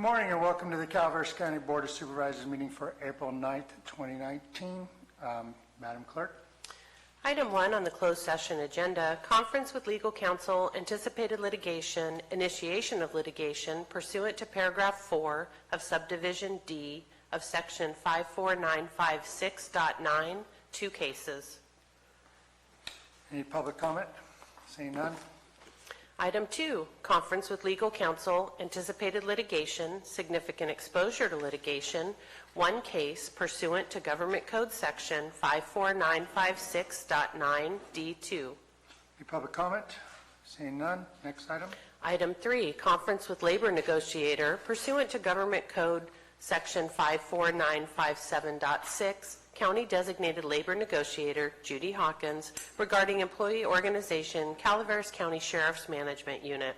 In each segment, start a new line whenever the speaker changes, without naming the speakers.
Good morning and welcome to the Calaveras County Board of Supervisors meeting for April 9th, 2019. Madam Clerk.
Item 1 on the closed session agenda, conference with legal counsel, anticipated litigation, initiation of litigation pursuant to paragraph 4 of subdivision D of section 54956.9, 2 cases.
Any public comment? Seeing none.
Item 2, conference with legal counsel, anticipated litigation, significant exposure to litigation, 1 case pursuant to Government Code section 54956.9 D2.
Any public comment? Seeing none. Next item.
Item 3, conference with labor negotiator pursuant to Government Code section 54957.6, County Designated Labor Negotiator Judy Hawkins regarding employee organization, Calaveras County Sheriff's Management Unit.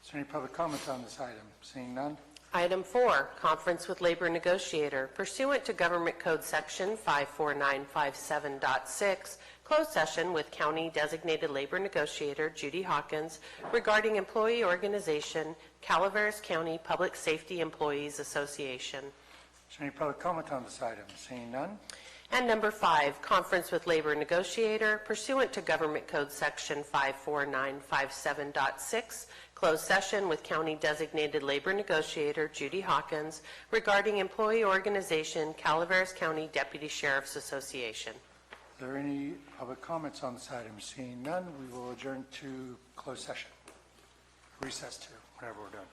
Is there any public comment on this item? Seeing none.
Item 4, conference with labor negotiator pursuant to Government Code section 54957.6, closed session with County Designated Labor Negotiator Judy Hawkins regarding employee organization, Calaveras County Public Safety Employees Association.
Is there any public comment on this item? Seeing none.
And number 5, conference with labor negotiator pursuant to Government Code section 54957.6, closed session with County Designated Labor Negotiator Judy Hawkins regarding employee organization, Calaveras County Deputy Sheriff's Association.
Are there any public comments on this item? Seeing none, we will adjourn to closed session. Recess to whatever we're doing.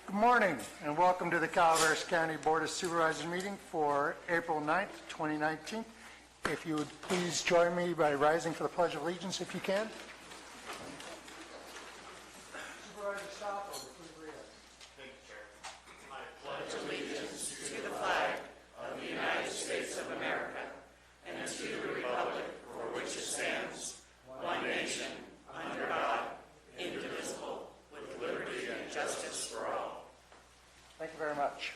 Good morning and welcome to the Calaveras County Board of Supervisors meeting for April 9th, 2019. If you would please join me by rising for the Pledge of Allegiance if you can. Supervisor Stopper, please read it.
Thank you, Chair. I pledge allegiance to the flag of the United States of America and to the republic for which it stands, one nation, under God, indivisible, with liberty and justice for all.
Thank you very much.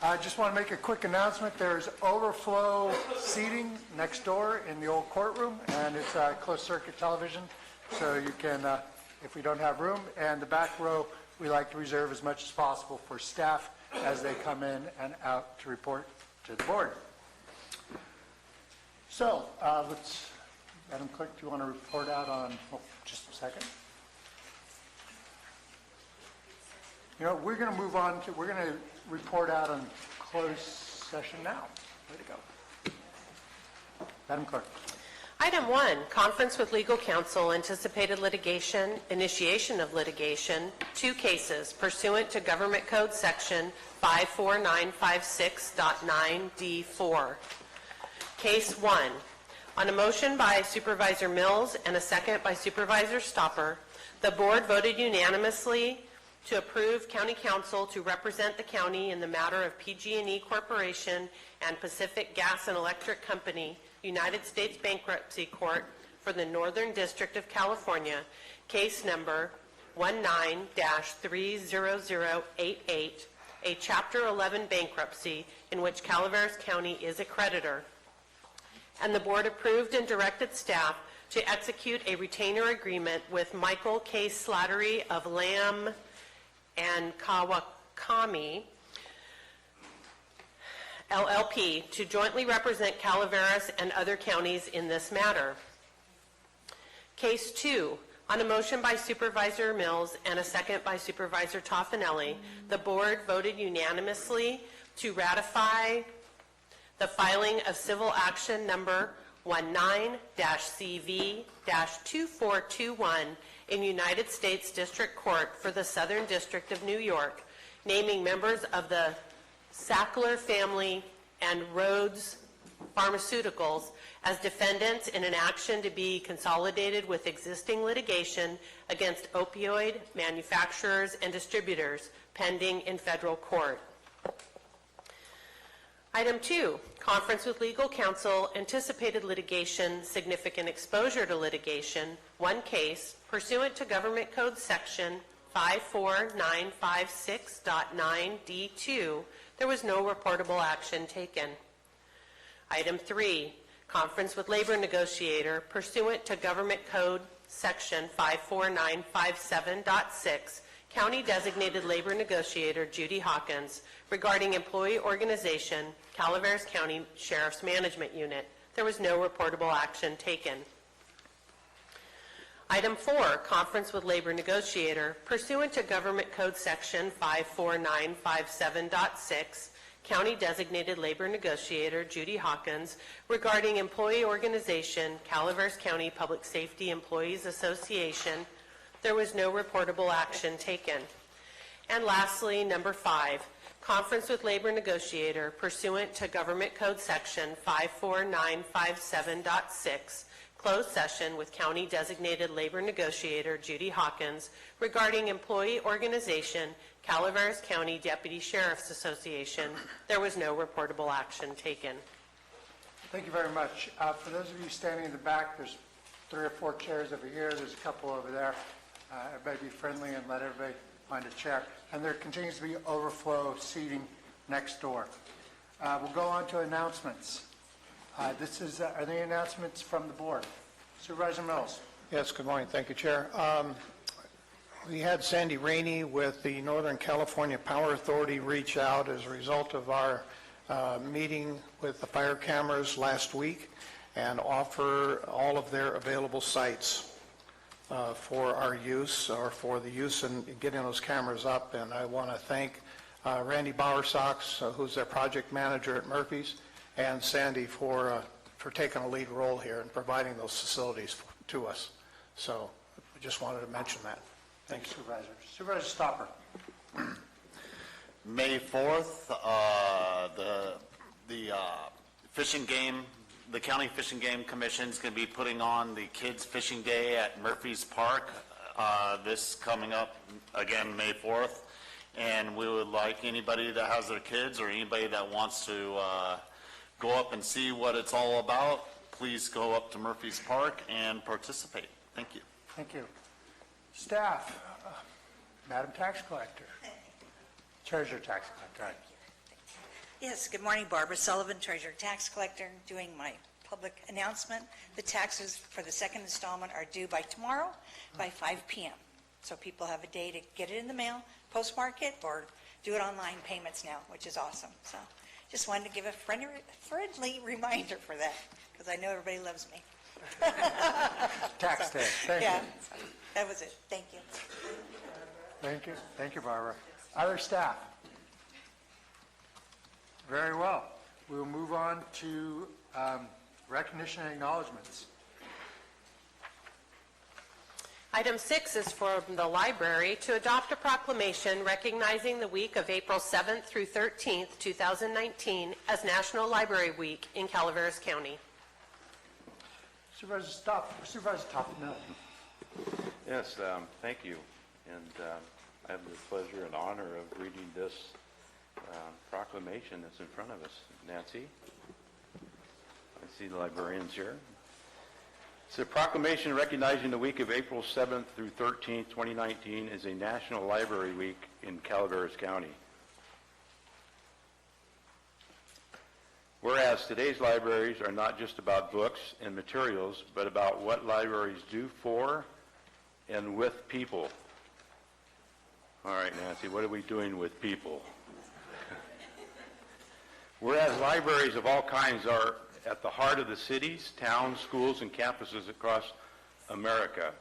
I just want to make a quick announcement. There's overflow seating next door in the old courtroom, and it's closed circuit television, so you can, if we don't have room, and the back row we like to reserve as much as possible for staff as they come in and out to report to the board. So, Madam Clerk, do you want to report out on, just a second? You know, we're going to move on to, we're going to report out on closed session now. Way to go. Madam Clerk.
Item 1, conference with legal counsel, anticipated litigation, initiation of litigation, 2 cases pursuant to Government Code section 54956.9 D4. Case 1, on a motion by Supervisor Mills and a second by Supervisor Stopper, the board voted unanimously to approve County Counsel to represent the county in the matter of PG&E Corporation and Pacific Gas and Electric Company, United States Bankruptcy Court for the Northern District of California, case number 19-30088, a Chapter 11 bankruptcy in which Calaveras County is a creditor. And the board approved and directed staff to execute a retainer agreement with Michael K. Slattery of Lamb and Kawakami, LLP, to jointly represent Calaveras and other counties in this matter. Case 2, on a motion by Supervisor Mills and a second by Supervisor Toffanelli, the board voted unanimously to ratify the filing of civil action number 19-CV-2421 in United States District Court for the Southern District of New York, naming members of the Sackler family and Rhodes Pharmaceuticals as defendants in an action to be consolidated with existing litigation against opioid manufacturers and distributors pending in federal court. Item 2, conference with legal counsel, anticipated litigation, significant exposure to litigation, 1 case pursuant to Government Code section 54956.9 D2, There was no reportable action taken. Item 3, conference with labor negotiator pursuant to Government Code Section 54957.6, County Designated Labor Negotiator Judy Hawkins regarding employee organization, Calaveras County Sheriff's Management Unit. There was no reportable action taken. Item 4, conference with labor negotiator pursuant to Government Code Section 54957.6, County Designated Labor Negotiator Judy Hawkins regarding employee organization, Calaveras County Public Safety Employees Association. There was no reportable action taken. And lastly, number 5, conference with labor negotiator pursuant to Government Code Section 54957.6, closed session with County Designated Labor Negotiator Judy Hawkins regarding employee organization, Calaveras County Deputy Sheriff's Association. There was no reportable action taken.
Thank you very much. For those of you standing in the back, there's 3 or 4 chairs over here. There's a couple over there. Everybody be friendly and let everybody find a chair. And there continues to be overflow seating next door. We'll go on to announcements. Are there any announcements from the board? Supervisor Mills.
Yes, good morning. Thank you, Chair. We had Sandy Rainey with the Northern California Power Authority reach out as a result of our meeting with the fire cameras last week and offer all of their available sites for our use or for the use in getting those cameras up. And I want to thank Randy Bowersox, who's their project manager at Murphy's, and Sandy for taking a lead role here and providing those facilities to us. So I just wanted to mention that.
Thank you, Supervisor. Supervisor Stopper.
May 4th, the fishing game, the County Fishing Game Commission is going to be putting on the Kids Fishing Day at Murphy's Park. This coming up, again, May 4th. And we would like anybody that has their kids or anybody that wants to go up and see what it's all about, please go up to Murphy's Park and participate. Thank you.
Thank you. Staff, Madam Tax Collector, Treasurer Tax Collector.
Yes, good morning, Barbara Sullivan, Treasurer Tax Collector, doing my public announcement. The taxes for the second installment are due by tomorrow by 5 p.m. So people have a day to get it in the mail, postmark it, or do it online payments now, which is awesome. So just wanted to give a friendly reminder for that, because I know everybody loves me.
Tax day. Thank you.
Yeah, that was it. Thank you.
Thank you. Thank you, Barbara. Other staff? Very well. We will move on to recognition and acknowledgements.
Item 6 is from the library to adopt a proclamation recognizing the week of April 7th through 13th, 2019 as National Library Week in Calaveras County.
Supervisor Toppinell.
Yes, thank you. And I have the pleasure and honor of reading this proclamation that's in front of us. Nancy, I see the librarians here. It's a proclamation recognizing the week of April 7th through 13th, 2019 as a National Library Week in Calaveras County. Whereas today's libraries are not just about books and materials, but about what libraries do for and with people. All right, Nancy, what are we doing with people? Whereas libraries of all kinds are at the heart of the cities, towns, schools, and campuses across America.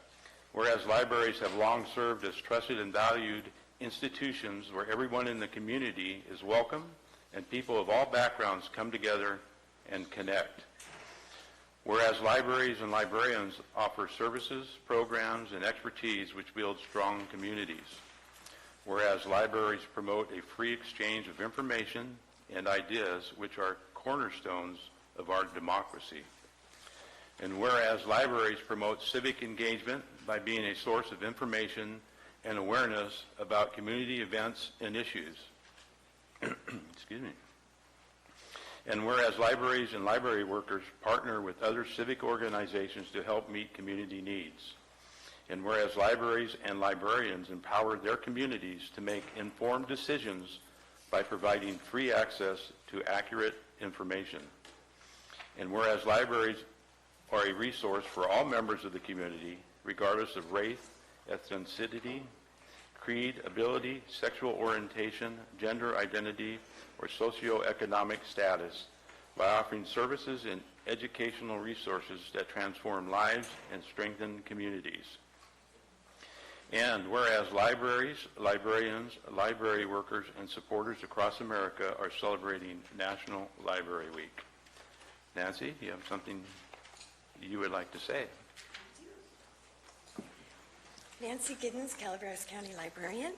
Whereas libraries have long served as trusted and valued institutions where everyone in the community is welcome and people of all backgrounds come together and connect. Whereas libraries and librarians offer services, programs, and expertise which build strong communities. Whereas libraries promote a free exchange of information and ideas which are cornerstones of our democracy. And whereas libraries promote civic engagement by being a source of information and awareness about community events and issues. Excuse me. And whereas libraries and library workers partner with other civic organizations to help meet community needs. And whereas libraries and librarians empower their communities to make informed decisions by providing free access to accurate information. And whereas libraries are a resource for all members of the community, regardless of race, ethnicity, creed, ability, sexual orientation, gender identity, or socioeconomic status, by offering services and educational resources that transform lives and strengthen communities. And whereas libraries, librarians, library workers, and supporters across America are celebrating National Library Week. Nancy, do you have something you would like to say?
Nancy Giddens, Calaveras County Librarian.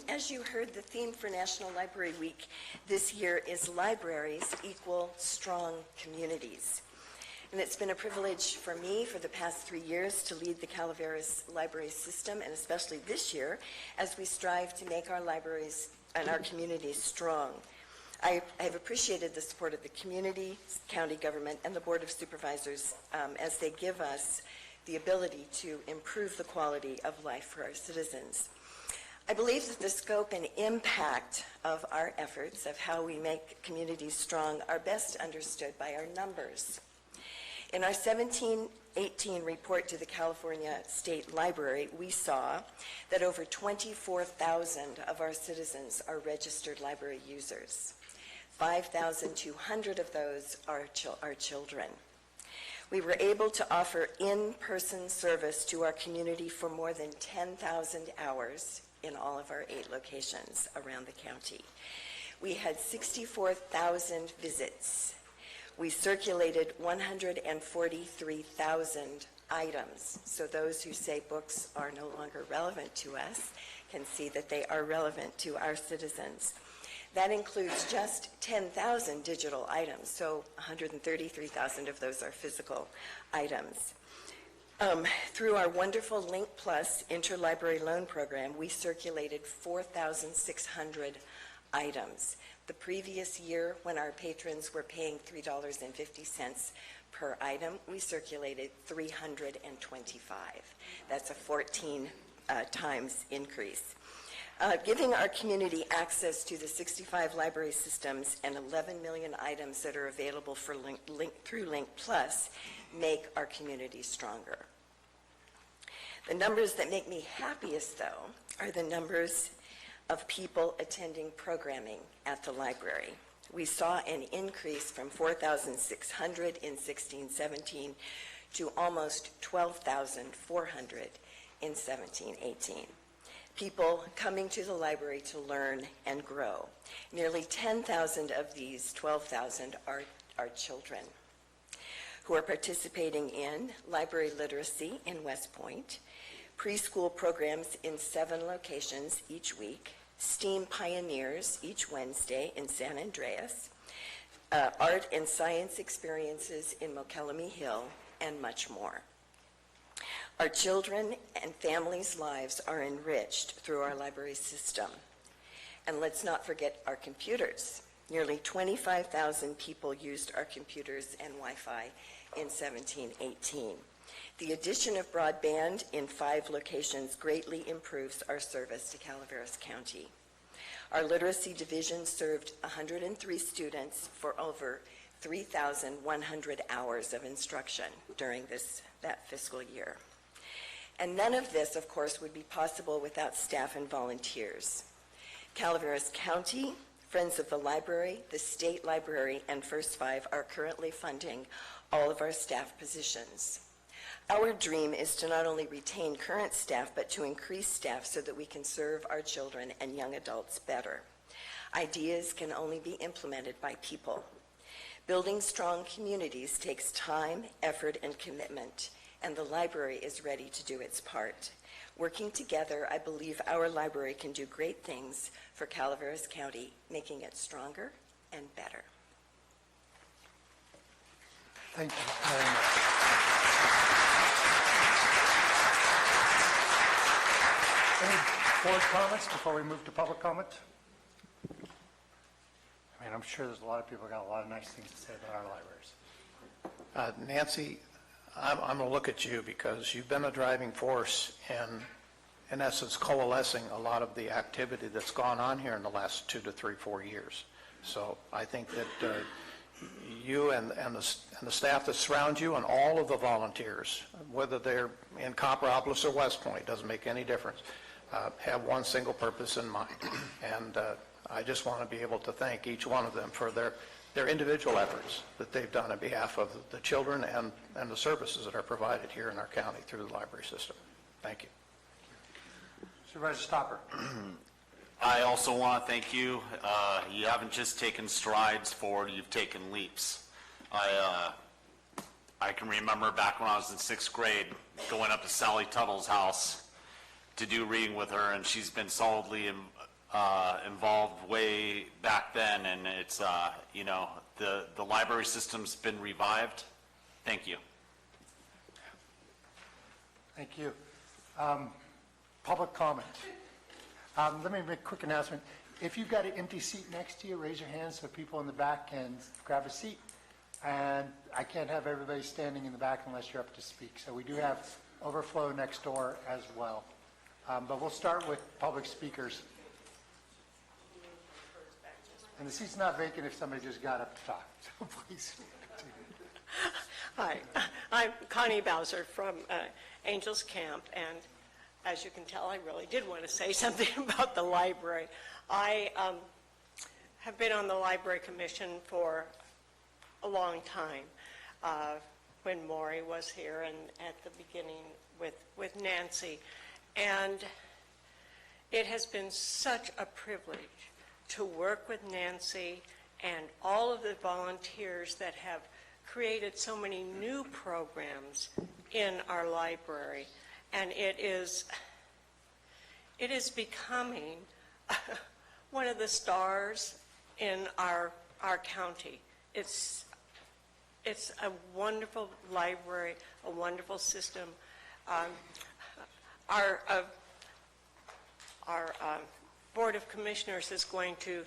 As you heard, the theme for National Library Week this year is Libraries Equal Strong Communities. And it's been a privilege for me for the past 3 years to lead the Calaveras library system, and especially this year, as we strive to make our libraries and our communities strong. I have appreciated the support of the community, county government, and the Board of Supervisors as they give us the ability to improve the quality of life for our citizens. I believe that the scope and impact of our efforts of how we make communities strong are best understood by our numbers. In our 17-18 report to the California State Library, we saw that over 24,000 of our citizens are registered library users. 5,200 of those are children. We were able to offer in-person service to our community for more than 10,000 hours in all of our 8 locations around the county. We had 64,000 visits. We circulated 143,000 items. So those who say books are no longer relevant to us can see that they are relevant to our citizens. That includes just 10,000 digital items, so 133,000 of those are physical items. Through our wonderful Link Plus interlibrary loan program, we circulated 4,600 items. The previous year, when our patrons were paying $3.50 per item, we circulated 325. That's a 14 times increase. Giving our community access to the 65 library systems and 11 million items that are available for through Link Plus make our community stronger. The numbers that make me happiest, though, are the numbers of people attending programming at the library. We saw an increase from 4,600 in 16-17 to almost 12,400 in 17-18. People coming to the library to learn and grow. Nearly 10,000 of these 12,000 are children who are participating in library literacy in West Point, preschool programs in 7 locations each week, STEAM Pioneers each Wednesday in San Andreas, art and science experiences in Mokelumne Hill, and much more. Our children and families' lives are enriched through our library system. And let's not forget our computers. Nearly 25,000 people used our computers and Wi-Fi in 17-18. The addition of broadband in 5 locations greatly improves our service to Calaveras County. Our literacy division served 103 students for over 3,100 hours of instruction during that fiscal year. And none of this, of course, would be possible without staff and volunteers. Calaveras County, Friends of the Library, the State Library, and First Five are currently funding all of our staff positions. Our dream is to not only retain current staff, but to increase staff so that we can serve our children and young adults better. Ideas can only be implemented by people. Building strong communities takes time, effort, and commitment, and the library is ready to do its part. Working together, I believe our library can do great things for Calaveras County, making it stronger and better.
Thank you very much. Any board comments before we move to public comment? I mean, I'm sure there's a lot of people got a lot of nice things to say about our libraries.
Nancy, I'm going to look at you because you've been a driving force in in essence, coalescing a lot of the activity that's gone on here in the last 2 to 3, 4 years. So I think that you and the staff that surround you and all of the volunteers, whether they're in Copperopolis or West Point, doesn't make any difference, have one single purpose in mind. And I just want to be able to thank each one of them for their individual efforts that they've done on behalf of the children and the services that are provided here in our county through the library system. Thank you.
Supervisor Stopper.
I also want to thank you. You haven't just taken strides forward, you've taken leaps. I can remember back when I was in 6th grade, going up to Sally Tuttle's house to do reading with her, and she's been solidly involved way back then, and it's, you know, the library system's been revived. Thank you.
Thank you. Public comment. Let me make a quick announcement. If you've got an empty seat next to you, raise your hand so people in the back can grab a seat. And I can't have everybody standing in the back unless you're up to speak. So we do have overflow next door as well. But we'll start with public speakers. And the seat's not vacant if somebody just got up to talk. So please.
Hi, I'm Connie Bowser from Angels Camp, and as you can tell, I really did want to say something about the library. I have been on the Library Commission for a long time, when Maury was here and at the beginning with Nancy. And it has been such a privilege to work with Nancy and all of the volunteers that have created so many new programs in our library. And it is becoming one of the stars in our county. It's a wonderful library, a wonderful system. Our Board of Commissioners is going to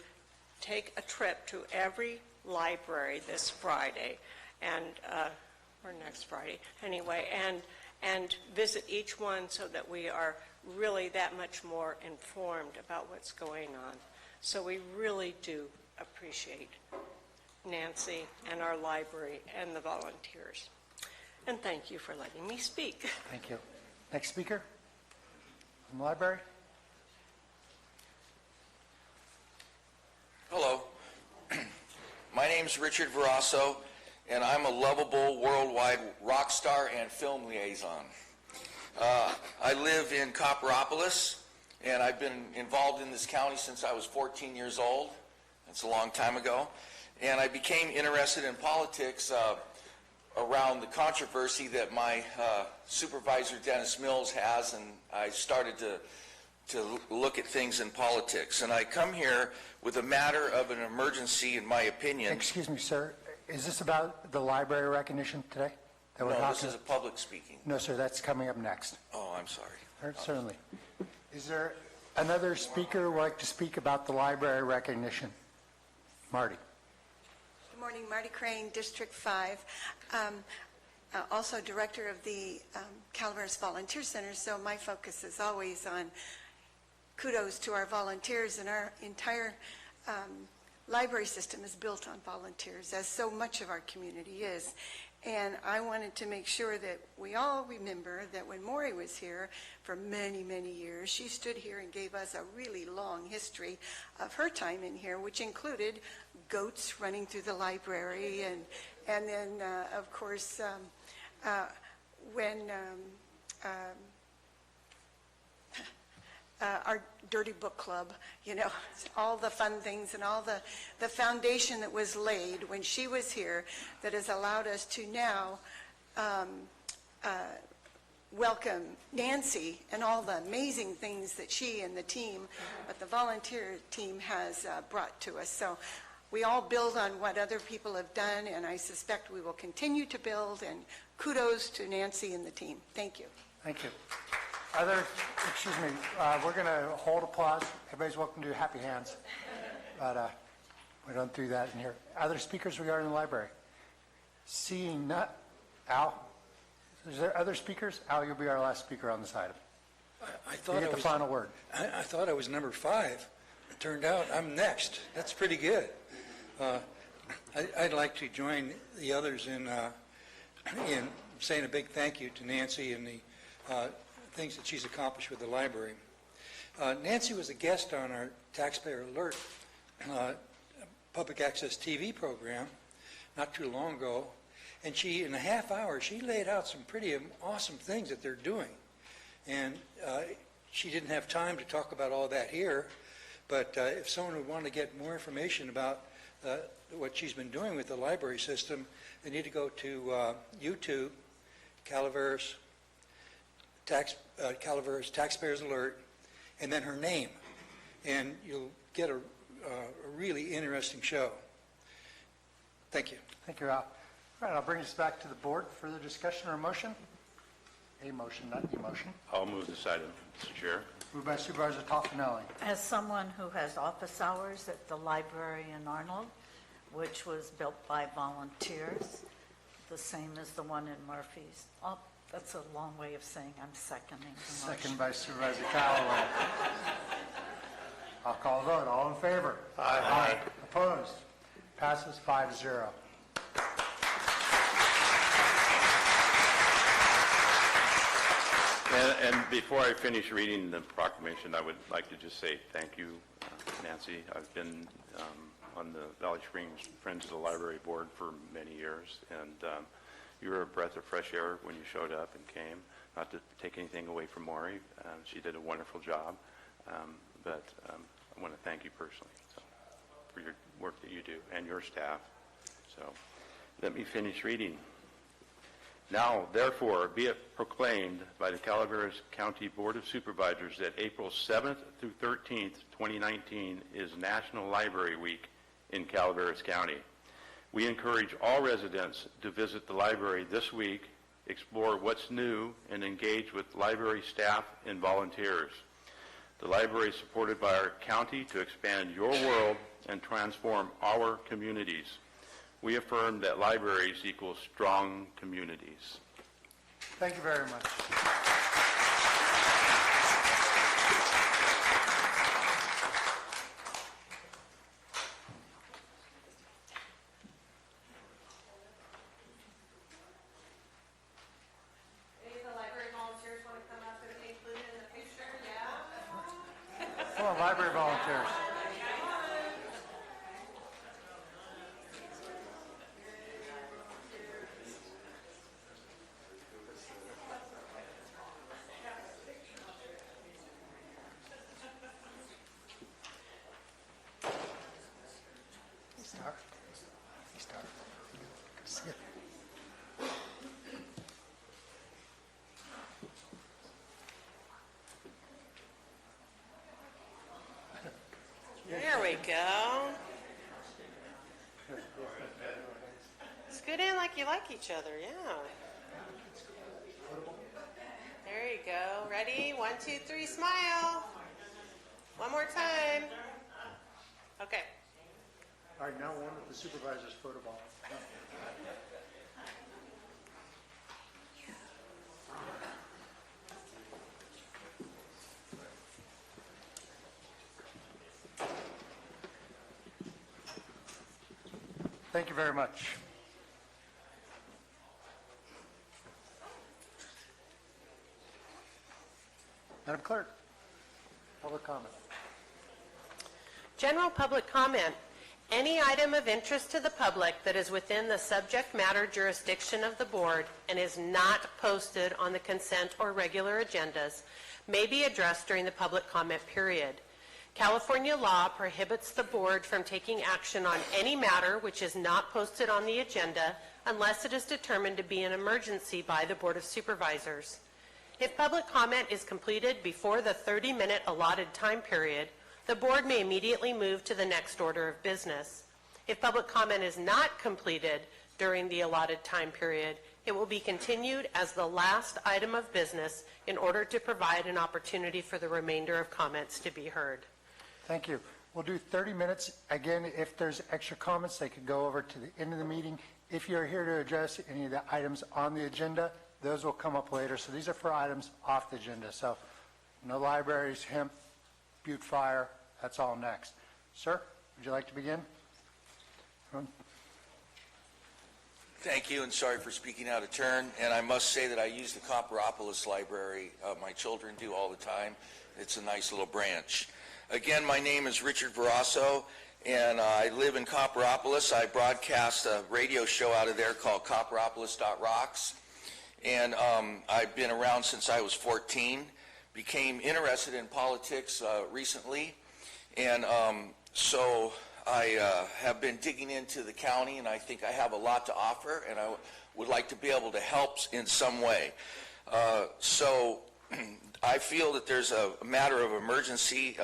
take a trip to every library this Friday, and or next Friday anyway, and visit each one so that we are really that much more informed about what's going on. So we really do appreciate Nancy and our library and the volunteers. And thank you for letting me speak.
Thank you. Next speaker from the library.
Hello. My name's Richard Verasso, and I'm a lovable worldwide rock star and film liaison. I live in Copperopolis, and I've been involved in this county since I was 14 years old. That's a long time ago. And I became interested in politics around the controversy that my supervisor, Dennis Mills, has, and I started to look at things in politics. And I come here with a matter of an emergency, in my opinion.
Excuse me, sir. Is this about the library recognition today? That we're
No, this
talking?
is a public speaking.
No, sir, that's coming up next.
Oh, I'm sorry.
Certainly. Is there another speaker who would like to speak about the library recognition? Marty.
Good morning, Marty Crane, District 5. Also director of the Calaveras Volunteer Center, so my focus is always on kudos to our volunteers, and our entire library system is built on volunteers, as so much of our community is. And I wanted to make sure that we all remember that when Maury was here for many, many years, she stood here and gave us a really long history of her time in here, which included goats running through the library, and then, of course, when our Dirty Book Club, you know, all the fun things and all the foundation that was laid when she was here that has allowed us to now welcome Nancy and all the amazing things that she and the team, but the volunteer team has brought to us. So we all build on what other people have done, and I suspect we will continue to build, and kudos to Nancy and the team. Thank you.
Thank you. We're going to hold applause. Everybody's welcome to do happy hands, but we don't do that in here. Other speakers regarding the library? Seeing none. Al? Is there other speakers? Al, you'll be our last speaker on this item.
I
You
thought
get
I
the
was,
final word.
I thought I was number 5. It turned out I'm next. That's pretty good. I'd like to join the others in saying a big thank you to Nancy and the things that she's accomplished with the library. Nancy was a guest on our Taxpayer Alert public access TV program not too long ago, and she, in a half hour, she laid out some pretty awesome things that they're doing. And she didn't have time to talk about all that here, but if someone would want to get more information about what she's been doing with the library system, they need to go to YouTube, Calaveras Taxpayers Alert, and then her name, and you'll get a really interesting show. Thank you.
Thank you, Al. All right, I'll bring us back to the board. Further discussion or motion? A motion, not the motion.
I'll move this item, Mr. Chair.
Moved by Supervisor Toffenelli.
As someone who has office hours at the library in Arnold, which was built by volunteers, the same as the one in Murphy's. Oh, that's a long way of saying I'm seconding the motion.
Second by Supervisor Callaway. I'll call the vote. All in favor? Aye. Opposed? Passes 5-0.
And before I finish reading the proclamation, I would like to just say thank you, Nancy. I've been on the Valley Springs Friends of the Library Board for many years, and you were a breath of fresh air when you showed up and came. Not to take anything away from Maury. She did a wonderful job, but I want to thank you personally for your work that you do and your staff. So let me finish reading. Now, therefore, be it proclaimed by the Calaveras County Board of Supervisors that April 7th through 13th, 2019 is National Library Week in Calaveras County. We encourage all residents to visit the library this week, explore what's new, and engage with library staff and volunteers. The library is supported by our county to expand your world and transform our communities. We affirm that libraries equal strong communities.
Thank you very much.
Any of the library volunteers want to come up and be included in the picture? Yeah?
Come on, library volunteers.
There we go. Scoot in like you like each other, yeah. There you go. Ready? 1, 2, 3, smile. One more time. Okay.
All right, now one with the supervisor's photo ball. Thank you very much. Madam Clerk, public comment.
General public comment. Any item of interest to the public that is within the subject matter jurisdiction of the board and is not posted on the consent or regular agendas may be addressed during the public comment period. California law prohibits the board from taking action on any matter which is not posted on the agenda unless it is determined to be an emergency by the Board of Supervisors. If public comment is completed before the 30-minute allotted time period, the board may immediately move to the next order of business. If public comment is not completed during the allotted time period, it will be continued as the last item of business in order to provide an opportunity for the remainder of comments to be heard.
Thank you. We'll do 30 minutes. Again, if there's extra comments, they could go over to the end of the meeting. If you're here to address any of the items on the agenda, those will come up later. So these are for items off the agenda. So No libraries, hemp, Butte Fire, that's all next. Sir, would you like to begin?
Thank you, and sorry for speaking out of turn. And I must say that I use the Copperopolis Library. My children do all the time. It's a nice little branch. Again, my name is Richard Verasso, and I live in Copperopolis. I broadcast a radio show out of there called Copperopolis.rocks. And I've been around since I was 14, became interested in politics recently, and so I have been digging into the county, and I think I have a lot to offer, and I would like to be able to help in some way. So I feel that there's a matter of emergency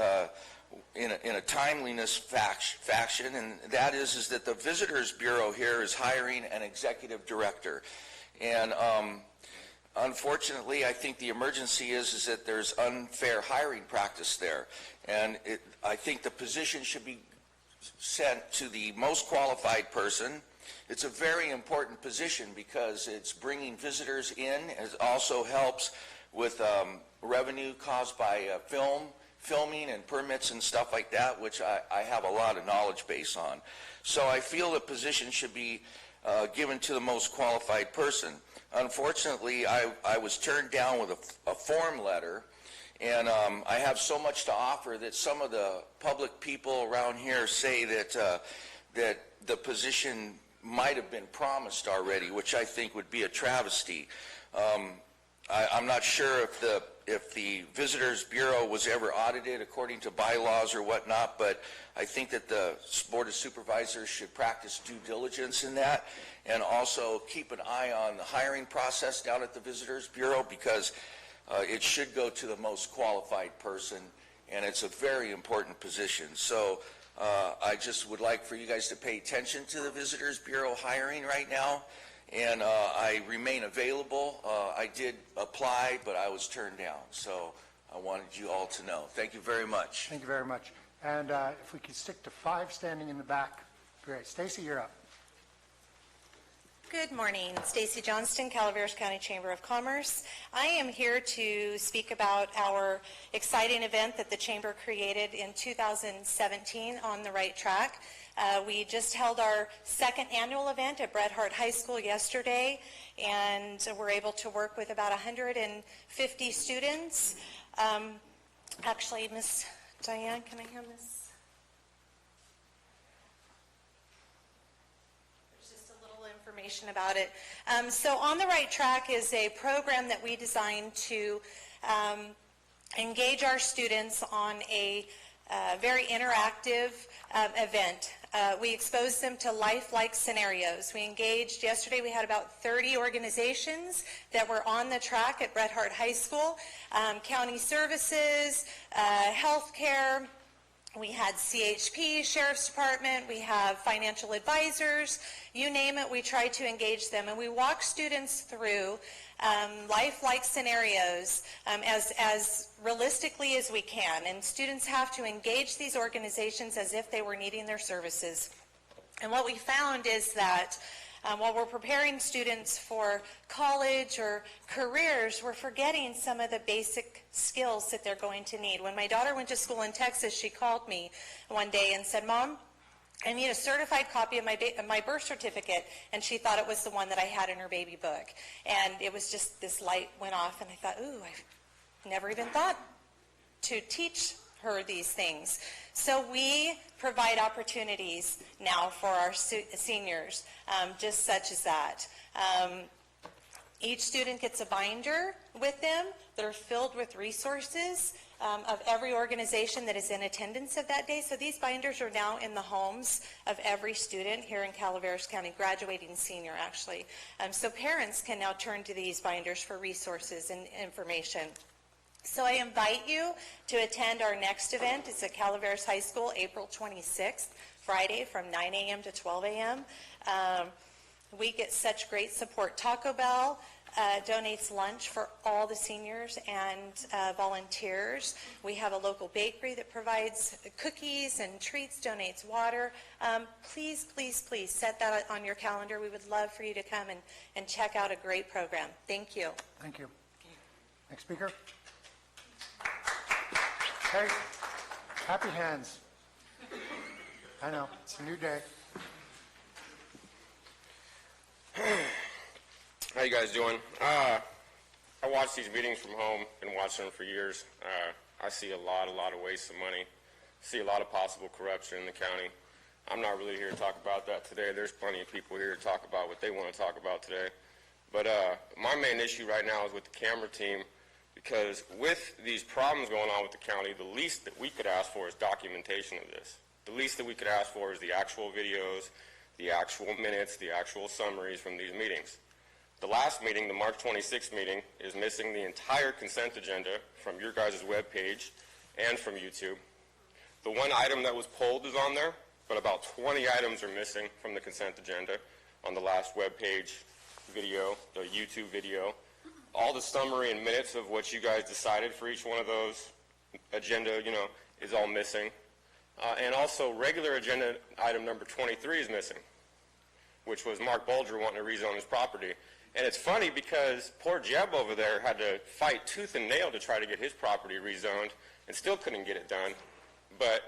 in a timeliness fashion, and that is that the Visitors Bureau here is hiring an executive director. And unfortunately, I think the emergency is that there's unfair hiring practice there. And I think the position should be sent to the most qualified person. It's a very important position because it's bringing visitors in. It also helps with revenue caused by filming and permits and stuff like that, which I have a lot of knowledge base on. So I feel the position should be given to the most qualified person. Unfortunately, I was turned down with a form letter, and I have so much to offer that some of the public people around here say that the position might have been promised already, which I think would be a travesty. I'm not sure if the Visitors Bureau was ever audited according to bylaws or whatnot, but I think that the Board of Supervisors should practice due diligence in that, and also keep an eye on the hiring process down at the Visitors Bureau, because it should go to the most qualified person, and it's a very important position. So I just would like for you guys to pay attention to the Visitors Bureau hiring right now, and I remain available. I did apply, but I was turned down, so I wanted you all to know. Thank you very much.
Thank you very much. And if we could stick to 5 standing in the back, great. Stacy, you're up.
Good morning. Stacy Johnston, Calaveras County Chamber of Commerce. I am here to speak about our exciting event that the Chamber created in 2017, On the Right Track. We just held our 2nd annual event at Bret Harte High School yesterday, and we're able to work with about 150 students. Actually, Miss Diane, can I have this? Information about it. So On the Right Track is a program that we designed to engage our students on a very interactive event. We exposed them to lifelike scenarios. We engaged, yesterday we had about 30 organizations that were on the track at Bret Harte High School. County services, healthcare, we had CHP, Sheriff's Department, we have financial advisors, you name it, we tried to engage them. And we walk students through lifelike scenarios as realistically as we can. And students have to engage these organizations as if they were needing their services. And what we found is that while we're preparing students for college or careers, we're forgetting some of the basic skills that they're going to need. When my daughter went to school in Texas, she called me one day and said, "Mom, I need a certified copy of my birth certificate," and she thought it was the one that I had in her baby book. And it was just, this light went off, and I thought, ooh, I've never even thought to teach her these things. So we provide opportunities now for our seniors, just such as that. Each student gets a binder with them that are filled with resources of every organization that is in attendance of that day. So these binders are now in the homes of every student here in Calaveras County, graduating senior actually. So parents can now turn to these binders for resources and information. So I invite you to attend our next event. It's at Calaveras High School, April 26th, Friday from 9 a.m. to 12 a.m. We get such great support. Taco Bell donates lunch for all the seniors and volunteers. We have a local bakery that provides cookies and treats, donates water. Please, please, please set that on your calendar. We would love for you to come and check out a great program. Thank you.
Thank you. Next speaker. Hey, happy hands. I know, it's a new day.
How you guys doing? I watch these meetings from home, been watching them for years. I see a lot of waste of money, see a lot of possible corruption in the county. I'm not really here to talk about that today. There's plenty of people here to talk about what they want to talk about today. But my main issue right now is with the camera team, because with these problems going on with the county, the least that we could ask for is documentation of this. The least that we could ask for is the actual videos, the actual minutes, the actual summaries from these meetings. The last meeting, the March 26th meeting, is missing the entire consent agenda from your guys' webpage and from YouTube. The one item that was pulled is on there, but about 20 items are missing from the consent agenda on the last webpage video, the YouTube video. All the summary and minutes of what you guys decided for each one of those agenda, is all missing. And also regular agenda item number 23 is missing, which was Mark Bulger wanting to rezone his property. And it's funny because poor Jeb over there had to fight tooth and nail to try to get his property rezoned and still couldn't get it done. But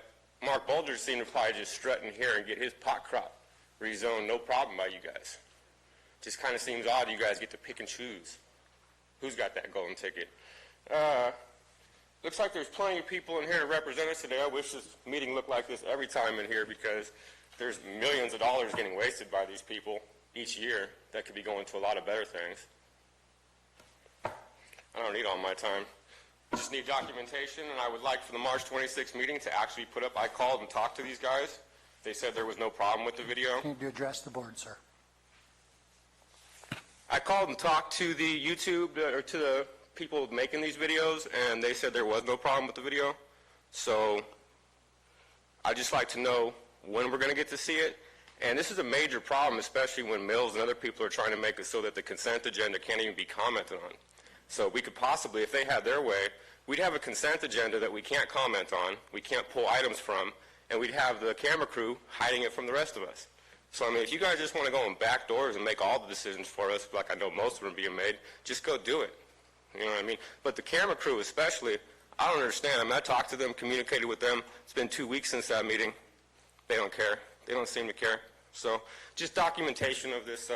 Mark Bulger seemed to probably just strut in here and get his pot crop rezoned, no problem by you guys. Just kind of seems odd you guys get to pick and choose. Who's got that golden ticket? Looks like there's plenty of people in here to represent us today. I wish this meeting looked like this every time in here, because there's millions of dollars getting wasted by these people each year that could be going to a lot of better things. I don't need all my time. I just need documentation, and I would like for the March 26th meeting to actually put up, I called and talked to these guys. They said there was no problem with the video.
Need to address the board, sir.
I called and talked to the YouTube, or to the people making these videos, and they said there was no problem with the video. So I'd just like to know when we're going to get to see it. And this is a major problem, especially when Mills and other people are trying to make it so that the consent agenda can't even be commented on. So we could possibly, if they had their way, we'd have a consent agenda that we can't comment on, we can't pull items from, and we'd have the camera crew hiding it from the rest of us. So, I mean, if you guys just want to go in back doors and make all the decisions for us, like I know most of them are being made, just go do it. You know what I mean? But the camera crew especially, I don't understand. I mean, I talked to them, communicated with them. It's been 2 weeks since that meeting. They don't care. They don't seem to care. So just documentation of this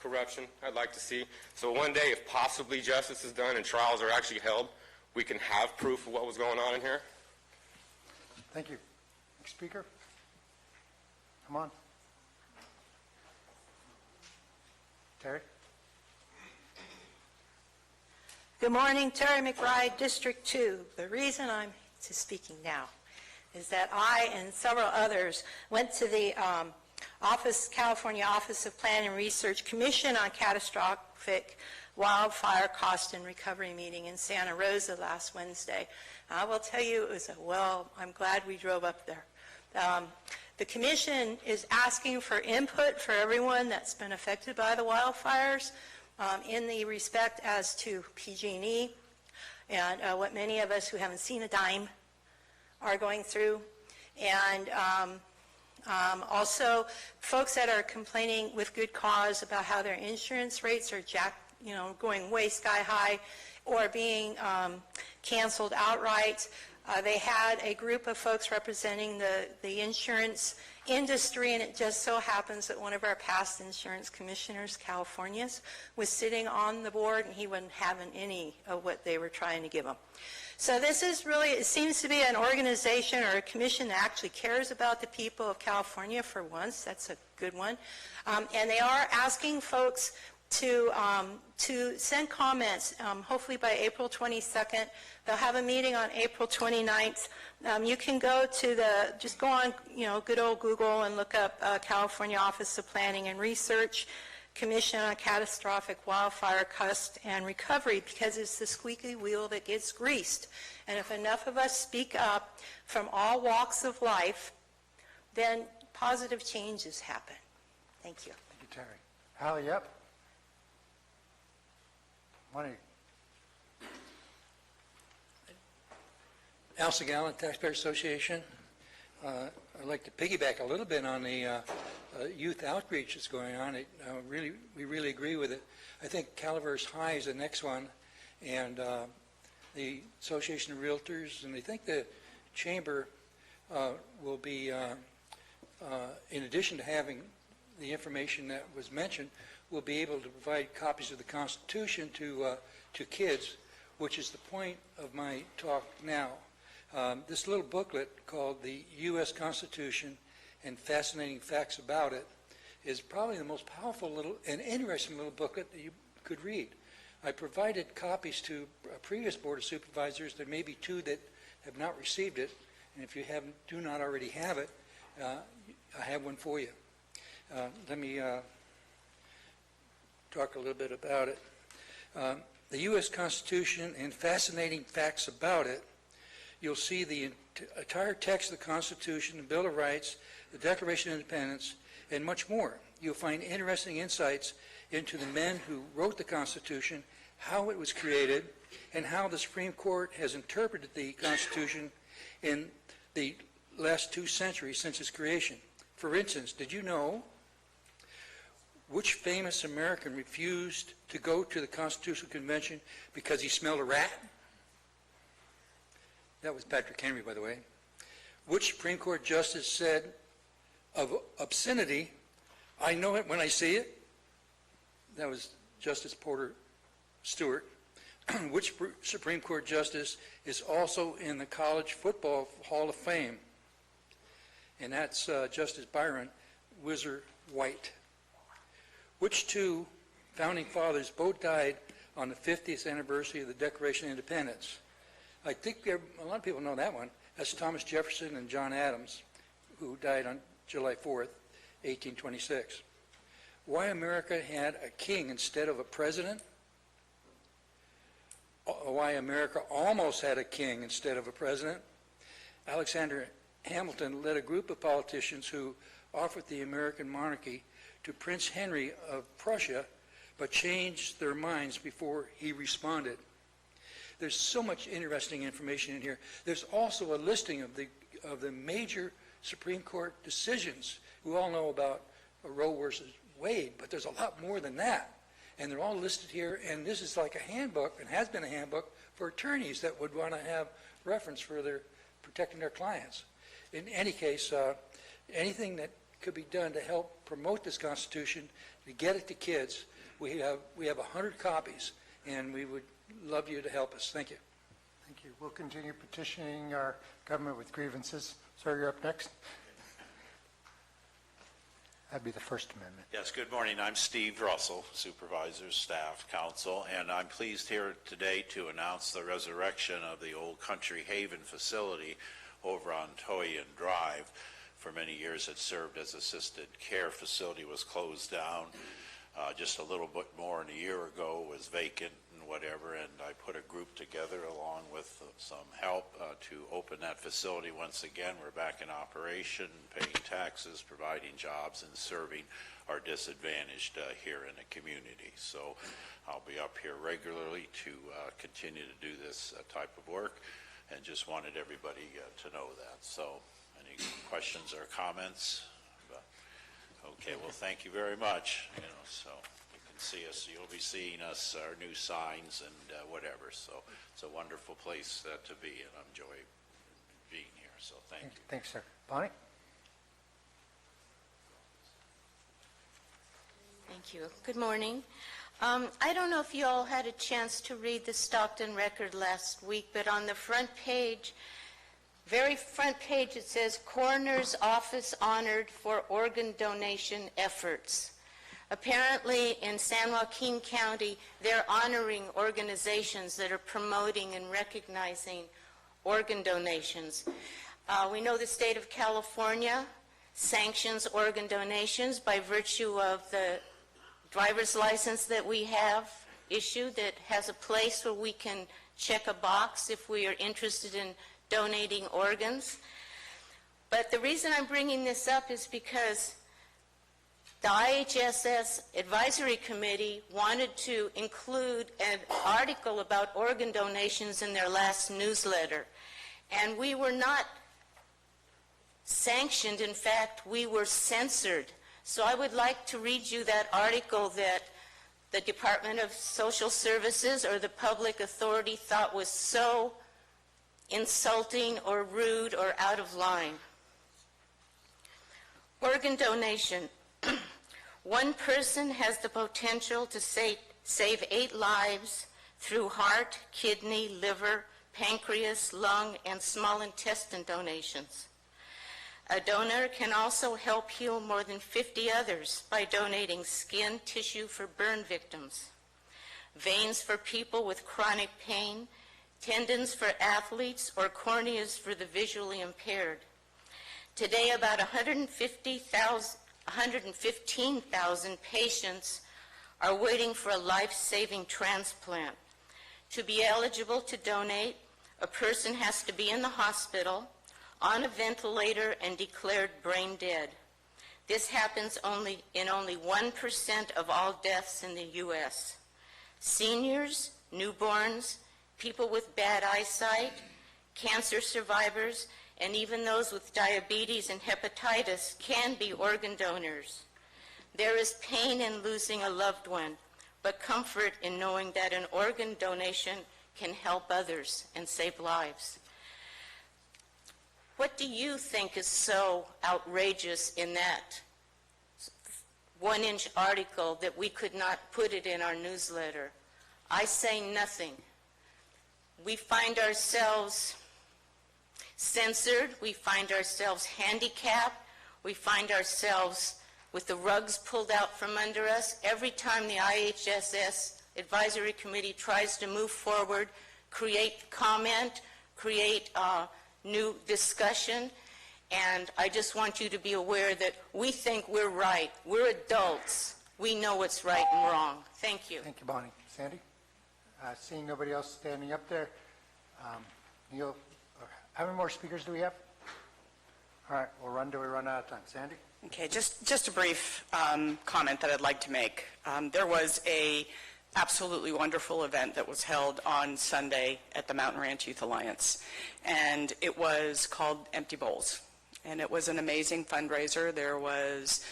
corruption I'd like to see. So one day, if possibly justice is done and trials are actually held, we can have proof of what was going on in here.
Thank you. Next speaker. Come on. Terry?
Good morning, Terry McBride, District 2. The reason I'm speaking now is that I and several others went to the California Office of Plan and Research Commission on Catastrophic Wildfire Cost and Recovery meeting in Santa Rosa last Wednesday. I will tell you, it was I'm glad we drove up there. The commission is asking for input for everyone that's been affected by the wildfires in the respect as to PG&E and what many of us who haven't seen a dime are going through. And also folks that are complaining with good cause about how their insurance rates are going way sky high or being canceled outright. They had a group of folks representing the insurance industry, and it just so happens that one of our past insurance commissioners, California's, was sitting on the board, and he wasn't having any of what they were trying to give him. So this is really, it seems to be an organization or a commission that actually cares about the people of California for once. That's a good one. And they are asking folks to send comments, hopefully by April 22nd. They'll have a meeting on April 29th. You can just go on, good old Google and look up California Office of Planning and Research, Commission on Catastrophic Wildfire Cost and Recovery, because it's the squeaky wheel that gets greased. And if enough of us speak up from all walks of life, then positive changes happen. Thank you.
Thank you, Terry. Hal, yep. Money.
Al Segallen, Taxpayer Association. I'd like to piggyback a little bit on the youth outreach that's going on. We really agree with it. I think Calaveras High is the next one, and the Association of Realtors, and I think the chamber will be, in addition to having the information that was mentioned, will be able to provide copies of the Constitution to kids, which is the point of my talk now. This little booklet called the U.S. Constitution and Fascinating Facts About It is probably the most powerful little and interesting little booklet that you could read. I provided copies to a previous Board of Supervisors. There may be two that have not received it, and if you do not already have it, I have one for you. Let me talk a little bit about it. The U.S. Constitution and Fascinating Facts About It, you'll see the entire text of the Constitution, the Bill of Rights, the Declaration of Independence, and much more. You'll find interesting insights into the men who wrote the Constitution, how it was created, and how the Supreme Court has interpreted the Constitution in the last 2 centuries since its creation. For instance, did you know which famous American refused to go to the Constitutional Convention because he smelled a rat? That was Patrick Henry, by the way. Which Supreme Court justice said of obscenity, "I know it when I see it"? That was Justice Porter Stewart. Which Supreme Court justice is also in the College Football Hall of Fame? And that's Justice Byron Whizzer White. Which 2 founding fathers both died on the 50th anniversary of the Declaration of Independence? I think a lot of people know that one. That's Thomas Jefferson and John Adams, who died on July 4th, 1826. Why America had a king instead of a president? Why America almost had a king instead of a president? Alexander Hamilton led a group of politicians who offered the American monarchy to Prince Henry of Prussia, but changed their minds before he responded. There's so much interesting information in here. There's also a listing of the major Supreme Court decisions. We all know about Roe versus Wade, but there's a lot more than that. And they're all listed here, and this is like a handbook, and has been a handbook for attorneys that would want to have reference for protecting their clients. In any case, anything that could be done to help promote this Constitution, to get it to kids, we have 100 copies, and we would love you to help us. Thank you.
Thank you. We'll continue petitioning our government with grievances. Sir, you're up next. That'd be the First Amendment.
Yes, good morning. I'm Steve Russell, Supervisors, Staff, Council, and I'm pleased here today to announce the resurrection of the old Country Haven facility over on Toyin Drive. For many years it served as assisted care facility, was closed down. Just a little bit more than a year ago, was vacant and whatever, and I put a group together along with some help to open that facility once again. We're back in operation, paying taxes, providing jobs, and serving our disadvantaged here in the community. So I'll be up here regularly to continue to do this type of work, and just wanted everybody to know that. So any questions or comments? Okay, well, thank you very much. So you can see us. You'll be seeing us, our new signs and whatever. So it's a wonderful place to be, and I enjoy being here. So thank you.
Thanks, sir. Bonnie?
Thank you. Good morning. I don't know if you all had a chance to read the Stockton Record last week, but on the front page, very front page, it says, Coroner's Office honored for organ donation efforts. Apparently, in San Joaquin County, they're honoring organizations that are promoting and recognizing organ donations. We know the state of California sanctions organ donations by virtue of the driver's license that we have issued that has a place where we can check a box if we are interested in donating organs. But the reason I'm bringing this up is because the IHSS Advisory Committee wanted to include an article about organ donations in their last newsletter. And we were not sanctioned. In fact, we were censored. So I would like to read you that article that the Department of Social Services or the public authority thought was so insulting or rude or out of line. Organ donation. One person has the potential to save 8 lives through heart, kidney, liver, pancreas, lung, and small intestine donations. A donor can also help heal more than 50 others by donating skin tissue for burn victims, veins for people with chronic pain, tendons for athletes, or corneas for the visually impaired. Today, about 115,000 patients are waiting for a life-saving transplant. To be eligible to donate, a person has to be in the hospital, on a ventilator, and declared brain dead. This happens in only 1% of all deaths in the U.S. Seniors, newborns, people with bad eyesight, cancer survivors, and even those with diabetes and hepatitis can be organ donors. There is pain in losing a loved one, but comfort in knowing that an organ donation can help others and save lives. What do you think is so outrageous in that one-inch article that we could not put it in our newsletter? I say nothing. We find ourselves censored, we find ourselves handicapped, we find ourselves with the rugs pulled out from under us. Every time the IHSS Advisory Committee tries to move forward, create comment, create new discussion, and I just want you to be aware that we think we're right. We're adults. We know what's right and wrong. Thank you.
Thank you, Bonnie. Sandy? Seeing nobody else standing up there, Neil, how many more speakers do we have? All right, we'll run till we run out of time. Sandy?
Okay, just a brief comment that I'd like to make. There was a absolutely wonderful event that was held on Sunday at the Mountain Ranch Youth Alliance, and it was called Empty Bowls, and it was an amazing fundraiser. There was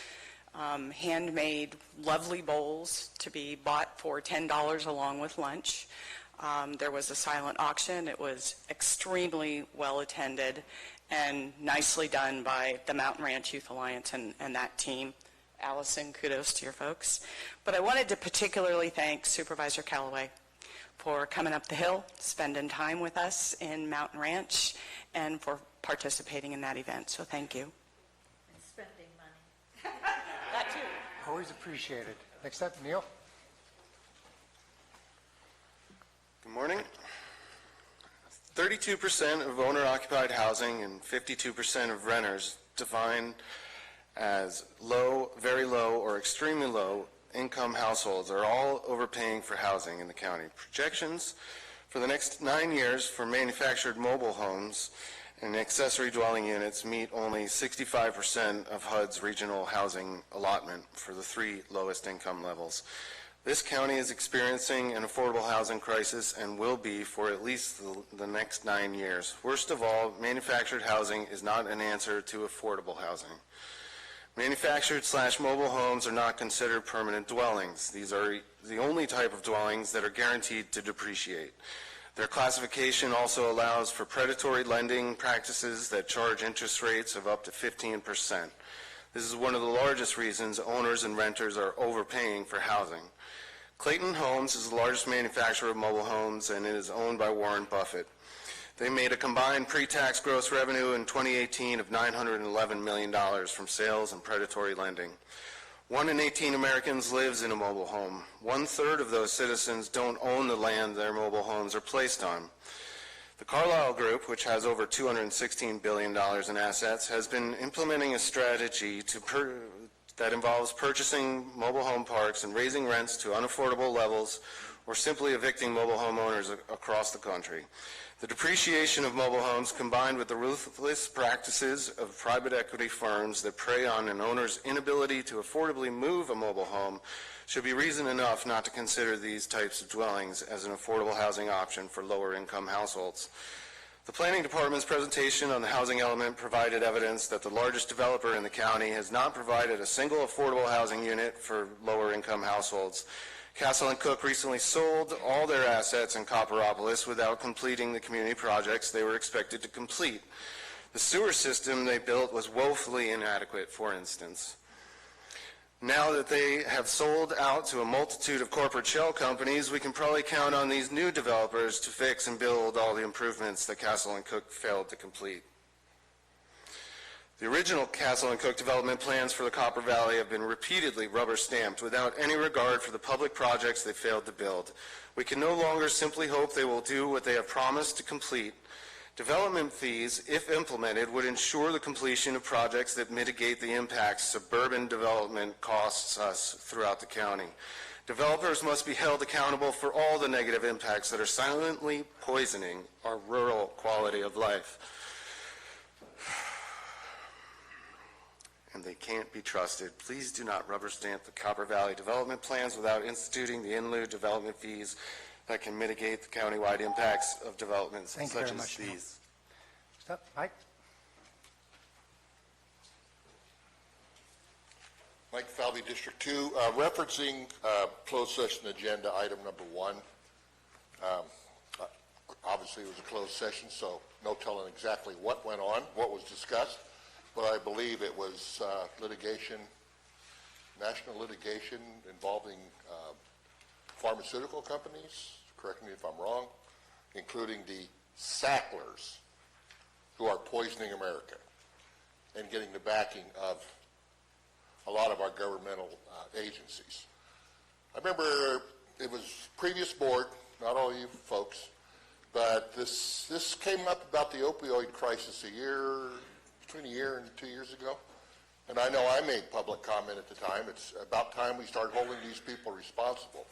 handmade lovely bowls to be bought for $10 along with lunch. There was a silent auction. It was extremely well attended and nicely done by the Mountain Ranch Youth Alliance and that team. Allison, kudos to your folks. But I wanted to particularly thank Supervisor Callaway for coming up the hill, spending time with us in Mountain Ranch, and for participating in that event. So thank you.
And spending money.
That too.
Always appreciated. Next up, Neil.
Good morning. 32% of owner-occupied housing and 52% of renters defined as low, very low, or extremely low income households are all overpaying for housing in the county. Projections for the next 9 years for manufactured mobile homes and accessory dwelling units meet only 65% of HUD's regional housing allotment for the 3 lowest income levels. This county is experiencing an affordable housing crisis and will be for at least the next 9 years. Worst of all, manufactured housing is not an answer to affordable housing. Manufactured/mobile homes are not considered permanent dwellings. These are the only type of dwellings that are guaranteed to depreciate. Their classification also allows for predatory lending practices that charge interest rates of up to 15%. This is one of the largest reasons owners and renters are overpaying for housing. Clayton Homes is the largest manufacturer of mobile homes, and it is owned by Warren Buffett. They made a combined pre-tax gross revenue in 2018 of $911 million from sales and predatory lending. 1 in 18 Americans lives in a mobile home. 1/3 of those citizens don't own the land their mobile homes are placed on. The Carlyle Group, which has over $216 billion in assets, has been implementing a strategy that involves purchasing mobile home parks and raising rents to unaffordable levels or simply evicting mobile homeowners across the country. The depreciation of mobile homes, combined with the ruthless practices of private equity firms that prey on an owner's inability to affordably move a mobile home, should be reason enough not to consider these types of dwellings as an affordable housing option for lower-income households. The Planning Department's presentation on the housing element provided evidence that the largest developer in the county has not provided a single affordable housing unit for lower-income households. Castle and Cook recently sold all their assets in Copperopolis without completing the community projects they were expected to complete. The sewer system they built was woefully inadequate, for instance. Now that they have sold out to a multitude of corporate shell companies, we can probably count on these new developers to fix and build all the improvements that Castle and Cook failed to complete. The original Castle and Cook development plans for the Copper Valley have been repeatedly rubber-stamped without any regard for the public projects they failed to build. We can no longer simply hope they will do what they have promised to complete. Development fees, if implemented, would ensure the completion of projects that mitigate the impacts suburban development costs us throughout the county. Developers must be held accountable for all the negative impacts that are silently poisoning our rural quality of life. And they can't be trusted. Please do not rubber stamp the Copper Valley development plans without instituting the in lieu development fees that can mitigate the countywide impacts of developments such as these.
Stop, Mike.
Mike Falvey, District 2, referencing closed session agenda item number 1. Obviously, it was a closed session, so no telling exactly what went on, what was discussed, but I believe it was litigation, national litigation involving pharmaceutical companies, correct me if I'm wrong, including the Sacklers, who are poisoning America, and getting the backing of a lot of our governmental agencies. I remember it was previous board, not all you folks, but this came up about the opioid crisis between a year and 2 years ago. And I know I made public comment at the time. It's about time we start holding these people responsible.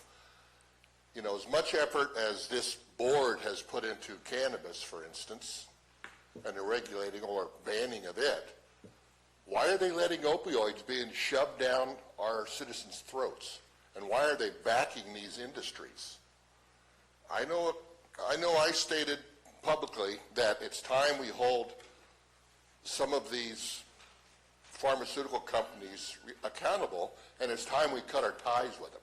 You know, as much effort as this board has put into cannabis, for instance, and the regulating or banning of it, why are they letting opioids being shoved down our citizens' throats? And why are they backing these industries? I know I stated publicly that it's time we hold some of these pharmaceutical companies accountable, and it's time we cut our ties with them.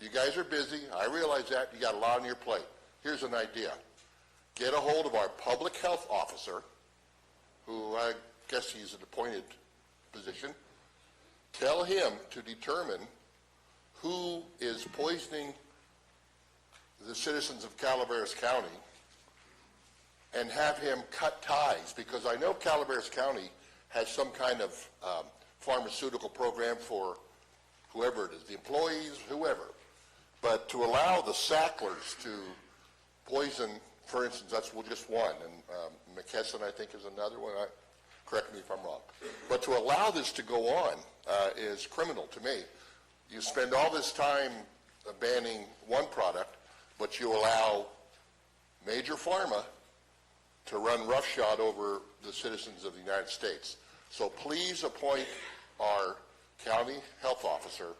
You guys are busy. I realize that. You got a lot on your plate. Here's an idea. Get a hold of our public health officer, who I guess he's an appointed position. Tell him to determine who is poisoning the citizens of Calaveras County and have him cut ties, because I know Calaveras County has some kind of pharmaceutical program for whoever it is, the employees, whoever. But to allow the Sacklers to poison, for instance, that's just one, and McKesson, I think, is another one. Correct me if I'm wrong. But to allow this to go on is criminal to me. You spend all this time banning one product, but you allow major pharma to run roughshod over the citizens of the United States. So please appoint our county health officer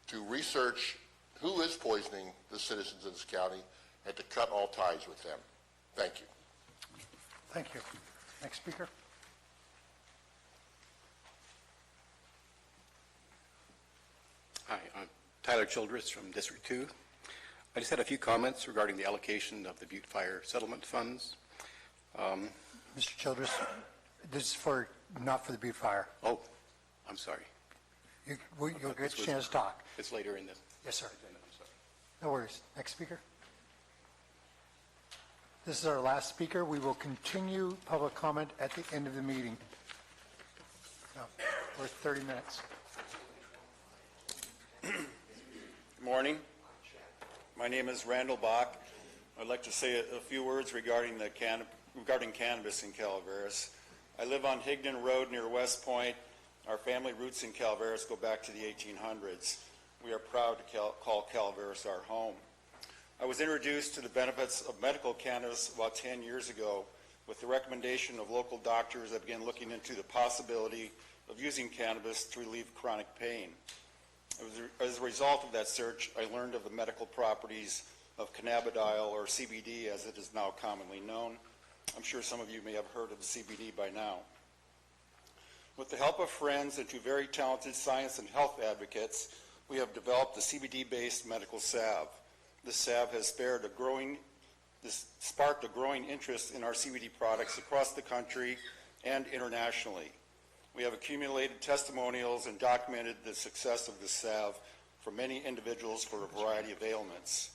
to research who is poisoning the citizens of this county and to cut all ties with them. Thank you.
Thank you. Next speaker.
Hi, I'm Tyler Childress from District 2. I just had a few comments regarding the allocation of the Butte Fire settlement funds.
Mr. Childress, this is not for the Butte Fire.
Oh, I'm sorry.
You'll get a chance to talk.
It's later in this.
Yes, sir. No worries. Next speaker. This is our last speaker. We will continue public comment at the end of the meeting. No, we're 30 minutes.
Good morning. My name is Randall Bach. I'd like to say a few words regarding cannabis in Calaveras. I live on Higdon Road near West Point. Our family roots in Calaveras go back to the 1800s. We are proud to call Calaveras our home. I was introduced to the benefits of medical cannabis about 10 years ago with the recommendation of local doctors that began looking into the possibility of using cannabis to relieve chronic pain. As a result of that search, I learned of the medical properties of cannabidiol, or CBD as it is now commonly known. I'm sure some of you may have heard of CBD by now. With the help of friends and two very talented science and health advocates, we have developed a CBD-based medical salve. This salve has sparked a growing interest in our CBD products across the country and internationally. We have accumulated testimonials and documented the success of this salve for many individuals for a variety of ailments.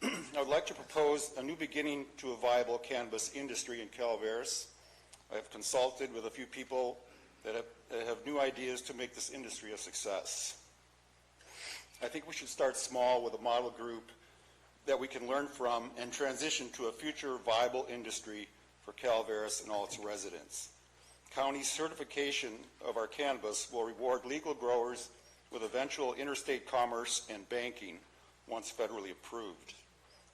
I would like to propose a new beginning to a viable cannabis industry in Calaveras. I have consulted with a few people that have new ideas to make this industry a success. I think we should start small with a model group that we can learn from and transition to a future viable industry for Calaveras and all its residents. County certification of our cannabis will reward legal growers with eventual interstate commerce and banking once federally approved.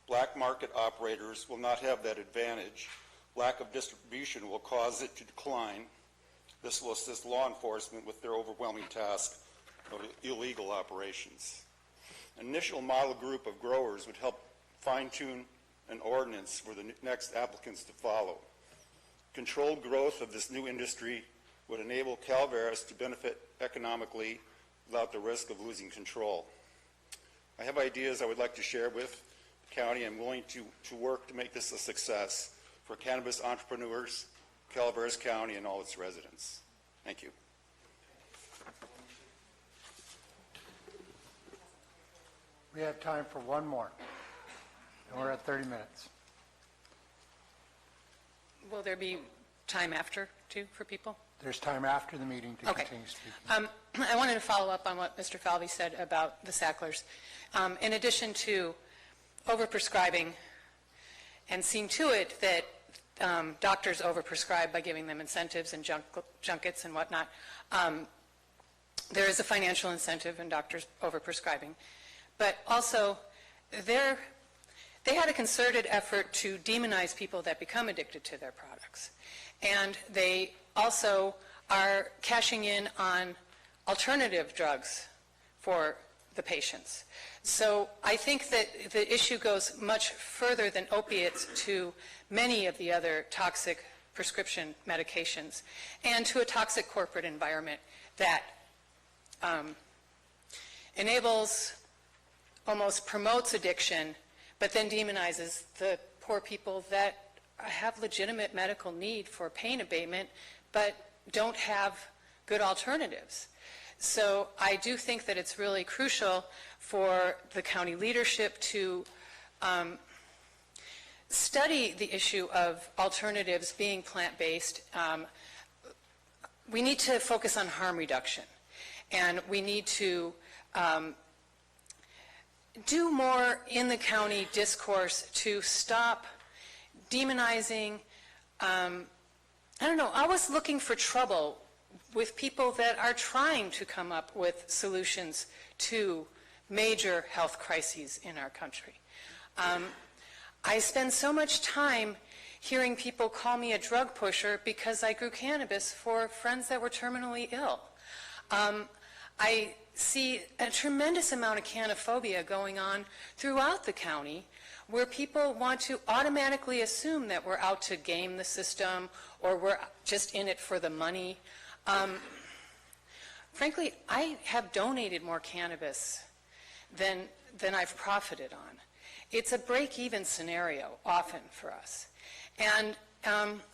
Black market operators will not have that advantage. Lack of distribution will cause it to decline. This will assist law enforcement with their overwhelming task of illegal operations. An initial model group of growers would help fine-tune an ordinance for the next applicants to follow. Controlled growth of this new industry would enable Calaveras to benefit economically without the risk of losing control. I have ideas I would like to share with the county. I'm willing to work to make this a success for cannabis entrepreneurs, Calaveras County, and all its residents. Thank you.
We have time for one more, and we're at 30 minutes.
Will there be time after, too, for people?
There's time after the meeting to continue speaking.
I wanted to follow up on what Mr. Falvey said about the Sacklers. In addition to overprescribing and seeing to it that doctors overprescribe by giving them incentives and junkets and whatnot, there is a financial incentive in doctors overprescribing. But also, they had a concerted effort to demonize people that become addicted to their products. And they also are cashing in on alternative drugs for the patients. So I think that the issue goes much further than opiates to many of the other toxic prescription medications and to a toxic corporate environment that enables, almost promotes addiction, but then demonizes the poor people that have legitimate medical need for pain abatement, but don't have good alternatives. So I do think that it's really crucial for the county leadership to study the issue of alternatives being plant-based. We need to focus on harm reduction, and we need to do more in the county discourse to stop demonizing. I don't know, I was looking for trouble with people that are trying to come up with solutions to major health crises in our country. I spend so much time hearing people call me a drug pusher because I grew cannabis for friends that were terminally ill. I see a tremendous amount of canophobia going on throughout the county, where people want to automatically assume that we're out to game the system or we're just in it for the money. Frankly, I have donated more cannabis than I've profited on. It's a break-even scenario often for us. And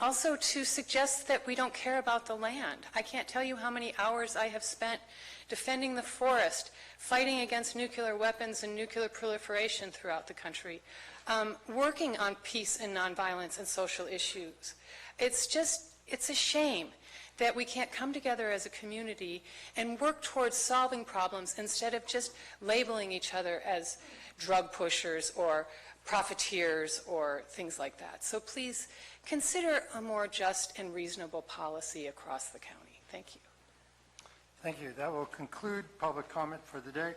also to suggest that we don't care about the land. I can't tell you how many hours I have spent defending the forest, fighting against nuclear weapons and nuclear proliferation throughout the country, working on peace and nonviolence and social issues. It's a shame that we can't come together as a community and work towards solving problems instead of just labeling each other as drug pushers or profiteers or things like that. So please consider a more just and reasonable policy across the county. Thank you.
Thank you. That will conclude public comment for the day.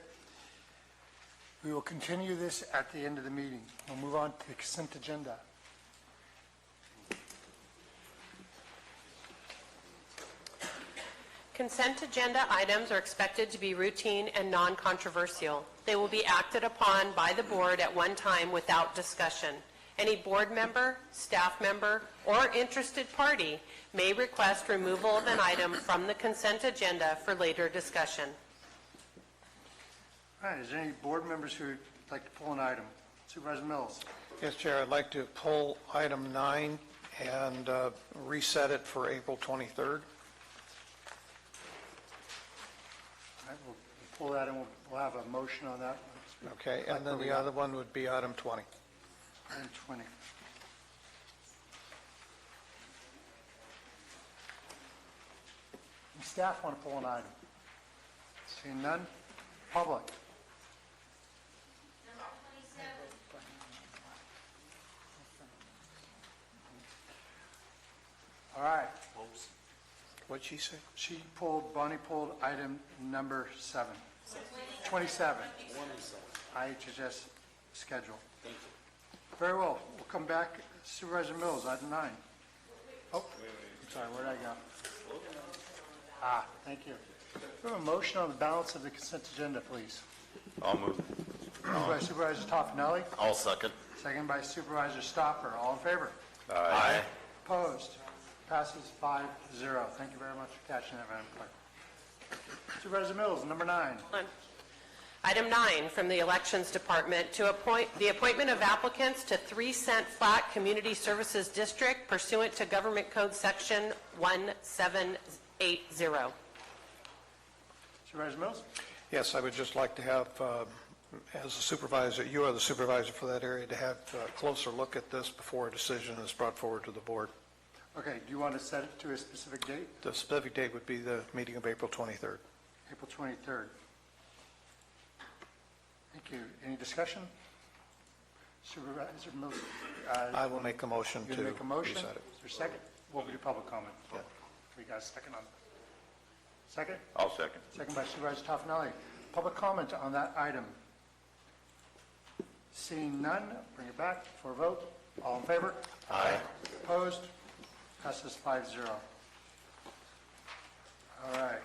We will continue this at the end of the meeting. We'll move on to the consent agenda.
Consent agenda items are expected to be routine and non-controversial. They will be acted upon by the board at one time without discussion. Any board member, staff member, or interested party may request removal of an item from the consent agenda for later discussion.
All right, is there any board members who'd like to pull an item? Supervisor Mills?
Yes, Chair, I'd like to pull item 9 and reset it for April 23rd.
All right, we'll pull that and we'll have a motion on that.
Okay, and then the other one would be item 20.
Item 20. Does staff want to pull an item? Seeing none? Public? All right.
What'd she say?
Bonnie pulled item number 7. 27. IHSS schedule. Thank you. Very well. We'll come back. Supervisor Mills, item 9. Oh, I'm sorry, where'd I go? Thank you. We have a motion on the balance of the consent agenda, please.
I'll move.
Moved by Supervisor Toffenelli,
I'll second.
second by Supervisor Stopper. All in favor?
Aye.
Opposed? Passes 5-0. Thank you very much for catching that, Madam Clerk. Supervisor Mills, number 9.
Item 9 from the Elections Department to appoint the appointment of applicants to 3-cent flat Community Services District pursuant to Government Code Section 1780.
Supervisor Mills?
Yes, I would just like to have, as a supervisor, you are the supervisor for that area, to have a closer look at this before a decision is brought forward to the board.
Okay, do you want to set it to a specific date?
The specific date would be the meeting of April 23rd.
April 23rd. Thank you. Any discussion? Supervisor Mills?
I will make a motion to
You make a motion?
reset it.
Is there a second? We'll do public comment. Yeah. We got a second on that. Second?
I'll second.
Second by Supervisor Toffenelli. Public comment on that item. Seeing none, bring it back for a vote. All in favor?
Aye.
Opposed? Passes 5-0. All right.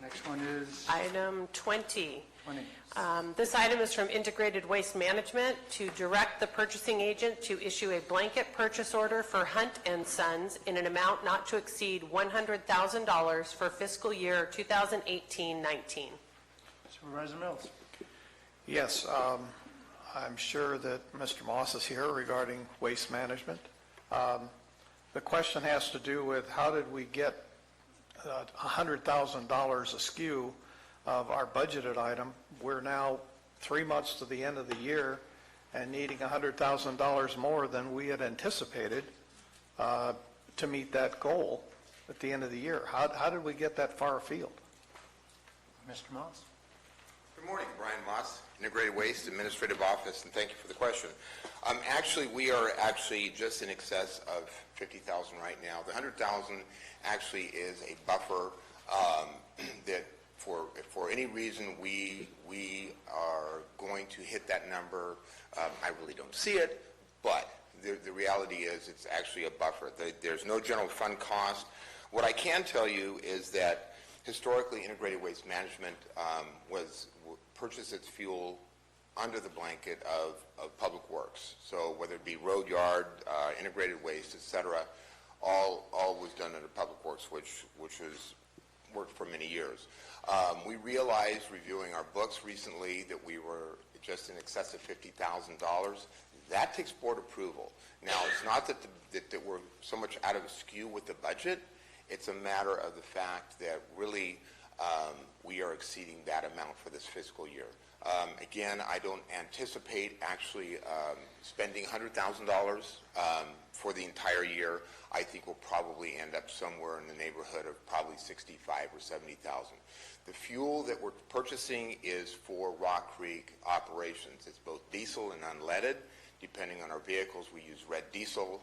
Next one is
Item 20.
20.
This item is from Integrated Waste Management to direct the purchasing agent to issue a blanket purchase order for Hunt and Sons in an amount not to exceed $100,000 for fiscal year 2018-19.
Supervisor Mills.
Yes, I'm sure that Mr. Moss is here regarding waste management. The question has to do with how did we get $100,000 askew of our budgeted item. We're now 3 months to the end of the year and needing $100,000 more than we had anticipated to meet that goal at the end of the year. How did we get that far afield?
Mr. Moss.
Good morning, Brian Moss, Integrated Waste Administrative Office, and thank you for the question. Actually, we are just in excess of $50,000 right now. The $100,000 actually is a buffer that for any reason we are going to hit that number. I really don't see it, but the reality is it's actually a buffer. There's no general fund cost. What I can tell you is that historically Integrated Waste Management purchased its fuel under the blanket of Public Works. So whether it be road yard, integrated waste, et cetera, all was done under Public Works, which has worked for many years. We realized, reviewing our books recently, that we were just in excess of $50,000. That takes board approval. Now, it's not that we're so much out of skew with the budget. It's a matter of the fact that really we are exceeding that amount for this fiscal year. Again, I don't anticipate actually spending $100,000 for the entire year. I think we'll probably end up somewhere in the neighborhood of probably $65,000 or $70,000. The fuel that we're purchasing is for Rock Creek operations. It's both diesel and unleaded. Depending on our vehicles, we use red diesel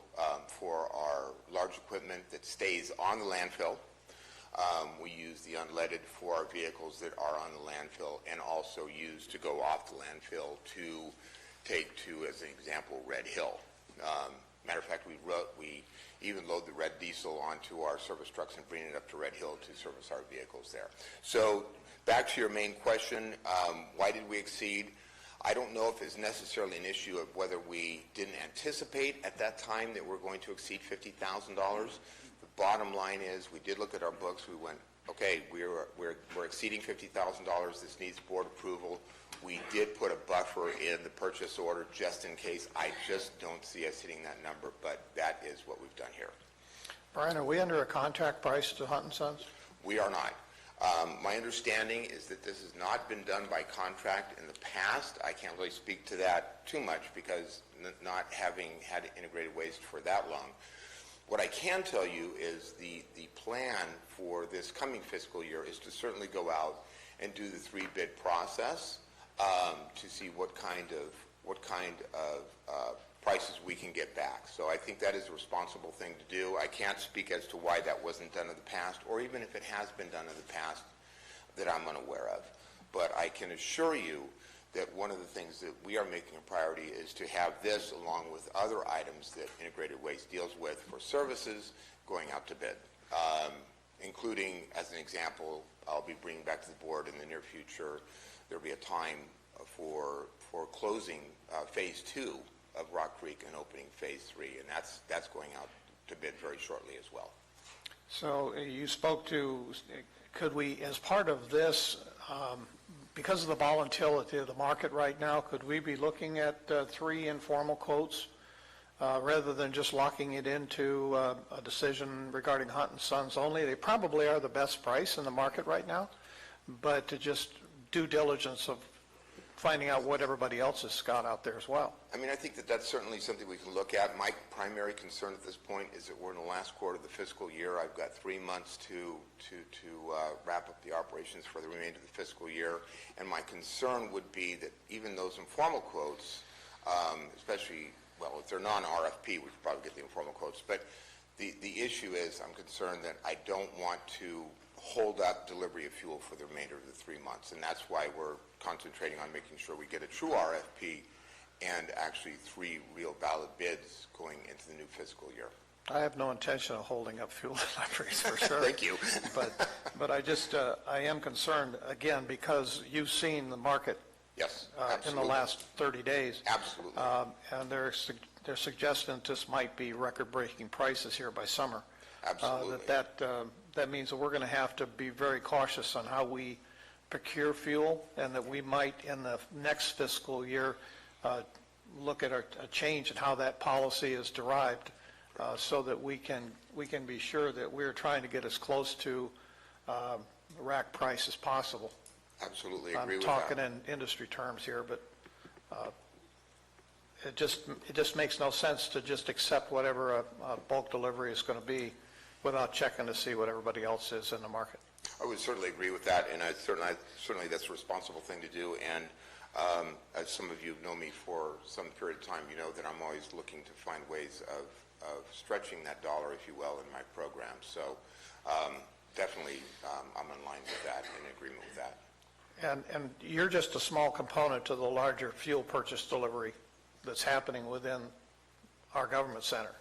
for our large equipment that stays on the landfill. We use the unleaded for our vehicles that are on the landfill and also use to go off the landfill to take to, as an example, Red Hill. Matter of fact, we even load the red diesel onto our service trucks and bring it up to Red Hill to service our vehicles there. So back to your main question, why did we exceed? I don't know if it's necessarily an issue of whether we didn't anticipate at that time that we're going to exceed $50,000. The bottom line is, we did look at our books, we went, okay, we're exceeding $50,000, this needs board approval. We did put a buffer in the purchase order just in case. I just don't see us hitting that number, but that is what we've done here.
Brian, are we under a contract price to Hunt & Sons?
We are not. My understanding is that this has not been done by contract in the past. I can't really speak to that too much because not having had integrated waste for that long. What I can tell you is the plan for this coming fiscal year is to certainly go out and do the 3-bid process to see what kind of prices we can get back. So I think that is a responsible thing to do. I can't speak as to why that wasn't done in the past, or even if it has been done in the past that I'm unaware of. But I can assure you that one of the things that we are making a priority is to have this along with other items that integrated waste deals with for services going out to bid, including, as an example, I'll be bringing back to the board in the near future, there'll be a time for closing phase 2 of Rock Creek and opening phase 3, and that's going out to bid very shortly as well.
So you spoke to, could we, as part of this, because of the volatility of the market right now, could we be looking at 3 informal quotes rather than just locking it into a decision regarding Hunt & Sons only? They probably are the best price in the market right now, but to just due diligence of finding out what everybody else has got out there as well.
I mean, I think that that's certainly something we can look at. My primary concern at this point is that we're in the last quarter of the fiscal year. I've got 3 months to wrap up the operations for the remainder of the fiscal year, and my concern would be that even those informal quotes, especially, well, if they're non-RFP, we could probably get the informal quotes, but the issue is I'm concerned that I don't want to hold up delivery of fuel for the remainder of the 3 months, and that's why we're concentrating on making sure we get a true RFP and actually 3 real valid bids going into the new fiscal year.
I have no intention of holding up fuel deliveries for sure.
Thank you.
but I just, I am concerned, again, because you've seen the market
yes,
in the last 30 days.
Absolutely.
And they're suggesting that this might be record-breaking prices here by summer.
Absolutely.
That means that we're going to have to be very cautious on how we procure fuel, and that we might, in the next fiscal year, look at a change in how that policy is derived, so that we can be sure that we're trying to get as close to rack price as possible.
Absolutely agree with
that. I'm talking
that.
in industry terms here, but it just makes no sense to just accept whatever a bulk delivery is going to be without checking to see what everybody else is in the market.
I would certainly agree with that, and certainly that's a responsible thing to do. And as some of you know me for some period of time, you know that I'm always looking to find ways of stretching that dollar, if you will, in my program. So definitely I'm in line with that and in agreement with that.
And you're just a small component to the larger fuel purchase delivery that's happening within our government center.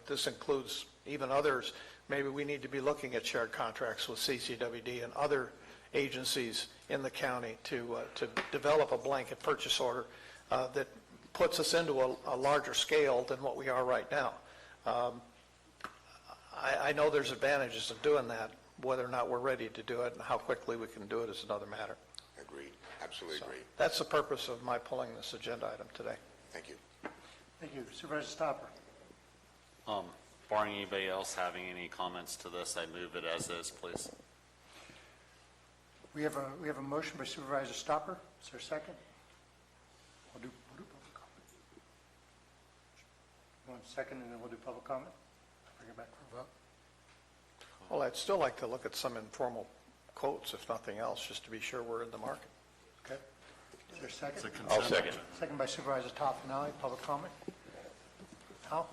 This includes even others. Maybe we need to be looking at shared contracts with CCWD and other agencies in the county to develop a blanket purchase order that puts us into a larger scale than what we are right now. I know there's advantages of doing that. Whether or not we're ready to do it and how quickly we can do it is another matter.
Agreed. Absolutely agreed.
That's the purpose of my pulling this agenda item today.
Thank you.
Thank you. Supervisor Stopper.
Barring anybody else having any comments to this, I move it as is, please.
We have a motion by Supervisor Stopper. Is there a second? We'll do public comment. 1 second, and then we'll do public comment. Bring it back for a vote.
Well, I'd still like to look at some informal quotes, if nothing else, just to be sure we're in the market.
Okay. Is there a second?
I'll second.
Second by Supervisor Toffenali. Public comment. Al?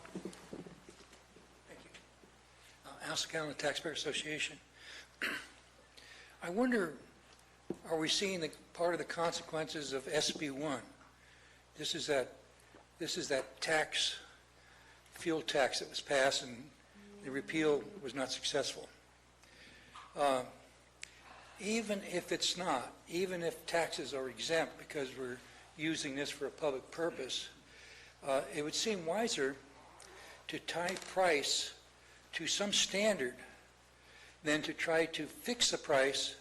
Alsa County Taxpayer Association. I wonder, are we seeing part of the consequences of SB 1? This is that tax, fuel tax that was passed, and the repeal was not successful. Even if it's not, even if taxes are exempt because we're using this for a public purpose, it would seem wiser to tie price to some standard than to try to fix the price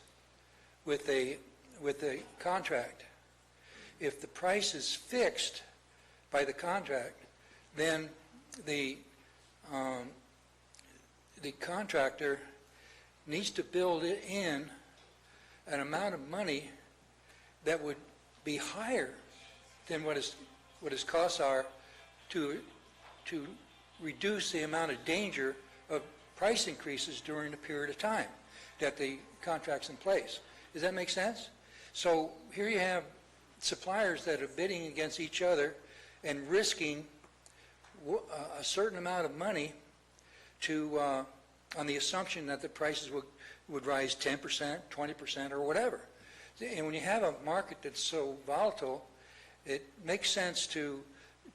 with a contract. If the price is fixed by the contract, then the contractor needs to build in an amount of money that would be higher than what his costs are to reduce the amount of danger of price increases during the period of time that the contract's in place. Does that make sense? So here you have suppliers that are bidding against each other and risking a certain amount of money to on the assumption that the prices would rise 10%, 20%, or whatever. And when you have a market that's so volatile, it makes sense to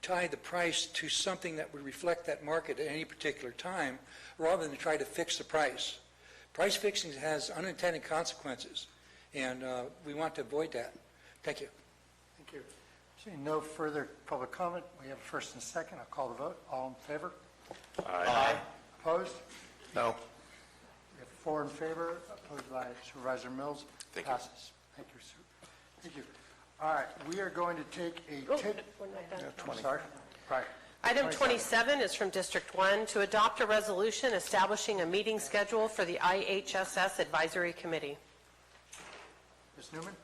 tie the price to something that would reflect that market at any particular time, rather than to try to fix the price. Price fixing has unintended consequences, and we want to avoid that. Thank you.
Thank you. Seeing no further public comment, we have a first and a second. I'll call the vote. All in favor?
Aye.
Opposed?
No.
We have 4 in favor, opposed by Supervisor Mills.
Thank you.
Passes. Thank you, sir. Thank you. All right, we are going to take a
we're not done.
I'm sorry. Right.
Item 27 is from District 1, to adopt a resolution establishing a meeting schedule for the IHSS Advisory Committee.
Ms. Newman?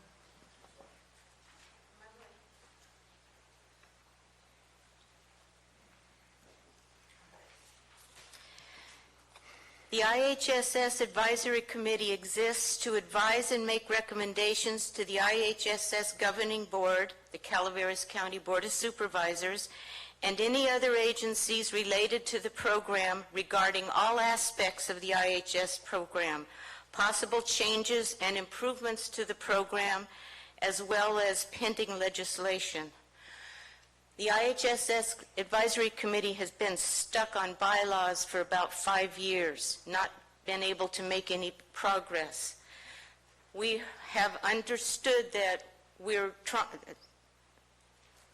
The IHSS Advisory Committee exists to advise and make recommendations to the IHSS Governing Board, the Calaveras County Board of Supervisors, and any other agencies related to the program regarding all aspects of the IHS program, possible changes and improvements to the program, as well as pending legislation. The IHSS Advisory Committee has been stuck on bylaws for about 5 years, not been able to make any progress. We have understood that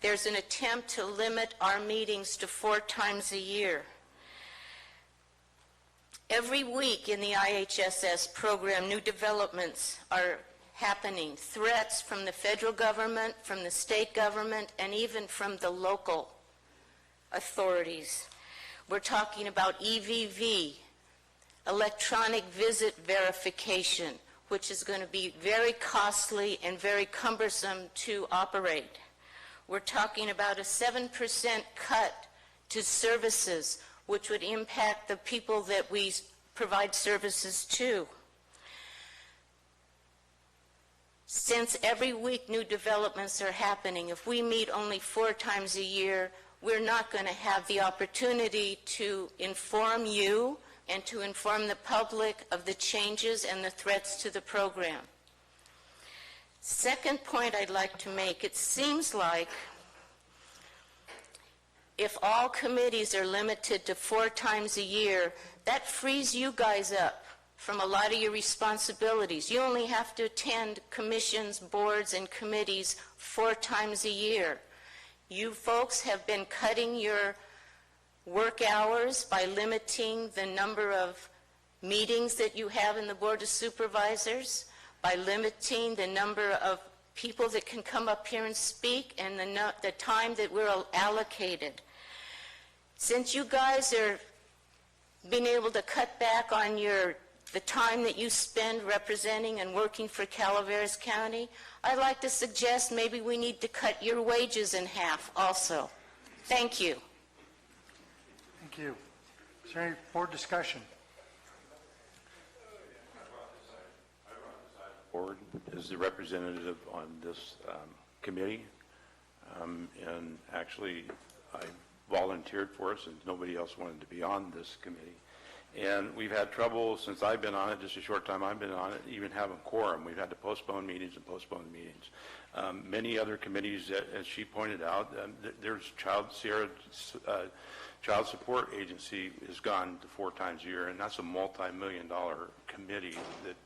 there's an attempt to limit our meetings to 4 times a year. Every week in the IHSS program, new developments are happening. Threats from the federal government, from the state government, and even from the local authorities. We're talking about EVV, electronic visit verification, which is going to be very costly and very cumbersome to operate. We're talking about a 7% cut to services, which would impact the people that we provide services to. Since every week new developments are happening, if we meet only 4 times a year, we're not going to have the opportunity to inform you and to inform the public of the changes and the threats to the program. Second point I'd like to make, it seems like if all committees are limited to 4 times a year, that frees you guys up from a lot of your responsibilities. You only have to attend commissions, boards, and committees 4 times a year. You folks have been cutting your work hours by limiting the number of meetings that you have in the Board of Supervisors, by limiting the number of people that can come up here and speak, and the time that we're allocated. Since you guys are being able to cut back on the time that you spend representing and working for Calaveras County, I'd like to suggest maybe we need to cut your wages in half also. Thank you.
Thank you. Is there any board discussion?
Board as the representative on this committee, and actually I volunteered for it since nobody else wanted to be on this committee. And we've had trouble since I've been on it, just a short time I've been on it, even having quorum. We've had to postpone meetings and postpone meetings. Many other committees, as she pointed out, there's Child Support Agency has gone to 4 times a year, and that's a multi-million-dollar committee that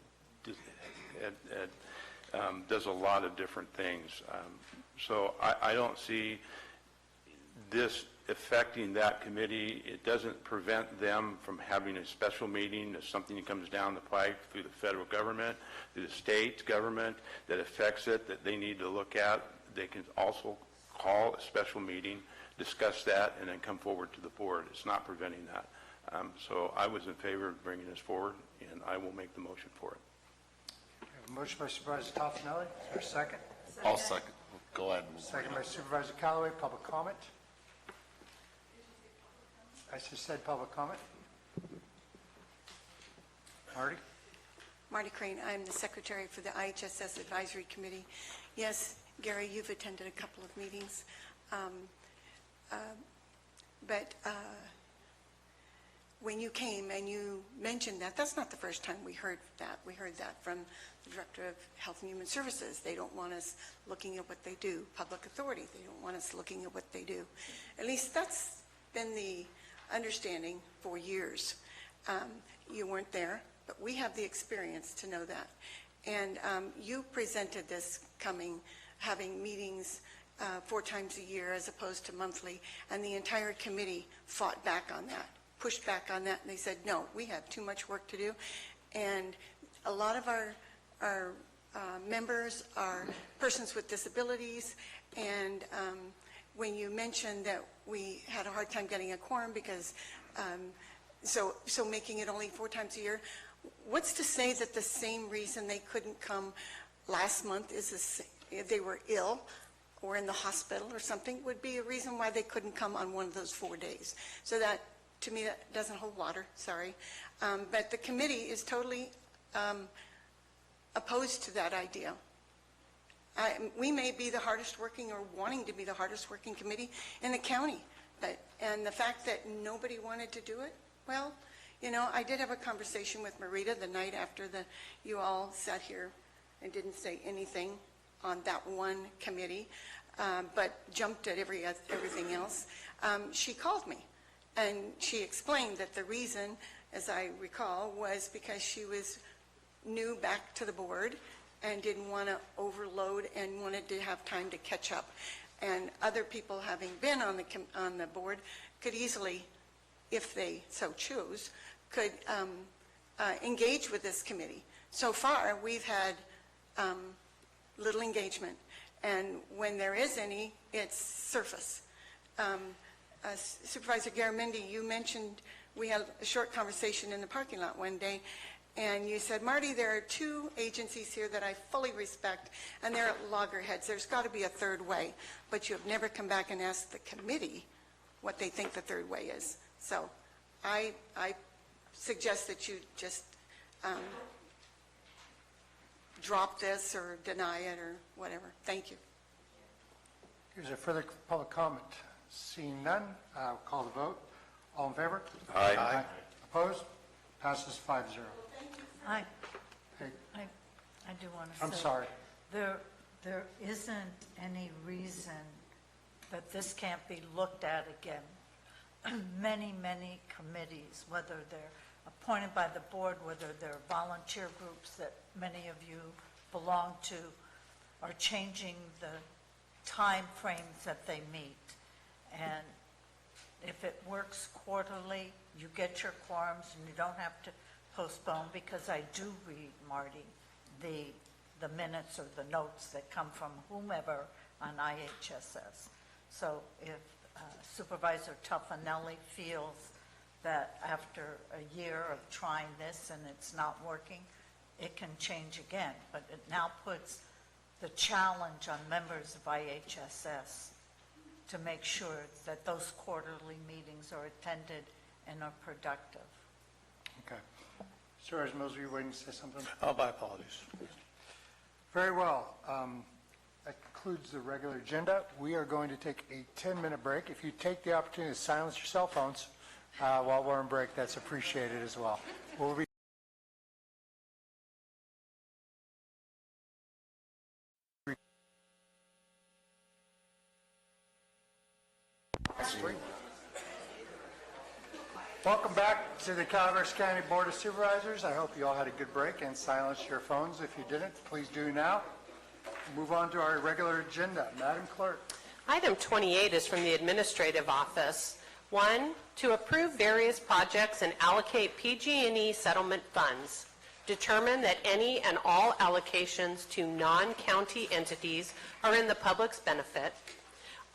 does a lot of different things. So I don't see this affecting that committee. It doesn't prevent them from having a special meeting if something comes down the pike through the federal government, through the state government that affects it, that they need to look at. They can also call a special meeting, discuss that, and then come forward to the board. It's not preventing that. So I was in favor of bringing this forward, and I will make the motion for it.
We have a motion by Supervisor Toffenelli. Is there a second?
I'll second. Go ahead.
Second by Supervisor Callaway. Public comment? I just said public comment. Marty?
Marty Crane, I'm the secretary for the IHSS Advisory Committee. Yes, Gary, you've attended a couple of meetings, but when you came and you mentioned that, that's not the first time we heard that. We heard that from the Director of Health and Human Services. They don't want us looking at what they do. Public authority, they don't want us looking at what they do. At least that's been the understanding for years. You weren't there, but we have the experience to know that. And you presented this having meetings 4 times a year as opposed to monthly, and the entire committee fought back on that, pushed back on that, and they said, no, we have too much work to do. And a lot of our members are persons with disabilities, and when you mentioned that we had a hard time getting a quorum because, so making it only 4 times a year, what's to say that the same reason they couldn't come last month is if they were ill or in the hospital or something would be a reason why they couldn't come on one of those 4 days. So that, to me, that doesn't hold water, sorry. But the committee is totally opposed to that idea. We may be the hardest working or wanting to be the hardest working committee in the county, and the fact that nobody wanted to do it, well, you know, I did have a conversation with Marita the night after you all sat here and didn't say anything on that one committee, but jumped at everything else. She called me, and she explained that the reason, as I recall, was because she was new back to the board and didn't want to overload and wanted to have time to catch up. And other people, having been on the board, could easily, if they so choose, could engage with this committee. So far, we've had little engagement, and when there is any, it's surface. Supervisor Garamendi, you mentioned we had a short conversation in the parking lot one day, and you said, Marty, there are 2 agencies here that I fully respect, and they're at loggerheads. There's got to be a third way, but you have never come back and asked the committee what they think the third way is. So I suggest that you just drop this or deny it or whatever. Thank you.
Is there further public comment? Seeing none, I'll call the vote. All in favor?
Aye.
Aye. Opposed? Passes 5-0.
I
Hey,
do want to say.
I'm sorry.
There isn't any reason that this can't be looked at again. Many committees, whether they're appointed by the board, whether they're volunteer groups that many of you belong to, are changing the time frames that they meet. And if it works quarterly, you get your quorums and you don't have to postpone, because I do read, Marty, the minutes or the notes that come from whomever on IHSS. So if Supervisor Toffenelli feels that after a year of trying this and it's not working, it can change again. But it now puts the challenge on members of IHSS to make sure that those quarterly meetings are attended and are productive.
Okay. Supervisor Mills, were you waiting to say something?
Oh, my apologies.
Very well. That concludes the regular agenda. We are going to take a 10-minute break. If you take the opportunity to silence your cell phones while we're on break, that's appreciated as well. We'll be Welcome back to the Calaveras County Board of Supervisors. I hope you all had a good break and silenced your phones. If you didn't, please do now. Move on to our regular agenda. Madam Clerk.
Item 28 is from the Administrative Office. 1, to approve various projects and allocate PG&E settlement funds. Determine that any and all allocations to non-county entities are in the public's benefit.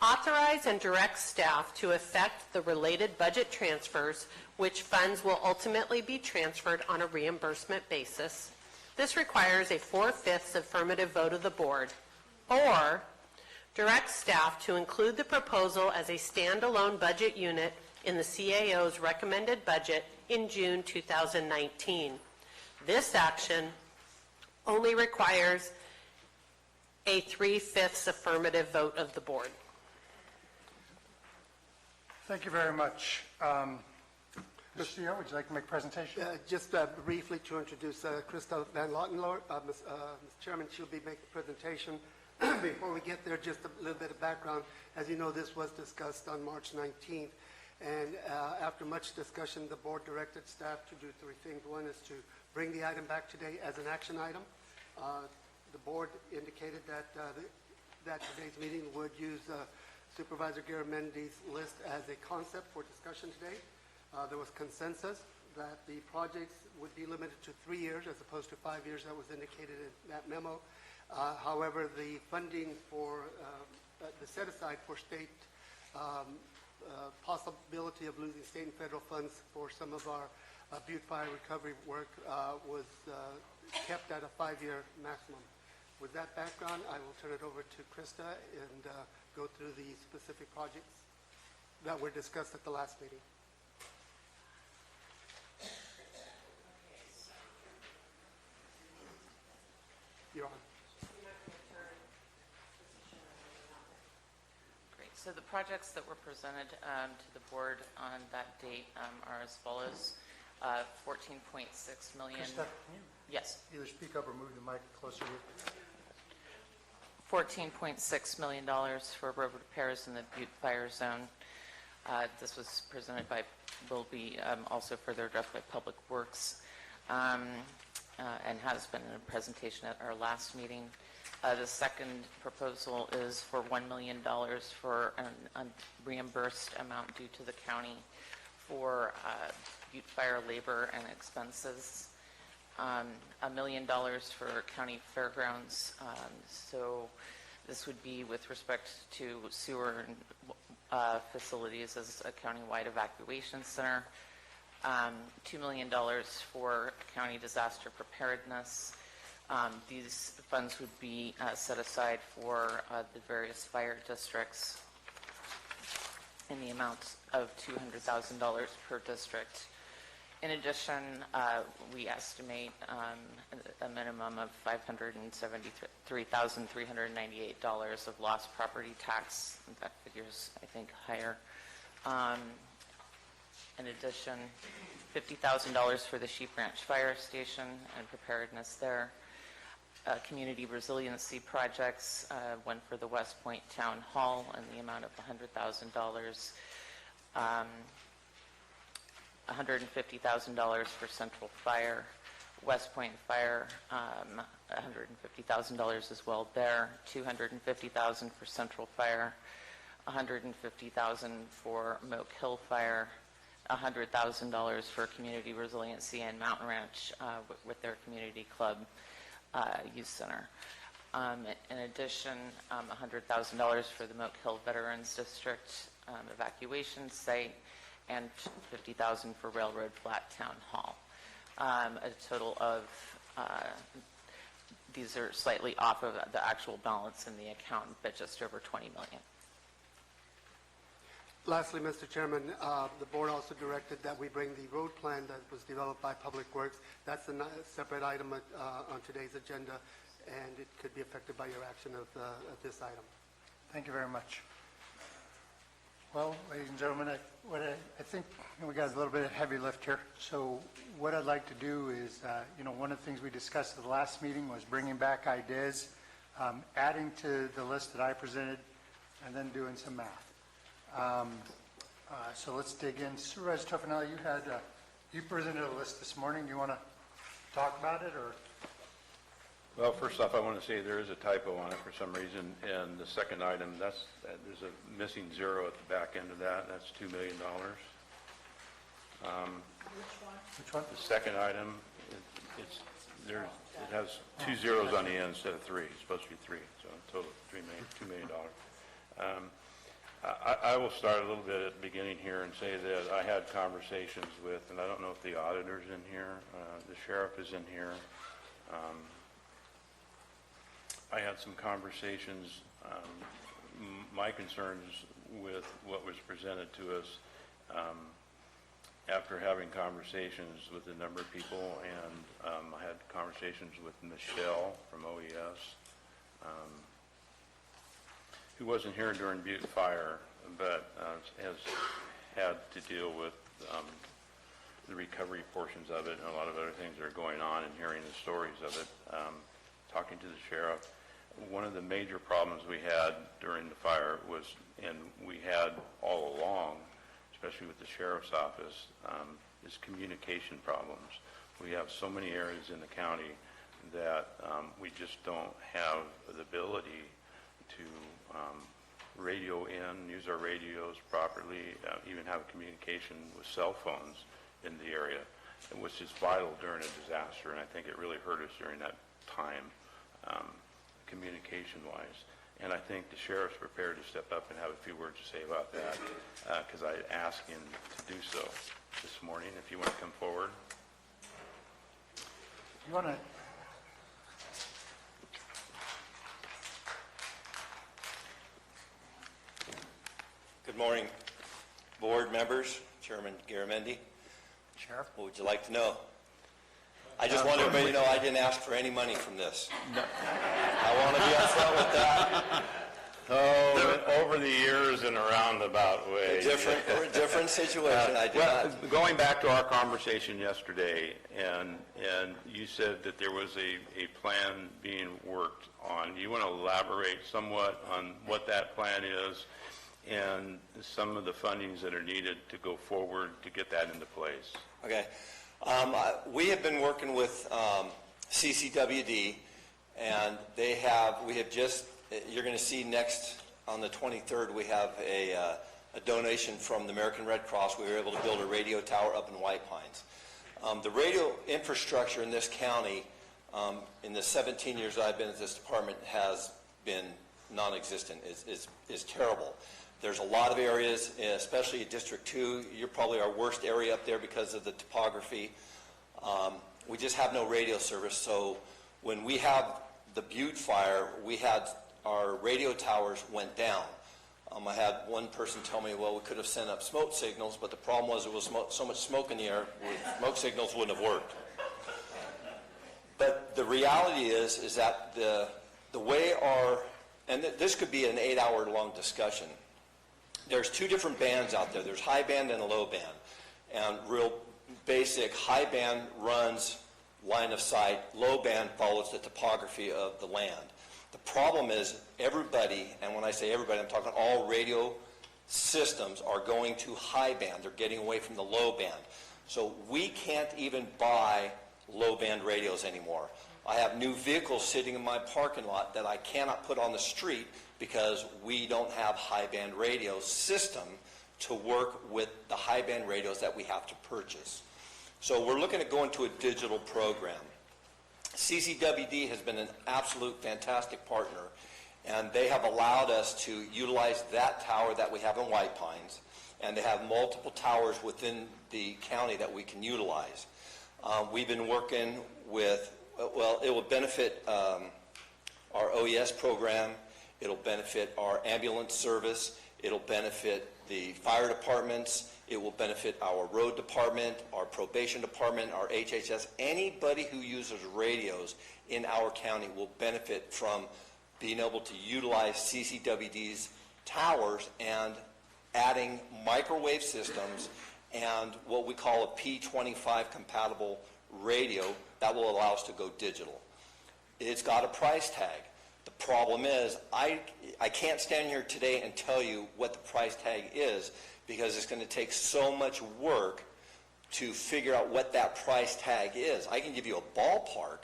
Authorize and direct staff to effect the related budget transfers, which funds will ultimately be transferred on a reimbursement basis. This requires a 4/5 affirmative vote of the board. Or, direct staff to include the proposal as a standalone budget unit in the CAO's recommended budget in June 2019. This action only requires a 3/5 affirmative vote of the board.
Thank you very much. Mr. CEO, would you like to make a presentation?
Just briefly to introduce Krista Van Lottenloor. Ms. Chairman, she'll be making a presentation. Before we get there, just a little bit of background. As you know, this was discussed on March 19th, and after much discussion, the board directed staff to do three things. One is to bring the item back today as an action item. The board indicated that today's meeting would use Supervisor Garamendi's list as a concept for discussion today. There was consensus that the projects would be limited to 3 years as opposed to 5 years that was indicated in that memo. However, the funding for the set-aside for state possibility of losing state and federal funds for some of our Butte Fire recovery work was kept at a 5-year maximum. With that background, I will turn it over to Krista and go through the specific projects that were discussed at the last meeting. You're on.
Great. So the projects that were presented to the board on that date are as follows. 14.6 million.
Krista, can you
Yes.
either speak up or move the mic closer to you?
$14.6 million for road repairs in the Butte Fire Zone. This was presented by, will be also further addressed by Public Works, and has been in a presentation at our last meeting. The second proposal is for $1 million for a reimbursed amount due to the county for Butte Fire labor and expenses. $1 million for county fairgrounds. So this would be with respect to sewer facilities as a county-wide evacuation center. $2 million for county disaster preparedness. These funds would be set aside for the various fire districts in the amount of $200,000 per district. In addition, we estimate a minimum of $573,398 of lost property tax. That figure's, I think, higher. In addition, $50,000 for the Sheep Ranch Fire Station and preparedness there. Community resiliency projects, one for the West Point Town Hall in the amount of $100,000. $150,000 for Central Fire, West Point Fire, $150,000 as well there, $250,000 for Central Fire, $150,000 for Moke Hill Fire, $100,000 for Community Resiliency and Mountain Ranch with their community club youth center. In addition, $100,000 for the Moke Hill Veterans District evacuation site, and $50,000 for Railroad Flat Town Hall. A total of, these are slightly off of the actual balance in the account, but just over $20 million.
Lastly, Mr. Chairman, the board also directed that we bring the road plan that was developed by Public Works. That's a separate item on today's agenda, and it could be affected by your action of this item.
Thank you very much. Well, ladies and gentlemen, I think we got a little bit of heavy lift here. So what I'd like to do is, one of the things we discussed at the last meeting was bringing back ideas, adding to the list that I presented, and then doing some math. So let's dig in. Supervisor Toffenali, you presented a list this morning. Do you want to talk about it, or?
Well, first off, I want to say there is a typo on it for some reason, and the second item, there's a missing zero at the back end of that, that's $2 million.
Which one?
The second item, it has 2 zeros on the end instead of 3, it's supposed to be 3, so in total, $2 million. I will start a little bit at the beginning here and say that I had conversations with, and I don't know if the auditor's in here, the sheriff is in here. I had some conversations, my concerns with what was presented to us after having conversations with a number of people, and I had conversations with Michelle from OES, who wasn't here during Butte Fire, but has had to deal with the recovery portions of it and a lot of other things that are going on, and hearing the stories of it, talking to the sheriff. One of the major problems we had during the fire was, and we had all along, especially with the sheriff's office, is communication problems. We have so many areas in the county that we just don't have the ability to radio in, use our radios properly, even have communication with cell phones in the area, which is vital during a disaster, and I think it really hurt us during that time, communication-wise. And I think the sheriff's prepared to step up and have a few words to say about that, because I asked him to do so this morning. If you want to come forward.
You want to?
Good morning, board members, Chairman Garamendi.
Sheriff?
What would you like to know? I just want everybody to know I didn't ask for any money from this. No. I want to be upfront with that.
Over the years in a roundabout way.
A different situation. I did not.
Going back to our conversation yesterday, and you said that there was a plan being worked on. You want to elaborate somewhat on what that plan is and some of the fundings that are needed to go forward to get that into place?
Okay. We have been working with CCWD, and we have just, you're going to see next on the 23rd, we have a donation from the American Red Cross. We were able to build a radio tower up in White Pines. The radio infrastructure in this county, in the 17 years I've been at this department, has been non-existent. Is terrible. There's a lot of areas, especially in District 2. You're probably our worst area up there because of the topography. We just have no radio service. So when we have the Butte fire, our radio towers went down. I had one person tell me, well, we could have sent up smoke signals, but the problem was there was so much smoke in the air, smoke signals wouldn't have worked. But the reality is that the way and this could be an 8-hour long discussion. There's two different bands out there. There's high band and a low band. And real basic, high band runs line of sight, low band follows the topography of the land. The problem is everybody, and when I say everybody, I'm talking all radio systems, are going to high band. They're getting away from the low band. So we can't even buy low band radios anymore. I have new vehicles sitting in my parking lot that I cannot put on the street because we don't have high band radio system to work with the high band radios that we have to purchase. So we're looking at going to a digital program. CCWD has been an absolute fantastic partner, and they have allowed us to utilize that tower that we have in White Pines, and they have multiple towers within the county that we can utilize. We've been working with, well, it will benefit our OES program, it'll benefit our ambulance service, it'll benefit the fire departments, it will benefit our road department, our probation department, our HHS. Anybody who uses radios in our county will benefit from being able to utilize CCWD's towers and adding microwave systems and what we call a P25 compatible radio that will allow us to go digital. It's got a price tag. The problem is I can't stand here today and tell you what the price tag is because it's going to take so much work to figure out what that price tag is. I can give you a ballpark,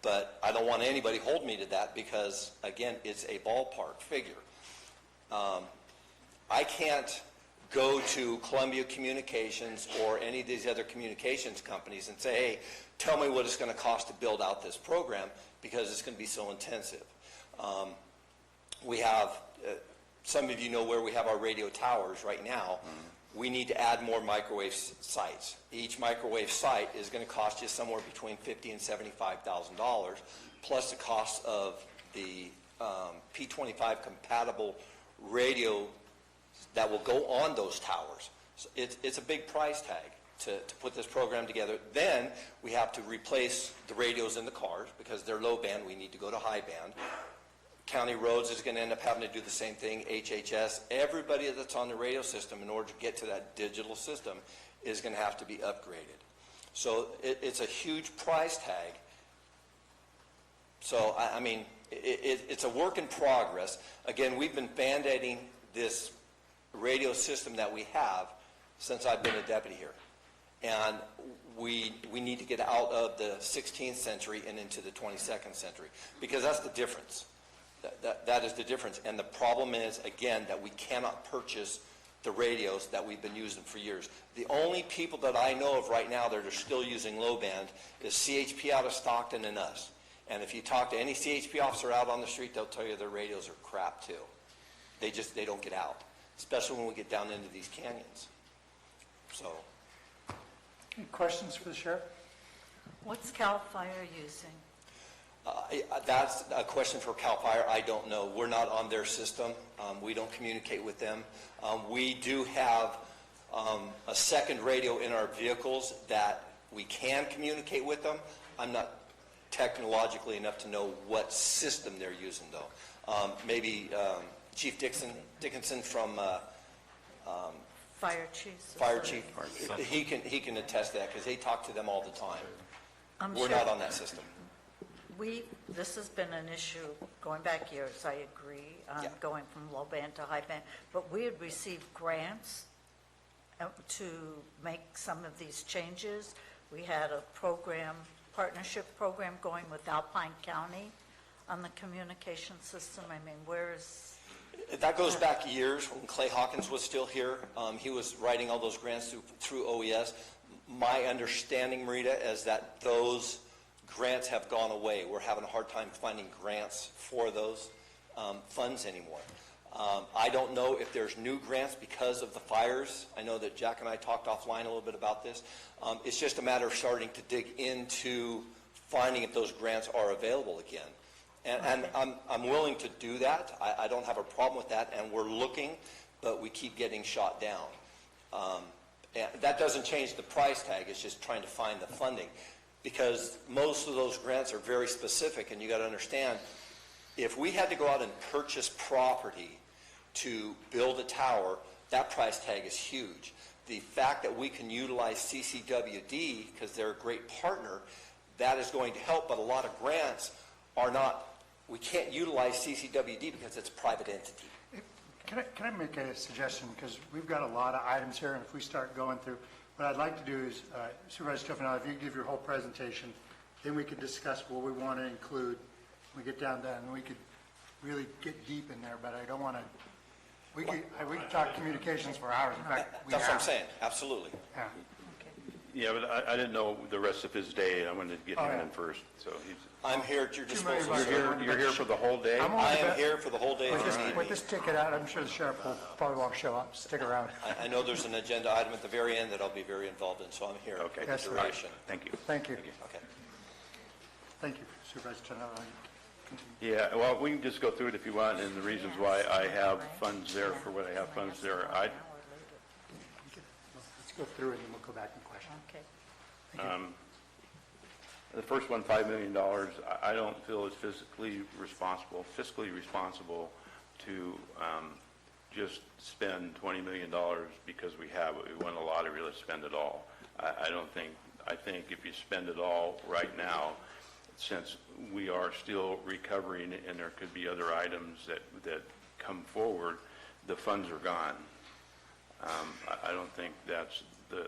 But I don't want anybody hold me to that because, again, it's a ballpark figure. I can't go to Columbia Communications or any of these other communications companies and say, hey, tell me what it's going to cost to build out this program because it's going to be so intensive. We have, some of you know where we have our radio towers right now. We need to add more microwave sites. Each microwave site is going to cost you somewhere between $50,000 and $75,000, plus the cost of the P25 compatible radio that will go on those towers. So it's a big price tag to put this program together. Then we have to replace the radios in the cars because they're low band. We need to go to high band. County Roads is going to end up having to do the same thing. HHS, everybody that's on the radio system in order to get to that digital system is going to have to be upgraded. So it's a huge price tag. So, I mean, it's a work in progress. Again, we've been band-aiding this radio system that we have since I've been a deputy here. And we need to get out of the 16th century and into the 22nd century because that's the difference. That is the difference. And the problem is, again, that we cannot purchase the radios that we've been using for years. The only people that I know of right now that are still using low band is CHP out of Stockton and us. And if you talk to any CHP officer out on the street, they'll tell you their radios are crap too. They don't get out, especially when we get down into these canyons. So.
Any questions for the sheriff?
What's CAL FIRE using?
That's a question for CAL FIRE. I don't know. We're not on their system. We don't communicate with them. We do have a second radio in our vehicles that we can communicate with them. I'm not technologically enough to know what system they're using, though. Maybe Chief Dickinson from
Fire Chief.
Fire Chief. He can attest to that because they talk to them all the time. We're
sure.
not on that system.
This has been an issue going back years, I agree, going from low band to high band, but we had received grants to make some of these changes. We had a partnership program going with Alpine County on the communication system. I mean,
That goes back years when Clay Hawkins was still here. He was writing all those grants through OES. My understanding, Marita, is that those grants have gone away. We're having a hard time finding grants for those funds anymore. I don't know if there's new grants because of the fires. I know that Jack and I talked offline a little bit about this. It's just a matter of starting to dig into finding if those grants are available again. And I'm willing to do that. I don't have a problem with that, and we're looking, but we keep getting shot down. And that doesn't change the price tag. It's just trying to find the funding. Because most of those grants are very specific, and you got to understand, if we had to go out and purchase property to build a tower, that price tag is huge. The fact that we can utilize CCWD, because they're a great partner, that is going to help, but a lot of grants are not, we can't utilize CCWD because it's a private entity.
Can I make a suggestion? Because we've got a lot of items here, and if we start going through, what I'd like to do is, Supervisor Stefano, if you give your whole presentation, then we could discuss what we want to include. We get down there, and we could really get deep in there, but I don't want to, we could talk communications for hours. In fact,
That's what I'm saying, absolutely.
Yeah.
Yeah, but I didn't know the rest of his day. I wanted to get him in first. So
I'm here at your disposal.
You're here for the whole day?
I am here for the whole day.
With this ticket out, I'm sure the sheriff will probably won't show up. Stick around.
I know there's an agenda item at the very end that I'll be very involved in, so I'm here for the duration.
Thank you.
Thank you.
Okay.
Thank you, Supervisor Stefano.
Yeah, well, we can just go through it if you want, and the reasons why I have funds there for what I have funds there.
Let's go through it, and we'll go back and question.
Okay.
The first one, $5 million, I don't feel is fiscally responsible to just spend $20 million because we have it. We won a lottery, let's spend it all. I think if you spend it all right now, since we are still recovering and there could be other items that come forward, the funds are gone. I don't think that's the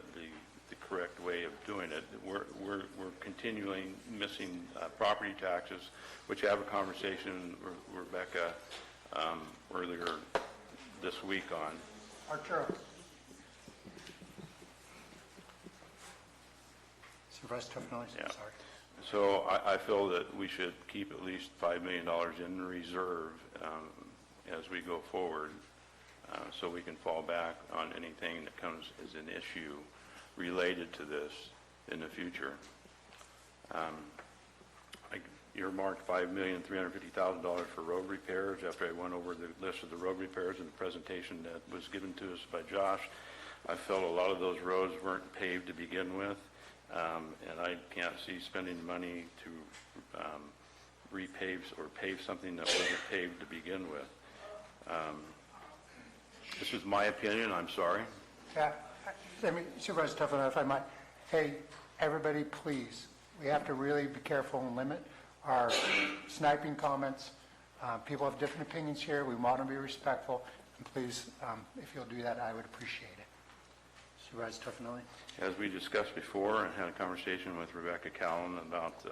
correct way of doing it. We're continually missing property taxes, which I have a conversation with Rebecca earlier this week on.
Arturo. Supervisor Toffenelli,
Yeah.
sorry.
So I feel that we should keep at least $5 million in reserve as we go forward, so we can fall back on anything that comes as an issue related to this in the future. I earmarked $5,350,000 for road repairs after I went over the list of the road repairs in the presentation that was given to us by Josh. I felt a lot of those roads weren't paved to begin with, and I can't see spending money to repave or pave something that wasn't paved to begin with. This is my opinion, I'm sorry.
Yeah, let me, Supervisor Toffenelli, if I might. Hey, everybody, please, we have to really be careful and limit our sniping comments. People have different opinions here. We want to be respectful. And please, if you'll do that, I would appreciate it. Supervisor Toffenelli.
As we discussed before, I had a conversation with Rebecca Callan about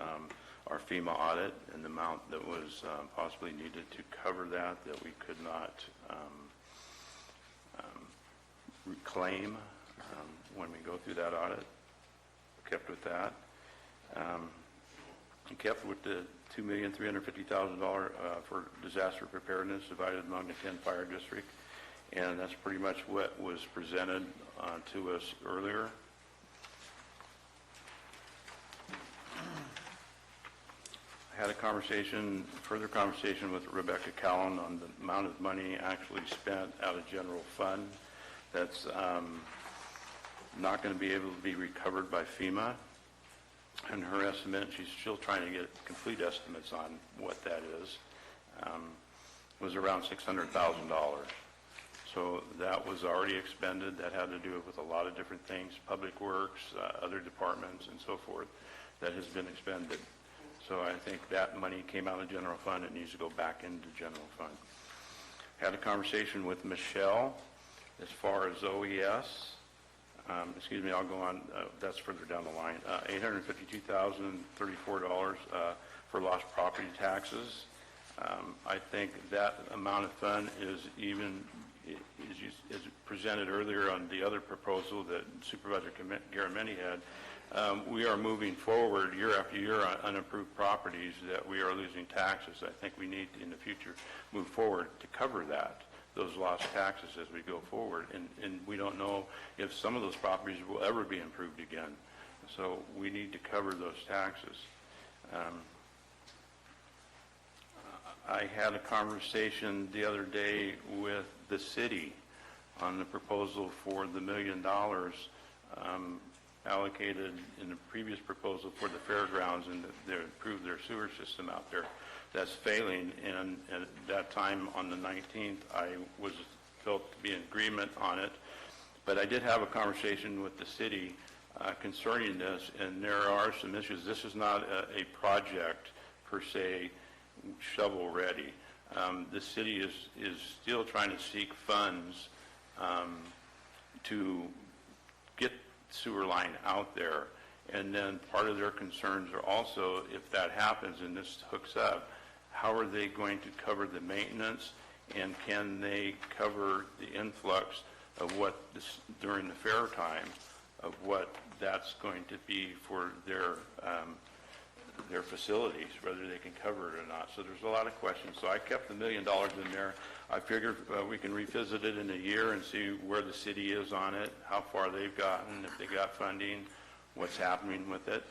our FEMA audit and the amount that was possibly needed to cover that we could not reclaim when we go through that audit. Kept with that. And kept with the $2,350,000 for disaster preparedness divided among the 10 fire district. And that's pretty much what was presented to us earlier. I had a further conversation with Rebecca Callan on the amount of money actually spent out of general fund that's not going to be able to be recovered by FEMA. And her estimate, she's still trying to get complete estimates on what that is, was around $600,000. So that was already expended. That had to do with a lot of different things, public works, other departments, and so forth, that has been expended. So I think that money came out of general fund. It needs to go back into general fund. Had a conversation with Michelle as far as OES. Excuse me, I'll go on. That's further down the line. $852,034 for lost property taxes. I think that amount of fund is presented earlier on the other proposal that Supervisor Garamendi had. We are moving forward year after year on unapproved properties that we are losing taxes. I think we need in the future move forward to cover those lost taxes as we go forward. And we don't know if some of those properties will ever be improved again. So we need to cover those taxes. I had a conversation the other day with the city on the proposal for the $1 million allocated in the previous proposal for the fairgrounds, and they improved their sewer system out there. That's failing, and at that time on the 19th, I felt to be in agreement on it. But I did have a conversation with the city concerning this, and there are some issues. This is not a project per se shovel ready. The city is still trying to seek funds to get sewer line out there. And then part of their concerns are also, if that happens and this hooks up, how are they going to cover the maintenance, and can they cover the influx of what during the fair time of what that's going to be for their facilities, whether they can cover it or not. So there's a lot of questions. So I kept the $1 million in there. I figured we can revisit it in a year and see where the city is on it, how far they've gotten, if they got funding, what's happening with it.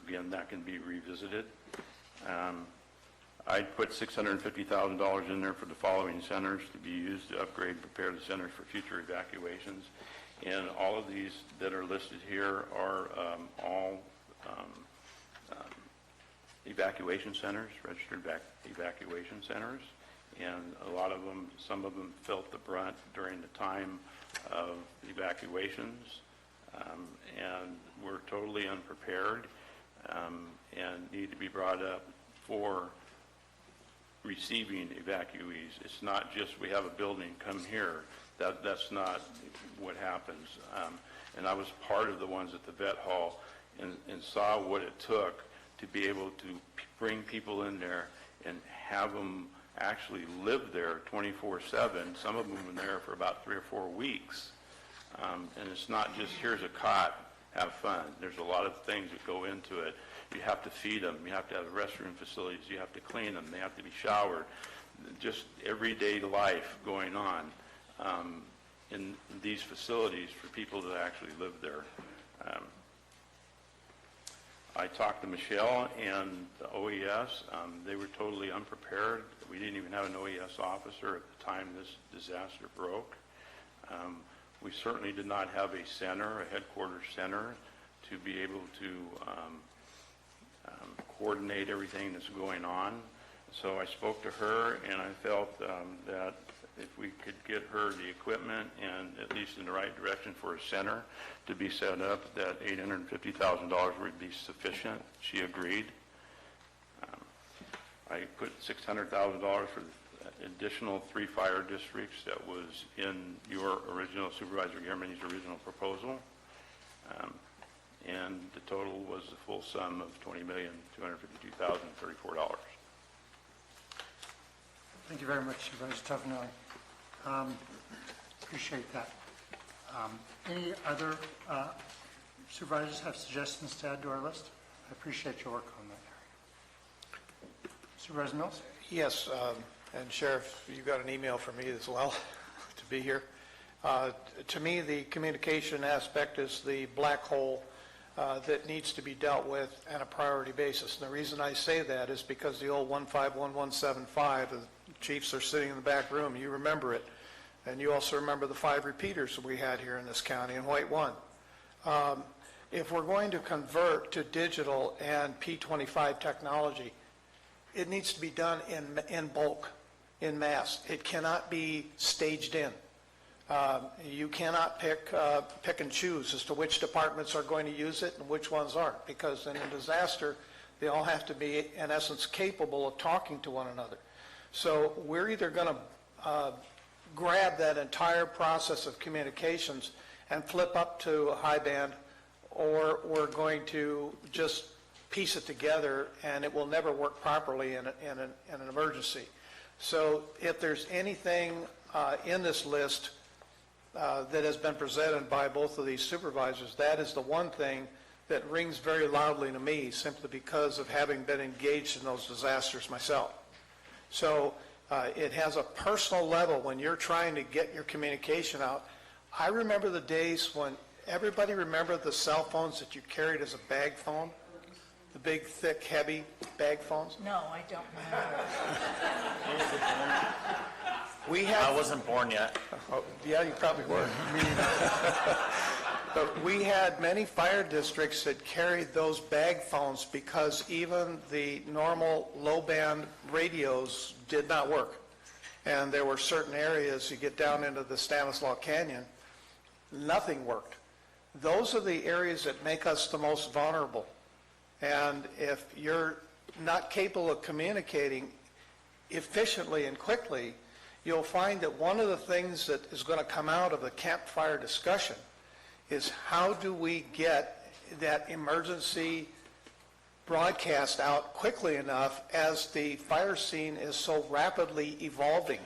Again, that can be revisited. I put $650,000 in there for the following centers to be used to upgrade and prepare the centers for future evacuations. And all of these that are listed here are all evacuation centers, registered evacuation centers. And a lot of them, some of them felt the brunt during the time of evacuations, and were totally unprepared and need to be brought up for receiving evacuees. It's not just we have a building, come here. That's not what happens. And I was part of the ones at the vet hall and saw what it took to be able to bring people in there and have them actually live there 24/7. Some of them were there for about 3 or 4 weeks. And it's not just, here's a cot, have fun. There's a lot of things that go into it. You have to feed them. You have to have restroom facilities. You have to clean them. They have to be showered. Just everyday life going on in these facilities for people that actually live there. I talked to Michelle and the OES. They were totally unprepared. We didn't even have an OES officer at the time this disaster broke. We certainly did not have a center, a headquarters center, to be able to coordinate everything that's going on. So I spoke to her, and I felt that if we could get her the equipment and at least in the right direction for a center to be set up, that $850,000 would be sufficient. She agreed. I put $600,000 for additional 3 fire districts that was in your original, Supervisor Germany's original proposal. And the total was the full sum of $20,252,034.
Thank you very much, Supervisor Toffenelli. Appreciate that. Any other supervisors have suggestions to add to our list? I appreciate your work on that area. Supervisor Mills?
Yes, and Sheriff, you got an email from me as well to be here. To me, the communication aspect is the black hole that needs to be dealt with on a priority basis. And the reason I say that is because the old 151175, the chiefs are sitting in the back room, you remember it. And you also remember the 5 repeaters we had here in this county in White 1. If we're going to convert to digital and P25 technology, it needs to be done in bulk, in mass. It cannot be staged in. You cannot pick and choose as to which departments are going to use it and which ones aren't, because in a disaster, they all have to be, in essence, capable of talking to one another. So we're either going to grab that entire process of communications and flip up to a high band, or we're going to just piece it together and it will never work properly in an emergency. So if there's anything in this list that has been presented by both of these supervisors, that is the one thing that rings very loudly to me, simply because of having been engaged in those disasters myself. So it has a personal level when you're trying to get your communication out. I remember the days when everybody remembered the cell phones that you carried as a bag phone, the big, thick, heavy bag phones.
No, I don't remember.
I wasn't born yet.
Oh, yeah, you probably were. But we had many fire districts that carried those bag phones because even the normal low-band radios did not work. And there were certain areas, you get down into the Stanislaus Canyon, nothing worked. Those are the areas that make us the most vulnerable. And if you're not capable of communicating efficiently and quickly, you'll find that one of the things that is going to come out of the campfire discussion is how do we get that emergency broadcast out quickly enough as the fire scene is so rapidly evolving.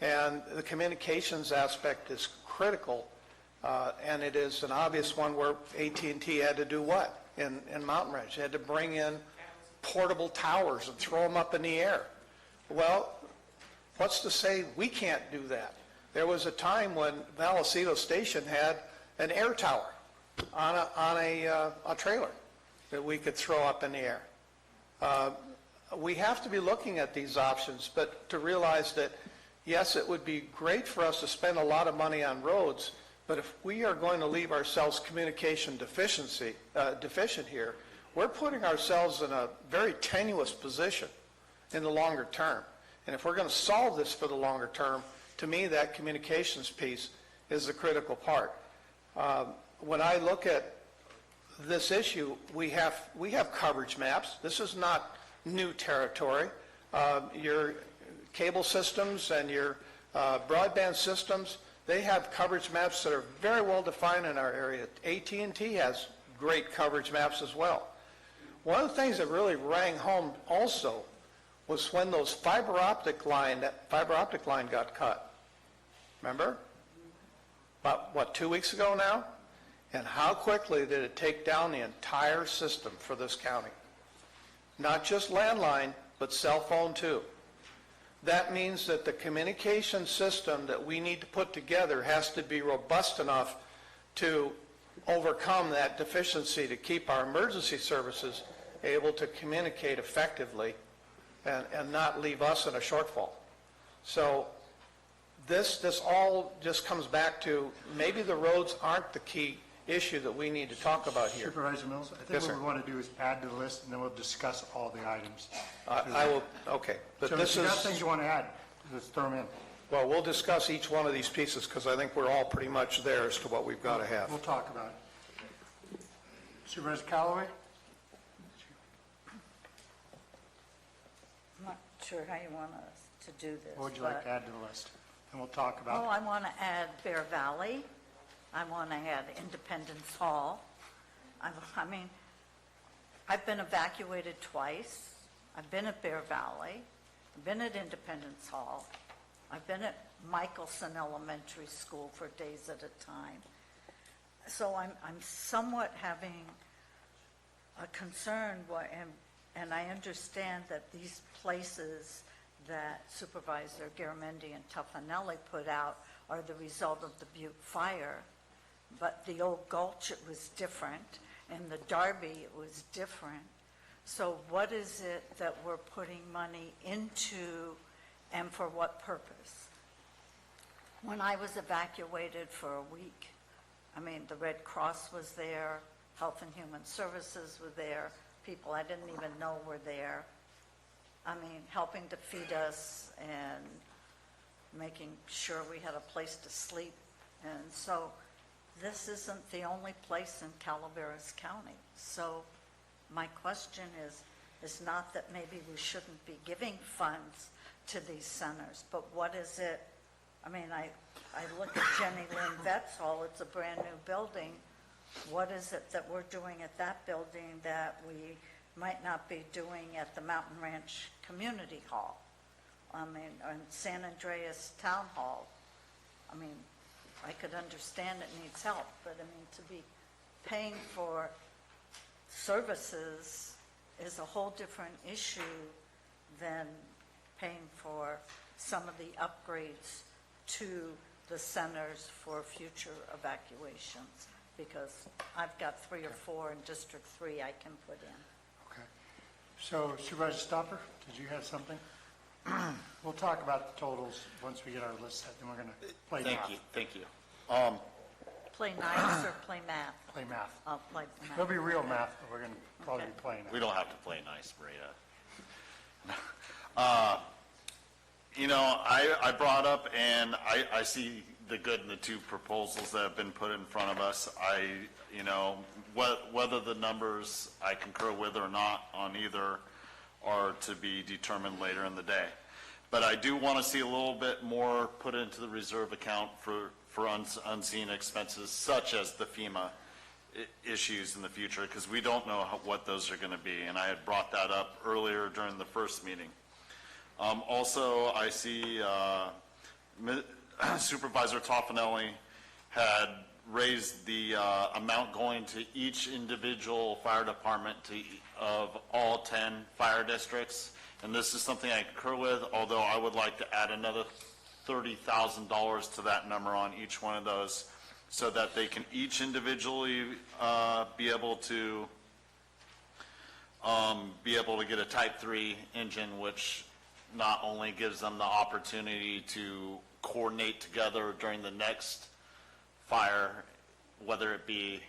And the communications aspect is critical, and it is an obvious one where AT&T had to do what in Mountain Ridge? They had to bring in portable towers and throw them up in the air. Well, what's to say we can't do that? There was a time when Vallecito Station had an air tower on a trailer that we could throw up in the air. We have to be looking at these options, but to realize that, yes, it would be great for us to spend a lot of money on roads, but if we are going to leave ourselves communication deficient here, we're putting ourselves in a very tenuous position in the longer term. And if we're going to solve this for the longer term, to me, that communications piece is the critical part. When I look at this issue, we have coverage maps. This is not new territory. Your cable systems and your Broadband systems, they have coverage maps that are very well defined in our area. AT&T has great coverage maps as well. One of the things that really rang home also was when that fiber optic line got cut. Remember? About, 2 weeks ago now? And how quickly did it take down the entire system for this county? Not just landline, but cell phone too. That means that the communication system that we need to put together has to be robust enough to overcome that deficiency to keep our emergency services able to communicate effectively and not leave us in a shortfall. So this all just comes back to maybe the roads aren't the key issue that we need to talk about here.
Supervisor Mills, I think
Yes,
what
sir.
we want to do is add to the list, and then we'll discuss all the items.
I will, okay. But
So
this
if you got
is,
things you want to add, just throw them in.
well, we'll discuss each one of these pieces because I think we're all pretty much there as to what we've got to have.
We'll talk about it. Supervisor Callaway?
I'm not sure how you want us to do this.
What would you like
but-
to add to the list? And we'll talk
Oh,
about
I want to add Bear Valley. I want to add Independence Hall. I mean, I've been evacuated twice. I've been at Bear Valley. I've been at Independence Hall. I've been at Michelson Elementary School for days at a time. So I'm somewhat having a concern, and I understand that these places that Supervisor Garamendi and Tuffanelli put out are the result of the Butte fire, but the old Gulch, it was different, and the Darby, it was different. So what is it that we're putting money into, and for what purpose? When I was evacuated for a week, I mean, the Red Cross was there, Health and Human Services were there, people I didn't even know were there. I mean, helping to feed us and making sure we had a place to sleep. And so this isn't the only place in Calaveras County. So my question is not that maybe we shouldn't be giving funds to these centers, but what is it? I mean, I look at Jenny Lynn Vets Hall, it's a brand new building. What is it that we're doing at that building that we might not be doing at the Mountain Ranch Community Hall? I mean, or in San Andreas Town Hall. I mean, I could understand it needs help, but I mean, to be paying for services is a whole different issue than paying for some of the upgrades to the centers for future evacuations, because I've got 3 or 4 in District 3 I can put in.
Okay. So Supervisor Stopper, did you have something? We'll talk about the totals once we get our list set, then we're going to play math.
Thank you.
Play nice or play math?
Play math.
I'll play math.
There'll be real math, but we're going to probably be playing it.
We don't have to play nice, Maria. I brought up, and I see the good in the two proposals that have been put in front of us. Whether the numbers I concur with or not on either are to be determined later in the day. But I do want to see a little bit more put into the reserve account for unseen expenses, such as the FEMA issues in the future, because we don't know what those are going to be. And I had brought that up earlier during the first meeting. Also, I see Supervisor Toffanelli had raised the amount going to each individual fire department of all 10 fire districts. And this is something I concur with, although I would like to add another $30,000 to that number on each one of those, so that they can each individually be able to get a Type 3 engine, which not only gives them the opportunity to coordinate together during the next fire, whether it be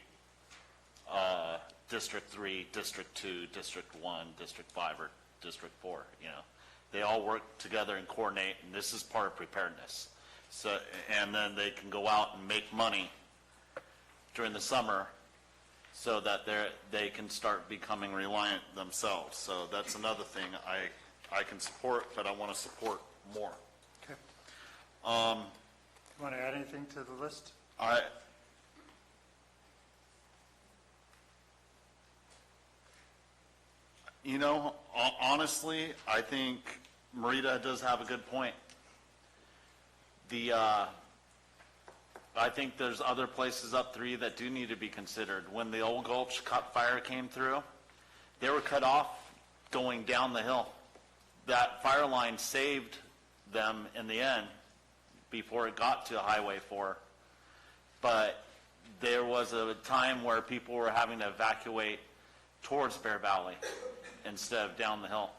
District 3, District 2, District 1, District 5, or District 4, They all work together and coordinate, and this is part of preparedness. So, and then they can go out and make money during the summer so that they can start becoming reliant themselves. So that's another thing I can support, but I want to support more.
Okay. You want to add anything to the list?
Honestly, I think Marita does have a good point. I think there's other places up 3 that do need to be considered. When the Old Gulch cut fire came through, they were cut off going down the hill. That fire line saved them in the end before it got to Highway 4. But there was a time where people were having to evacuate towards Bear Valley instead of down the hill,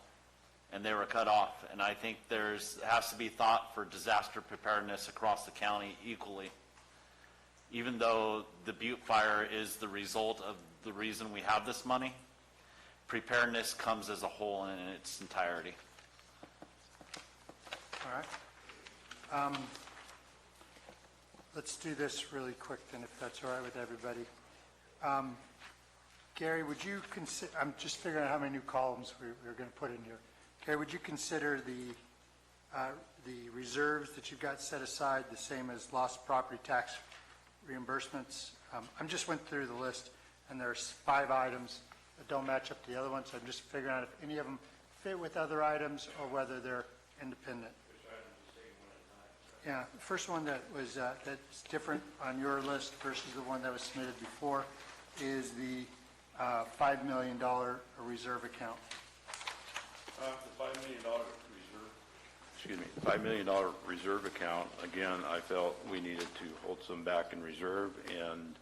and they were cut off. And I think has to be thought for disaster preparedness across the county equally. Even though the Butte fire is the result of the reason we have this money, preparedness comes as a whole in its entirety.
All right. Let's do this really quick then, if that's all right with everybody. Gary, would you consider, I'm just figuring out how many new columns we're going to put in here. Gary, would you consider the reserves that you've got set aside the same as lost property tax reimbursements? I just went through the list, and there's 5 items that don't match up to the other ones. So I'm just figuring out if any of them fit with other items or whether they're independent. Yeah, the first one that was that's different on your list versus the one that was submitted before is the $5 million reserve account.
The $5 million reserve, excuse me, $5 million reserve account, again, I felt we needed to hold some back in reserve, and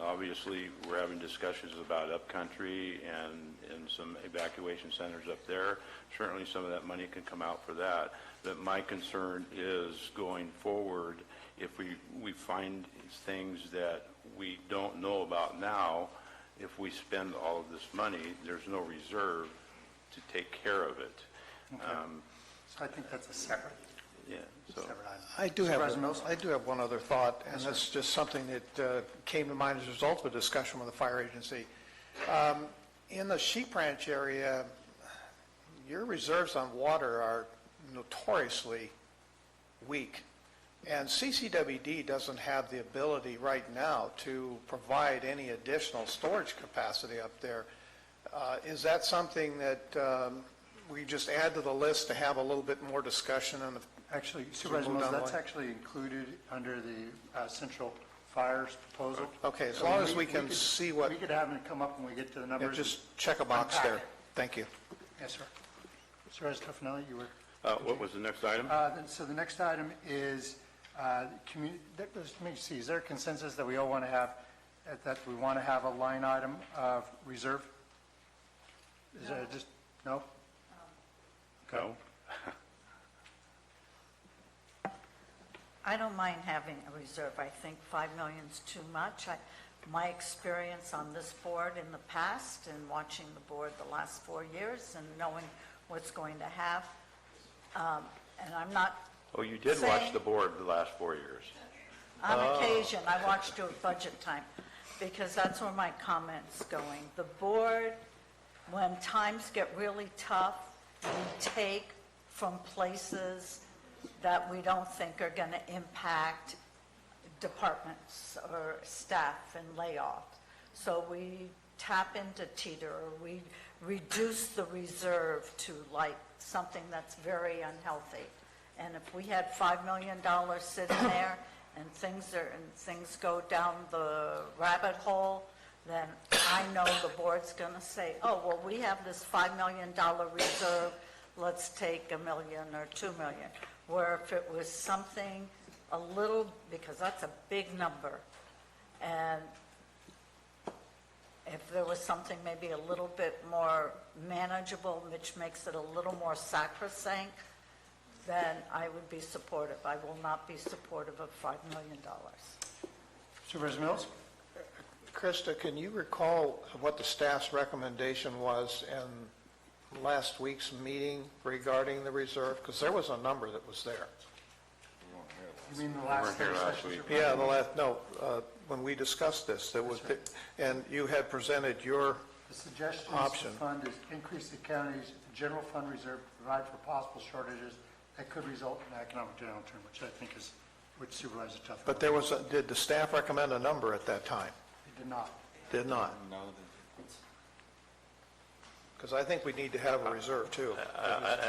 obviously we're having discussions about upcountry and some evacuation centers up there. Certainly some of that money can come out for that. But my concern is going forward, if we find things that we don't know about now, if we spend all of this money, there's no reserve to take care of it.
Okay. So I think that's a separate.
Yeah. So
separate item.
I do have one other thought, and that's just something that came to mind as a result of a discussion with the fire agency. In the Sheep Ranch area, your reserves on water are notoriously weak, and CCWD doesn't have the ability right now to provide any additional storage capacity up there. Is that something that we just add to the list to have a little bit more discussion?
Actually, Supervisor Mills, that's actually included under the Central Fires proposal.
Okay, as long as we can see what...
We could have them come up when we get to the numbers.
Yeah, just check a box there. Thank you.
Yes, sir. Supervisor Tuffanelli, you were...
what was the next item?
So the next item is, let me see, is there a consensus that we all want to have, that we want to have a line item of reserve? Is there just, no? Okay.
No.
I don't mind having a reserve. I think $5 million is too much. My experience on this board in the past and watching the board the last 4 years and knowing what's going to have, and I'm not
Oh, you did watch the board the last 4 years.
On occasion, I watched it at budget time, because that's where my comment's going. The board, when times get really tough, we take from places that we don't think are going to impact departments or staff and layoffs. So we tap into teeter, or we reduce the reserve to like something that's very unhealthy. And if we had $5 million sitting there and things go down the rabbit hole, then I know the board's going to say, oh, well, we have this $5 million reserve, let's take $1 million or $2 million. Where if it was something a little, because that's a big number, and if there was something maybe a little bit more manageable, which makes it a little more sacrosanct, then I would be supportive. I will not be supportive of $5 million.
Supervisor Mills?
Krista, can you recall what the staff's recommendation was in last week's meeting regarding the reserve? Because there was a number that was there.
You mean the last
week?
Yeah, when we discussed this, there was, and you had presented your
The suggestion
option.
of the fund is increase the county's general fund reserve to provide for possible shortages that could result in an economic downturn, which I think is, which Supervisor Tuffy.
But there was, did the staff recommend a number at that time?
It did not.
Did not?
No,
Because I think we need to have a reserve too.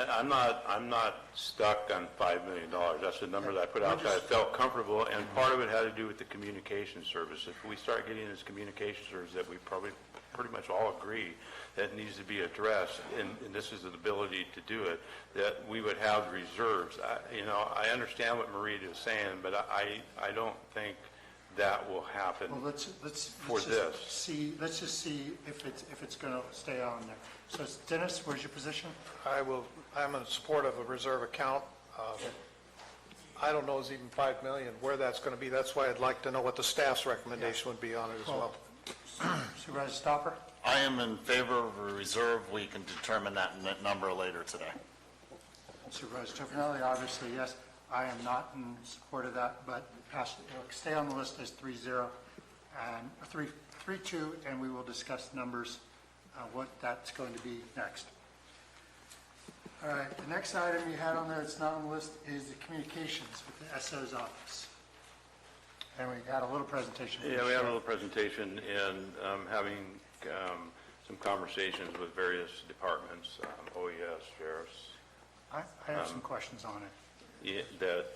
I'm not stuck on $5 million. That's the number that I put out there. I felt comfortable, and part of it had to do with the communication service. If we start getting this communication service that we probably pretty much all agree that needs to be addressed, and this is the ability to do it, that we would have reserves. I understand what Marie is saying, but I don't think that will happen
Let's just see if it's going to stay on there. So Dennis, where's your position?
I'm in support of a reserve account. I don't know is even 5 million, where that's going to be. That's why I'd like to know what the staff's recommendation would be on it as well.
Supervisor Stopper?
I am in favor of a reserve. We can determine that number later today.
Supervisor Tofinelli, obviously, yes. I am not in support of that, but stay on the list as 3-0 and 3-2, and we will discuss numbers, what that's going to be next. All right, the next item you had on there that's not on the list is the communications with the SO's office. And we had a little presentation.
Yeah, we had a little presentation and having some conversations with various departments, OES, sheriffs.
I have some questions on it.
That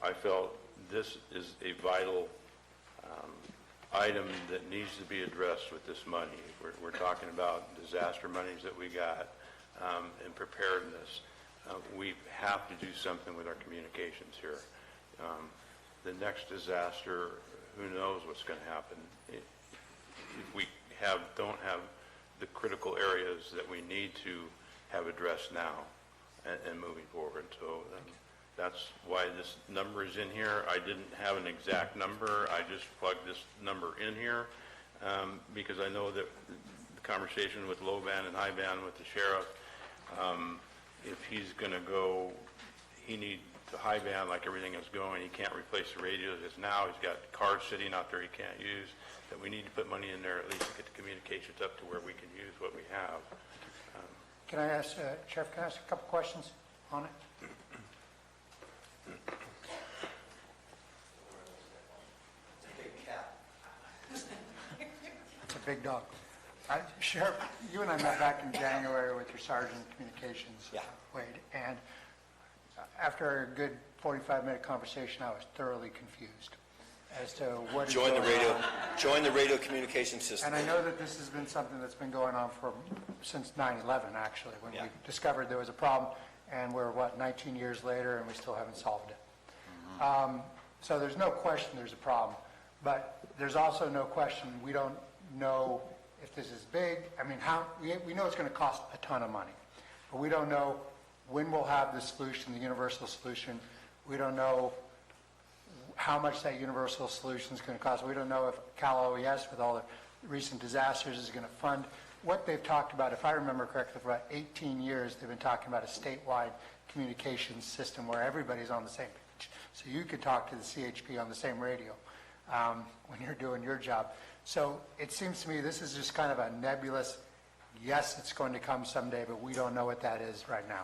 I felt this is a vital item that needs to be addressed with this money. We're talking about disaster monies that we got and preparedness. We have to do something with our communications here. The next disaster, who knows what's going to happen. If we don't have the critical areas that we need to have addressed now and moving forward. So that's why this number is in here. I didn't have an exact number. I just plugged this number in here because I know that the conversation with low band and high band with the sheriff, if he's going to go, he needs the high band like everything is going. He can't replace the radios as now. He's got cards sitting out there he can't use. That we need to put money in there at least to get the communications up to where we can use what we have.
Can I ask, Sheriff, can I ask a couple questions on it? It's a big dog. Sheriff, you and I met back in January with your Sergeant of Communications, Wade, and after a good 45-minute conversation, I was thoroughly confused as to what is going on.
Join the radio communication system.
And I know that this has been something that's been going on since 9/11, actually, when we discovered there was a problem, and we're, 19 years later, and we still haven't solved it. So there's no question there's a problem, but there's also no question we don't know if this is big. I mean, we know it's going to cost a ton of money, but we don't know when we'll have the solution, the universal solution. We don't know how much that universal solution is going to cost. We don't know if Cal OES, with all the recent disasters, is going to fund. What they've talked about, if I remember correctly, for about 18 years, they've been talking about a statewide communications system where everybody's on the same page. So you could talk to the CHP on the same radio when you're doing your job. So it seems to me this is just kind of a nebulous, yes, it's going to come someday, but we don't know what that is right now.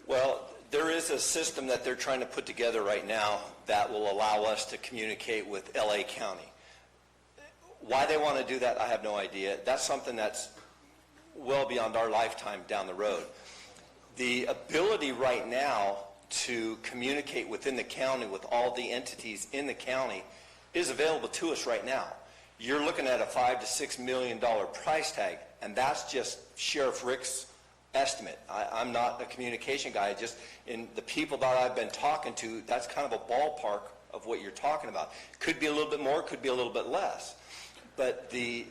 Well, there is a system that they're trying to put together right now that will allow us to communicate with LA County. Why they want to do that, I have no idea. That's something that's well beyond our lifetime down the road. The ability right now to communicate within the county with all the entities in the county is available to us right now. You're looking at a $5 to $6 million price tag, and that's just Sheriff Rick's estimate. I'm not a communication guy. In the people that I've been talking to, that's kind of a ballpark of what you're talking about. Could be a little bit more, could be a little bit less. But the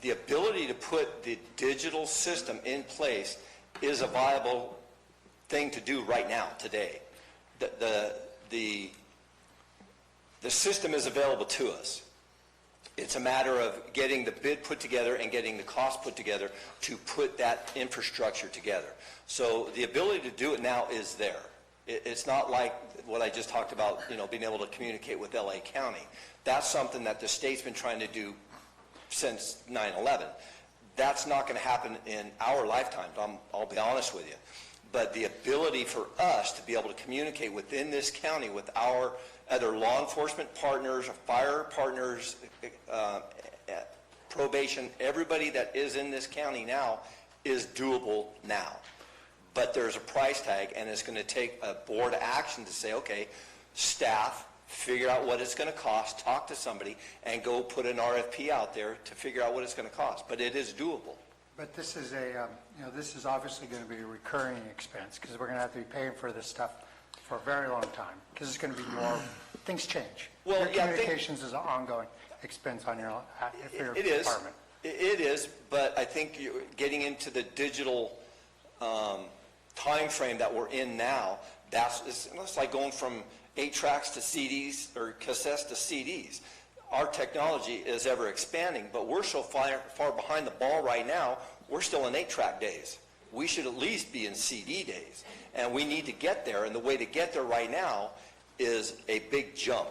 ability to put the digital system in place is a viable thing to do right now, today. The system is available to us. It's a matter of getting the bid put together and getting the cost put together to put that infrastructure together. So the ability to do it now is there. It's not like what I just talked about, being able to communicate with LA County. That's something that the state's been trying to do since 9/11. That's not going to happen in our lifetime, I'll be honest with you. but the ability for us to be able to communicate within this county with our other law enforcement partners, fire partners, probation, everybody that is in this county now is doable now. But there's a price tag, and it's going to take a board action to say, okay, staff, figure out what it's going to cost, talk to somebody, and go put an RFP out there to figure out what it's going to cost. But it is doable.
But this is this is obviously going to be a recurring expense, because we're going to have to be paying for this stuff for a very long time, because it's going to be more, things change.
Well,
your
yeah,
communications is an ongoing expense on your
It is.
department.
It is, but I think you're getting into the digital time frame that we're in now. It's like going from 8 tracks to CDs or cassettes to CDs. Our technology is ever expanding, but we're so far behind the ball right now, we're still in 8-track days. We should at least be in CD days, and we need to get there, and the way to get there right now is a big jump.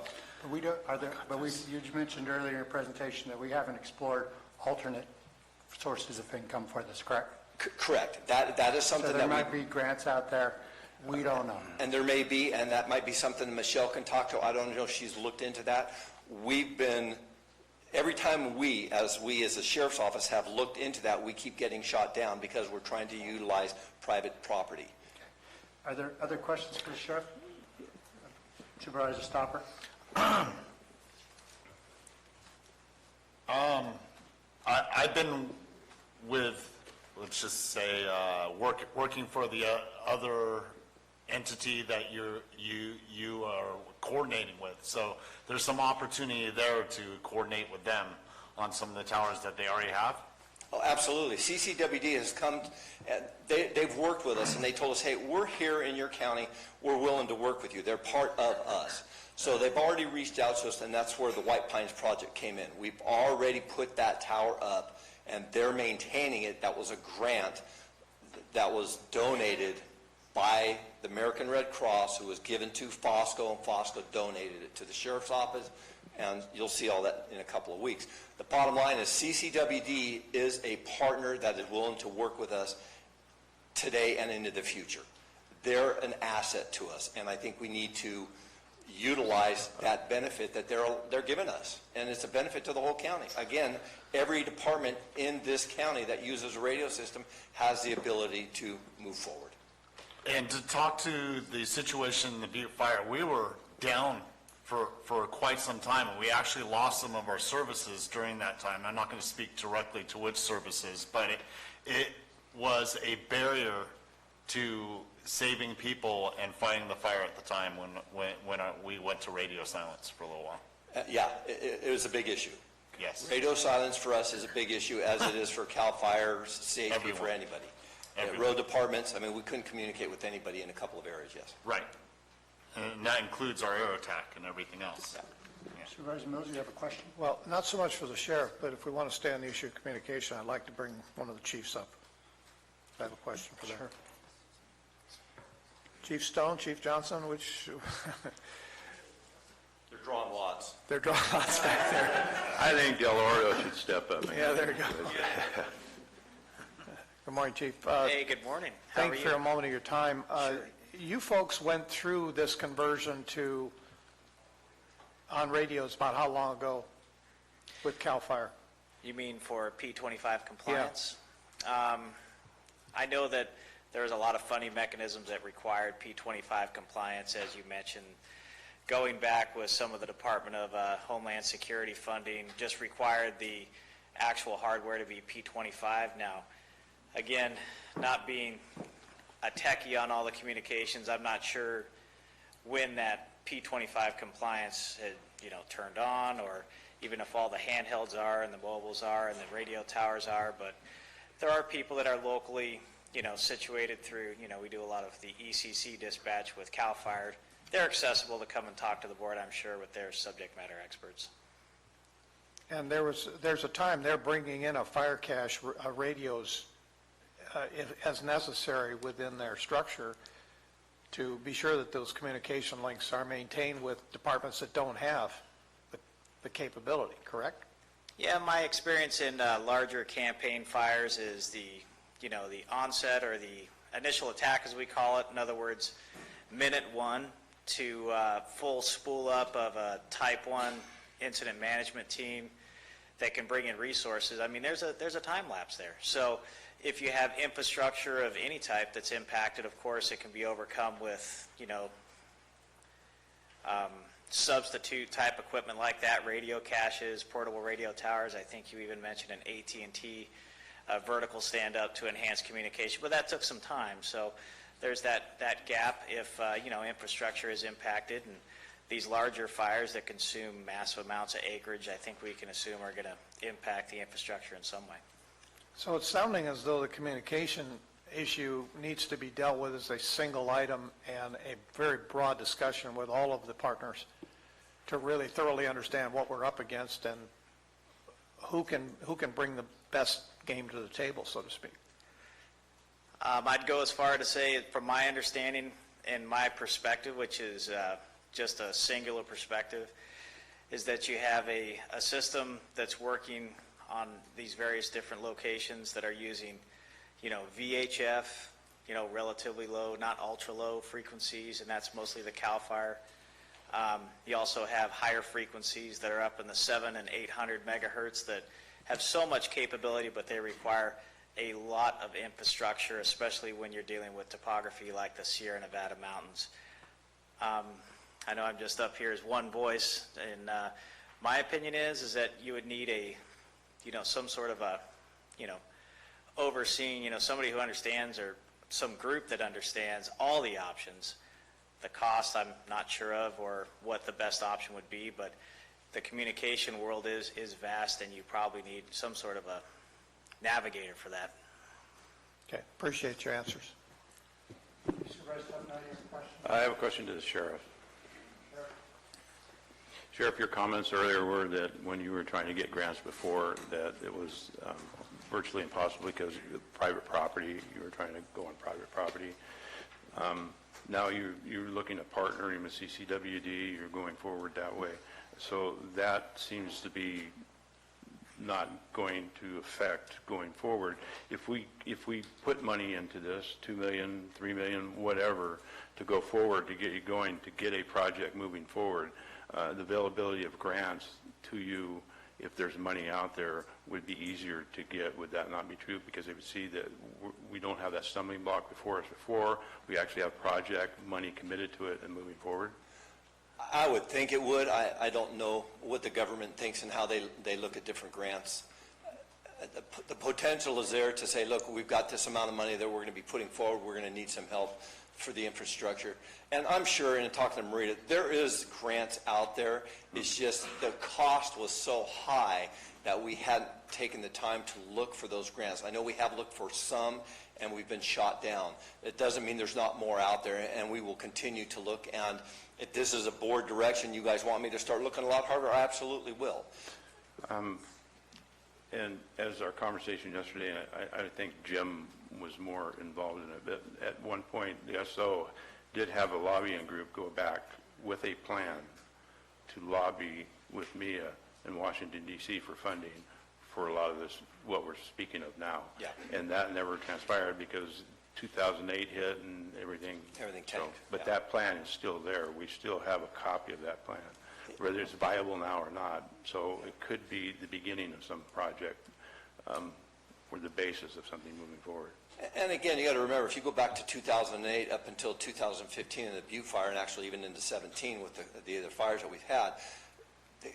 You mentioned earlier in your presentation that we haven't explored alternate sources of income for this, correct?
Correct. That is something
so there might be grants out there. We don't know.
And there may be, and that might be something Michelle can talk to. I don't know if she's looked into that. Every time we as the Sheriff's Office have looked into that, we keep getting shot down because we're trying to utilize private property.
Are there other questions for the Sheriff? Supervisor Stopper?
I've been with, let's just say, working for the other entity that you are coordinating with. So there's some opportunity there to coordinate with them on some of the towers that they already have.
Oh, absolutely. CCWD has come, they've worked with us, and they told us, hey, we're here in your county. We're willing to work with you. They're part of us. So they've already reached out to us, and that's where the White Pines project came in. We've already put that tower up, and they're maintaining it. That was a grant that was donated by the American Red Cross, who was given to Fosco, and Fosco donated it to the Sheriff's Office, and you'll see all that in a couple of weeks. The bottom line is CCWD is a partner that is willing to work with us today and into the future. They're an asset to us, and I think we need to utilize that benefit that they're giving us, and it's a benefit to the whole county. Again, every department in this county that uses a radio system has the ability to move forward.
And to talk to the situation in the Butte Fire, we were down for quite some time, and we actually lost some of our services during that time. I'm not going to speak directly to which services, but it was a barrier to saving people and fighting the fire at the time when we went to radio silence for a little while.
Yeah, it was a big issue.
Yes.
Radio silence for us is a big issue, as it is for CAL FIRE, safety for anybody. Road departments, I mean, we couldn't communicate with anybody in a couple of areas, yes.
Right. And that includes our air attack and everything else.
Yeah.
Supervisor Mills, you have a question?
Well, not so much for the sheriff, but if we want to stay on the issue of communication, I'd like to bring one of the chiefs up. I have a question for them. Sure. Chief Stone, Chief Johnson, which...
They're drawing lots.
They're drawing lots back there.
I think Del Oro should step up.
Yeah, there you go. Good morning, Chief.
Hey, good morning. How
Thank you for a moment of your time.
Sure.
You folks went through this conversion on radios about how long ago with CAL FIRE?
You mean for P25 compliance? Yeah. I know that there's a lot of funding mechanisms that required P25 compliance, as you mentioned. Going back with some of the Department of Homeland Security funding just required the actual hardware to be P25. Now, again, not being a techie on all the communications, I'm not sure when that P25 compliance had, turned on, or even if all the handhelds are and the mobiles are and the radio towers are. But there are people that are locally, situated through, we do a lot of the ECC dispatch with CAL FIRE. They're accessible to come and talk to the board, I'm sure, with their subject matter experts.
And there's a time they're bringing in a fire cache radios as necessary within their structure to be sure that those communication links are maintained with departments that don't have the capability, correct?
Yeah, my experience in larger campaign fires is the onset or the initial attack, as we call it. In other words, minute one to full spool up of a type 1 incident management team that can bring in resources. I mean, there's a time lapse there. So if you have infrastructure of any type that's impacted, of course, it can be overcome with, substitute type equipment like that, radio caches, portable radio towers. I think you even mentioned an AT&T vertical stand-up to enhance communication, but that took some time. So there's that gap if, infrastructure is impacted, and these larger fires that consume massive amounts of acreage, I think we can assume are going to impact the infrastructure in some way.
So it's sounding as though the communication issue needs to be dealt with as a single item and a very broad discussion with all of the partners to really thoroughly understand what we're up against and who can bring the best game to the table, so to speak.
I'd go as far to say, from my understanding and my perspective, which is just a singular perspective, is that you have a system that's working on these various different locations that are using, VHF, relatively low, not ultra low frequencies, and that's mostly the CAL FIRE. You also have higher frequencies that are up in the 700 and 800 megahertz that have so much capability, but they require a lot of infrastructure, especially when you're dealing with topography like the Sierra Nevada mountains. I know I'm just up here as one voice, and my opinion is that you would need some sort of a, overseeing, somebody who understands, or some group that understands all the options. The cost I'm not sure of, or what the best option would be, but the communication world is vast, and you probably need some sort of a navigator for that.
Okay, appreciate your answers.
I have a question to the sheriff. Sheriff, your comments earlier were that when you were trying to get grants before, that it was virtually impossible because of private property. You were trying to go on private property. Now you're looking at partnering with CCWD. You're going forward that way. So that seems to be not going to affect going forward. If we put money into this, $2 million, $3 million, whatever, to go forward, to get you going, to get a project moving forward, the availability of grants to you, if there's money out there, would be easier to get. Would that not be true? Because they would see that we don't have that stumbling block before us before. We actually have project money committed to it and moving forward.
I would think it would. I don't know what the government thinks and how they look at different grants. The potential is there to say, look, we've got this amount of money that we're going to be putting forward. We're going to need some help for the infrastructure. And I'm sure, in talking to Marita, there is grants out there. It's just the cost was so high that we hadn't taken the time to look for those grants. I know we have looked for some, and we've been shot down. It doesn't mean there's not more out there, and we will continue to look. And if this is a board direction, you guys want me to start looking a lot harder, I absolutely will.
And as our conversation yesterday, I think Jim was more involved in it, but at one point the SO did have a lobbying group go back with a plan to lobby with MIA in Washington, D.C. for funding for a lot of this, what we're speaking of now.
Yeah.
And that never transpired because 2008 hit and everything.
Everything tanked.
But that plan is still there. We still have a copy of that plan, whether it's viable now or not. So it could be the beginning of some project or the basis of something moving forward.
And again, you got to remember, if you go back to 2008 up until 2015 in the Butte fire, and actually even into 17 with the other fires that we've had,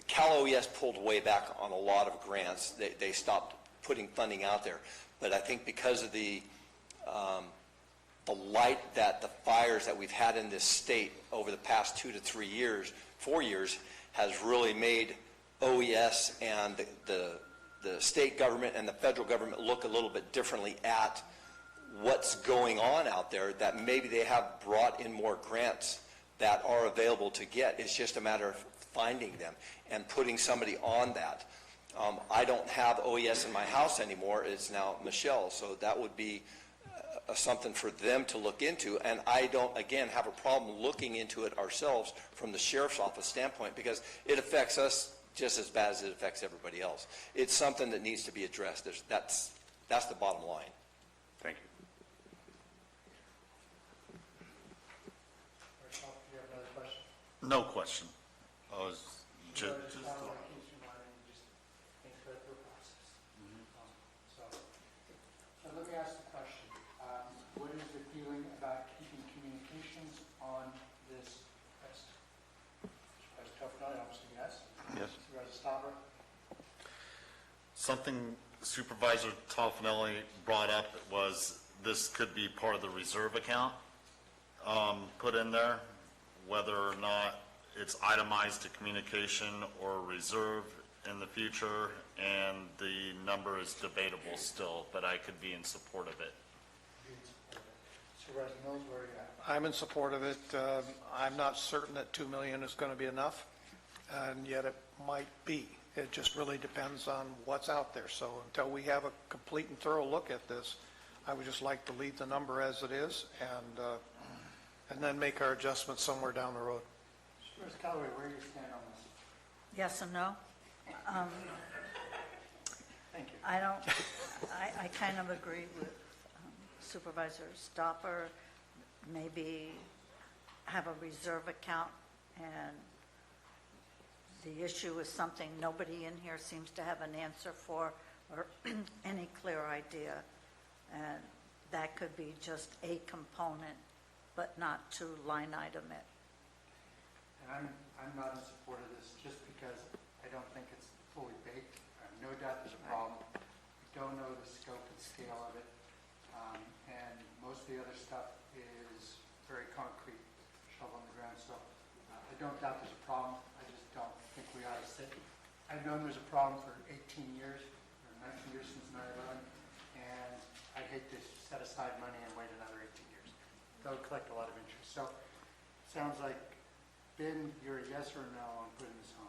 Cal OES pulled way back on a lot of grants. They stopped putting funding out there. But I think because of the light that the fires that we've had in this state over the past 2 to 3 years, 4 years, has really made OES and the state government and the federal government look a little bit differently at what's going on out there, that maybe they have brought in more grants that are available to get. It's just a matter of finding them and putting somebody on that. I don't have OES in my house anymore. It's now Michelle, so that would be something for them to look into. And I don't, again, have a problem looking into it ourselves from the sheriff's office standpoint, because it affects us just as bad as it affects everybody else. It's something that needs to be addressed. That's the bottom line.
Thank
question. I was
So
just,
it's kind of like keeps you in mind and you just think through the process. So let me ask the question. What is the feeling about keeping communications on this list? Supervisor Toffenali, obviously yes.
Yes.
Supervisor Stopper?
something Supervisor Toffenelli brought up was this could be part of the reserve account put in there, whether or not it's itemized to communication or reserve in the future, and the number is debatable still, but I could be in support of it.
Supervisor Mills, where are you at?
I'm in support of it. I'm not certain that 2 million is going to be enough, and yet it might be. It just really depends on what's out there. So until we have a complete and thorough look at this, I would just like to leave the number as it is and then make our adjustments somewhere down the road.
Supervisor Callaway, where do you stand on this?
Yes and no.
Thank you.
I kind of agree with Supervisor Stopper, maybe have a reserve account, and the issue is something nobody in here seems to have an answer for or any clear idea, and that could be just a component, but not to line item it.
And I'm not in support of this just because I don't think it's fully baked. I have no doubt there's a problem. We don't know the scope and scale of it. And most of the other stuff is very concrete, shovel on the ground. So I don't doubt there's a problem. I just don't think we ought to sit. I've known there's a problem for 18 years, or 19 years since 9/11, and I hate to set aside money and wait another 18 years. They'll collect a lot of interest. So it sounds like, Ben, you're a yes or a no on putting this on?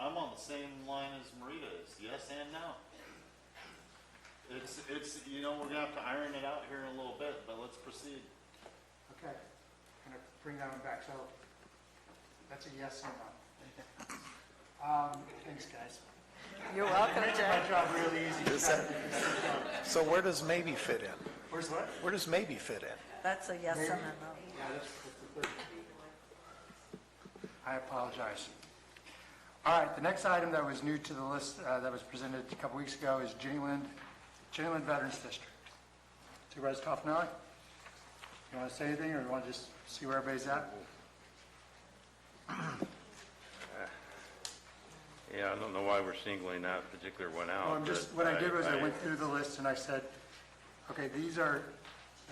I'm on the same line as Marita is, yes and no. It's we're gonna have to iron it out here in a little bit, but let's proceed.
Okay, I'm gonna bring that one back. So that's a yes or no. Thanks, guys.
You're welcome,
Make
Jack.
my job really easy.
So where does maybe fit in?
Where's what?
Where does maybe fit in?
That's a yes and a no.
Yeah, that's the third. I apologize. All right, the next item that was new to the list that was presented a couple weeks ago is Ginnyland Veterans District. Supervisor Toffenali, you want to say anything, or you want to just see where everybody's at?
Yeah, I don't know why we're singling that particular one out.
Well, what I did was I went through the list and I said, okay, these are,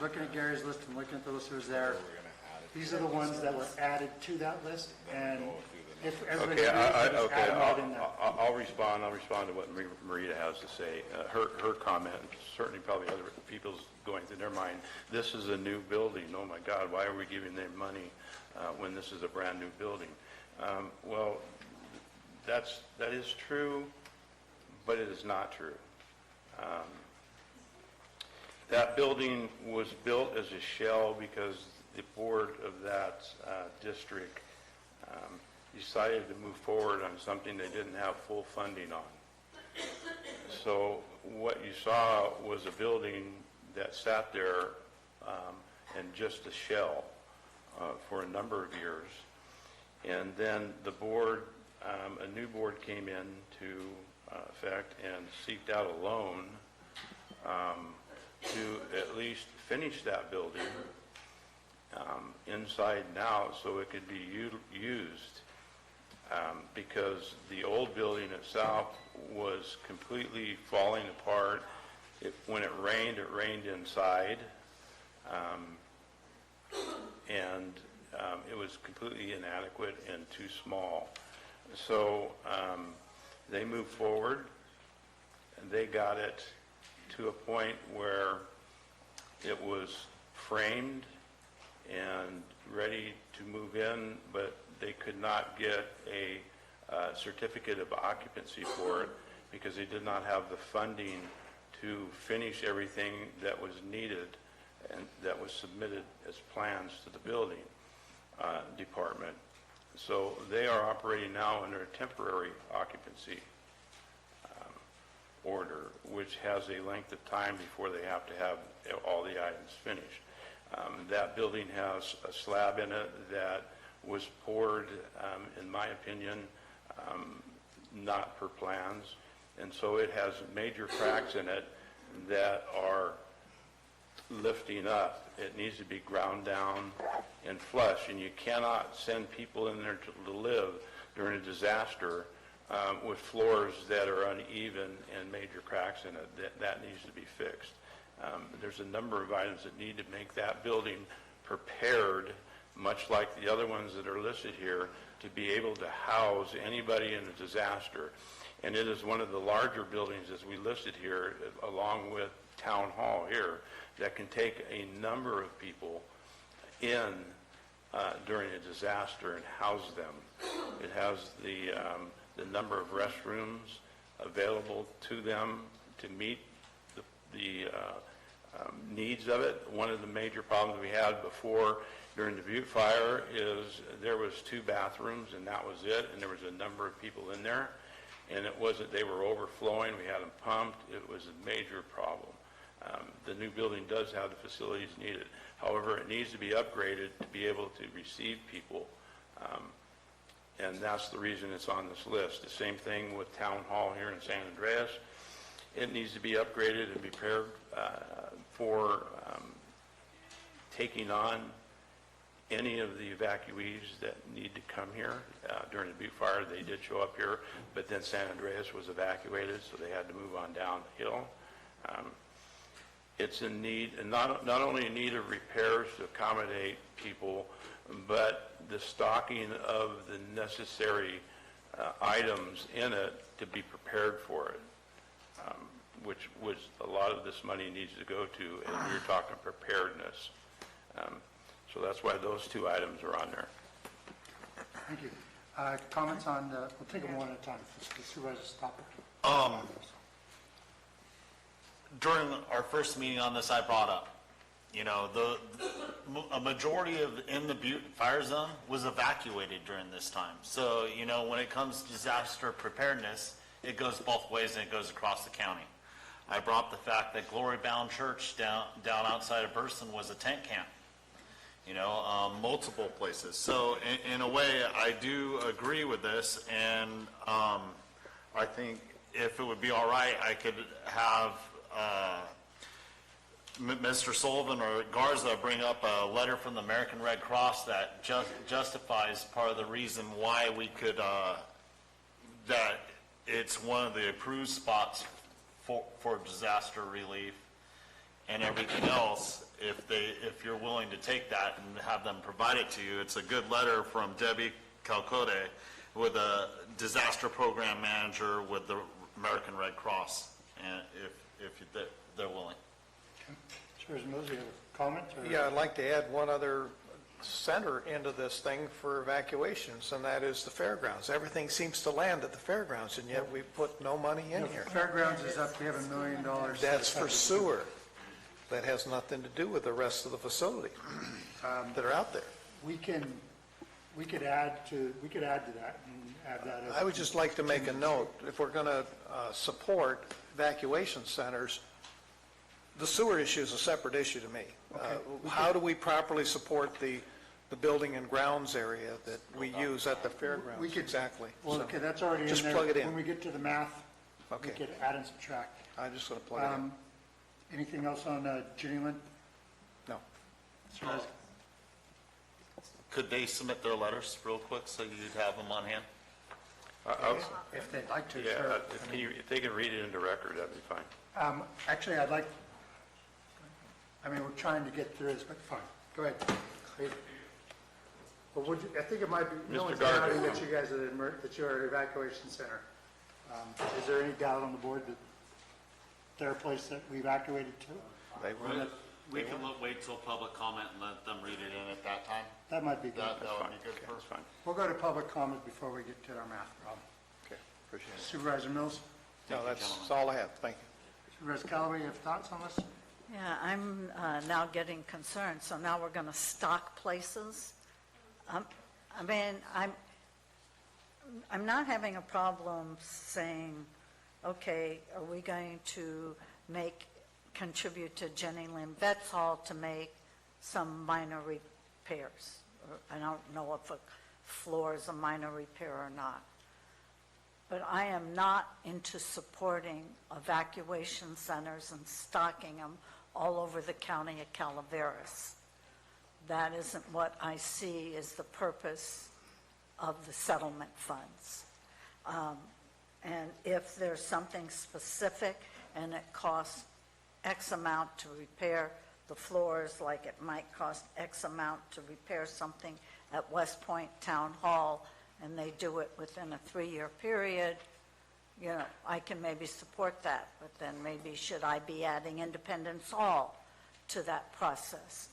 looking at Gary's list and looking at the list that was there, these are the ones that were added to that list, and if everybody
Okay,
agrees, just add them right in there.
I'll respond to what Marita has to say. Her comment, certainly probably other people's going through their mind, this is a new building, oh my God, why are we giving them money when this is a brand-new building? Well, that is true, but it is not true. That building was built as a shell because the board of that district decided to move forward on something they didn't have full funding on. So what you saw was a building that sat there and just a shell for a number of years. And then the board, a new board came into effect and seeked out a loan to at least finish that building inside and out so it could be used, because the old building itself was completely falling apart. When it rained inside, and it was completely inadequate and too small. So they moved forward, and they got it to a point where it was framed and ready to move in, but they could not get a certificate of occupancy for it because they did not have the funding to finish everything that was needed and that was submitted as plans to the building department. So they are operating now under a temporary occupancy order, which has a length of time before they have to have all the items finished. That building has a slab in it that was poured, in my opinion, not per plans, and so it has major cracks in it that are lifting up. It needs to be ground down and flush, and you cannot send people in there to live during a disaster with floors that are uneven and major cracks in it. That needs to be fixed. There's a number of items that need to make that building prepared, much like the other ones that are listed here, to be able to house anybody in a disaster. And it is one of the larger buildings, as we listed here, along with Town Hall here, that can take a number of people in during a disaster and house them. It has the number of restrooms available to them to meet the needs of it. One of the major problems we had before during the Butte fire is there was 2 bathrooms and that was it, and there was a number of people in there, and it wasn't, they were overflowing, we had them pumped, it was a major problem. The new building does have the facilities needed. However, it needs to be upgraded to be able to receive people, and that's the reason it's on this list. The same thing with Town Hall here in San Andreas. It needs to be upgraded and prepared for taking on any of the evacuees that need to come here. During the Butte fire, they did show up here, but then San Andreas was evacuated, so they had to move on down the hill. It's in need, and not only in need of repairs to accommodate people, but the stocking of the necessary items in it to be prepared for it, which a lot of this money needs to go to, and we're talking preparedness. So that's why those 2 items are on there.
Thank you. Comments on, we'll take them one at a time. Supervisor Stopper.
During our first meeting on this, I brought up, a majority of in the Butte fire zone was evacuated during this time. So, when it comes to disaster preparedness, it goes both ways and it goes across the county. I brought up the fact that Glory Bound Church down outside of Burson was a tent camp, multiple places. So in a way, I do agree with this, and I think if it would be all right, I could have Mr. Sullivan or Garza bring up a letter from the American Red Cross that justifies part of the reason why we could, that it's one of the approved spots for disaster relief and everything else. If you're willing to take that and have them provide it to you, it's a good letter from Debbie Calcote, with a disaster program manager with the American Red Cross, and if they're willing.
Supervisor Mills, you have a comment? Or?
Yeah, I'd like to add one other center into this thing for evacuations, and that is the fairgrounds. Everything seems to land at the fairgrounds, and yet we put no money in here.
Fairgrounds is up, we have $1 million.
That's for sewer. That has nothing to do with the rest of the facility that are out there.
We could add to that and add that as.
I would just like to make a note, if we're going to support evacuation centers, the sewer issue is a separate issue to me.
Okay.
How do we properly support the building and grounds area that we use at the fairgrounds?
We could,
exactly.
Well,
So,
okay, that's already in there.
just plug it in.
When we get to the math,
Okay.
we could add and subtract.
I just want to plug it in.
Anything else on Ginny Lynn?
No.
Supervisor?
Could they submit their letters real quick so you'd have them on hand?
If they'd like to,
Yeah,
sure.
if they can read it into record, that'd be fine.
Actually, we're trying to get through this, but fine. Go ahead. Well, I think it might be, no
Mr.
one's
Gardner.
doubting that you guys that you're an evacuation center. Is there any doubt on the board that they're a place that we evacuated to?
We can wait till public comment and let them read it in at that time.
That might be good.
That would be good for us.
We'll go to public comment before we get to our math problem.
Okay, appreciate it.
Supervisor Mills?
No, that's all I have. Thank you.
Supervisor Callaway, you have thoughts on this?
Yeah, I'm now getting concerned. So now we're going to stock places. I'm not having a problem saying, okay, are we going to contribute to Jenny Lynn Betts Hall to make some minor repairs. I don't know if a floor is a minor repair or not. But I am not into supporting evacuation centers and stocking them all over the county of Calaveras. That isn't what I see as the purpose of the settlement funds. And if there's something specific and it costs X amount to repair the floors, like it might cost X amount to repair something at West Point Town Hall, and they do it within a 3-year period, you know, I can maybe support that. But then maybe should I be adding Independence Hall to that process?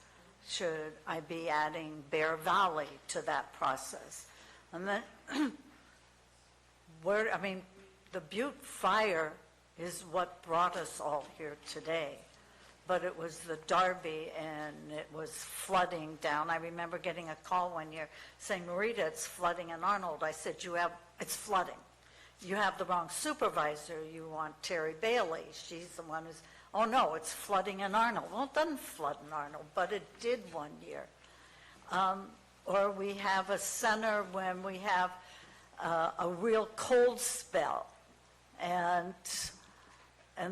Should I be adding Bear Valley to that process? And then, the Butte fire is what brought us all here today. But it was the Darby, and it was flooding down. I remember getting a call one year saying, Marita, it's flooding in Arnold. I said, it's flooding. You have the wrong supervisor. You want Terry Bailey. She's the one who's, oh no, it's flooding in Arnold. Well, it doesn't flood in Arnold, but it did one year. Or we have a center when we have a real cold spell, and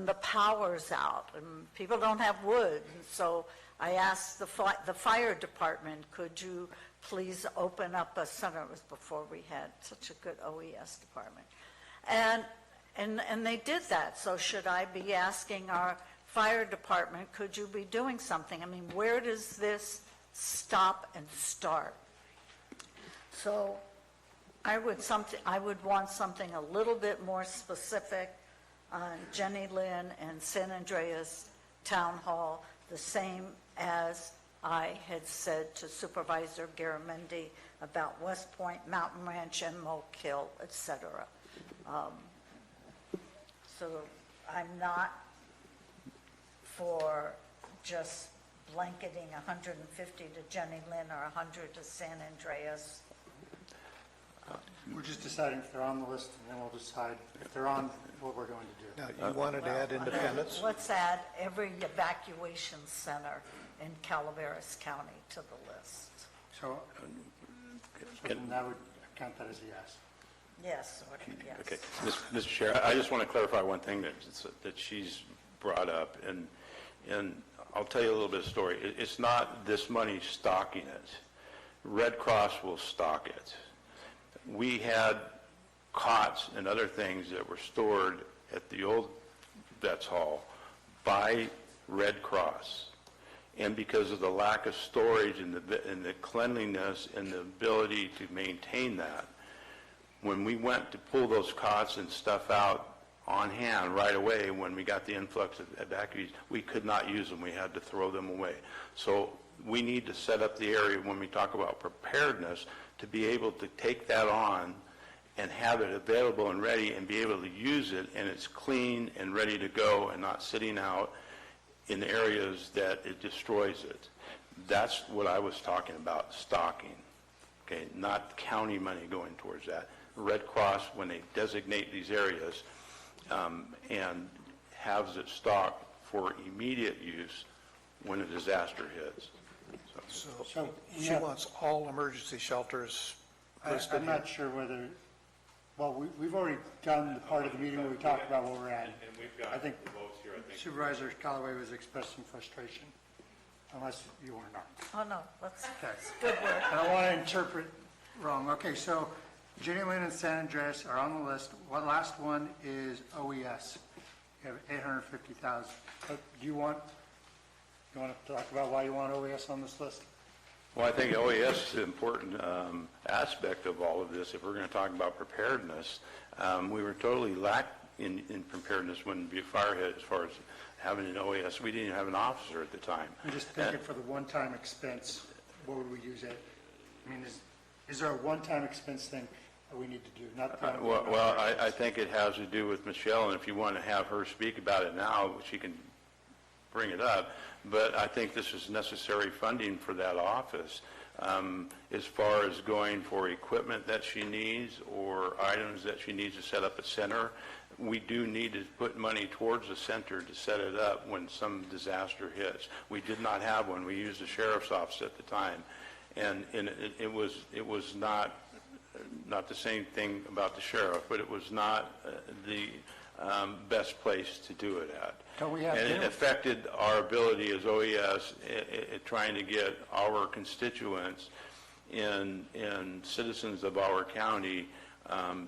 the power's out, and people don't have wood. And so I asked the fire department, could you please open up a center? It was before we had such a good OES department. And they did that. So should I be asking our fire department, could you be doing something? I mean, where does this stop and start? So I would want something a little bit more specific on Jenny Lynn and San Andreas Town Hall, the same as I had said to Supervisor Garamendi about West Point, Mountain Ranch, and Moke Hill, etc. So I'm not for just blanketing 150 to Jenny Lynn or 100 to San Andreas.
We're just deciding if they're on the list, and then we'll decide if they're on what we're going to do.
Now, you wanted to add Independence?
Let's add every evacuation center in Calaveras County to the list.
So then that would count that as a yes.
Yes, yes.
Okay, Mr. Chair, I just want to clarify one thing that she's brought up, and I'll tell you a little bit of story. It's not this money stocking it. Red Cross will stock it. We had cots and other things that were stored at the old Vets Hall by Red Cross. And because of the lack of storage and the cleanliness and the ability to maintain that, when we went to pull those cots and stuff out on hand right away, when we got the influx of evacuees, we could not use them. We had to throw them away. So we need to set up the area when we talk about preparedness to be able to take that on and have it available and ready and be able to use it, and it's clean and ready to go and not sitting out in areas that it destroys it. That's what I was talking about, stocking, okay, not county money going towards that. Red Cross, when they designate these areas and has it stocked for immediate use when a disaster hits.
So she wants all emergency shelters listed.
I'm not sure whether, well, we've already done the part of the meeting where we talked about what we're adding.
And we've got
I think
votes here, I think.
Supervisor Callaway was expressing frustration, unless you were not.
Oh, no, that's good work.
I don't want to interpret wrong. Okay, so Jenny Lynn and San Andreas are on the list. What last one is OES? You have 850,000. Do you want to talk about why you want OES on this list?
Well, I think OES is an important aspect of all of this. If we're going to talk about preparedness, we were totally lacked in preparedness when Butte Fire hit as far as having an OES. We didn't even have an officer at the time.
I'm just thinking for the one-time expense, what would we use it? I mean, is there a one-time expense thing that we need to do?
I think it has to do with Michelle, and if you want to have her speak about it now, she can bring it up. But I think this is necessary funding for that office. As far as going for equipment that she needs or items that she needs to set up a center, we do need to put money towards the center to set it up when some disaster hits. We did not have one. We used the sheriff's office at the time, and it was not the same thing about the sheriff, but it was not the best place to do it at.
Don't we have
and it affected our ability as OES at trying to get our constituents and citizens of our county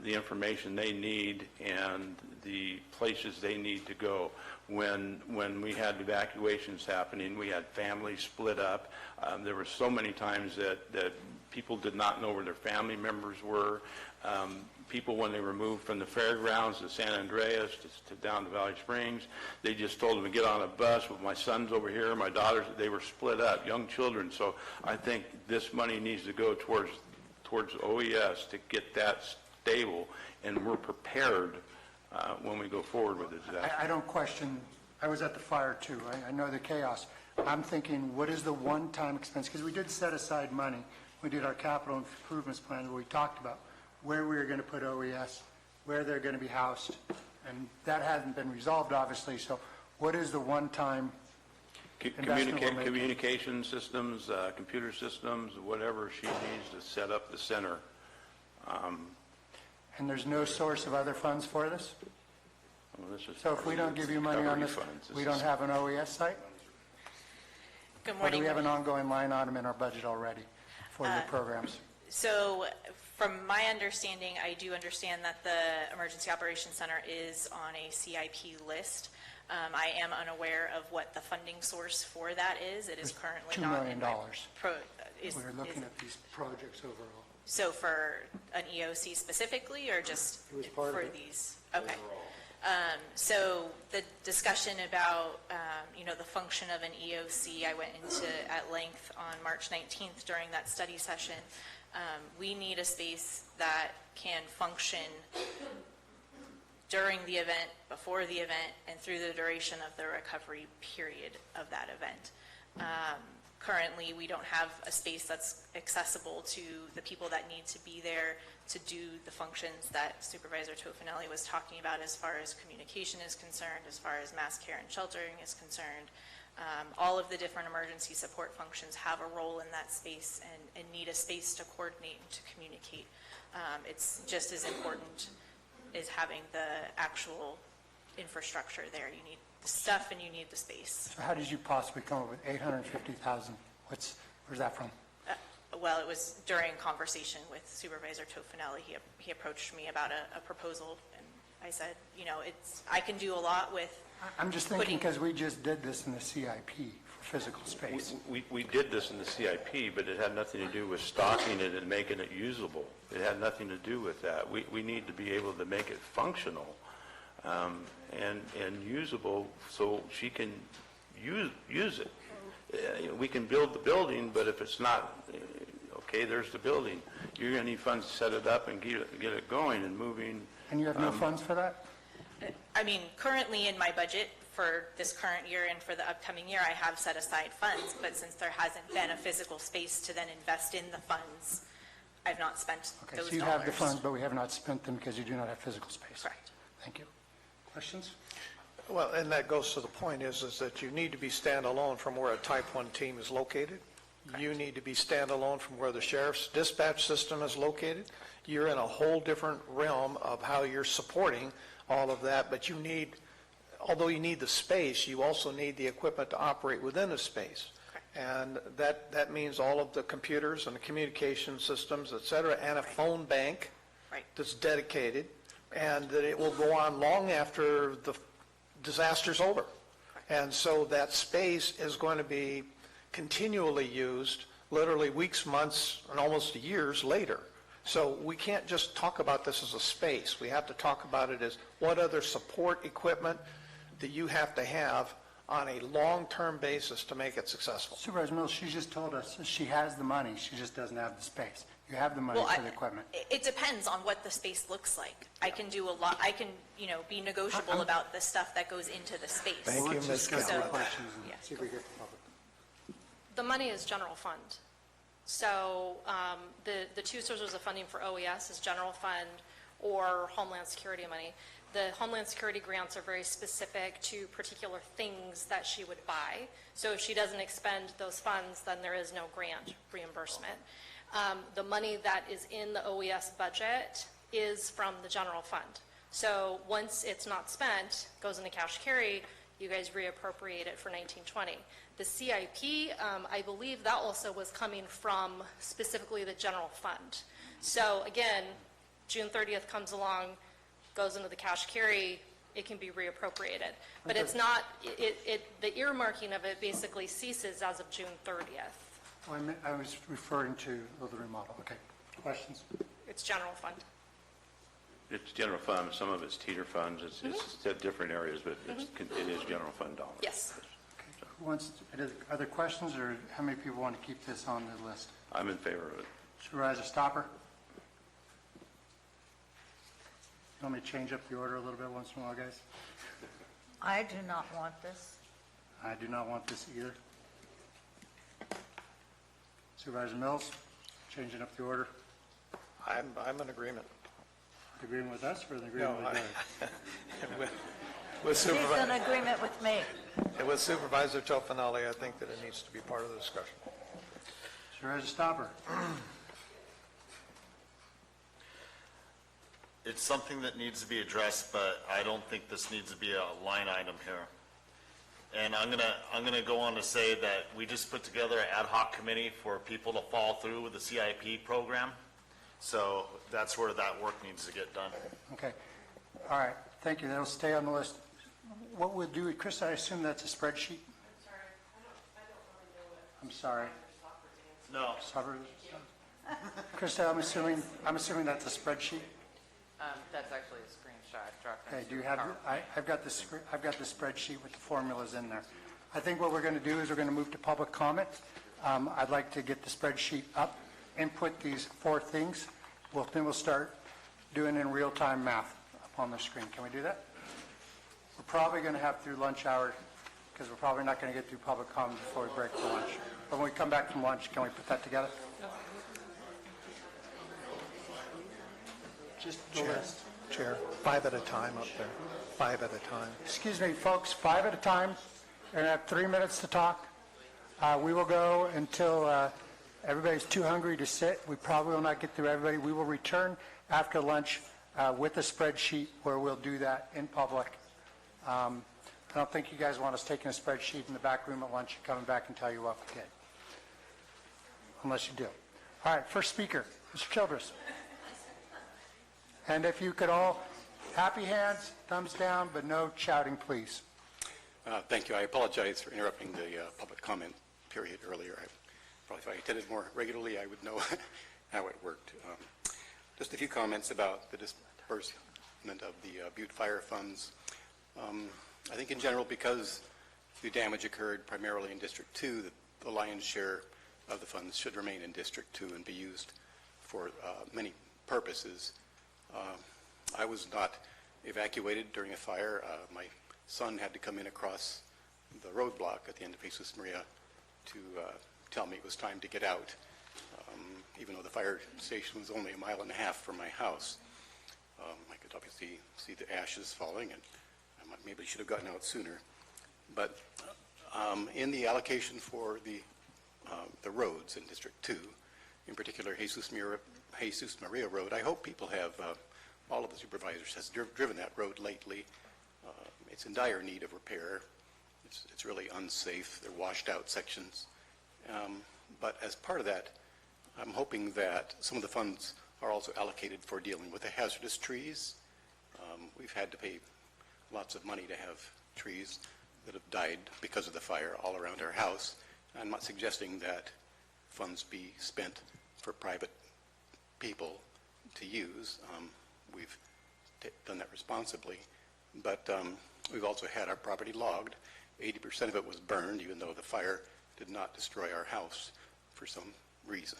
the information they need and the places they need to go. When we had evacuations happening, we had families split up. There were so many times that people did not know where their family members were. People, when they were moved from the fairgrounds to San Andreas to down to Valley Springs, they just told them to get on a bus with my sons over here, my daughters. They were split up, young children. So I think this money needs to go towards OES to get that stable, and we're prepared when we go forward with it.
I don't question. I was at the fire too. I know the chaos. I'm thinking, what is the one-time expense? Because we did set aside money. We did our capital improvements plan where we talked about where we were going to put OES, where they're going to be housed, and that hasn't been resolved, obviously. So what is the one-time investment we're making?
Communication systems, computer systems, whatever she needs to set up the center.
And there's no source of other funds for this?
Well, this is
so if we don't give you money on this, we don't have an OES site?
Good morning.
Or do we have an ongoing line item in our budget already for your programs?
So from my understanding, I do understand that the Emergency Operations Center is on a CIP list. I am unaware of what the funding source for that is. It is currently
$2
not
million.
We're
looking at these projects overall.
So for an EOC specifically, or just for these? Okay. So the discussion about, the function of an EOC, I went into at length on March 19th during that study session. We need a space that can function during the event, before the event, and through the duration of the recovery period of that event. Currently, we don't have a space that's accessible to the people that need to be there to do the functions that Supervisor Tofinelli was talking about as far as communication is concerned, as far as mass care and sheltering is concerned. All of the different emergency support functions have a role in that space and need a space to coordinate and to communicate. It's just as important as having the actual infrastructure there. You need the stuff and you need the space.
So how did you possibly come up with $850,000? Where's that from?
Well, it was during conversation with Supervisor Tofinelli. He approached me about a proposal, and I said, I can do a lot with.
I'm just thinking because we just did this in the CIP for physical space.
We did this in the CIP, but it had nothing to do with stocking it and making it usable. It had nothing to do with that. We need to be able to make it functional and usable so she can use it. We can build the building, but if it's not, okay, there's the building. You're going to need funds to set it up and get it going and moving.
And you have no funds for that?
Currently in my budget for this current year and for the upcoming year, I have set aside funds, but since there hasn't been a physical space to then invest in the funds, I've not spent those dollars.
So you have the funds, but we have not spent them because you do not have physical space.
Correct.
Thank you. Questions?
Well, and that goes to the point is that you need to be standalone from where a Type 1 team is located. Correct. You need to be standalone from where the sheriff's dispatch system is located. You're in a whole different realm of how you're supporting all of that, but you need, although you need the space, you also need the equipment to operate within the space. Correct. And that means all of the computers and the communication systems, et cetera, and a phone bank that's dedicated, and that it will go on long after the disaster's over. And so that space is going to be continually used, literally weeks, months, and almost years later. So we can't just talk about this as a space. We have to talk about it as what other support equipment that you have to have on a long-term basis to make it successful.
Supervisor Mills, she just told us she has the money, she just doesn't have the space. You have the money for the equipment.
It depends on what the space looks like. I can do a lot. I can, be negotiable about the stuff that goes into the space.
Thank you, Ms. Keller.
See if we get the public.
The money is general fund. So the two sources of funding for OES is general fund or Homeland Security money. The Homeland Security grants are very specific to particular things that she would buy. So if she doesn't expend those funds, then there is no grant reimbursement. The money that is in the OES budget is from the general fund. So once it's not spent, goes into cash carry, you guys reappropriate it for 1920. The CIP, I believe that also was coming from specifically the general fund. So again, June 30th comes along, goes into the cash carry, it can be reappropriated. But it's not, the earmarking of it basically ceases as of June 30th.
Oh, I was referring to the remodel. Okay. Questions?
It's general fund.
It's general fund, some of it's teeter funds, it's at different areas, but it is general fund dollars.
Yes.
Who wants, other questions, or how many people want to keep this on the list?
I'm in favor of it.
Supervisor Stopper? You want me to change up the order a little bit once in a while, guys?
I do not want this.
I do not want this either. Supervisor Mills, changing up the order.
I'm in agreement.
Agreeing with us or in agreement with Doug?
With
He's in agreement with me.
With Supervisor Tofinelli, I think that it needs to be part of the discussion.
Supervisor Stopper?
It's something that needs to be addressed, but I don't think this needs to be a line item here. And I'm gonna go on to say that we just put together an ad hoc committee for people to follow through with the CIP program. So that's where that work needs to get done.
Okay. All right. Thank you. That'll stay on the list. What we'll do, Chris, I assume that's a spreadsheet? I'm sorry.
No.
Sorry. Krista, I'm assuming that's a spreadsheet?
That's actually a screenshot.
Okay, do you have, I've got the spreadsheet with the formulas in there. I think what we're going to do is we're going to move to public comment. I'd like to get the spreadsheet up, input these 4 things. Then we'll start doing in real-time math up on the screen. Can we do that? We're probably going to have through lunch hour, because we're probably not going to get through public comment before we break for lunch. But when we come back from lunch, can we put that together? Just the list.
Chair, 5 at a time up there. 5 at a time.
Excuse me, folks, 5 at a time. We're going to have 3 minutes to talk. We will go until everybody's too hungry to sit. We probably will not get through everybody. We will return after lunch with a spreadsheet where we'll do that in public. I don't think you guys want us taking a spreadsheet in the back room at lunch and coming back and tell you what we did. Unless you do. All right, first speaker, Mr. Childress. And if you could all, happy hands, thumbs down, but no shouting, please.
Thank you. I apologize for interrupting the public comment period earlier. Probably if I attended more regularly, I would know how it worked. Just a few comments about the disbursement of the Butte Fire funds. I think in general, because the damage occurred primarily in District 2, the lion's share of the funds should remain in District 2 and be used for many purposes. I was not evacuated during a fire. My son had to come in across the roadblock at the end of Jesus Maria to tell me it was time to get out, even though the fire station was only 1.5 miles from my house. I could obviously see the ashes falling, and I maybe should have gotten out sooner. But in the allocation for the roads in District 2, in particular Jesus Maria Road, I hope people have, all of the supervisors has driven that road lately. It's in dire need of repair. It's really unsafe. They're washed out sections. But as part of that, I'm hoping that some of the funds are also allocated for dealing with the hazardous trees. We've had to pay lots of money to have trees that have died because of the fire all around our house. I'm not suggesting that funds be spent for private people to use. We've done that responsibly, but we've also had our property logged. 80% of it was burned, even though the fire did not destroy our house for some reason.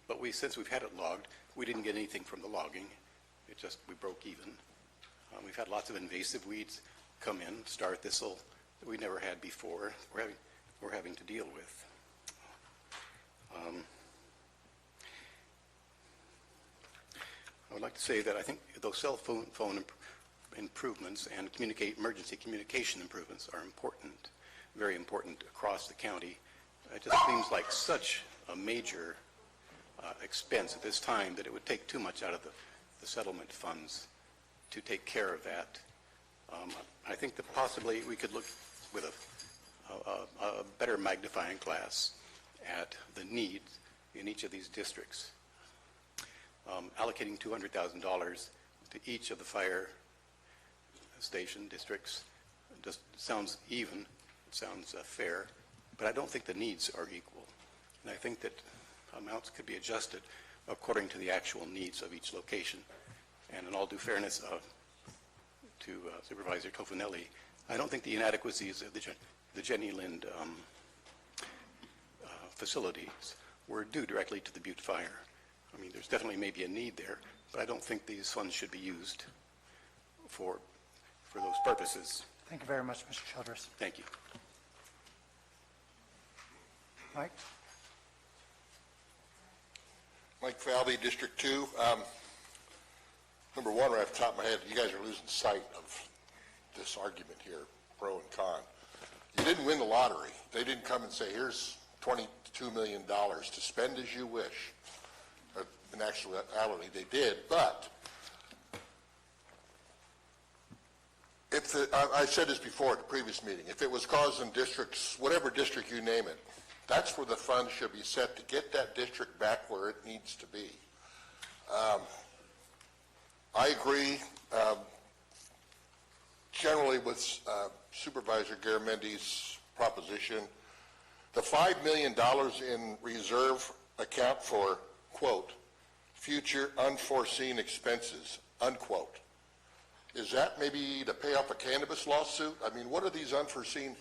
But since we've had it logged, we didn't get anything from the logging. We broke even. We've had lots of invasive weeds come in, star thistle, that we never had before. We're having to deal with. I would like to say that I think those cell phone improvements and emergency communication improvements are important, very important across the county. It just seems like such a major expense at this time that it would take too much out of the settlement funds to take care of that. I think that possibly we could look with a better magnifying glass at the needs in each of these districts. Allocating $200,000 to each of the fire station districts just sounds even, it sounds fair, but I don't think the needs are equal. And I think that amounts could be adjusted according to the actual needs of each location. And in all due fairness to Supervisor Tofinelli, I don't think the inadequacies of the Jenny Lind facilities were due directly to the Butte fire. I mean, there's definitely maybe a need there, but I don't think these funds should be used for those purposes.
Thank you very much, Mr. Childress.
Thank you.
Mike?
Mike Falvey, District 2. Number one, right off the top of my head, you guys are losing sight of this argument here, pro and con. You didn't win the lottery. They didn't come and say, here's $22 million to spend as you wish. In actuality, they did, but if I said this before at the previous meeting, if it was causing districts, whatever district you name it, that's where the funds should be set to get that district back where it needs to be. I agree generally with Supervisor Garamendi's proposition. The $5 million in reserve account for, quote, future unforeseen expenses, unquote. Is that maybe to pay off a cannabis lawsuit? I mean, what are these unforeseen?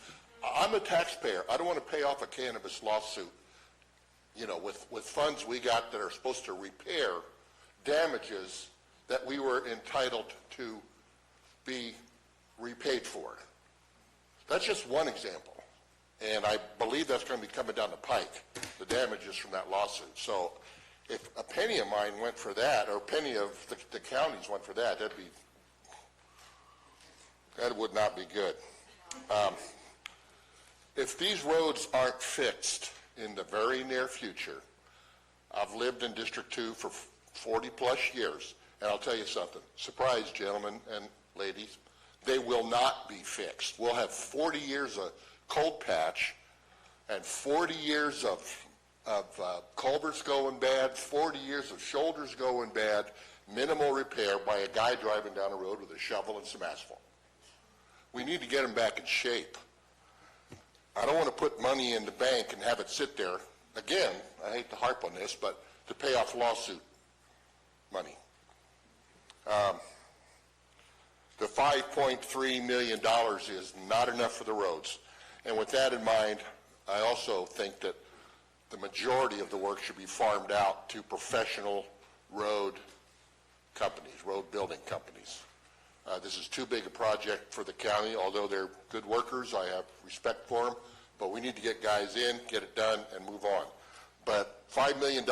I'm a taxpayer. I don't want to pay off a cannabis lawsuit, you know, with funds we got that are supposed to repair damages that we were entitled to be repaid for. That's just one example. And I believe that's going to be coming down the pike, the damages from that lawsuit. So if a penny of mine went for that, or a penny of the counties went for that, that would not be good. If these roads aren't fixed in the very near future, I've lived in District 2 for 40 plus years, and I'll tell you something. Surprise, gentlemen and ladies, they will not be fixed. We'll have 40 years of cold patch and 40 years of culverts going bad, 40 years of shoulders going bad, minimal repair by a guy driving down the road with a shovel and some asphalt. We need to get them back in shape. I don't want to put money in the bank and have it sit there. Again, I hate to harp on this, but to pay off lawsuit money. The $5.3 million is not enough for the roads. And with that in mind, I also think that the majority of the work should be farmed out to professional road companies, road building companies. This is too big a project for the county, although they're good workers. I have respect for them, but we need to get guys in, get it done, and move on. But $5 million,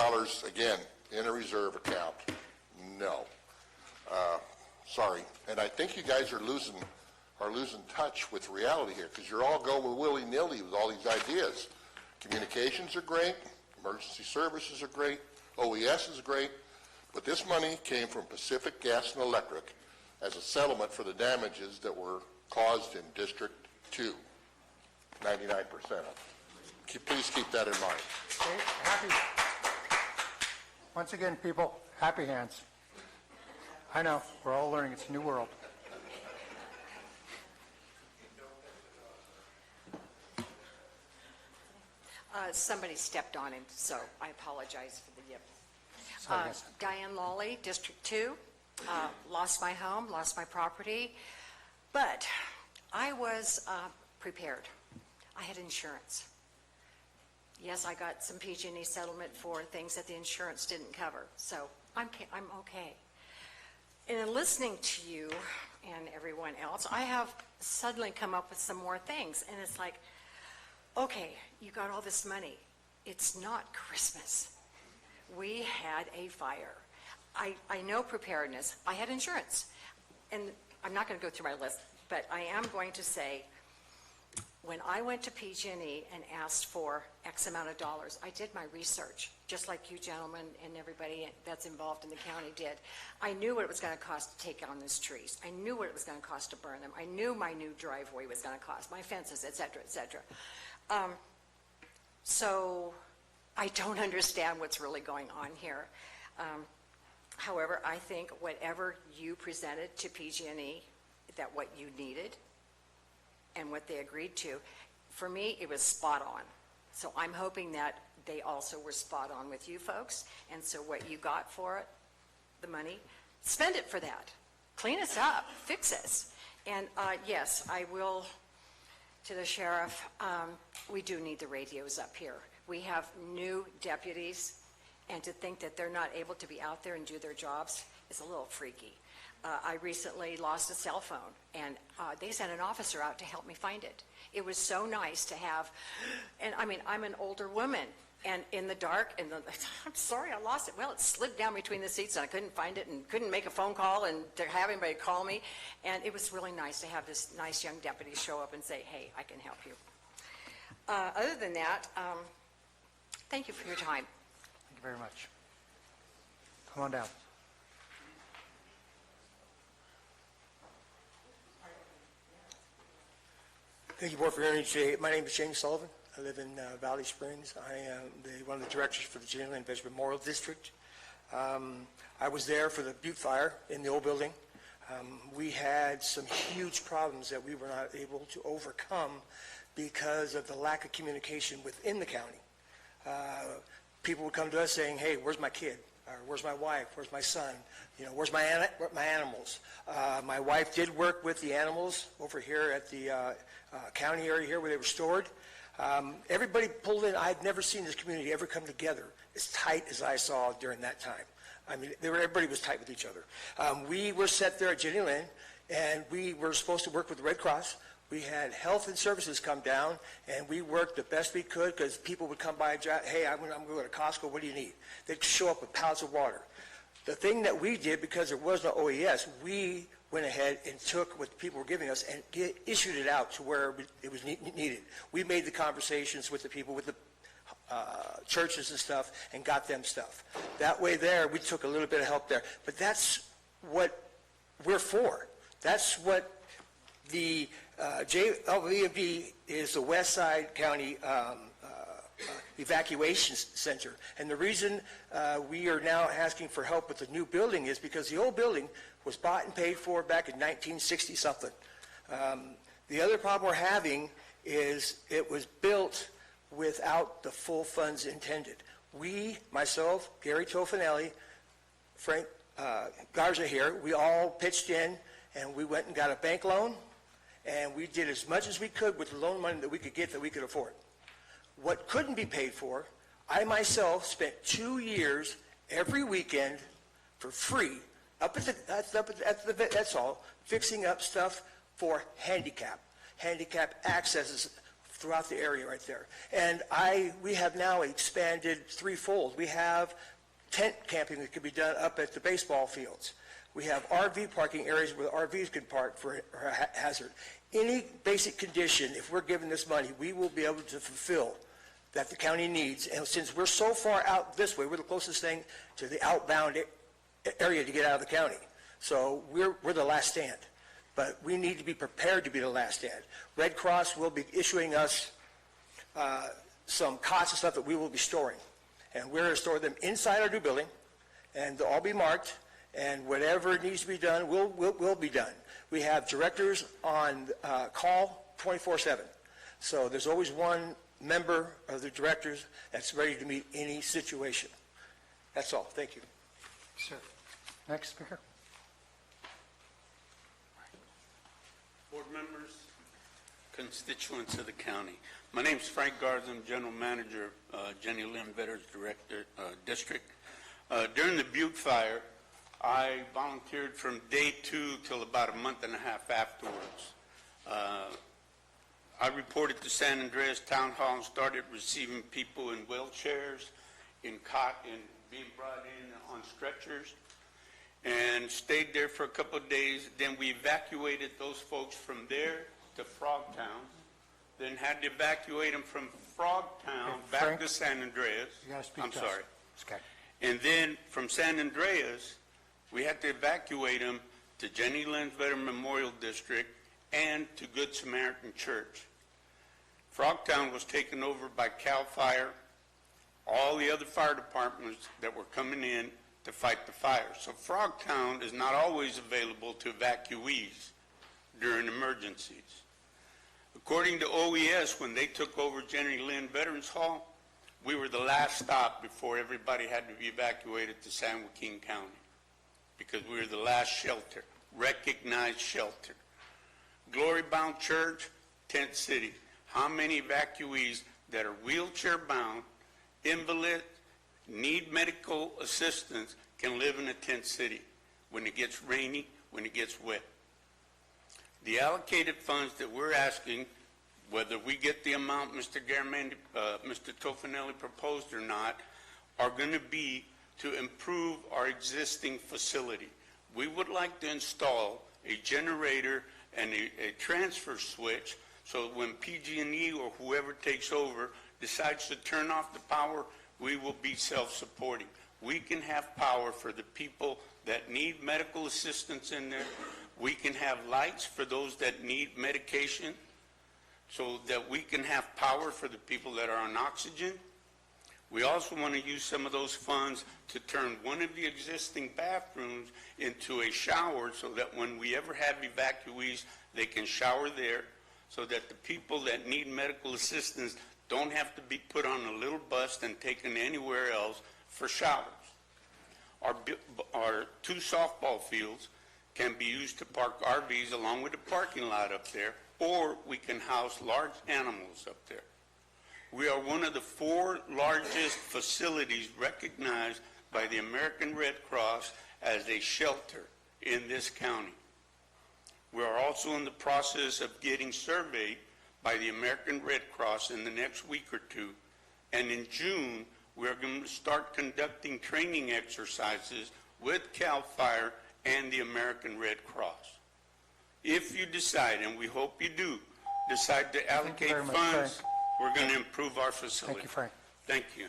again, in a reserve account, no. Sorry. And I think you guys are losing touch with reality here, because you're all going willy-nilly with all these ideas. Communications are great, emergency services are great, OES is great, but this money came from Pacific Gas and Electric as a settlement for the damages that were caused in District 2, 99% of them. Please keep that in mind.
Okay, once again, people, happy hands. I know, we're all learning. It's a new world.
Somebody stepped on him, so I apologize for the yip.
Sorry,
Diane Lawley, District 2. Lost my home, lost my property, but I was prepared. I had insurance. Yes, I got some PG&E settlement for things that the insurance didn't cover, so I'm okay. And in listening to you and everyone else, I have suddenly come up with some more things, and it's like, okay, you got all this money. It's not Christmas. We had a fire. I know preparedness. I had insurance. And I'm not going to go through my list, but I am going to say, when I went to PG&E and asked for X amount of dollars, I did my research, just like you gentlemen and everybody that's involved in the county did. I knew what it was going to cost to take down those trees. I knew what it was going to cost to burn them. I knew my new driveway was going to cost, my fences, et cetera, et cetera. So I don't understand what's really going on here. However, I think whatever you presented to PG&E, that what you needed and what they agreed to, for me, it was spot on. So I'm hoping that they also were spot on with you folks. And so what you got for it, the money, spend it for that. Clean us up, fix us. And yes, I will, to the sheriff, we do need the radios up here. We have new deputies, and to think that they're not able to be out there and do their jobs is a little freaky. I recently lost a cell phone, and they sent an officer out to help me find it. It was so nice to have, and I mean, I'm an older woman, and in the dark, and I'm sorry, I lost it. Well, it slid down between the seats, and I couldn't find it, and couldn't make a phone call, and to have anybody call me. And it was really nice to have this nice young deputy show up and say, hey, I can help you. Other than that, thank you for your time.
Thank you very much. Come on down.
Thank you, Board, for hearing me today. My name is James Sullivan. I live in Valley Springs. I am one of the directors for the Jenny Lynn Veteran Memorial District. I was there for the Butte Fire in the old building. We had some huge problems that we were not able to overcome because of the lack of communication within the county. People would come to us saying, hey, where's my kid? Or where's my wife? Where's my son? You know, where's my animals? My wife did work with the animals over here at the county area here where they were stored. Everybody pulled in. I'd never seen this community ever come together as tight as I saw during that time. I mean, everybody was tight with each other. We were set there at Jenny Lynn, and we were supposed to work with the Red Cross. We had health and services come down, and we worked the best we could because people would come by and say, hey, I'm going to go to Costco, what do you need? They'd show up with pallets of water. The thing that we did, because there was no OES, we went ahead and took what people were giving us and issued it out to where it was needed. We made the conversations with the people, with the churches and stuff, and got them stuff. That way there, we took a little bit of help there. But that's what we're for. That's what the JLVMD is, the West Side County Evacuation Center. And the reason we are now asking for help with the new building is because the old building was bought and paid for back in 1960-something. The other problem we're having is it was built without the full funds intended. We, myself, Gary Tofinelli, Frank Garza here, we all pitched in, and we went and got a bank loan, and we did as much as we could with the loan money that we could get that we could afford. What couldn't be paid for, I myself spent 2 years every weekend for free up at the that's all, fixing up stuff for handicap accesses throughout the area right there. And we have now expanded threefold. We have tent camping that can be done up at the baseball fields. We have RV parking areas where the RVs can park for a hazard. Any basic condition, if we're given this money, we will be able to fulfill that the county needs. And since we're so far out this way, we're the closest thing to the outbound area to get out of the county. So we're the last stand. But we need to be prepared to be the last stand. Red Cross will be issuing us some cots and stuff that we will be storing. And we're going to store them inside our new building, and they'll all be marked, and whatever needs to be done will be done. We have directors on call 24/7. So there's always one member of the directors that's ready to meet any situation. That's all. Thank you.
Sir. Next speaker.
Board members, constituents of the county. My name is Frank Garza. I'm General Manager, Jenny Lynn Veterans District. During the Butte Fire, I volunteered from day 2 till about a month and a half afterwards. I reported to San Andreas Town Hall and started receiving people in wheelchairs, in being brought in on stretchers. and stayed there for a couple of days. Then we evacuated those folks from there to Frogtown, then had to evacuate them from Frogtown back
Frank,
to San Andreas.
You gotta speak
I'm
to us.
sorry.
Okay.
And then from San Andreas, we had to evacuate them to Jenny Lynn's Veteran Memorial District and to Good Samaritan Church. Frogtown was taken over by CAL FIRE, all the other fire departments that were coming in to fight the fire. So Frogtown is not always available to evacuees during emergencies. According to OES, when they took over Jenny Lynn Veterans Hall, we were the last stop before everybody had to be evacuated to San Joaquin County, because we were the last shelter, recognized shelter. Glory Bound Church, Tent City. How many evacuees that are wheelchair bound, invalid, need medical assistance can live in a tent city when it gets rainy, when it gets wet? The allocated funds that we're asking, whether we get the amount Mr. Tofinelli proposed or not, are going to be to improve our existing facility. We would like to install a generator and a transfer switch, so when PG&E or whoever takes over decides to turn off the power, we will be self-supporting. We can have power for the people that need medical assistance in there. We can have lights for those that need medication, so that we can have power for the people that are on oxygen. We also want to use some of those funds to turn one of the existing bathrooms into a shower, so that when we ever have evacuees, they can shower there, so that the people that need medical assistance don't have to be put on a little bus and taken anywhere else for showers. Our 2 softball fields can be used to park RVs along with the parking lot up there, or we can house large animals up there. We are one of the 4 largest facilities recognized by the American Red Cross as a shelter in this county. We are also in the process of getting surveyed by the American Red Cross in the next week or 2, and in June we are going to start conducting training exercises with CAL FIRE and the American Red Cross. If you decide, and we hope you do, decide to allocate
very much,
funds,
Frank.
we're going to improve our facility.
Thank you, Frank.
Thank you.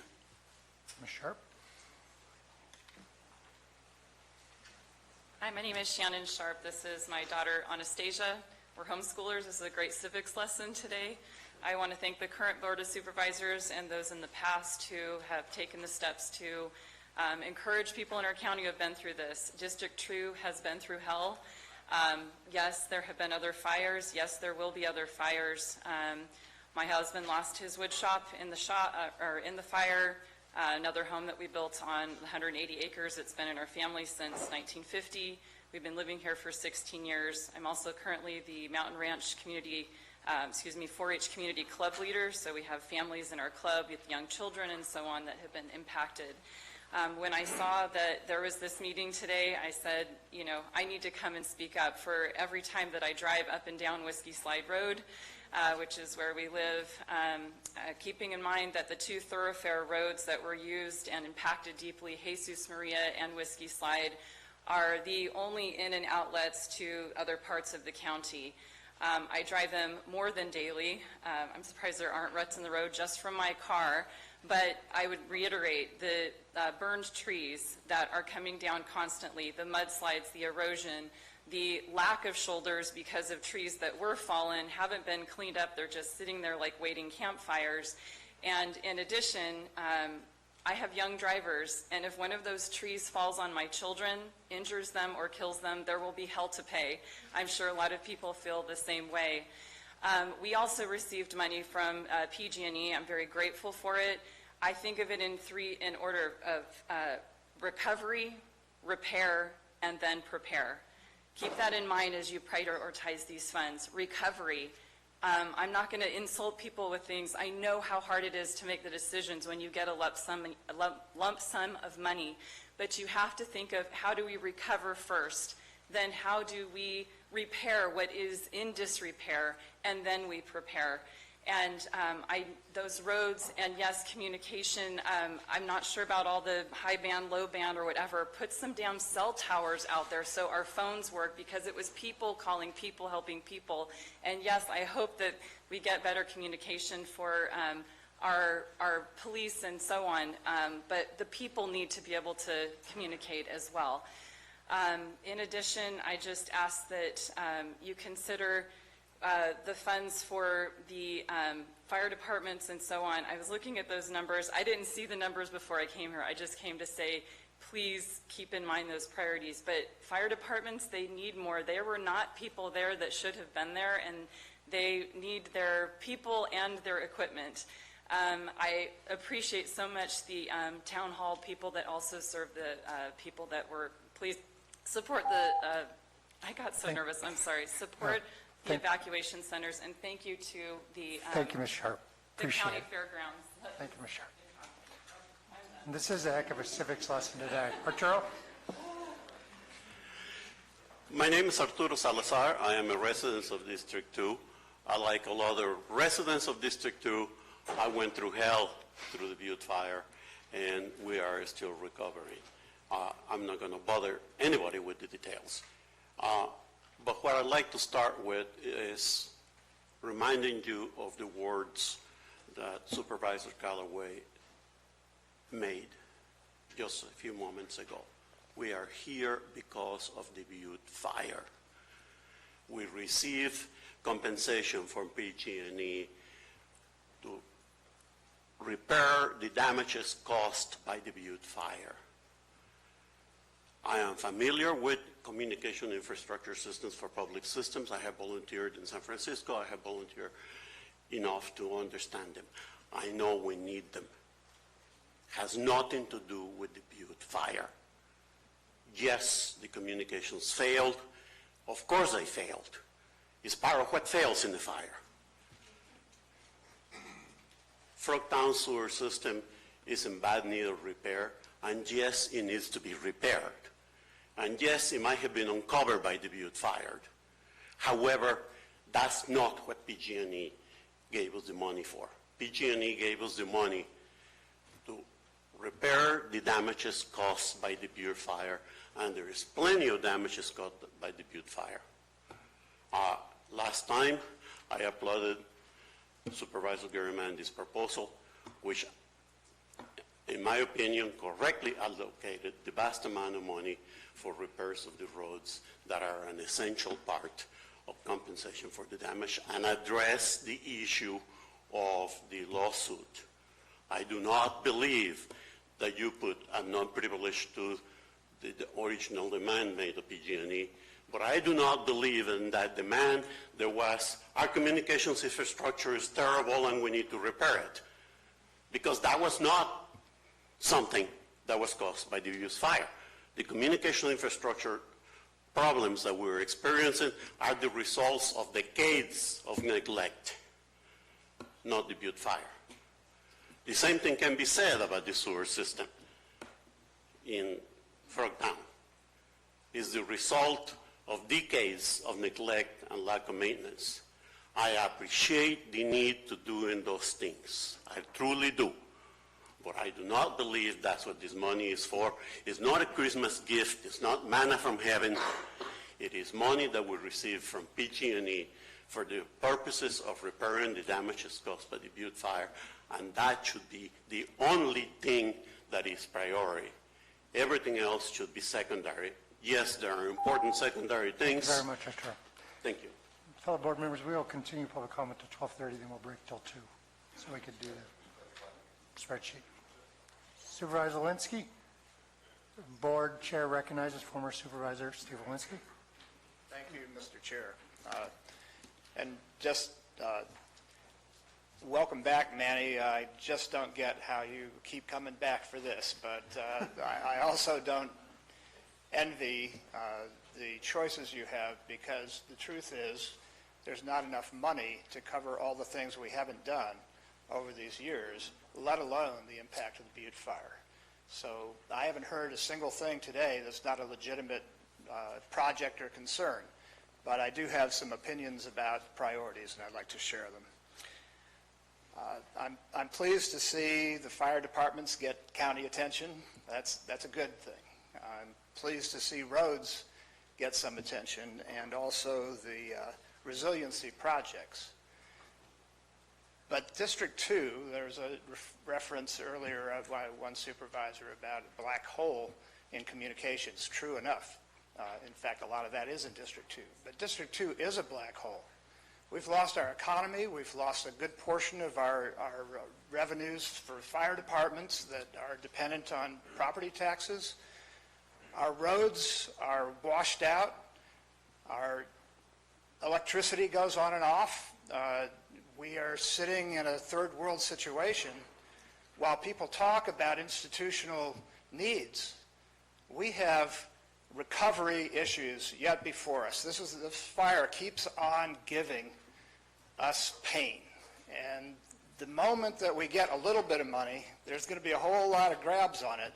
Ms. Sharp?
Hi, my name is Shannon Sharp. This is my daughter, Anastasia. We're homeschoolers. This is a great civics lesson today. I want to thank the current Board of Supervisors and those in the past who have taken the steps to encourage people in our county who have been through this. District 2 has been through hell. Yes, there have been other fires. Yes, there will be other fires. My husband lost his wood shop in the fire. Another home that we built on 180 acres. It's been in our family since 1950. We've been living here for 16 years. I'm also currently the Mountain Ranch Community, 4-H Community Club leader. So we have families in our club with young children and so on that have been impacted. When I saw that there was this meeting today, I said, I need to come and speak up. For every time that I drive up and down Whiskey Slide Road, which is where we live, keeping in mind that the 2 thoroughfare roads that were used and impacted deeply, Jesus Maria and Whiskey Slide, are the only in and outlets to other parts of the county. I drive them more than daily. I'm surprised there aren't ruts in the road just from my car, but I would reiterate the burned trees that are coming down constantly, the mudslides, the erosion, the lack of shoulders because of trees that were fallen, haven't been cleaned up. They're just sitting there like waiting campfires. And in addition, I have young drivers, and if one of those trees falls on my children, injures them or kills them, there will be hell to pay. I'm sure a lot of people feel the same way. We also received money from PG&E. I'm very grateful for it. I think of it in order of recovery, repair, and then prepare. Keep that in mind as you prioritize these funds. Recovery. I'm not going to insult people with things. I know how hard it is to make the decisions when you get a lump sum of money, but you have to think of how do we recover first, then how do we repair what is in disrepair, and then we prepare. And those roads, and yes, communication, I'm not sure about all the high band, low band, or whatever. Put some damn cell towers out there so our phones work, because it was people calling people, helping people. And yes, I hope that we get better communication for our police and so on, but the people need to be able to communicate as well. In addition, I just ask that you consider the funds for the fire departments and so on. I was looking at those numbers. I didn't see the numbers before I came here. I just came to say, please keep in mind those priorities. But fire departments, they need more. There were not people there that should have been there, and they need their people and their equipment. I appreciate so much the town hall people that also serve the people that were, please support the, I got so nervous, I'm sorry, support the evacuation centers, and thank you to the
Thank you, Ms. Sharp.
the
Appreciate
county
it.
fairgrounds.
Thank you, Ms. Sharp. And this is a heck of a civics lesson today. Arturo?
My name is Arturo Salazar. I am a resident of District 2. Like a lot of residents of District 2, I went through hell through the Butte fire, and we are still recovering. I'm not going to bother anybody with the details. But what I'd like to start with is reminding you of the words that Supervisor Callaway made just a few moments ago. We are here because of the Butte fire. We receive compensation from PG&E to repair the damages caused by the Butte fire. I am familiar with communication infrastructure systems for public systems. I have volunteered in San Francisco. I have volunteered enough to understand them. I know we need them. Has nothing to do with the Butte fire. Yes, the communications failed. Of course they failed. It's part of what fails in the fire. Frogtown sewer system is in bad need of repair, and yes, it needs to be repaired. And yes, it might have been uncovered by the Butte fire. However, that's not what PG&E gave us the money for. PG&E gave us the money to repair the damages caused by the Butte fire, and there is plenty of damages caused by the Butte fire. Last time, I applauded Supervisor Garimandi's proposal, which, in my opinion, correctly allocated the vast amount of money for repairs of the roads that are an essential part of compensation for the damage, and address the issue of the lawsuit. I do not believe that you put a non-privilege to the original demand made of PG&E, but I do not believe in that demand. There was, our communications infrastructure is terrible and we need to repair it, because that was not something that was caused by the Butte fire. The communication infrastructure problems that we're experiencing are the results of decades of neglect, not the Butte fire. The same thing can be said about the sewer system in Frogtown. It's the result of decades of neglect and lack of maintenance. I appreciate the need to doing those things. I truly do. But I do not believe that's what this money is for. It's not a Christmas gift. It's not manna from heaven. It is money that we receive from PG&E for the purposes of repairing the damages caused by the Butte fire, and that should be the only thing that is priority. Everything else should be secondary. Yes, there are important secondary things.
Thank you very much, Arturo.
Thank you.
Fellow board members, we will continue public comment to 12:30, then we'll break till 2, so we could do the spreadsheet. Supervisor Linsky, board chair recognizes former Supervisor Steve Linsky.
Thank you, Mr. Chair. And just welcome back, Manny. I just don't get how you keep coming back for this, but I also don't envy the choices you have, because the truth is there's not enough money to cover all the things we haven't done over these years, let alone the impact of the Butte fire. So I haven't heard a single thing today that's not a legitimate project or concern, but I do have some opinions about priorities, and I'd like to share them. I'm pleased to see the fire departments get county attention. That's a good thing. I'm pleased to see roads get some attention, and also the resiliency projects. But District 2, there was a reference earlier by one supervisor about a black hole in communications. True enough. In fact, a lot of that is in District 2. But District 2 is a black hole. We've lost our economy. We've lost a good portion of our revenues for fire departments that are dependent on property taxes. Our roads are washed out. Our electricity goes on and off. We are sitting in a third world situation. While people talk about institutional needs, we have recovery issues yet before us. This fire keeps on giving us pain. And the moment that we get a little bit of money, there's going to be a whole lot of grabs on it.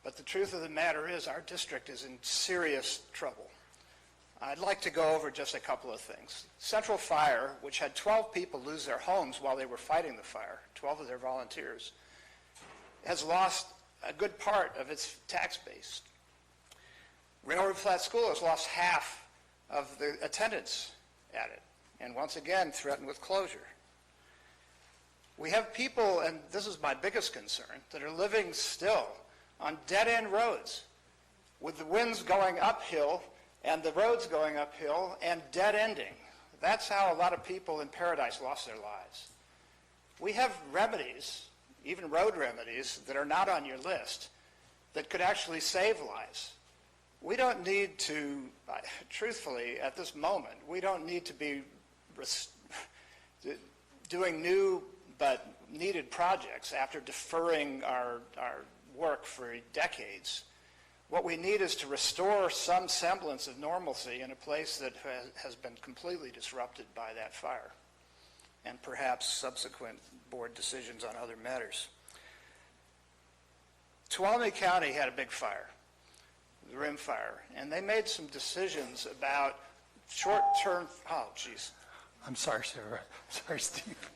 But the truth of the matter is our district is in serious trouble. I'd like to go over just a couple of things. Central Fire, which had 12 people lose their homes while they were fighting the fire, 12 of their volunteers, has lost a good part of its tax base. Railroad Flat School has lost half of the attendance at it, and once again threatened with closure. We have people, and this is my biggest concern, that are living still on dead-end roads with the winds going uphill and the roads going uphill and dead-ending. That's how a lot of people in Paradise lost their lives. We have remedies, even road remedies, that are not on your list that could actually save lives. We don't need to, truthfully, at this moment, we don't need to be doing new but needed projects after deferring our work for decades. What we need is to restore some semblance of normalcy in a place that has been completely disrupted by that fire, and perhaps subsequent board decisions on other matters. Tuolumne County had a big fire, the Rim Fire, and they made some decisions about short-term, oh, geez.
I'm sorry, Sarah. Sorry, Steve.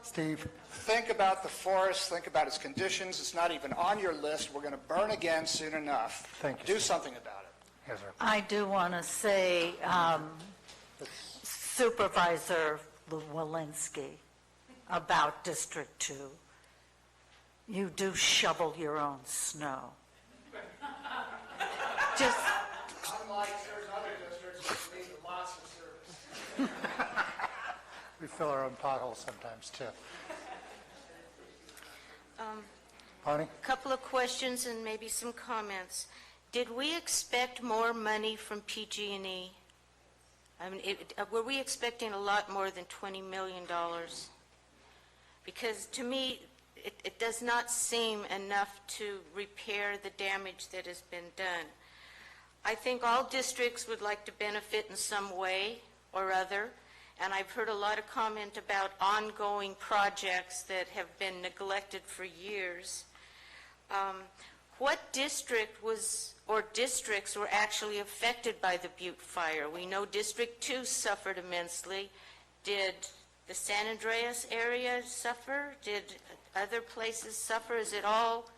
Steve.
Think about the forest, think about its conditions. It's not even on your list. We're going to burn again soon enough.
Thank you,
Do
Steve.
something about it.
Yes, sir.
I do want to say, Supervisor Walensky, about District 2, you do shovel your own snow. Just
Unlike certain other districts, which need lots of service.
We fill our own potholes sometimes, too. Bonnie?
Couple of questions and maybe some comments. Did we expect more money from PG&E? I mean, were we expecting a lot more than $20 million? Because to me, it does not seem enough to repair the damage that has been done. I think all districts would like to benefit in some way or other, and I've heard a lot of comment about ongoing projects that have been neglected for years. What district or districts were actually affected by the Butte fire? We know District 2 suffered immensely. Did the San Andreas area suffer? Did other places suffer? Is it all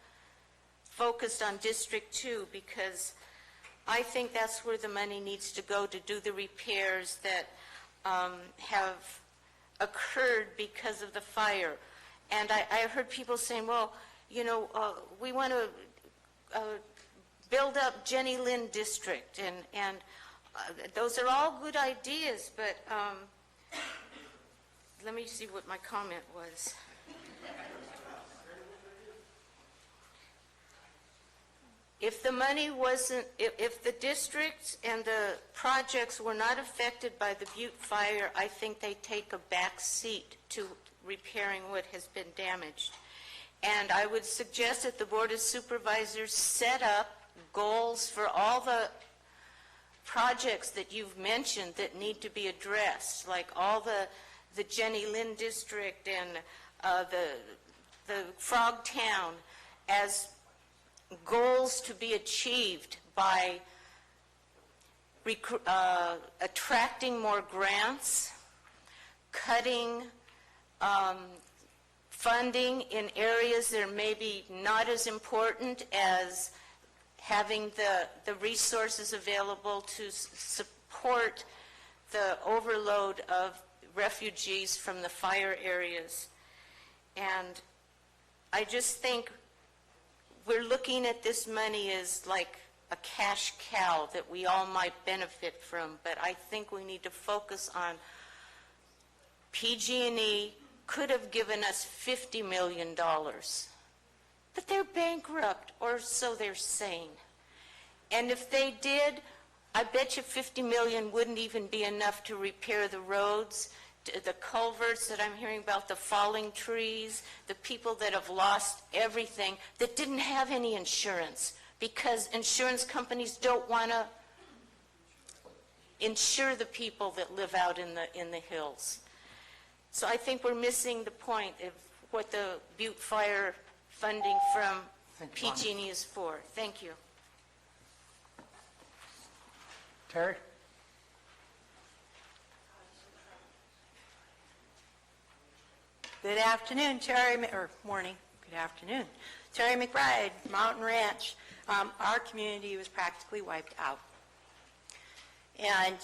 focused on District 2? Because I think that's where the money needs to go to do the repairs that have occurred because of the fire. And I heard people saying, well, you know, we want to build up Jenny Lind District, and those are all good ideas, but let me see what my comment was. If the money wasn't, if the districts and the projects were not affected by the Butte fire, I think they take a back seat to repairing what has been damaged. And I would suggest that the Board of Supervisors set up goals for all the projects that you've mentioned that need to be addressed, like all the Jenny Lind District and the Frogtown, as goals to be achieved by attracting more grants, cutting funding in areas that are maybe not as important as having the resources available to support the overload of refugees from the fire areas. And I just think we're looking at this money as like a cash cow that we all might benefit from, but I think we need to focus on PG&E could have given us $50 million, but they're bankrupt, or so they're saying. And if they did, I bet you $50 million wouldn't even be enough to repair the roads, the culverts that I'm hearing about, the falling trees, the people that have lost everything, that didn't have any insurance, because insurance companies don't want to insure the people that live out in the hills. So I think we're missing the point of what the Butte Fire funding from PG&E is for. Thank you.
Terry?
Good afternoon, Terry, or morning, good afternoon. Terry McBride, Mountain Ranch. Our community was practically wiped out. And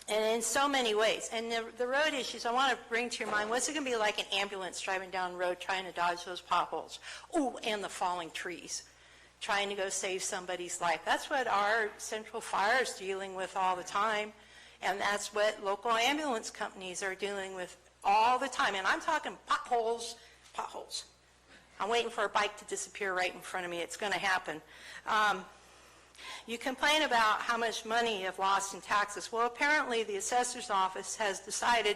in so many ways. And the road issues, I want to bring to your mind, what's it going to be like an ambulance driving down the road trying to dodge those potholes? Oh, and the falling trees, trying to go save somebody's life. That's what our central fire is dealing with all the time. And that's what local ambulance companies are dealing with all the time. And I'm talking potholes. I'm waiting for a bike to disappear right in front of me. It's going to happen. You complain about how much money you've lost in taxes. Well, apparently the assessor's office has decided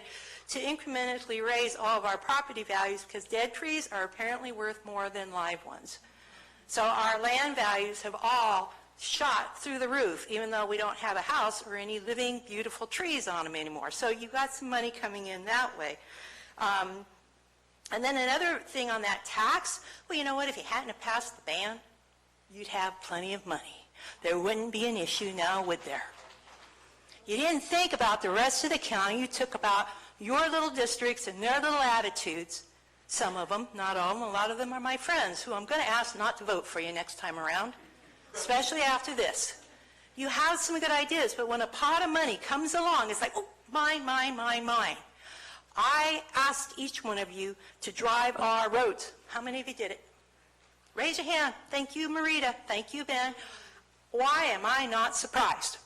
to incrementally raise all of our property values because dead trees are apparently worth more than live ones. So our land values have all shot through the roof, even though we don't have a house or any living, beautiful trees on them anymore. So you've got some money coming in that way. And then another thing on that tax, well, you know what? If you hadn't have passed the ban, you'd have plenty of money. There wouldn't be an issue now, would there? You didn't think about the rest of the county. You took about your little districts and their little attitudes. Some of them, not all of them, a lot of them are my friends who I'm going to ask not to vote for you next time around, especially after this. You have some good ideas, but when a pot of money comes along, it's like, oh, mine, mine, mine, mine. I asked each one of you to drive our roads. How many of you did it? Raise your hand. Thank you, Marita. Thank you, Ben. Why am I not surprised?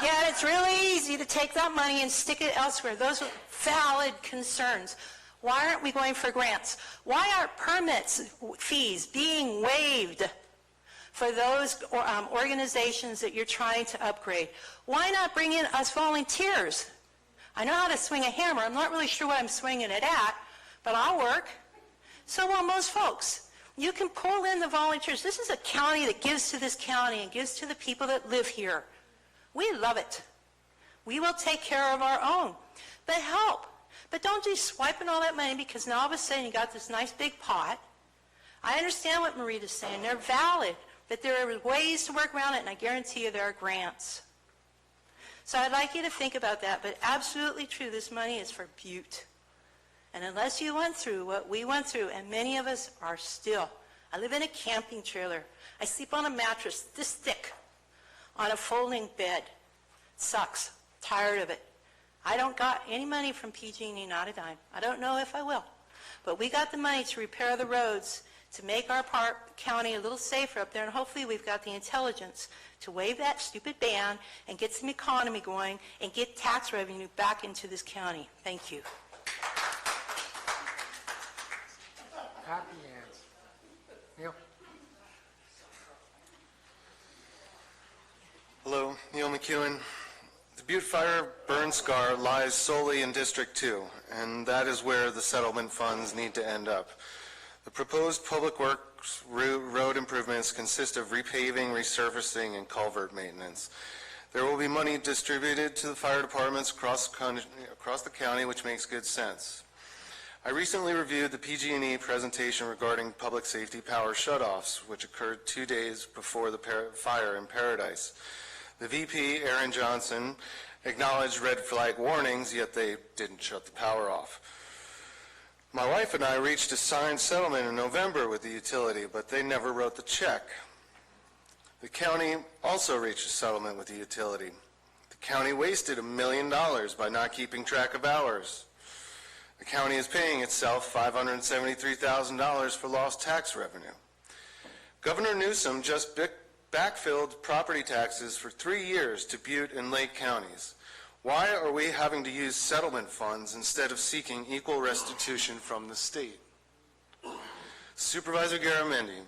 Yeah, it's really easy to take that money and stick it elsewhere. Those are valid concerns. Why aren't we going for grants? Why aren't permits fees being waived for those organizations that you're trying to upgrade? Why not bring in us volunteers? I know how to swing a hammer. I'm not really sure what I'm swinging it at, but I'll work. So will most folks. You can pull in the volunteers. This is a county that gives to this county and gives to the people that live here. We love it. We will take care of our own. But help. But don't just swiping all that money because now all of a sudden you got this nice big pot. I understand what Marita's saying. They're valid. But there are ways to work around it, and I guarantee you there are grants. So I'd like you to think about that. But absolutely true, this money is for Butte. And unless you went through what we went through, and many of us are still. I live in a camping trailer. I sleep on a mattress this thick on a folding bed. Sucks. Tired of it. I don't got any money from PG&E, not a dime. I don't know if I will. But we got the money to repair the roads, to make our county a little safer up there, and hopefully we've got the intelligence to waive that stupid ban and get some economy going and get tax revenue back into this county. Thank you.
Happy hands. Neil?
Hello, Neil McEwen. The Butte Fire burn scar lies solely in District 2, and that is where the settlement funds need to end up. The proposed public works road improvements consist of repaving, resurfacing, and culvert maintenance. There will be money distributed to the fire departments across the county, which makes good sense. I recently reviewed the PG&E presentation regarding public safety power shutoffs, which occurred 2 days before the fire in Paradise. The VP, Aaron Johnson, acknowledged red flag warnings, yet they didn't shut the power off. My wife and I reached a signed settlement in November with the utility, but they never wrote the check. The county also reached a settlement with the utility. The county wasted $1 million by not keeping track of hours. The county is paying itself $573,000 for lost tax revenue. Governor Newsom just backfilled property taxes for 3 years to Butte and Lake counties. Why are we having to use settlement funds instead of seeking equal restitution from the state? Supervisor Garamendi,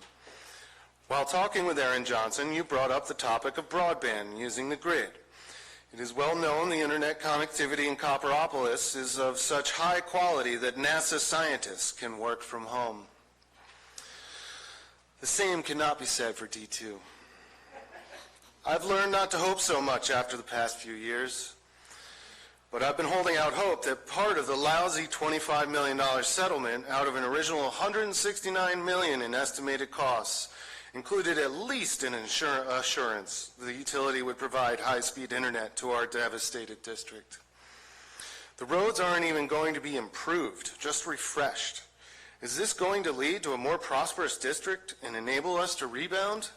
while talking with Aaron Johnson, you brought up the topic of broadband using the grid. It is well known the internet connectivity in Copperopolis is of such high quality that NASA scientists can work from home. The same cannot be said for D2. I've learned not to hope so much after the past few years, but I've been holding out hope that part of the lousy $25 million settlement out of an original $169 million in estimated costs included at least an assurance the utility would provide high-speed internet to our devastated district. The roads aren't even going to be improved, just refreshed. Is this going to lead to a more prosperous district and enable us to rebound?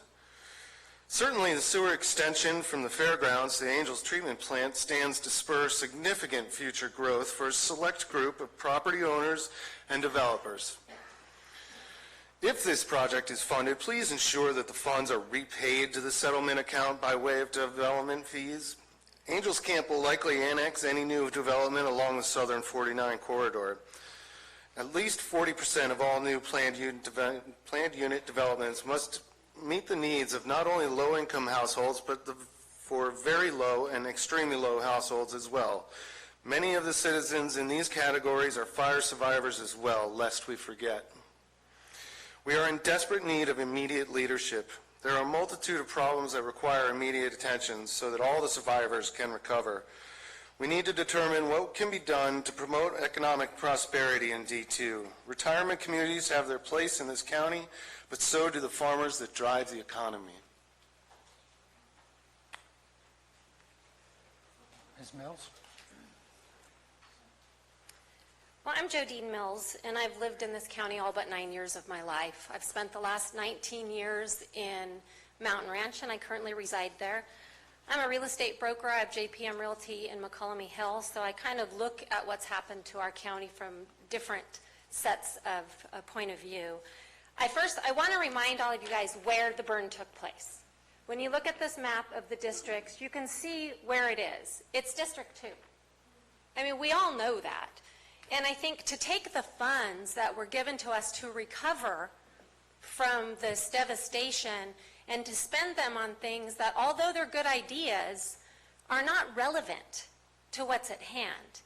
Certainly the sewer extension from the fairgrounds to the Angels Treatment Plant stands to spur significant future growth for a select group of property owners and developers. If this project is funded, please ensure that the funds are repaid to the settlement account by way of development fees. Angels Camp will likely annex any new development along the southern 49 corridor. At least 40% of all new planned unit developments must meet the needs of not only low-income households, but for very low and extremely low households as well. Many of the citizens in these categories are fire survivors as well, lest we forget. We are in desperate need of immediate leadership. There are a multitude of problems that require immediate attention so that all the survivors can recover. We need to determine what can be done to promote economic prosperity in D2. Retirement communities have their place in this county, but so do the farmers that drive the economy.
Ms. Mills?
Well, I'm Jodine Mills, and I've lived in this county all but 9 years of my life. I've spent the last 19 years in Mountain Ranch, and I currently reside there. I'm a real estate broker. I have JPM Realty in McCollum Hill, so I kind of look at what's happened to our county from different sets of a point of view. I want to remind all of you guys where the burn took place. When you look at this map of the districts, you can see where it is. It's District 2. I mean, we all know that. And I think to take the funds that were given to us to recover from this devastation and to spend them on things that, although they're good ideas, are not relevant to what's at hand.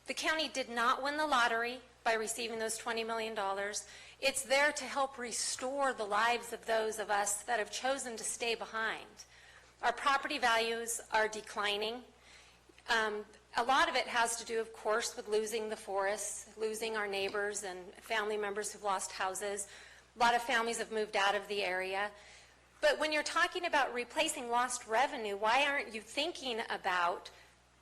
The county did not win the lottery by receiving those $20 million. It's there to help restore the lives of those of us that have chosen to stay behind. Our property values are declining. A lot of it has to do, of course, with losing the forests, losing our neighbors and family members who've lost houses. A lot of families have moved out of the area. But when you're talking about replacing lost revenue, why aren't you thinking about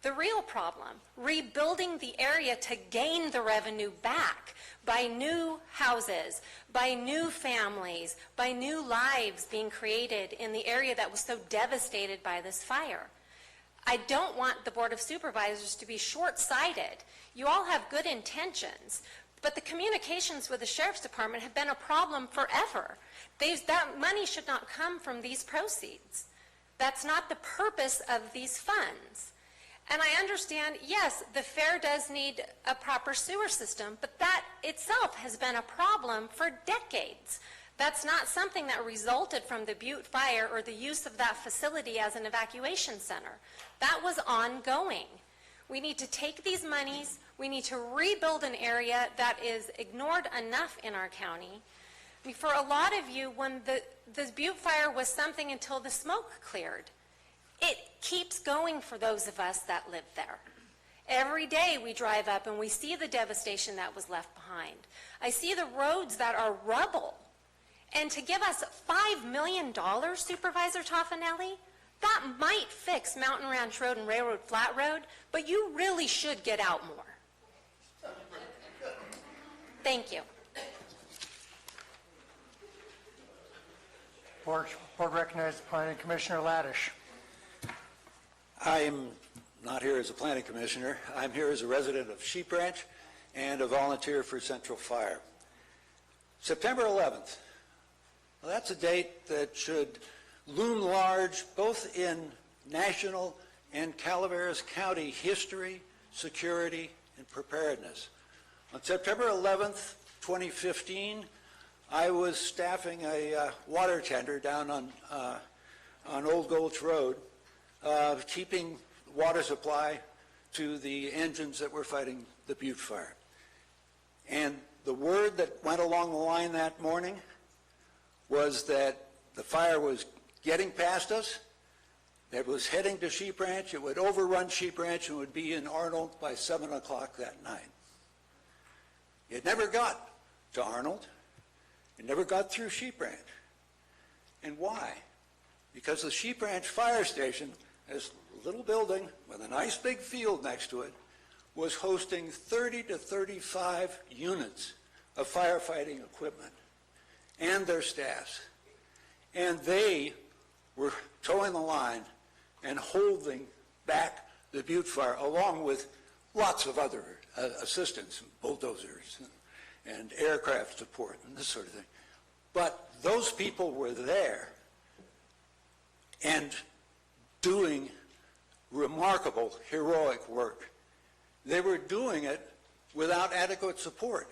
the real problem? Rebuilding the area to gain the revenue back by new houses, by new families, by new lives being created in the area that was so devastated by this fire. I don't want the Board of Supervisors to be short-sighted. You all have good intentions, but the communications with the Sheriff's Department have been a problem forever. That money should not come from these proceeds. That's not the purpose of these funds. And I understand, yes, the fair does need a proper sewer system, but that itself has been a problem for decades. That's not something that resulted from the Butte fire or the use of that facility as an evacuation center. That was ongoing. We need to take these monies, we need to rebuild an area that is ignored enough in our county. I mean, for a lot of you, when the Butte fire was something until the smoke cleared. It keeps going for those of us that live there. Every day we drive up and we see the devastation that was left behind. I see the roads that are rubble. And to give us $5 million, Supervisor Toffanelli, That might fix Mountain Ranch Road and Railroad Flat Road, but you really should get out more. Thank you.
Board recognizes Planning Commissioner Laddish.
I'm not here as a planning commissioner. I'm here as a resident of Sheep Ranch and a volunteer for Central Fire. September 11th. Well, that's a date that should loom large both in national and Calaveras County history, security, and preparedness. On September 11th, 2015, I was staffing a water tender down on Old Gulch Road, keeping water supply to the engines that were fighting the Butte Fire. And the word that went along the line that morning was that the fire was getting past us, it was heading to Sheep Ranch, it would overrun Sheep Ranch and would be in Arnold by 7 o'clock that night. It never got to Arnold. It never got through Sheep Ranch. And why? Because the Sheep Ranch Fire Station, this little building with a nice big field next to it, was hosting 30 to 35 units of firefighting equipment and their staffs. And they were towing the line and holding back the Butte Fire, along with lots of other assistance, bulldozers and aircraft support and this sort of thing. But those people were there and doing remarkable, heroic work. They were doing it without adequate support.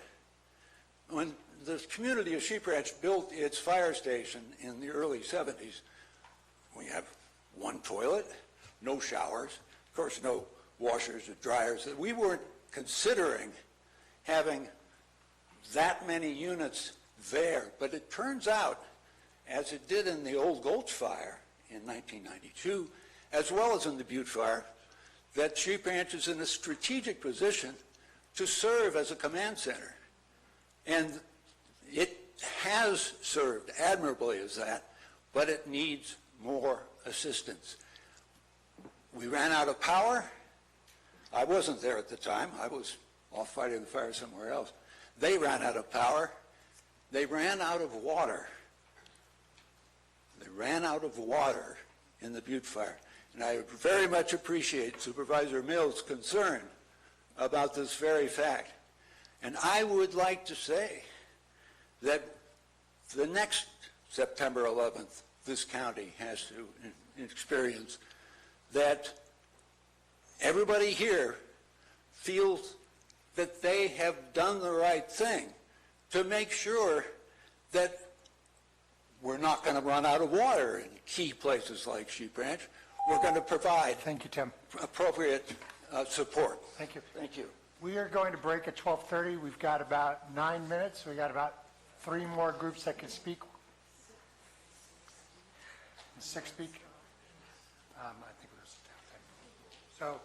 When the community of Sheep Ranch built its fire station in the early 70s, we have one toilet, no showers, of course no washers or dryers. We weren't considering having that many units there, but it turns out, as it did in the Old Gulch Fire in 1992, as well as in the Butte Fire, that Sheep Ranch is in a strategic position to serve as a command center. And it has served admirably as that, but it needs more assistance. We ran out of power. I wasn't there at the time. I was off fighting the fire somewhere else. They ran out of power. They ran out of water. They ran out of water in the Butte Fire. And I very much appreciate Supervisor Mills' concern about this very fact. And I would like to say that the next September 11th, this county has to experience, that everybody here feels that they have done the right thing to make sure that we're not going to run out of water in key places like Sheep Ranch. We're going to provide
Thank you, Tim.
appropriate support.
Thank you.
Thank you.
We are going to break at 12:30. We've got about 9 minutes. We've got about 3 more groups that can speak. 6 speak. I think there's so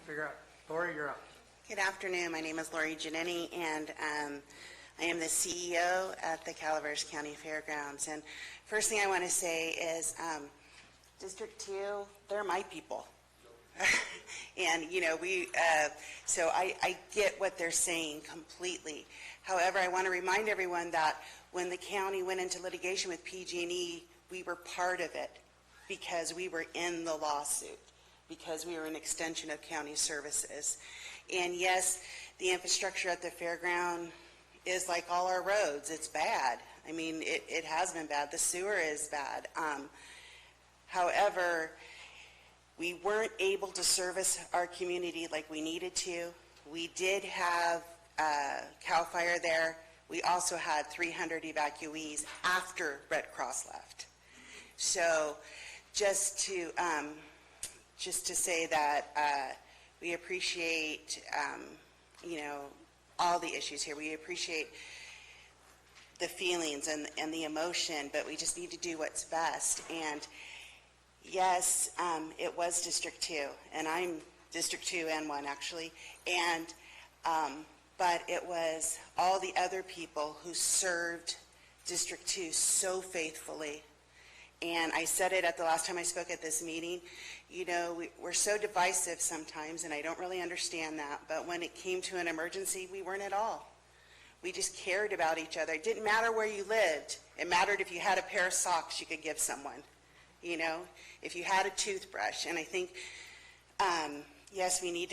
figure out. Lori, you're up.
Good afternoon. My name is Lori Giannini, and I am the CEO at the Calaveras County Fairgrounds. And first thing I want to say is District 2, they're my people. And, you know, so I get what they're saying completely. However, I want to remind everyone that when the county went into litigation with PG&E, we were part of it because we were in the lawsuit, because we were an extension of county services. And yes, the infrastructure at the fairground is like all our roads. It's bad. I mean, it has been bad. The sewer is bad. However, we weren't able to service our community like we needed to. We did have CAL FIRE there. We also had 300 evacuees after Red Cross left. So just to say that we appreciate, you know, all the issues here. We appreciate the feelings and the emotion, but we just need to do what's best. And yes, it was District 2, and I'm District 2 and 1 actually, and but it was all the other people who served District 2 so faithfully And I said it at the last time I spoke at this meeting, you know, we're so divisive sometimes, and I don't really understand that, but when it came to an emergency, we weren't at all. We just cared about each other. It didn't matter where you lived. It mattered if you had a pair of socks you could give someone, you know, if you had a toothbrush. And I think, yes, we need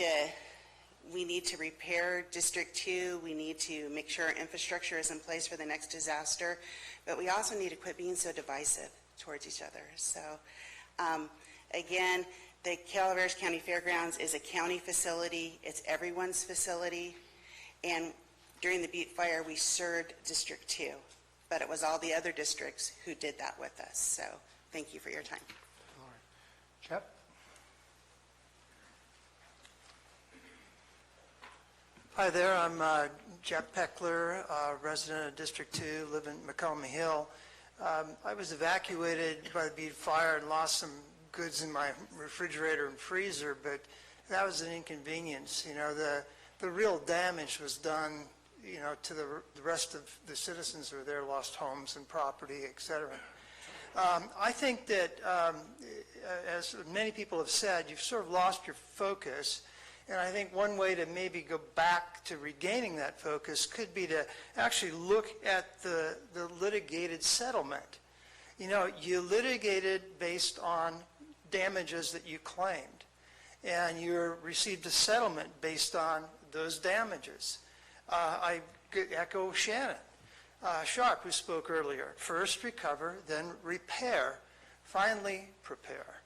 to repair District 2. We need to make sure our infrastructure is in place for the next disaster. But we also need to quit being so divisive towards each other. So, again, the Calaveras County Fairgrounds is a county facility. It's everyone's facility. And during the Butte Fire, we served District 2. But it was all the other districts who did that with us. So, thank you for your time.
All right. Chep?
Hi there, I'm Jeff Peckler, resident of District 2, live in Macomb Hill. I was evacuated by the Butte Fire and lost some goods in my refrigerator and freezer, but that was an inconvenience. You know, the real damage was done, you know, to the rest of the citizens who were there, lost homes and property, et cetera. I think that, as many people have said, you've sort of lost your focus. And I think one way to maybe go back to regaining that focus could be to actually look at the litigated settlement. You know, you litigated based on damages that you claimed, and you received a settlement based on those damages. I echo Shannon Sharp, who spoke earlier. First recover, then repair, finally prepare.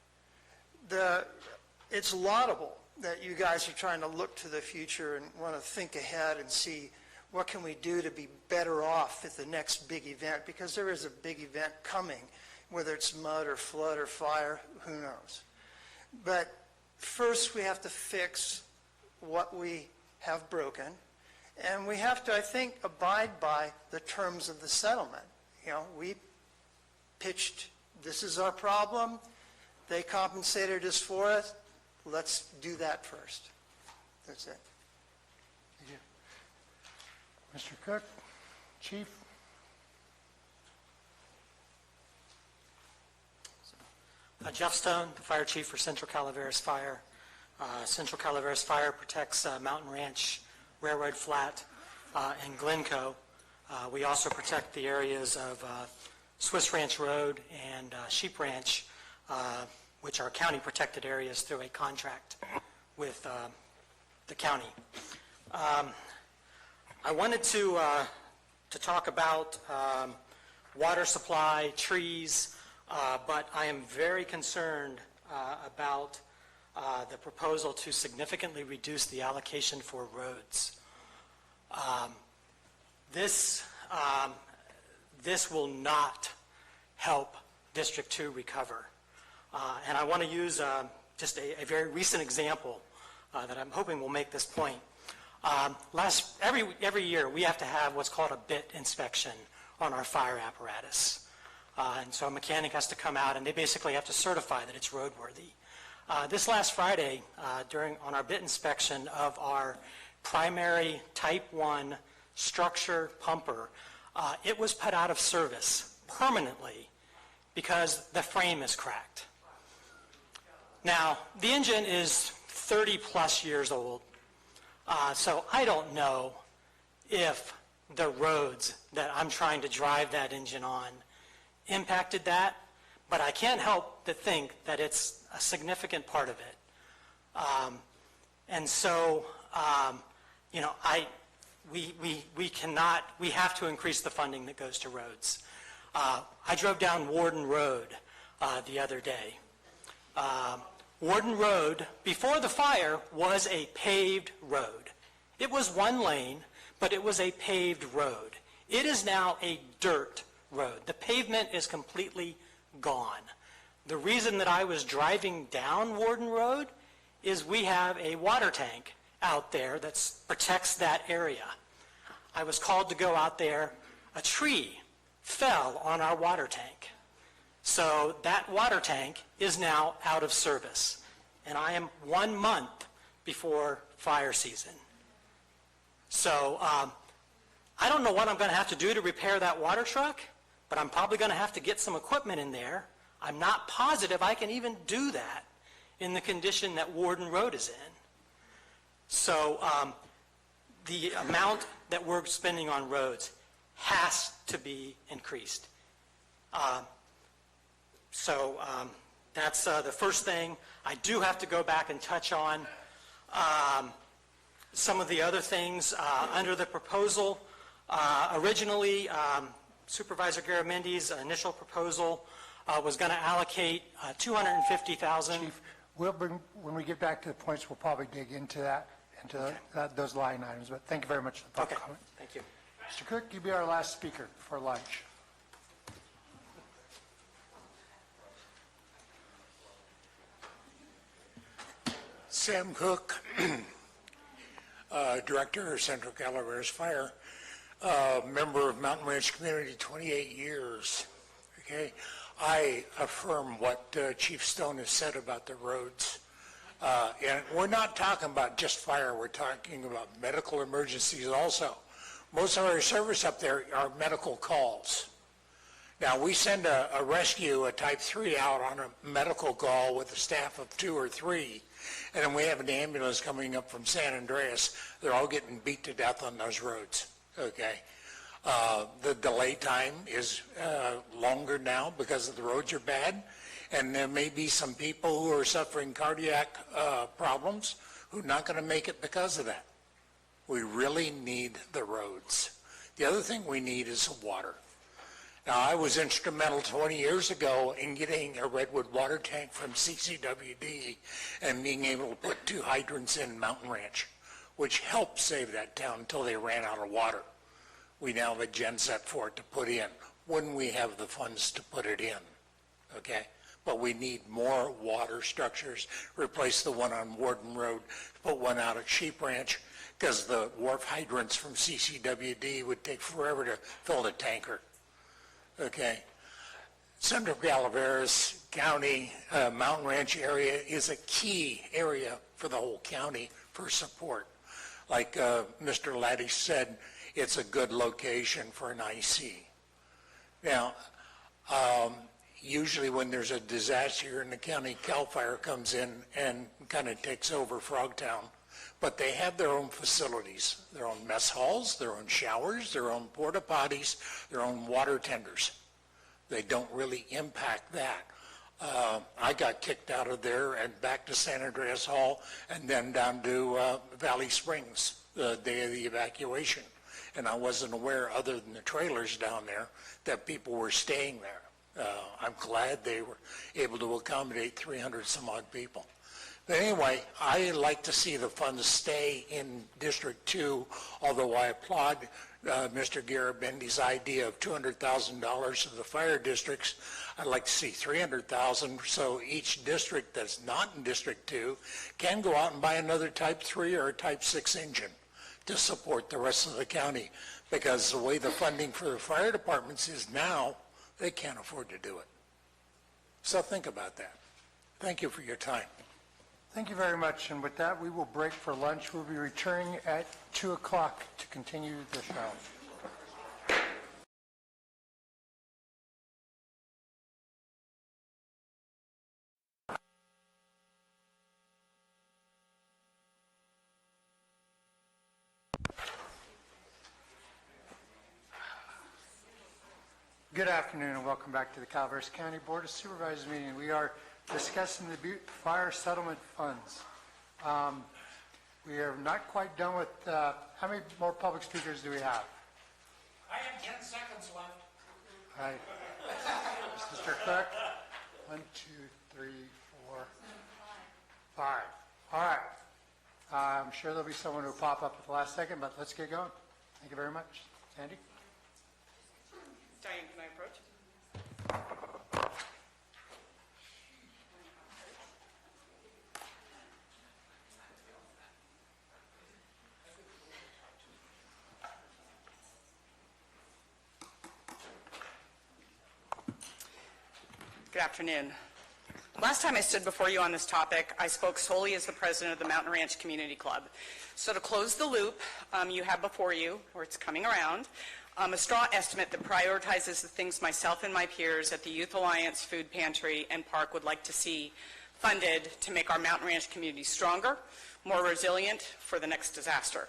It's laudable that you guys are trying to look to the future and want to think ahead and see what can we do to be better off at the next big event, because there is a big event coming, whether it's mud or flood or fire, who knows. But first we have to fix what we have broken, and we have to, I think, abide by the terms of the settlement. You know, we pitched, this is our problem, they compensated us for it. Let's do that first. That's it.
Thank you. Mr. Cook, Chief.
Jeff Stone, the Fire Chief for Central Calaveras Fire. Central Calaveras Fire protects Mountain Ranch, Railroad Flat, and Glencoe. We also protect the areas of Swiss Ranch Road and Sheep Ranch, which are county protected areas through a contract with the county. I wanted to talk about water supply, trees, but I am very concerned about the proposal to significantly reduce the allocation for roads. This will not help District 2 recover. And I want to use just a very recent example that I'm hoping will make this point. Every year we have to have what's called a bit inspection on our fire apparatus. And so a mechanic has to come out and they basically have to certify that it's roadworthy. This last Friday, on our bit inspection of our primary Type 1 structure pumper, it was put out of service permanently because the frame is cracked. Now, the engine is 30 plus years old, so I don't know if the roads that I'm trying to drive that engine on impacted that, but I can't help but think that it's a significant part of it. And so, you know, we have to increase the funding that goes to roads. I drove down Warden Road the other day. Warden Road, before the fire, was a paved road. It was one lane, but it was a paved road. It is now a dirt road. The pavement is completely gone. The reason that I was driving down Warden Road is we have a water tank out there that protects that area. I was called to go out there. A tree fell on our water tank. So that water tank is now out of service. And I am 1 month before fire season. So I don't know what I'm going to have to do to repair that water truck, but I'm probably going to have to get some equipment in there. I'm not positive I can even do that in the condition that Warden Road is in. So the amount that we're spending on roads has to be increased. That's the first thing. I do have to go back and touch on some of the other things under the proposal. Originally, Supervisor Garamendi's initial proposal was going to allocate $250,000.
Chief, when we get back to the points, we'll probably dig into that, those line items, but thank you very much for the public comment.
Thank you.
Mr. Cook, you be our last speaker for lunch.
Sam Cook, Director of Central Calaveras Fire, member of Mountain Ranch Community 28 years. Okay, I affirm what Chief Stone has said about the roads. And we're not talking about just fire, we're talking about medical emergencies also. Most of our service up there are medical calls. Now, we send a rescue, a type 3 out on a medical call with a staff of 2 or 3, and then we have an ambulance coming up from San Andreas. They're all getting beat to death on those roads, okay? The delay time is longer now because the roads are bad, and there may be some people who are suffering cardiac problems who are not going to make it because of that. We really need the roads. The other thing we need is water. Now, I was instrumental 20 years ago in getting a redwood water tank from CCWD and being able to put 2 hydrants in Mountain Ranch, which helped save that town until they ran out of water. We now have a gen set for it to put in when we have the funds to put it in, okay? But we need more water structures, replace the one on Warden Road, put one out at Sheep Ranch, because the wharf hydrants from CCWD would take forever to fill the tanker. Okay. Central Calaveras County, Mountain Ranch area is a key area for the whole county for support. Like Mr. Laddie said, it's a good location for an IC. Now, usually when there's a disaster here in the county, CAL FIRE comes in and kind of takes over Frogtown. But they have their own facilities, their own mess halls, their own showers, their own porta potties, their own water tenders. They don't really impact that. I got kicked out of there and back to San Andreas Hall and then down to Valley Springs the day of the evacuation. And I wasn't aware, other than the trailers down there, that people were staying there. I'm glad they were able to accommodate 300 some odd people. But anyway, I like to see the funds stay in District 2, although I applaud Mr. Garabendi's idea of $200,000 to the fire districts. I'd like to see $300,000 so each district that's not in District 2 can go out and buy another Type 3 or a Type 6 engine to support the rest of the county. Because the way the funding for the fire departments is now, they can't afford to do it. So think about that. Thank you for your time.
Thank you very much, and with that, we will break for lunch. We'll be returning at 2 o'clock to continue the show. Good afternoon, and welcome back to the Calaveras County Board of Supervisors meeting. We are discussing the Butte Fire Settlement Funds. We are not quite done with, how many more public speakers do we have?
I have 10 seconds left.
All right. Mr. Cook, 1, 2, 3, 4, 5. All right. I'm sure there'll be someone who will pop up at the last second, but let's get going. Thank you very much. Sandy?
Diane, can I approach? Good afternoon. Last time I stood before you on this topic, I spoke solely as the president of the Mountain Ranch Community Club. So to close the loop, you have before you, or it's coming around, A straw estimate that prioritizes the things myself and my peers at the Youth Alliance Food Pantry and Park would like to see funded to make our Mountain Ranch community stronger, more resilient for the next disaster.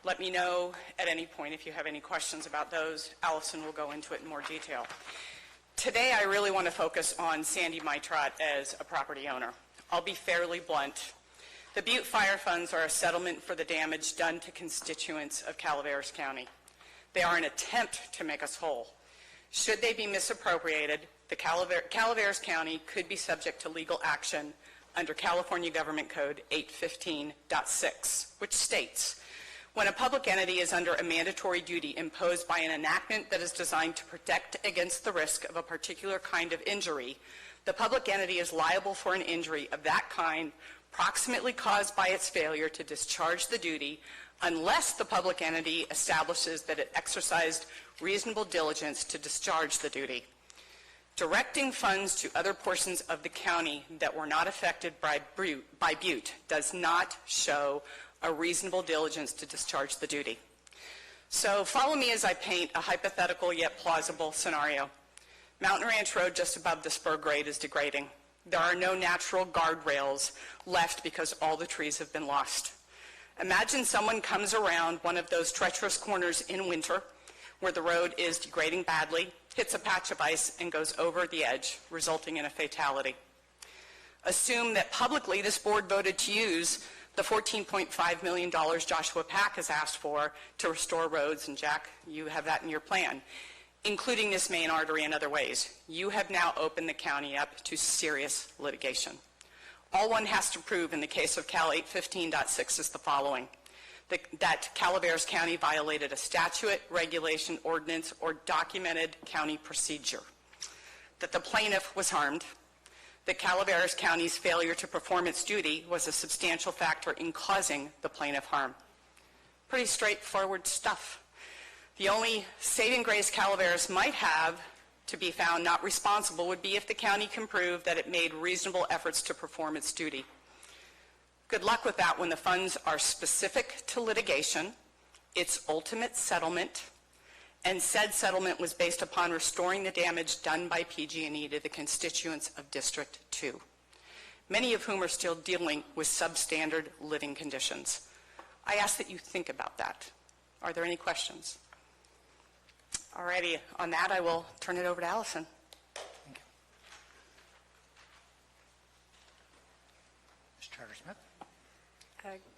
Let me know at any point if you have any questions about those. Allison will go into it in more detail. Today, I really want to focus on Sandy Maitrot as a property owner. I'll be fairly blunt. The Butte Fire Funds are a settlement for the damage done to constituents of Calaveras County. They are an attempt to make us whole. Should they be misappropriated, the Calaveras County could be subject to legal action under California Government Code 815.6, which states, when a public entity is under a mandatory duty imposed by an enactment that is designed to protect against the risk of a particular kind of injury, the public entity is liable for an injury of that kind proximately caused by its failure to discharge the duty unless the public entity establishes that it exercised reasonable diligence to discharge the duty. Directing funds to other portions of the county that were not affected by Butte does not show a reasonable diligence to discharge the duty. So follow me as I paint a hypothetical yet plausible scenario. Mountain Ranch Road just above the spur grade is degrading. There are no natural guardrails left because all the trees have been lost. Imagine someone comes around one of those treacherous corners in winter where the road is degrading badly, hits a patch of ice, and goes over the edge, resulting in a fatality. Assume that publicly this board voted to use the $14.5 million Joshua Pack has asked for to restore roads, and Jack, you have that in your plan, including this main artery and other ways. You have now opened the county up to serious litigation. All one has to prove in the case of Cal 815.6 is the following: that Calaveras County violated a statute, regulation, ordinance, or documented county procedure, that the plaintiff was harmed, that Calaveras County's failure to perform its duty was a substantial factor in causing the plaintiff harm. Pretty straightforward stuff. The only saving grace Calaveras might have to be found not responsible would be if the county can prove that it made reasonable efforts to perform its duty. Good luck with that when the funds are specific to litigation, its ultimate settlement, and said settlement was based upon restoring the damage done by PG&E to the constituents of District 2, many of whom are still dealing with substandard living conditions. I ask that you think about that. Are there any questions? All righty, on that I will turn it over to Allison.
Thank you. Ms. Charter-Smith.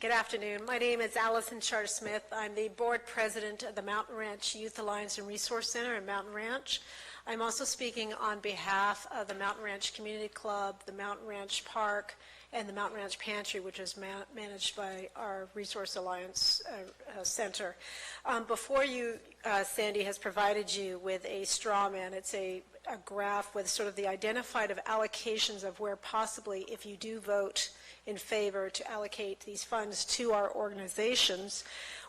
Good afternoon. My name is Allison Charter-Smith. I'm the board president of the Mountain Ranch Youth Alliance and Resource Center in Mountain Ranch. I'm also speaking on behalf of the Mountain Ranch Community Club, the Mountain Ranch Park, and the Mountain Ranch Pantry, which is managed by our Resource Alliance Center. Before you, Sandy has provided you with a straw man. It's a graph with sort of the identified of allocations of where possibly, if you do vote in favor to allocate these funds to our organizations,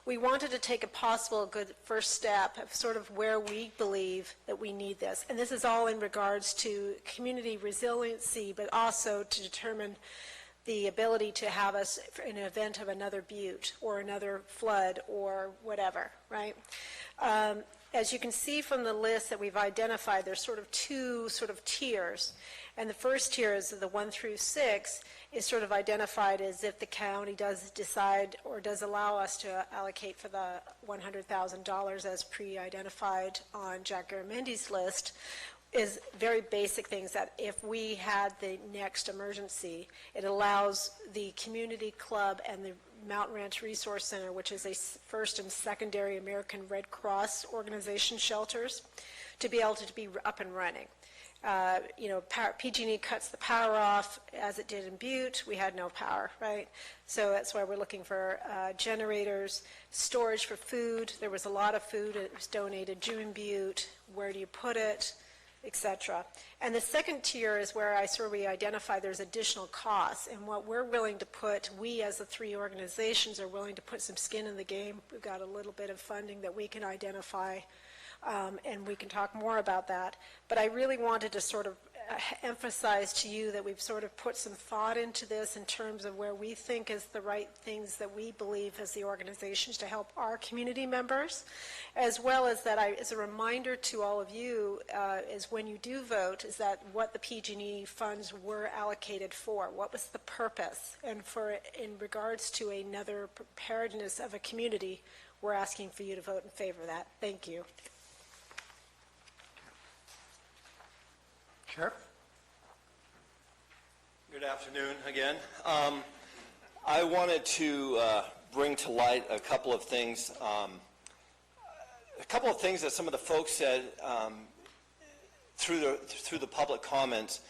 we wanted to take a possible good first step of sort of where we believe that we need this. And this is all in regards to community resiliency, but also to determine the ability to have us in an event of another Butte or another flood or whatever, right? As you can see from the list that we've identified, there's sort of two sort of tiers. And the first tier is the 1 through 6 is sort of identified as if the county does decide or does allow us to allocate for the $100,000 as pre-identified on Jack Garamendi's list, is very basic things that if we had the next emergency, it allows the community club and the Mountain Ranch Resource Center, which is a first and secondary American Red Cross organization shelters, to be able to be up and running. PG&E cuts the power off, as it did in Butte. We had no power, right? So that's why we're looking for generators, storage for food. There was a lot of food that was donated during Butte. Where do you put it, etc. And the second tier is where we identify there's additional costs. And what we're willing to put, we as the three organizations are willing to put some skin in the game. We've got a little bit of funding that we can identify, and we can talk more about that. But I really wanted to sort of emphasize to you that we've sort of put some thought into this in terms of where we think is the right things that we believe as the organizations to help our community members, as well as that as a reminder to all of you is when you do vote, is that what the PG&E funds were allocated for, what was the purpose, and for in regards to another preparedness of a community, we're asking for you to vote in favor of that. Thank you.
Sheriff?
Good afternoon again. I wanted to bring to light a couple of things. That some of the folks said through the public comments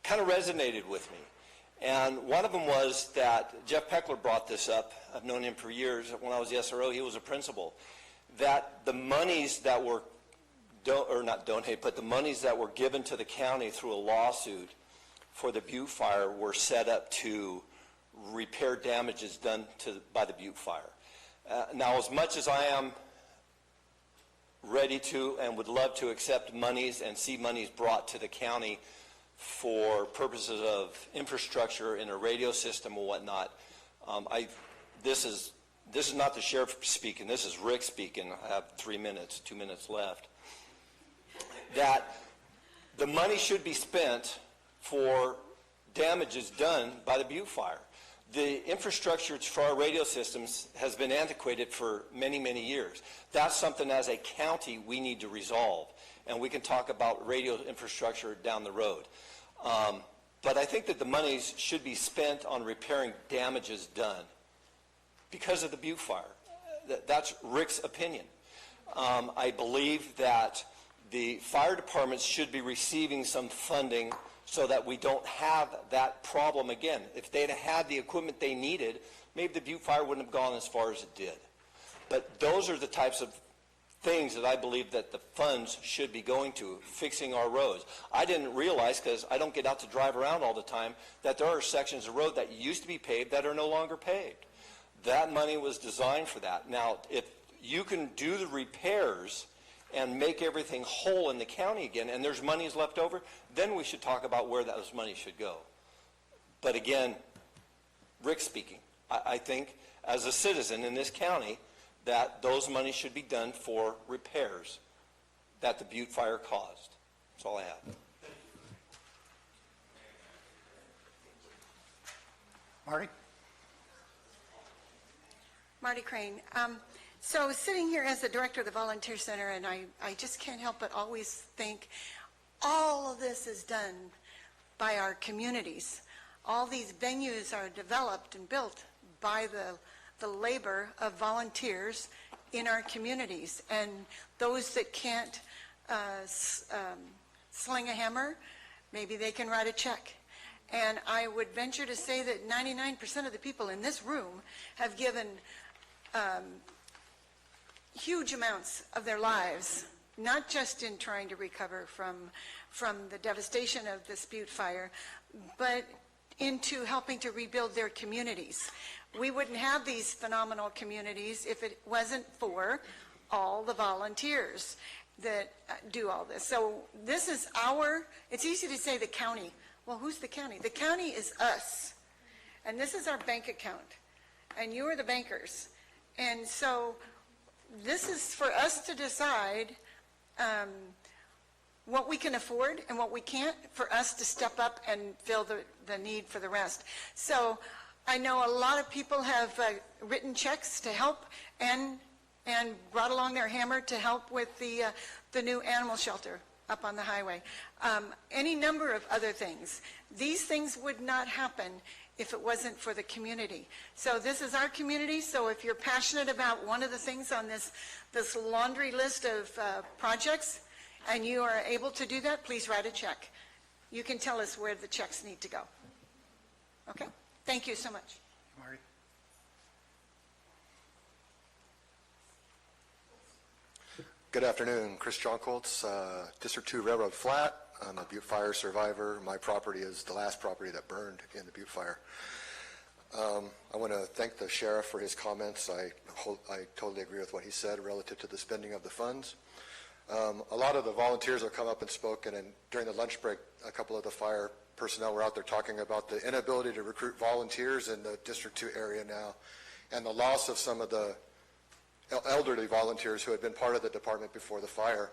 kind of resonated with me. And one of them was that Jeff Peckler brought this up. I've known him for years. When I was the SRO, he was a principal. That the monies that were the monies that were given to the county through a lawsuit for the Butte Fire were set up to repair damages done by the Butte Fire. Now, as much as I am ready to and would love to accept monies and see monies brought to the county for purposes of infrastructure in a radio system or whatnot, this is not the sheriff speaking. This is Rick speaking. I have 2 minutes left. That the money should be spent for damages done by the Butte Fire. The infrastructure for our radio systems has been antiquated for many, many years. That's something as a county we need to resolve, and we can talk about radio infrastructure down the road. But I think that the monies should be spent on repairing damages done because of the Butte Fire. That's Rick's opinion. I believe that the fire departments should be receiving some funding so that we don't have that problem again. If they'd had the equipment they needed, maybe the Butte Fire wouldn't have gone as far as it did. But those are the types of things that I believe that the funds should be going to, fixing our roads. I didn't realize, because I don't get out to drive around all the time, that there are sections of road that used to be paved that are no longer paved. That money was designed for that. Now, if you can do the repairs and make everything whole in the county again, and there's monies left over, then we should talk about where those money should go. But again, Rick speaking, I think as a citizen in this county that those monies should be done for repairs that the Butte Fire caused. That's all I have.
Marty?
Marty Crane. So sitting here as the director of the Volunteer Center, and I just can't help but always think all of this is done by our communities. All these venues are developed and built by the labor of volunteers in our communities. And those that can't sling a hammer, maybe they can write a check. And I would venture to say that 99% of the people in this room have given huge amounts of their lives, not just in trying to recover from the devastation of this Butte Fire, but into helping to rebuild their communities. We wouldn't have these phenomenal communities if it wasn't for all the volunteers that do all this. So this is it's easy to say the county. Well, who's the county? The county is us. And this is our bank account. And you are the bankers. And so this is for us to decide what we can afford and what we can't, for us to step up and fill the need for the rest. So I know a lot of people have written checks to help and brought along their hammer to help with the new animal shelter up on the highway. Any number of other things. These things would not happen if it wasn't for the community. So this is our community, so if you're passionate about one of the things on this laundry list of projects, and you are able to do that, please write a check. You can tell us where the checks need to go. Okay? Thank you so much.
Marty?
Good afternoon. Chris Johncoltz, District 2 Railroad Flat. I'm a Butte Fire survivor. My property is the last property that burned in the Butte Fire. I want to thank the sheriff for his comments. I totally agree with what he said relative to the spending of the funds. A lot of the volunteers have come up and spoken, and during the lunch break, a couple of the fire personnel were out there talking about the inability to recruit volunteers in the District 2 area now, and the loss of some of the elderly volunteers who had been part of the department before the fire.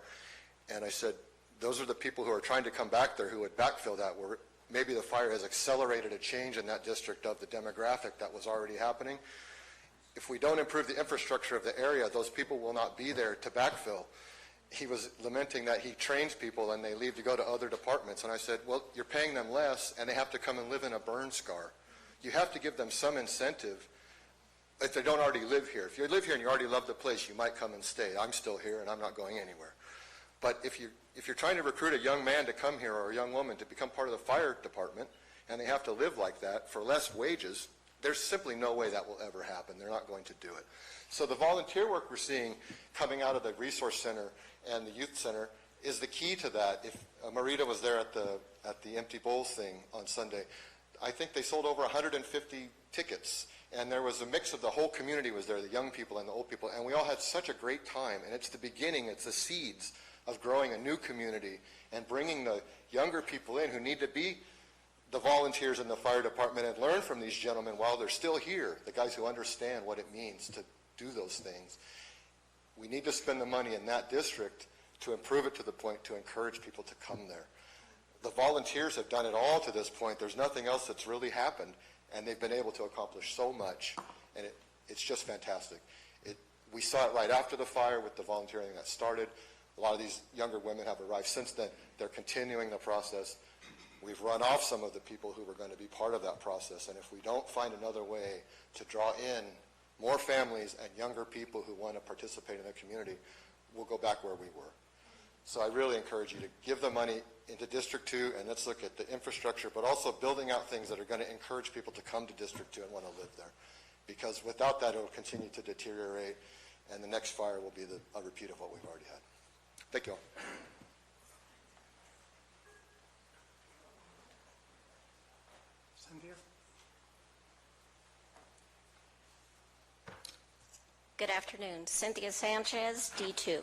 And I said, those are the people who are trying to come back there who would backfill that, where maybe the fire has accelerated a change in that district of the demographic that was already happening. If we don't improve the infrastructure of the area, those people will not be there to backfill. He was lamenting that he trains people and they leave to go to other departments. And I said, well, you're paying them less and they have to come and live in a burn scar. You have to give them some incentive if they don't already live here. If you live here and you already love the place, you might come and stay. I'm still here and I'm not going anywhere. But if you're trying to recruit a young man to come here or a young woman to become part of the fire department and they have to live like that for less wages, there's simply no way that will ever happen. They're not going to do it. So the volunteer work we're seeing coming out of the Resource Center and the Youth Center is the key to that. If Marita was there at the Empty Bowls thing on Sunday, I think they sold over 150 tickets. And there was a mix of the whole community was there, the young people and the old people. And we all had such a great time. And it's the beginning, it's the seeds of growing a new community and bringing the younger people in who need to be the volunteers in the fire department and learn from these gentlemen while they're still here, the guys who understand what it means to do those things. We need to spend the money in that district to improve it to the point to encourage people to come there. The volunteers have done it all to this point. There's nothing else that's really happened, and they've been able to accomplish so much, and it's just fantastic. We saw it right after the fire with the volunteering that started. A lot of these younger women have arrived since then. They're continuing the process. We've run off some of the people who were going to be part of that process, and if we don't find another way to draw in more families and younger people who want to participate in the community, we'll go back where we were. So I really encourage you to give the money into District 2, and let's look at the infrastructure, but also building out things that are going to encourage people to come to District 2 and want to live there. Because without that, it'll continue to deteriorate, and the next fire will be a repeat of what we've already had. Thank you all.
Cynthia?
Good afternoon. Cynthia Sanchez, D2.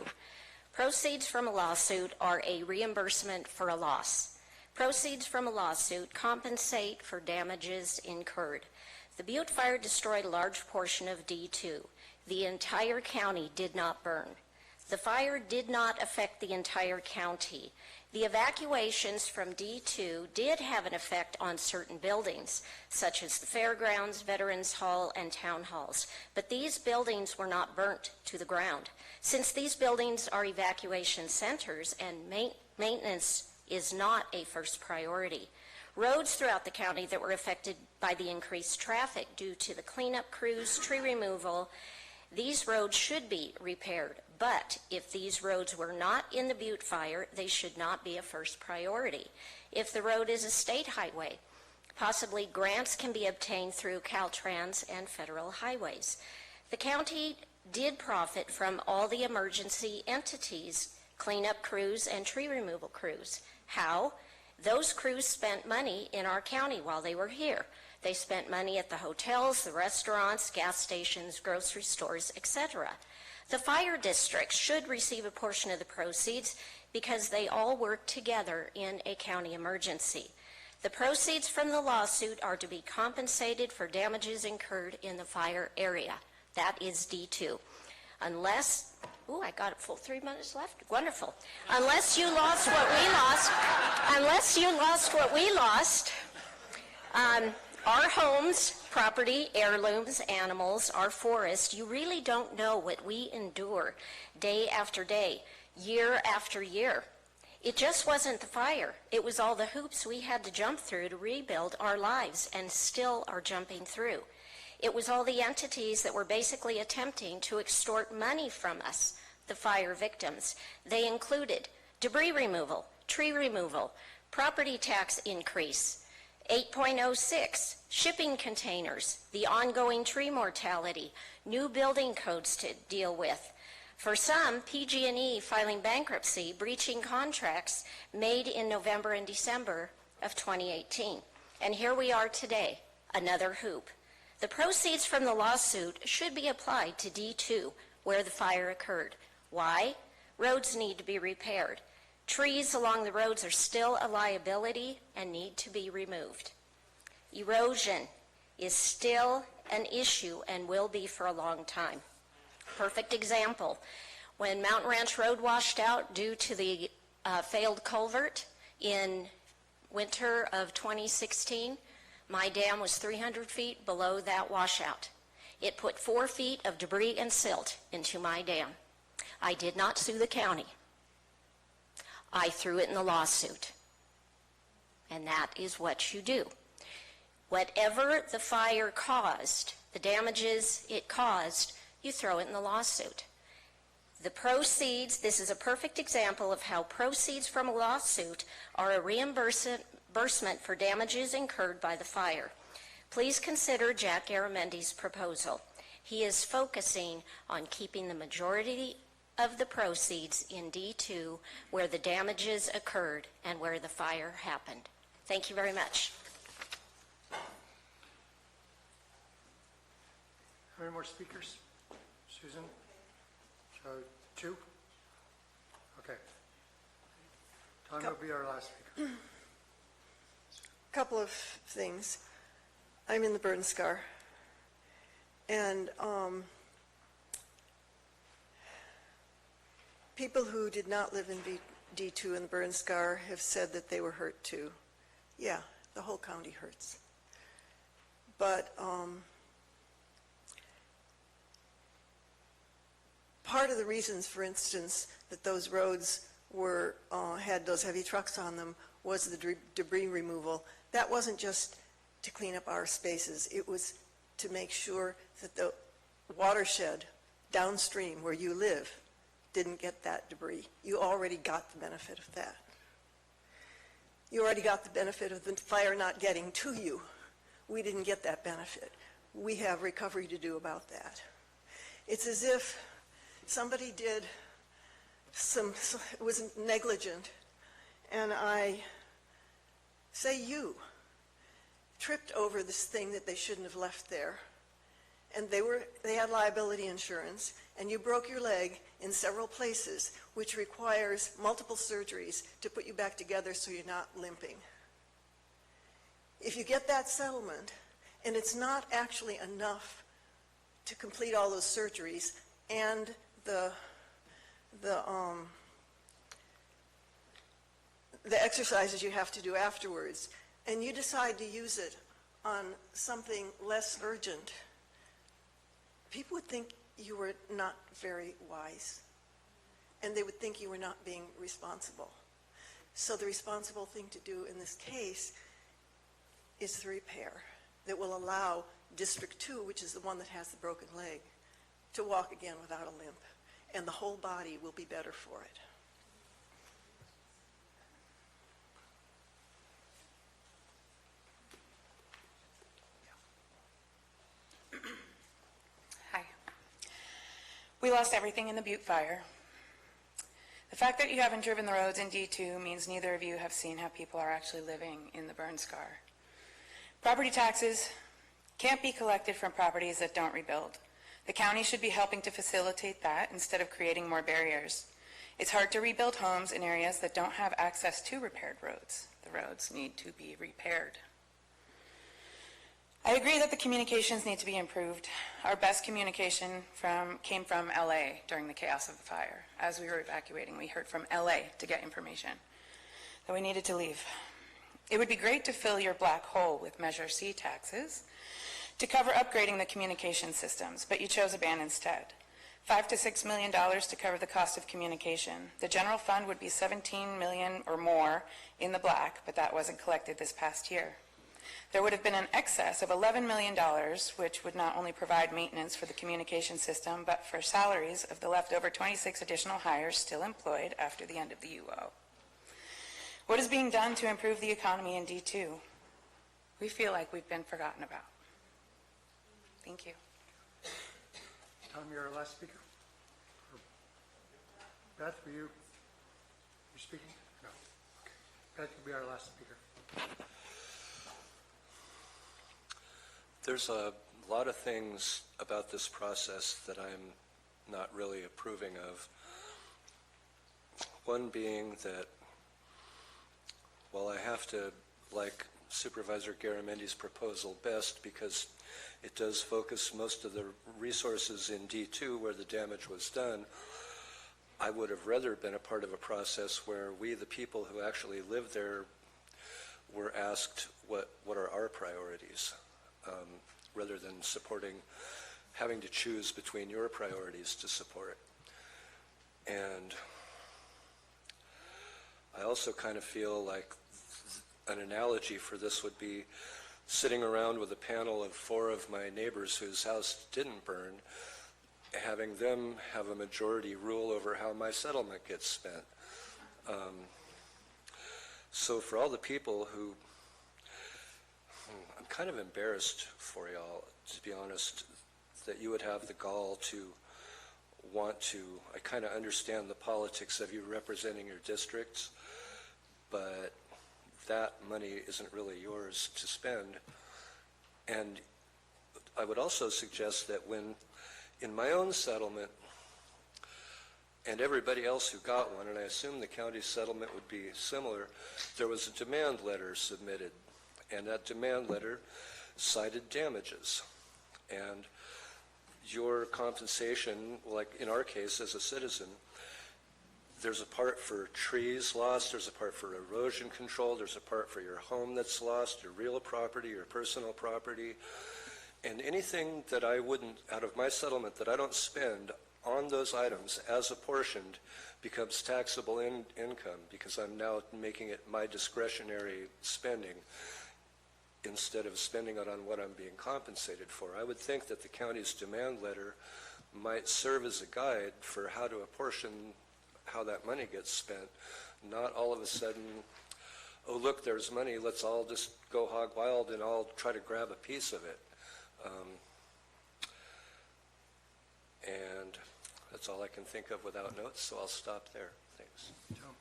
Proceeds from a lawsuit are a reimbursement for a loss. Proceeds from a lawsuit compensate for damages incurred. The Butte Fire destroyed a large portion of D2. The entire county did not burn. The fire did not affect the entire county. The evacuations from D2 did have an effect on certain buildings, such as the fairgrounds, Veterans Hall, and town halls. But these buildings were not burnt to the ground. Since these buildings are evacuation centers and maintenance is not a first priority, roads throughout the county that were affected by the increased traffic due to the cleanup crews, tree removal, these roads should be repaired. But if these roads were not in the Butte Fire, they should not be a first priority. If the road is a state highway, possibly grants can be obtained through Caltrans and federal highways. The county did profit from all the emergency entities, cleanup crews and tree removal crews. How? Those crews spent money in our county while they were here. They spent money at the hotels, the restaurants, gas stations, grocery stores, etc. The fire districts should receive a portion of the proceeds because they all work together in a county emergency. The proceeds from the lawsuit are to be compensated for damages incurred in the fire area. That is D2. Unless, I got a full 3 minutes left. Wonderful. Unless you lost what we lost, our homes, property, heirlooms, animals, our forest, you really don't know what we endure day after day, year after year. It just wasn't the fire. It was all the hoops we had to jump through to rebuild our lives and still are jumping through. It was all the entities that were basically attempting to extort money from us, the fire victims. They included debris removal, tree removal, property tax increase, 8.06, shipping containers, the ongoing tree mortality, new building codes to deal with. For some, PG&E filing bankruptcy, breaching contracts made in November and December of 2018. And here we are today, another hoop. The proceeds from the lawsuit should be applied to D2, where the fire occurred. Why? Roads need to be repaired. Trees along the roads are still a liability and need to be removed. Erosion is still an issue and will be for a long time. Perfect example, when Mountain Ranch Road washed out due to the failed culvert in winter of 2016, my dam was 300 feet below that washout. It put 4 feet of debris and silt into my dam. I did not sue the county. I threw it in the lawsuit. And that is what you do. Whatever the fire caused, the damages it caused, you throw it in the lawsuit. The proceeds, this is a perfect example of how proceeds from a lawsuit are a reimbursement for damages incurred by the fire. Please consider Jack Garamendi's proposal. He is focusing on keeping the majority of the proceeds in D2 where the damages occurred and where the fire happened. Thank you very much.
How many more speakers? Susan? So, 2? Okay. Tanya will be our last speaker.
Couple of things. I'm in the burn scar, and people who did not live in D2 in the burn scar have said that they were hurt too. Yeah, the whole county hurts. But part of the reasons, for instance, that those roads were had those heavy trucks on them was the debris removal. That wasn't just to clean up our spaces. It was to make sure that the watershed downstream where you live didn't get that debris. You already got the benefit of that. You already got the benefit of the fire not getting to you. We didn't get that benefit. We have recovery to do about that. It's as if somebody was negligent, and you tripped over this thing that they shouldn't have left there, and they had liability insurance, and you broke your leg in several places, which requires multiple surgeries to put you back together so you're not limping. If you get that settlement, and it's not actually enough to complete all those surgeries and the exercises you have to do afterwards, and you decide to use it on something less urgent, people would think you were not very wise, and they would think you were not being responsible. So the responsible thing to do in this case is the repair that will allow District 2, which is the one that has the broken leg, to walk again without a limp, and the whole body will be better for it.
Hi. We lost everything in the Butte fire. The fact that you haven't driven the roads in D2 means neither of you have seen how people are actually living in the burn scar. Property taxes can't be collected from properties that don't rebuild. The county should be helping to facilitate that instead of creating more barriers. It's hard to rebuild homes in areas that don't have access to repaired roads. The roads need to be repaired. I agree that the communications need to be improved. Our best communication came from LA during the chaos of the fire. As we were evacuating, we heard from LA to get information that we needed to leave. It would be great to fill your black hole with Measure C taxes to cover upgrading the communication systems, but you chose a ban instead. $5 to $6 million to cover the cost of communication. The general fund would be $17 million or more in the black, but that wasn't collected this past year. There would have been an excess of $11 million, which would not only provide maintenance for the communication system, but for salaries of the leftover 26 additional hires still employed after the end of the UO. What is being done to improve the economy in D2? We feel like we've been forgotten about. Thank you.
Tom, you're our last speaker. Beth, were you speaking? No. Okay. Beth will be our last speaker.
There's a lot of things about this process that I'm not really approving of. One being that while I have to like Supervisor Garamendi's proposal best because it does focus most of the resources in D2 where the damage was done, I would have rather been a part of a process where we, the people who actually live there, were asked what are our priorities, rather than having to choose between your priorities to support. And I also kind of feel like an analogy for this would be sitting around with a panel of 4 of my neighbors whose house didn't burn, having them have a majority rule over how my settlement gets spent. So for all the people who, I'm kind of embarrassed for y'all, to be honest, that you would have the gall to want to, I kind of understand the politics of you representing your districts, but that money isn't really yours to spend. And I would also suggest that when, in my own settlement, and everybody else who got one, and I assume the county's settlement would be similar, there was a demand letter submitted, and that demand letter cited damages. And your compensation, like in our case as a citizen, there's a part for trees lost, there's a part for erosion control, there's a part for your home that's lost, your real property, your personal property, and anything that I wouldn't, out of my settlement, that I don't spend on those items as apportioned becomes taxable income because I'm now making it my discretionary spending instead of spending it on what I'm being compensated for. I would think that the county's demand letter might serve as a guide for how to apportion how that money gets spent, not all of a sudden, oh look, there's money, let's all just go hog wild and all try to grab a piece of it. And that's all I can think of without notes, so I'll stop there. Thanks.
Joe.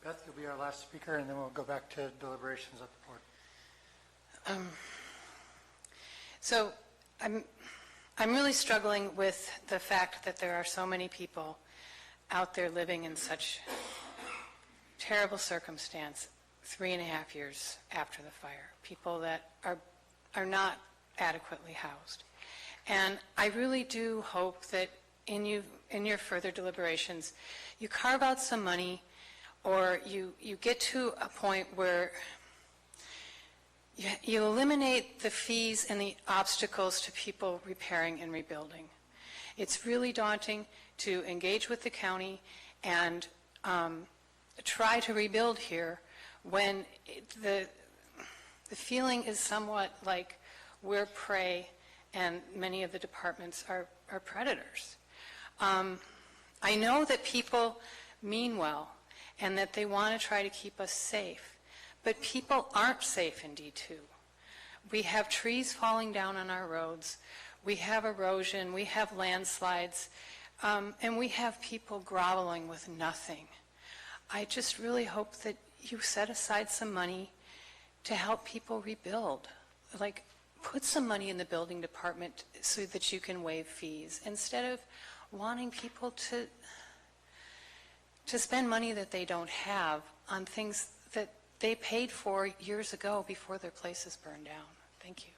Beth, you'll be our last speaker, and then we'll go back to deliberations at the board.
So I'm really struggling with the fact that there are so many people out there living in such terrible circumstance 3.5 years after the fire, people that are not adequately housed. And I really do hope that in your further deliberations, you carve out some money, or you get to a point where you eliminate the fees and the obstacles to people repairing and rebuilding. It's really daunting to engage with the county and try to rebuild here when the feeling is somewhat like we're prey and many of the departments are predators. I know that people mean well and that they want to try to keep us safe, but people aren't safe in D2. We have trees falling down on our roads, we have erosion, we have landslides, and we have people groveling with nothing. I just really hope that you set aside some money to help people rebuild. Like, put some money in the building department so that you can waive fees instead of wanting people to spend money that they don't have on things that they paid for years ago before their places burned down. Thank you.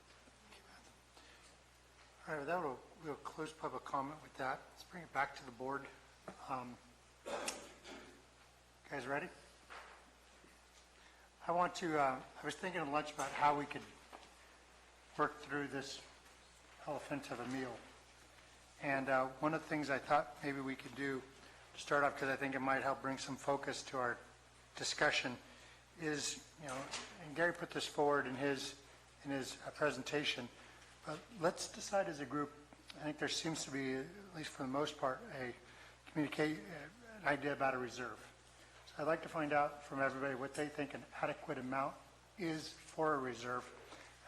All right, with that, we'll close public comment with that. Let's bring it back to the board. Guys ready? I was thinking at lunch about how we could work through this elephant of a meal. And one of the things I thought maybe we could do to start off, because I think it might help bring some focus to our discussion, is, and Gary put this forward in his presentation, but let's decide as a group. I think there seems to be, at least for the most part, an idea about a reserve. So I'd like to find out from everybody what they think an adequate amount is for a reserve,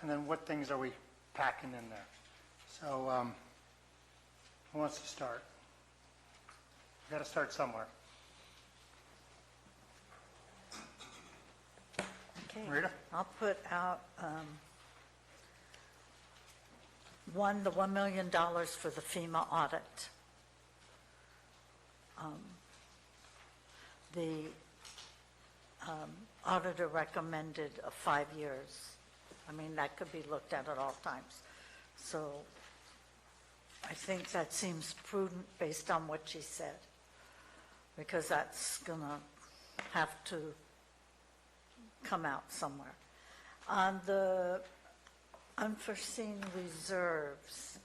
and then what things are we packing in there. So who wants to start? We've got to start somewhere.
Okay.
Rita?
I'll put out the $1 million for the FEMA audit. the auditor recommended 5 years. I mean, that could be looked at all times. So I think that seems prudent based on what she said, because that's going to have to come out somewhere. On the unforeseen reserves,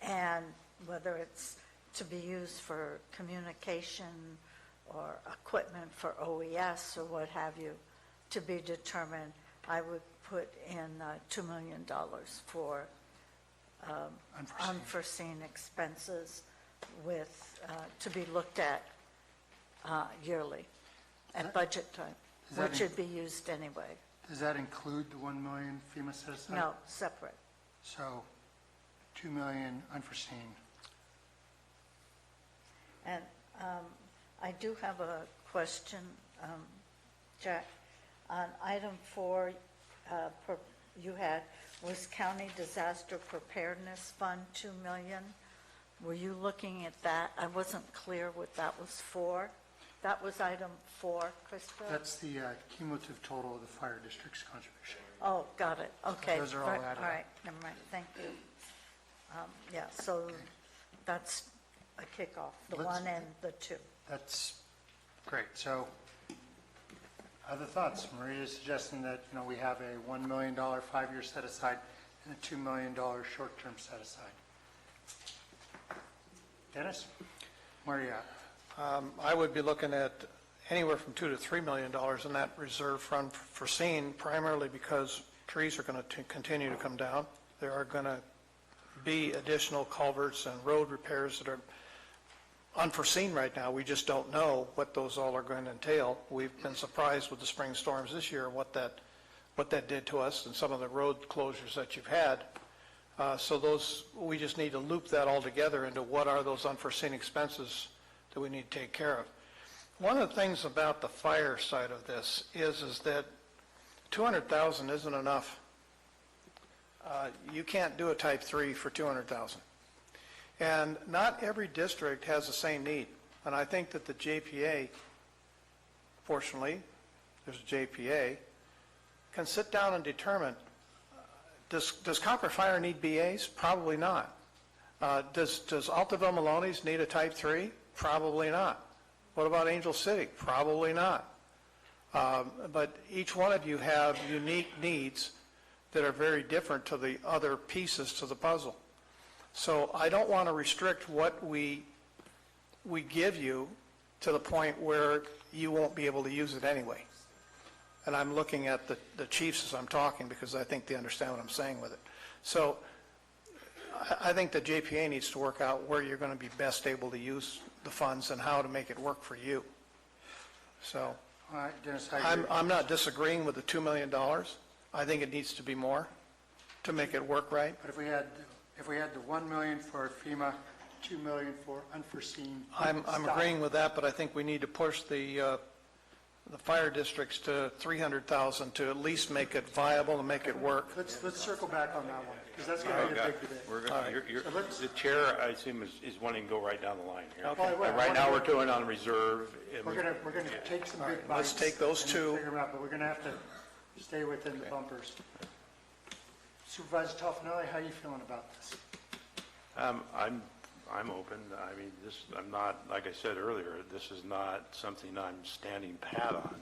and whether it's to be used for communication or equipment for OES or what have you, to be determined, I would put in $2 million for unforeseen expenses with, to be looked at yearly at budget time, which should be used anyway.
Does that include the 1 million FEMA set aside?
No, separate.
So 2 million unforeseen.
And I do have a question, Jack. On item 4, you had was County Disaster Preparedness Fund, 2 million. Were you looking at that? I wasn't clear what that was for. That was item 4, Krista?
That's the cumulative total of the fire district's contribution.
Oh, got it. Okay.
Those are all added up.
All right, never mind. Thank you. Yeah, so that's a kickoff, the
Let's-
1 and the 2.
That's great. So other thoughts? Maria's suggesting that, we have a $1 million 5-year set aside and a $2 million short-term set aside. Dennis? Maria?
I would be looking at anywhere from $2 to $3 million in that reserve fund foreseen, primarily because trees are going to continue to come down. There are going to be additional culverts and road repairs that are unforeseen right now. We just don't know what those all are going to entail. We've been surprised with the spring storms this year, what that did to us and some of the road closures that you've had. So we just need to loop that all together into what are those unforeseen expenses that we need to take care of. One of the things about the fire side of this is that $200,000 isn't enough. You can't do a type 3 for $200,000. And not every district has the same need. And I think that the JPA, fortunately, there's a JPA, can sit down and determine, does Copper Fire need BAs? Probably not. Does Altaville Maloney's need a type 3? Probably not. What about Angel City? Probably not. But each one of you have unique needs that are very different to the other pieces to the puzzle. So I don't want to restrict what we give you to the point where you won't be able to use it anyway. And I'm looking at the chiefs as I'm talking because I think they understand what I'm saying with it. So I think the JPA needs to work out where you're going to be best able to use the funds and how to make it work for you. So
All right, Dennis, I agree.
I'm not disagreeing with the $2 million. I think it needs to be more to make it work right.
But if we had the 1 million for FEMA, 2 million for unforeseen.
I'm
stuff.
agreeing with that, but I think we need to push the fire districts to 300,000 to at least make it viable and make it work.
Let's circle back on that one, because that's going to be a big debate.
We're
All
going,
right. So let's-
the chair, I assume, is wanting to go right down the line here.
Okay.
And right now, we're doing on reserve. and
We're going to take some big bites.
let's take those
and
two.
Figure them out, but we're going to have to stay within the bumpers. Supervisor Toffenelli, how are you feeling about this?
I'm open. I mean, I'm not, like I said earlier, this is not something I'm standing pat on.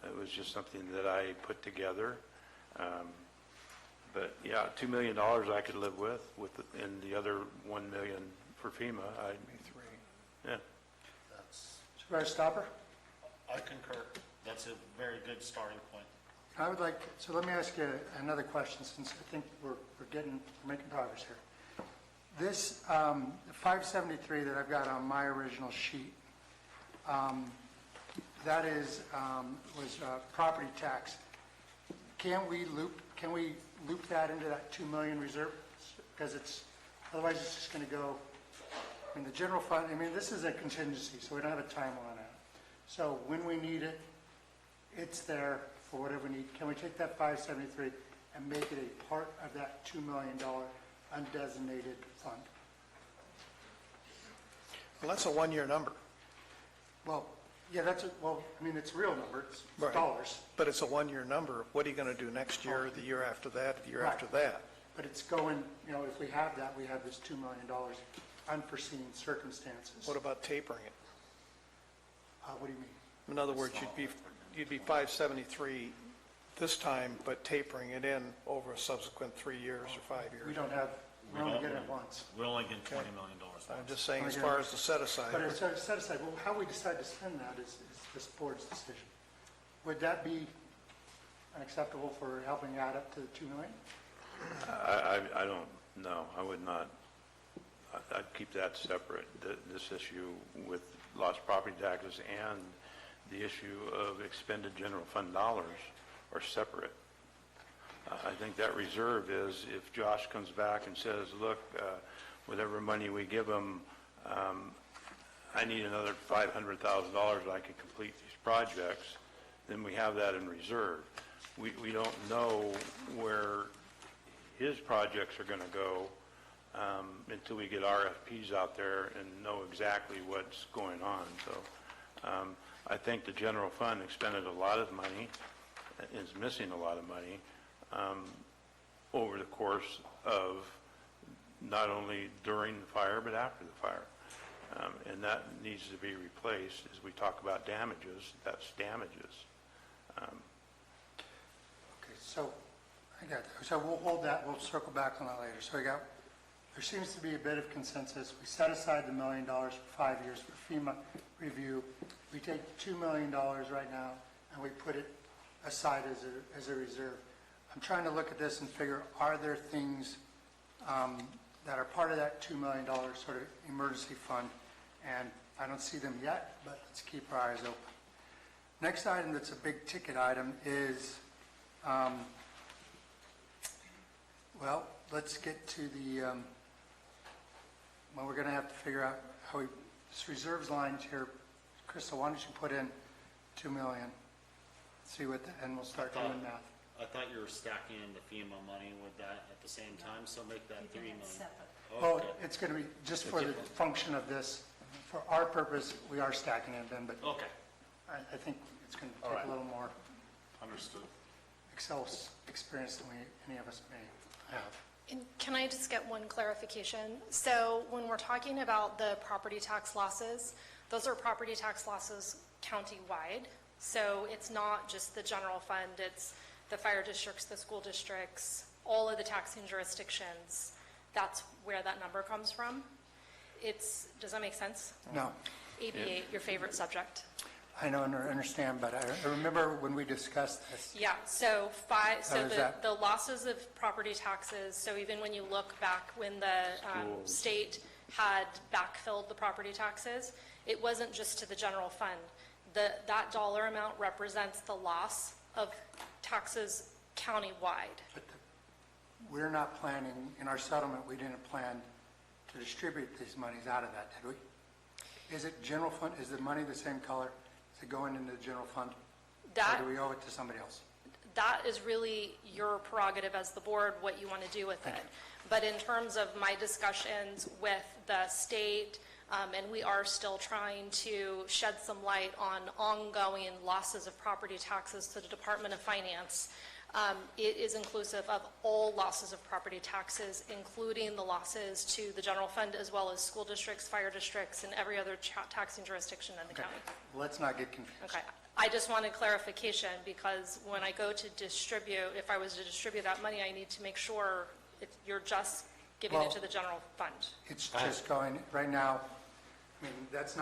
It was just something that I put together. But yeah, $2 million I could live with and the other 1 million for FEMA. Yeah.
Supervisor Stopper?
I concur. That's a very good starting point.
I would like, so let me ask you another question, since I think we're making progress here. This 573 that I've got on my original sheet, that is was property tax. Can we loop that into that 2 million reserve? Because otherwise it's just going to go in the general fund. I mean, this is a contingency, so we don't have a timeline on it. So when we need it, it's there for whatever we need. Can we take that 573 and make it a part of that $2 million undesignated fund?
Well, that's a one-year number.
Well, Yeah, well, I mean, it's a real number, it's
Right.
dollars.
But it's a one-year number. What are you going to do next year, the year after that, the year
Right.
after that?
But it's going, if we have that, we have this $2 million unforeseen circumstances.
What about tapering it?
What do you mean?
In other words, you'd be 573 this time, but tapering it in over a subsequent 3 years or 5 years.
We only get it once.
We only get $20 million.
I'm just saying, as far as the set aside.
But it's set aside, well, how we decide to spend that is this board's decision. Would that be unacceptable for helping add up to the 2 million?
I don't know. I would not. I'd keep that separate. This issue with lost property taxes and the issue of expended general fund dollars are separate. I think that reserve is if Josh comes back and says, look, whatever money we give him, I need another $500,000 I can complete these projects, then we have that in reserve. We don't know where his projects are going to go until we get RFPs out there and know exactly what's going on. So I think the general fund expended a lot of money, is missing a lot of money over the course of not only during the fire but after the fire. And that needs to be replaced. As we talk about damages, that's damages.
Okay, so I got that. So we'll hold that, we'll circle back on that later. So there seems to be a bit of consensus. We set aside the $1 million for 5 years for FEMA review. We take $2 million right now and we put it aside as a reserve. I'm trying to look at this and figure, are there things that are part of that $2 million sort of emergency fund? And I don't see them yet, but let's keep our eyes open. Next item that's a big ticket item is, well, let's get to the, well, we're going to have to figure out how this reserves line here. Crystal, why don't you put in $2 million? See what, and we'll start doing math.
I thought you were stacking in the FEMA money with that at the same time, so make that $3 million.
Well, it's going to be just for the function of this. For our purpose, we are stacking it in, but
Okay.
I think it's going to
All
take
right.
a little more
Understood.
Excel experience than any of us may have.
And can I just get one clarification? So when we're talking about the property tax losses, those are property tax losses county-wide. So it's not just the general fund, it's the fire districts, the school districts, all of the taxing jurisdictions. That's where that number comes from. Does that make sense?
No.
AB8, your favorite subject.
I know and understand, but I remember when we discussed this.
Yeah, so
is that?
the losses of property taxes, so even when you look back when the state had backfilled the property taxes, it wasn't just to the general fund. That dollar amount represents the loss of taxes countywide.
But we're not planning, in our settlement, we didn't plan to distribute these monies out of that, did we? Is it general fund, is the money the same color? Is it going into the general fund? Or do we owe it to somebody else?
That is really your prerogative as the board, what you want to do with it. But in terms of my discussions with the state, and we are still trying to shed some light on ongoing losses of property taxes to the Department of Finance. It is inclusive of all losses of property taxes, including the losses to the general fund as well as school districts, fire districts, and every other taxing jurisdiction in the county.
Let's not get confused.
Okay. I just wanted clarification because when I go to distribute, if I was to distribute that money, I need to make sure you're just giving it to the general fund.
It's just going, right now, I mean, this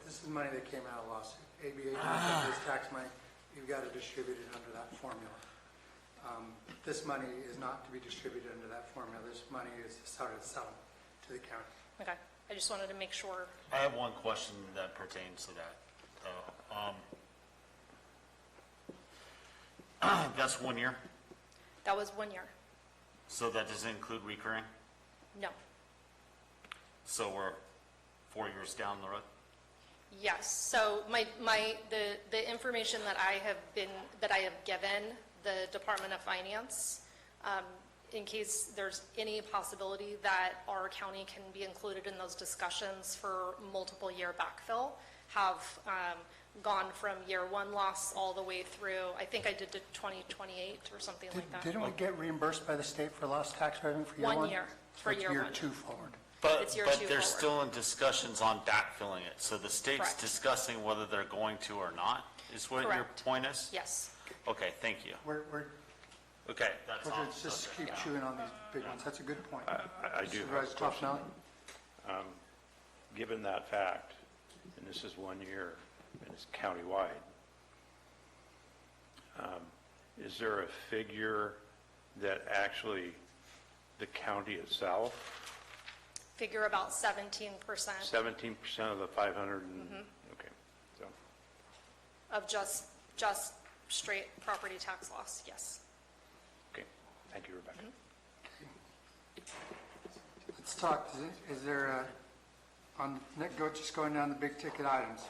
is money that came out of lawsuit. AB 8 is tax money. You've got to distribute it under that formula. This money is not to be distributed under that formula. This money is started selling to the county.
Okay. I just wanted to make sure.
I have one question that pertains to that. That's 1 year?
That was 1 year.
So that doesn't include recurring?
No.
So we're 4 years down the road?
Yes. So the information that I have given the Department of Finance, in case there's any possibility that our county can be included in those discussions for multiple year backfill, have gone from year one loss all the way through, I think I did to 2028 or something like that.
Didn't we get reimbursed by the state for lost tax revenue for year one?
1 year, for
So
year
it's
one.
year two forward.
But,
It's year
but
two
they're
forward.
still in discussions on backfilling it, so the state's
Correct.
discussing whether they're going to or not, is what your
Correct.
point is?
Yes.
Okay, thank you.
We're
Okay, that's
we'll
all.
just keep chewing on these big ones. That's a good point.
I do have
Supervisor
a question.
Toffenali?
Given that fact, and this is 1 year, and it's countywide, is there a figure that actually the county itself,
Figure about 17%
17% of the 500 and, okay, so,
of just straight property tax loss, yes.
okay, thank you, Rebecca.
Let's talk, is there just going down the big ticket items?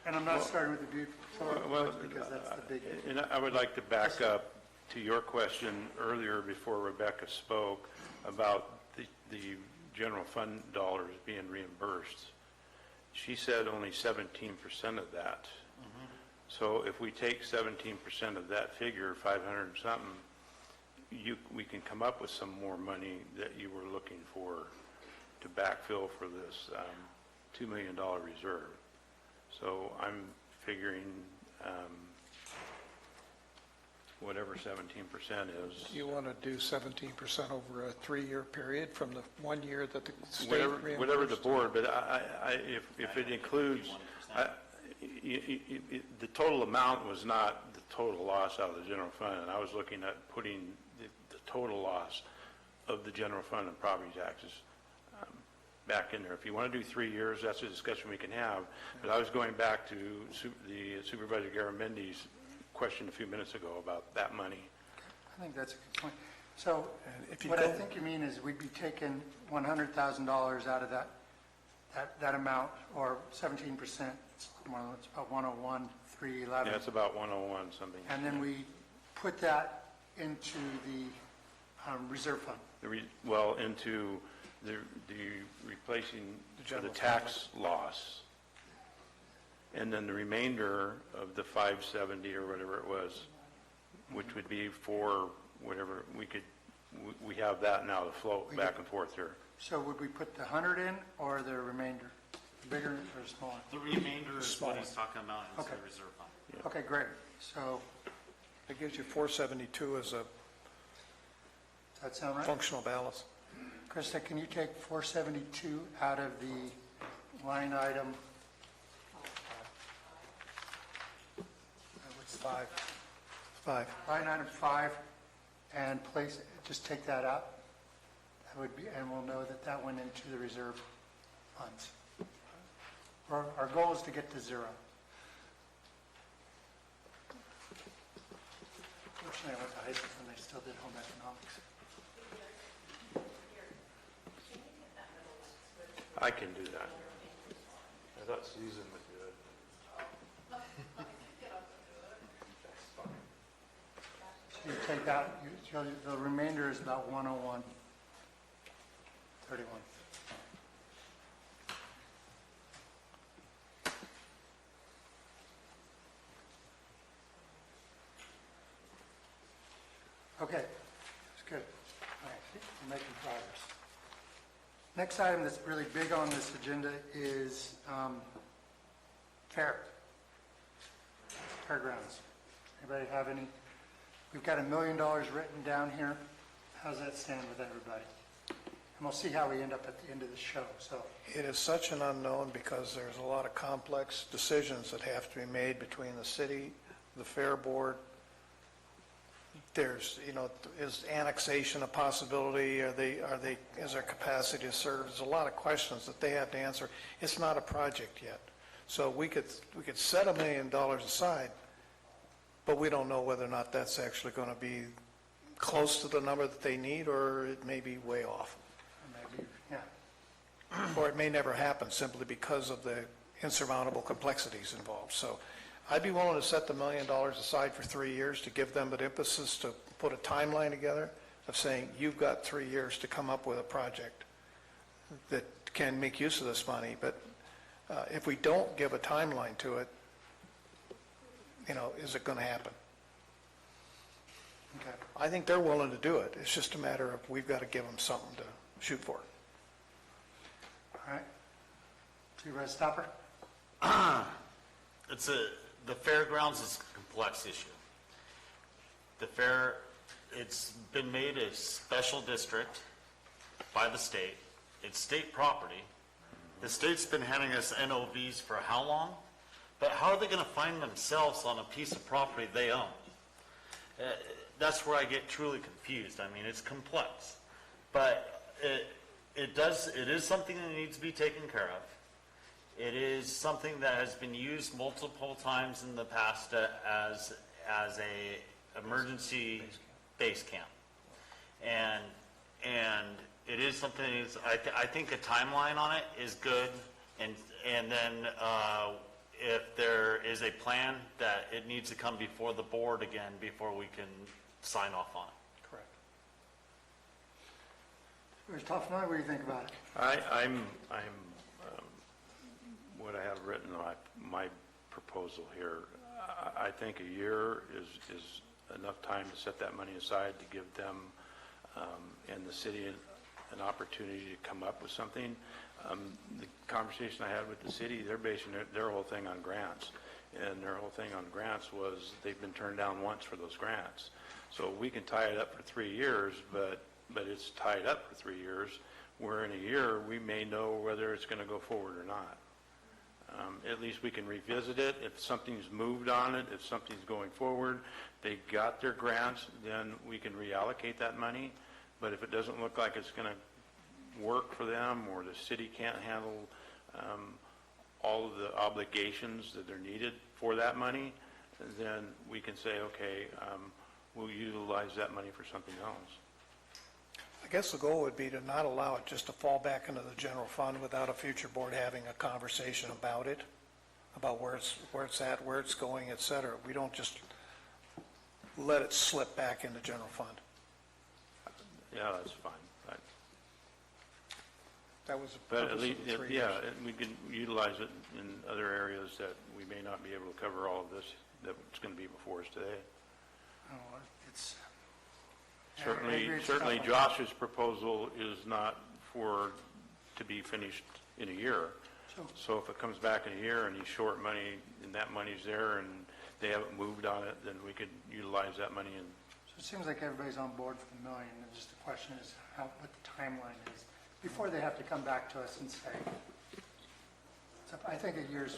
And I'm not starting with the beautiful
Well,
because that's the big.
and I would like to back up to your question earlier before Rebecca spoke about the general fund dollars being reimbursed. She said only 17% of that. So if we take 17% of that figure, 500 and something, we can come up with some more money that you were looking for to backfill for this $2 million reserve. So I'm figuring whatever 17% is.
You want to do 17% over a 3-year period from the 1 year that the state reimbursed?
Whatever the board, but if it includes, the total amount was not the total loss out of the general fund, and I was looking at putting the total loss of the general fund and property taxes back in there. If you want to do 3 years, that's a discussion we can have, but I was going back to the Supervisor Garamendi's question a few minutes ago about that money.
I think that's a good point. So what I think you mean is we'd be taking $100,000 out of that amount, or 17%, it's about 101,311.
Yeah, it's about 101 something.
And then we put that into the reserve fund.
Well, into the replacing the tax loss. And then the remainder of the 570 or whatever it was, which would be for whatever we have that now to float back and forth here.
So would we put the 100 in or the remainder? Bigger or smaller?
The remainder is what he's talking about in the reserve fund.
Yeah.
Okay, great. So
It gives you 472 as a
does that sound right?
functional balance.
Krista, can you take 472 out of the line item? What's
Five.
line item 5 and just take that out? That would be, and we'll know that that went into the reserve funds. Our goal is to get to 0. Fortunately, I went to high school and they still did home economics.
I can do that. I thought Susan would do it.
So you take out, the remainder is about 101.31. Okay, that's good. All right, we're making progress. Next item that's really big on this agenda is fairgrounds. Anybody have any? We've got $1 million written down here. How's that stand with everybody? And we'll see how we end up at the end of the show. So
It is such an unknown because there's a lot of complex decisions that have to be made between the city, the fair board. There's, is annexation a possibility? Is there capacity to serve? There's a lot of questions that they have to answer. It's not a project yet. So we could set $1 million aside, but we don't know whether or not that's actually going to be close to the number that they need, or it may be way off.
maybe, yeah.
Or it may never happen simply because of the insurmountable complexities involved. So I'd be willing to set the $1 million aside for 3 years to give them an impetus to put a timeline together of saying, you've got 3 years to come up with a project that can make use of this money. But If we don't give a timeline to it, is it going to happen?
Okay.
I think they're willing to do it. It's just a matter of we've got to give them something to shoot for.
All right. Res Stopper?
The fairgrounds is a complex issue. The fair, it's been made a special district by the state. It's state property. The state's been handing us NOVs for how long? But how are they going to find themselves on a piece of property they own? That's where I get truly confused. I mean, it's complex, but it is something that needs to be taken care of. It is something that has been used multiple times in the past as a emergency base camp, and it is something. I think a timeline on it is good, and then if there is a plan that it needs to come before the board again before we can sign off on it.
Correct. Ms. Toffenheim, what do you think about it?
I'm what I have written my proposal here. I think a year is enough time to set that money aside to give them and the city an opportunity to come up with something. The conversation I had with the city, they're basing their whole thing on grants, and their whole thing on grants was they've been turned down once for those grants. So we can tie it up for 3 years, but it's tied up for 3 years, where in a year we may know whether it's going to go forward or not. At least we can revisit it. If something's moved on it, if something's going forward, they got their grants, then we can reallocate that money. But if it doesn't look like it's going to work for them, or the city can't handle all of the obligations that are needed for that money, then we can say, okay, we'll utilize that money for something else.
I guess the goal would be to not allow it just to fall back into the general fund without a future board having a conversation about it, about where it's at, where it's going, et cetera. We don't just let it slip back into general fund.
Yeah, that's fine.
That was the
But
purpose
at least,
of the 3
yeah,
years.
we can utilize it in other areas that we may not be able to cover all of this that's going to be before us today.
Oh, it's...
Certainly Josh's proposal is not to be finished in a year. So if it comes back in a year and he's short money and that money's there and they haven't moved on it, then we could utilize that money. And
So it seems like everybody's on board for the million, and just the question is what the timeline is before they have to come back to us and say. So I think a year's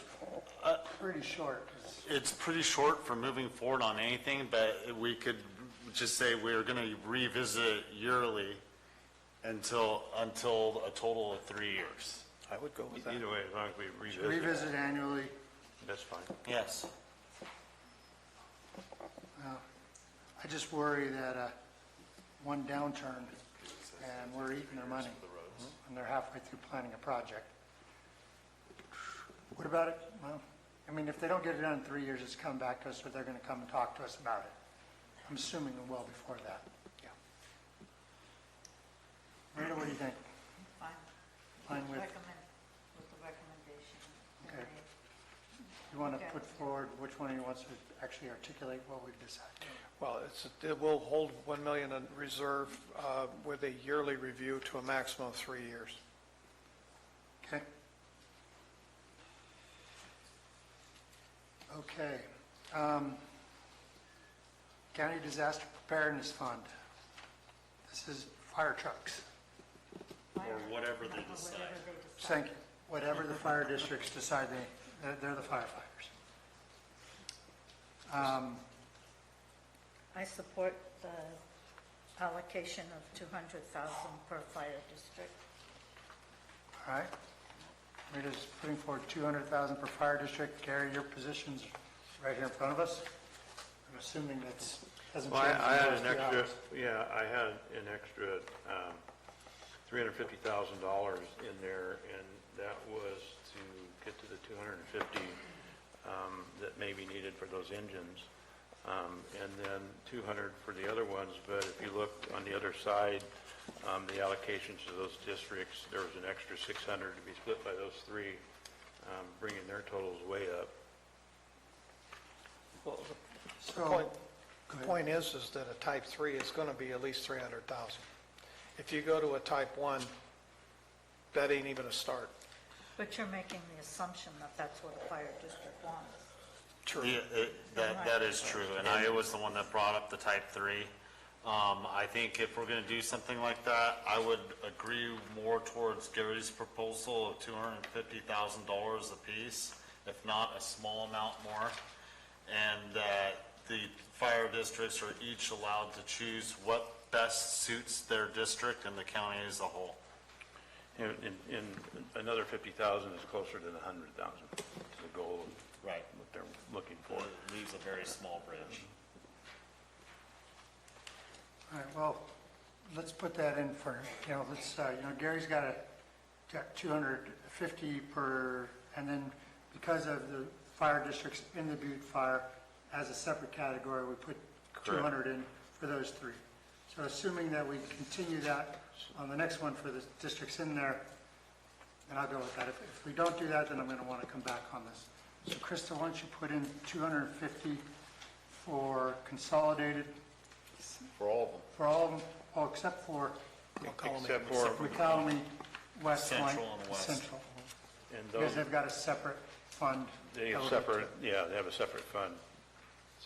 pretty short.
It's pretty short for moving forward on anything, but we could just say we're going to revisit it yearly until a total of 3 years.
I would go with that.
Either way, as long as we revisit.
Revisit annually.
That's fine.
Yes.
I just worry that one downturn and we're eating their money and they're halfway through planning a project. What about it? Well, I mean, if they don't get it done in 3 years, it's come back to us, or they're going to come and talk to us about it. I'm assuming well before that.
Yeah.
Rita, what do you think?
Fine.
Fine with?
Recommend, with the recommendation.
Okay. You want to put forward which one of you wants to actually articulate what we've decided?
Well, it will hold 1 million in reserve with a yearly review to a maximum of 3 years.
Okay. Okay. County Disaster Preparedness Fund. This is fire trucks.
Or whatever they decide.
Thank you. Whatever the fire districts decide, they're the firefighters.
I support the allocation of 200,000 per fire district.
All right. Rita's putting forward 200,000 per fire district. Gary, your position's right here in front of us. I'm assuming that's hasn't
Well,
changed.
I had
in the
an
last few
extra,
hours.
yeah, I had an extra $350,000 in there, and that was to get to the 250 that may be needed for those engines, and then 200 for the other ones. But if you look on the other side, the allocations to those districts, there was an extra 600 to be split by those three bringing their totals way up.
Well, the point is that a type 3 is going to be at least 300,000. If you go to a type 1, that ain't even a start.
But you're making the assumption that that's what a fire district wants.
True.
Yeah, that is true, and I was the one that brought up the type 3. I think if we're gonna do something like that, I would agree more towards Gary's proposal of $250,000 apiece, if not a small amount more, and that the fire districts are each allowed to choose what best suits their district and the county as a whole.
In another 50,000 is closer than 100,000, is the goal of
Right.
what they're looking for.
It leaves a very small bridge.
All right, well, let's put that in for, let's, Gary's got 250 per, and then because of the fire districts in the Butte Fire, as a separate category, we put 200 in for those three. So assuming that we continue that on the next one for the districts in there, and I'll go with that. If we don't do that, then I'm going to want to come back on this. So Krista, why don't you put in 250 for consolidated?
For all of them.
For all of them, oh, except for McCallum, West Point,
Central and West.
Central.
And
Because
those,
they've got a separate fund.
they have separate, yeah, they have a separate fund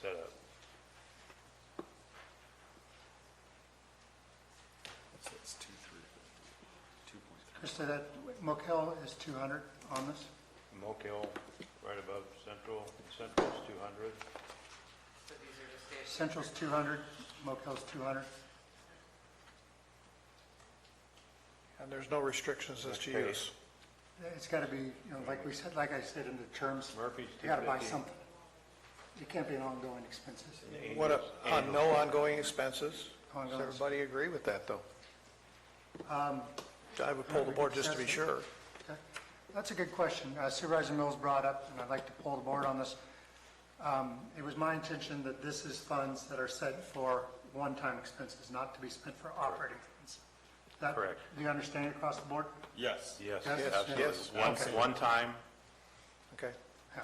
set up.
So it's 2.3.
Krista, that Mokel is 200 on this?
Mokel, right above Central, Central's 200.
Central's 200, Mokel's 200.
And there's no restrictions as to use.
It's got to be, like we said, like I said in the terms,
Murphy's
you got to buy
250.
something. It can't be an ongoing expenses.
On no ongoing expenses? Does
Ongoing.
everybody agree with that, though?
Um,
I would pull the board just to be sure.
Okay. That's a good question. Supervisor Mills brought up, and I'd like to pull the board on this. It was my intention that this is funds that are set for one-time expenses, not to be spent for operating funds. That,
Correct.
Do you understand across the board?
Yes.
Yes,
Yes.
absolutely.
Yes.
One time,
Okay.
Yeah.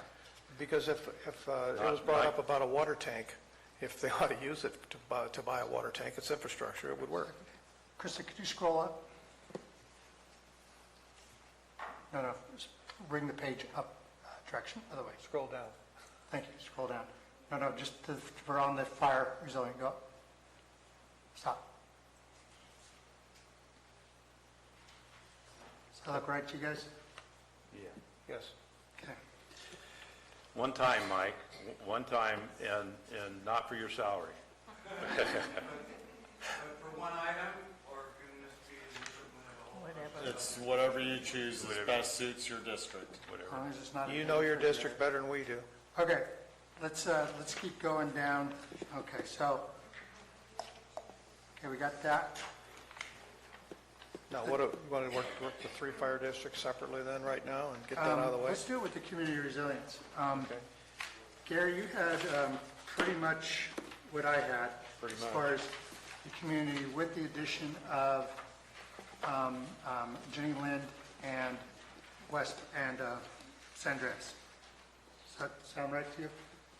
Because if it was brought up about a water tank, if they ought to use it to buy a water tank, it's infrastructure, it would work.
Krista, could you scroll up? No, just bring the page up direction, other way.
Scroll down.
Thank you, scroll down. No, just we're on the fire resilient, go up. Stop. Does that look right to you guys?
yeah.
Yes.
Okay.
One time, Mike, one time, and not for your salary.
For one item, or can this be the improvement of a whole?
Whatever.
It's whatever you choose that best suits your district.
As long as it's not.
You know your district better than we do.
Okay, let's keep going down. Okay, so, we got that.
Now, what, you want to work the three fire districts separately then, right now, and get that out of the way?
Let's do it with the community resilience.
Okay.
Gary, you had pretty much what I had.
Pretty
as
much.
far as the community, with the addition of Jenny Lind and West and San Andreas. Does that sound right to you?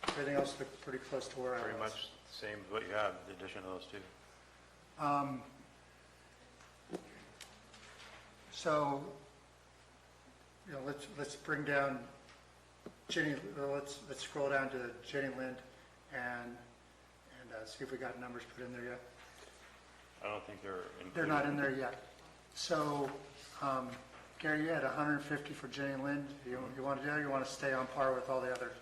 Everything else looked pretty close to where I was.
Pretty much the same as what you have, the addition of those two.
So, let's bring down Jenny, let's scroll down to Jenny Lind and see if we got numbers put in there yet.
I don't think they're included.
They're not in there yet. So, Gary, you had 150 for Jenny Lind. You want to do that, or you want to stay on par with all the others?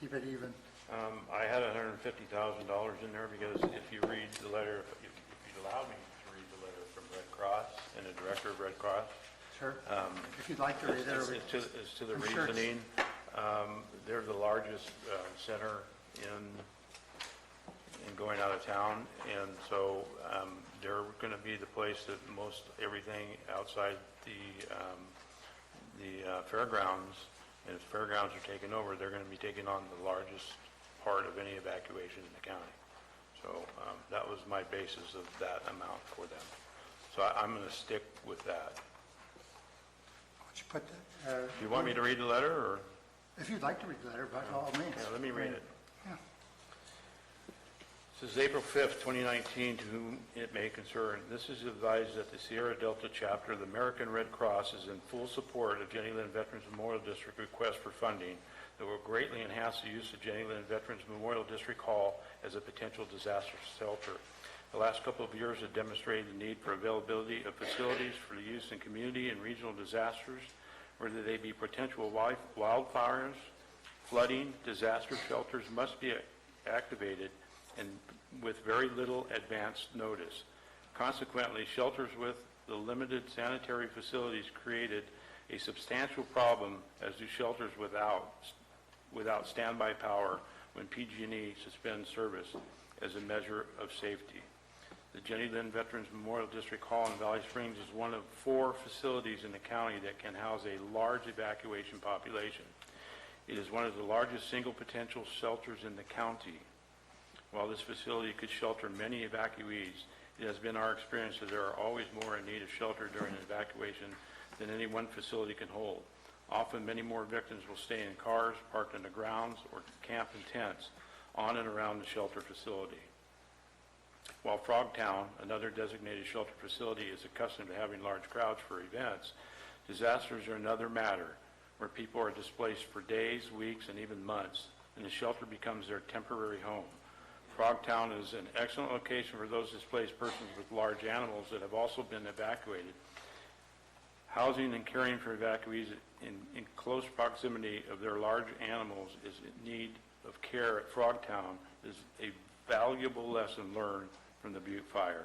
Keep it even.
I had $150,000 in there because if you read the letter, if you'd allow me to read the letter from Red Cross and the director of Red Cross.
Sure. If you'd like to read it.
As to the
I'm sure it's-
reasoning, they're the largest center in going out of town, and so they're going to be the place that most everything outside the fairgrounds, and if fairgrounds are taken over, they're going to be taking on the largest part of any evacuation in the county. So that was my basis of that amount for them. So I'm going to stick with that.
Why don't you put,
You want me to read the letter, or?
if you'd like to read the letter, by all means.
Yeah, let me read it.
Yeah.
This is April 5th, 2019, to whom it may concern. This is advised that the Sierra Delta chapter of the American Red Cross is in full support of Jenny Lind Veterans Memorial District request for funding that will greatly enhance the use of Jenny Lind Veterans Memorial District Hall as a potential disaster shelter. The last couple of years have demonstrated the need for availability of facilities for use in community and regional disasters, whether they be potential wildfires, flooding. Disaster shelters must be activated and with very little advance notice. Consequently, shelters with the limited sanitary facilities created a substantial problem, as do shelters without standby power when PG&E suspends service as a measure of safety. The Jenny Lind Veterans Memorial District Hall in Valley Springs is one of 4 facilities in the county that can house a large evacuation population. It is one of the largest single potential shelters in the county. While this facility could shelter many evacuees, it has been our experience that there are always more in need of shelter during an evacuation than any one facility can hold. Often, many more victims will stay in cars parked in the grounds or camp in tents on and around the shelter facility. While Frogtown, another designated shelter facility, is accustomed to having large crowds for events, disasters are another matter, where people are displaced for days, weeks, and even months, and the shelter becomes their temporary home. Frogtown is an excellent location for those displaced persons with large animals that have also been evacuated. Housing and caring for evacuees in close proximity of their large animals is in need of care at Frogtown is a valuable lesson learned from the Butte fire.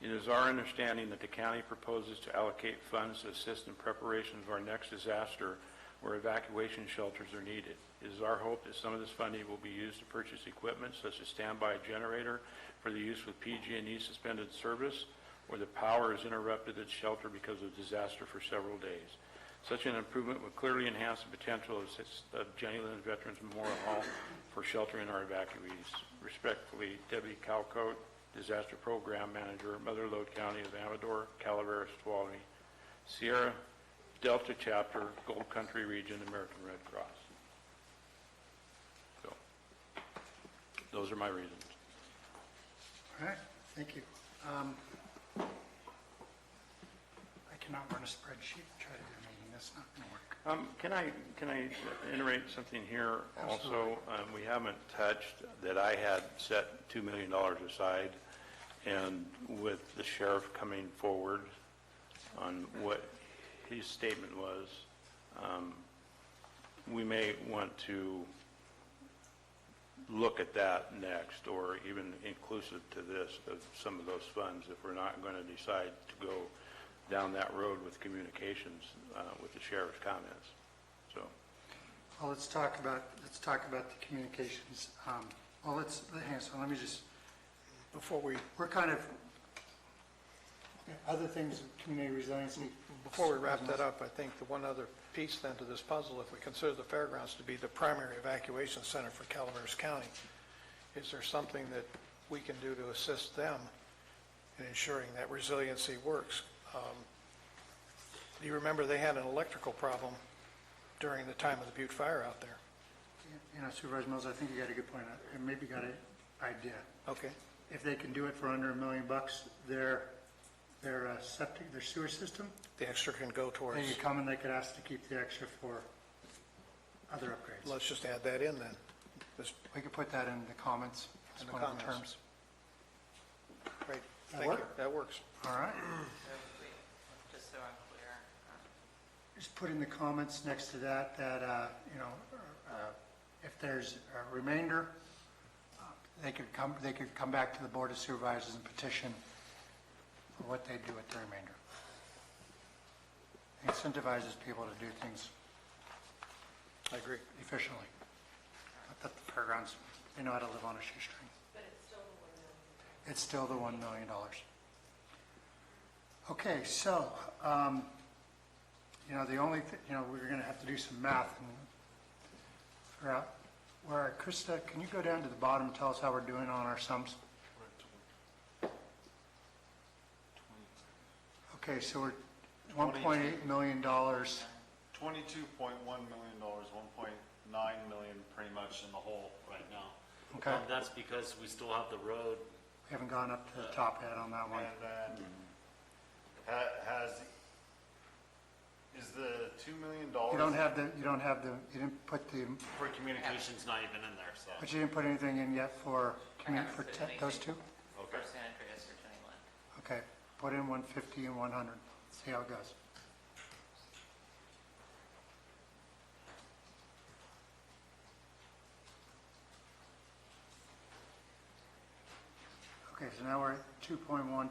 It is our understanding that the county proposes to allocate funds to assist in preparation of our next disaster where evacuation shelters are needed. It is our hope that some of this funding will be used to purchase equipment such as standby generator for the use with PG&E suspended service or the power is interrupted at shelter because of disaster for several days. Such an improvement would clearly enhance the potential of Jenny Lind Veterans Memorial Hall for sheltering our evacuees. Respectfully, Debbie Calcote, Disaster Program Manager, Mother Lode County of Amador, Calaveras, Tuolumne, Sierra Delta Chapter, Gold Country Region, American Red Cross. So, those are my reasons.
All right, thank you. I cannot run a spreadsheet and try to do a meeting. That's not going to work.
Can I iterate something here also? We haven't touched that I had set $2 million aside, and with the sheriff coming forward on what his statement was, we may want to look at that next, or even inclusive to this, of some of those funds, if we're not going to decide to go down that road with communications with the sheriff's comments. So,
well, let's talk about the communications. Well, hang on. Let me just
Before
we're kind of other things, community resiliency.
Before we wrap that up, I think the one other piece then to this puzzle, if we consider the fairgrounds to be the primary evacuation center for Calaveras County, is there something that we can do to assist them in ensuring that resiliency works? Do you remember they had an electrical problem during the time of the Butte fire out there?
You know, Supervisor Mills, I think you got a good point, and maybe got an idea.
Okay.
If they can do it for under $1 million, their septic, their sewer system,
the extra can go towards.
They could come and they could ask to keep the extra for other upgrades.
Let's just add that in then.
We could put that in the comments as one of the terms.
Great.
That
Thank you.
work?
That works.
All right.
Just so I'm clear.
Just put in the comments next to that, if there's a remainder, they could come back to the Board of Supervisors and petition for what they do with the remainder. It incentivizes people to do things.
I agree.
Efficiently. Not that the fairgrounds, they know how to live on a shoestring.
But it's still the $1 million.
It's still the $1 million. Okay, so, the only thing, we're going to have to do some math and figure out where, Krista, can you go down to the bottom and tell us how we're doing on our sums? Okay, so $1.8 million.
$22.1 million, 1.9 million pretty much in the hole right now.
Okay.
That's because we still have the road.
We haven't gone up to the top yet on that one.
And then is the $2 million?
You didn't put
For communications, not even in there, so.
but you didn't put anything in yet for those two?
Okay.
For San Andreas or Jenny Lind.
Okay, put in 150 and 100, see how it goes. Okay, so now we're at 2.149.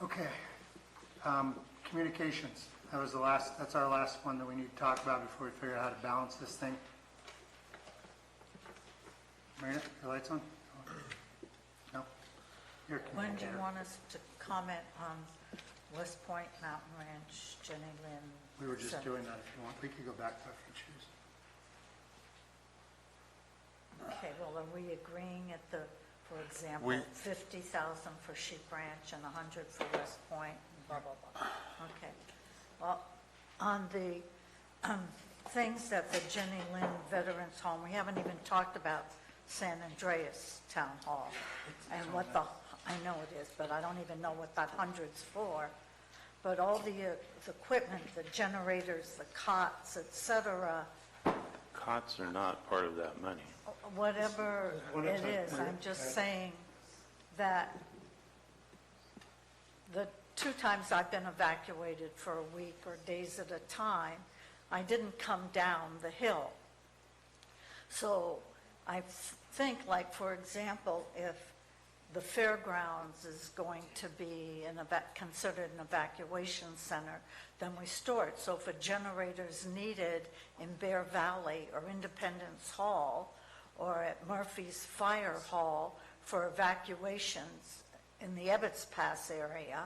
Okay, communications, that's our last one that we need to talk about before we figure out how to balance this thing. Marina, your lights on? No? You're a
When do you
communicator.
want us to comment on West Point, Mountain Ranch, Jenny Lynn?
We were just
Center?
doing that if you want. We could go back to it if you choose.
Okay, well, are we agreeing at the, for example,
We-
50,000 for Sheep Ranch and 100 for West Point, and blah, blah, blah? Okay. Well, on the things that the Jenny Lynn Veterans Home, we haven't even talked about San Andreas Town Hall and what the, I know it is, but I don't even know what that 100's for. But all the equipment, the generators, the cots, et cetera,
Cots are not part of that money.
whatever it is, I'm just saying that the 2 times I've been evacuated for a week or days at a time, I didn't come down the hill. So I think, like, for example, if the fairgrounds is going to be considered an evacuation center, then we store it. So if a generator is needed in Bear Valley or Independence Hall or at Murphy's Fire Hall for evacuations in the Ebbets Pass area,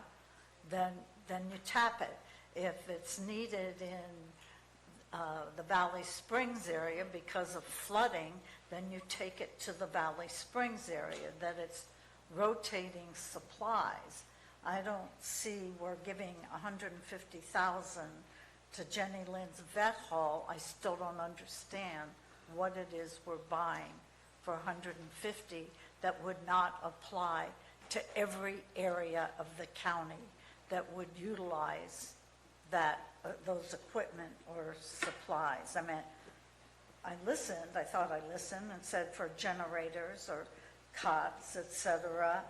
then you tap it. If it's needed in the Valley Springs area because of flooding, then you take it to the Valley Springs area, that it's rotating supplies. I don't see we're giving $150,000 to Jenny Lynn's Vet Hall. I still don't understand what it is we're buying for $150 that would not apply to every area of the county that would utilize those equipment or supplies. I mean, I thought I listened and said for generators or cots, et cetera.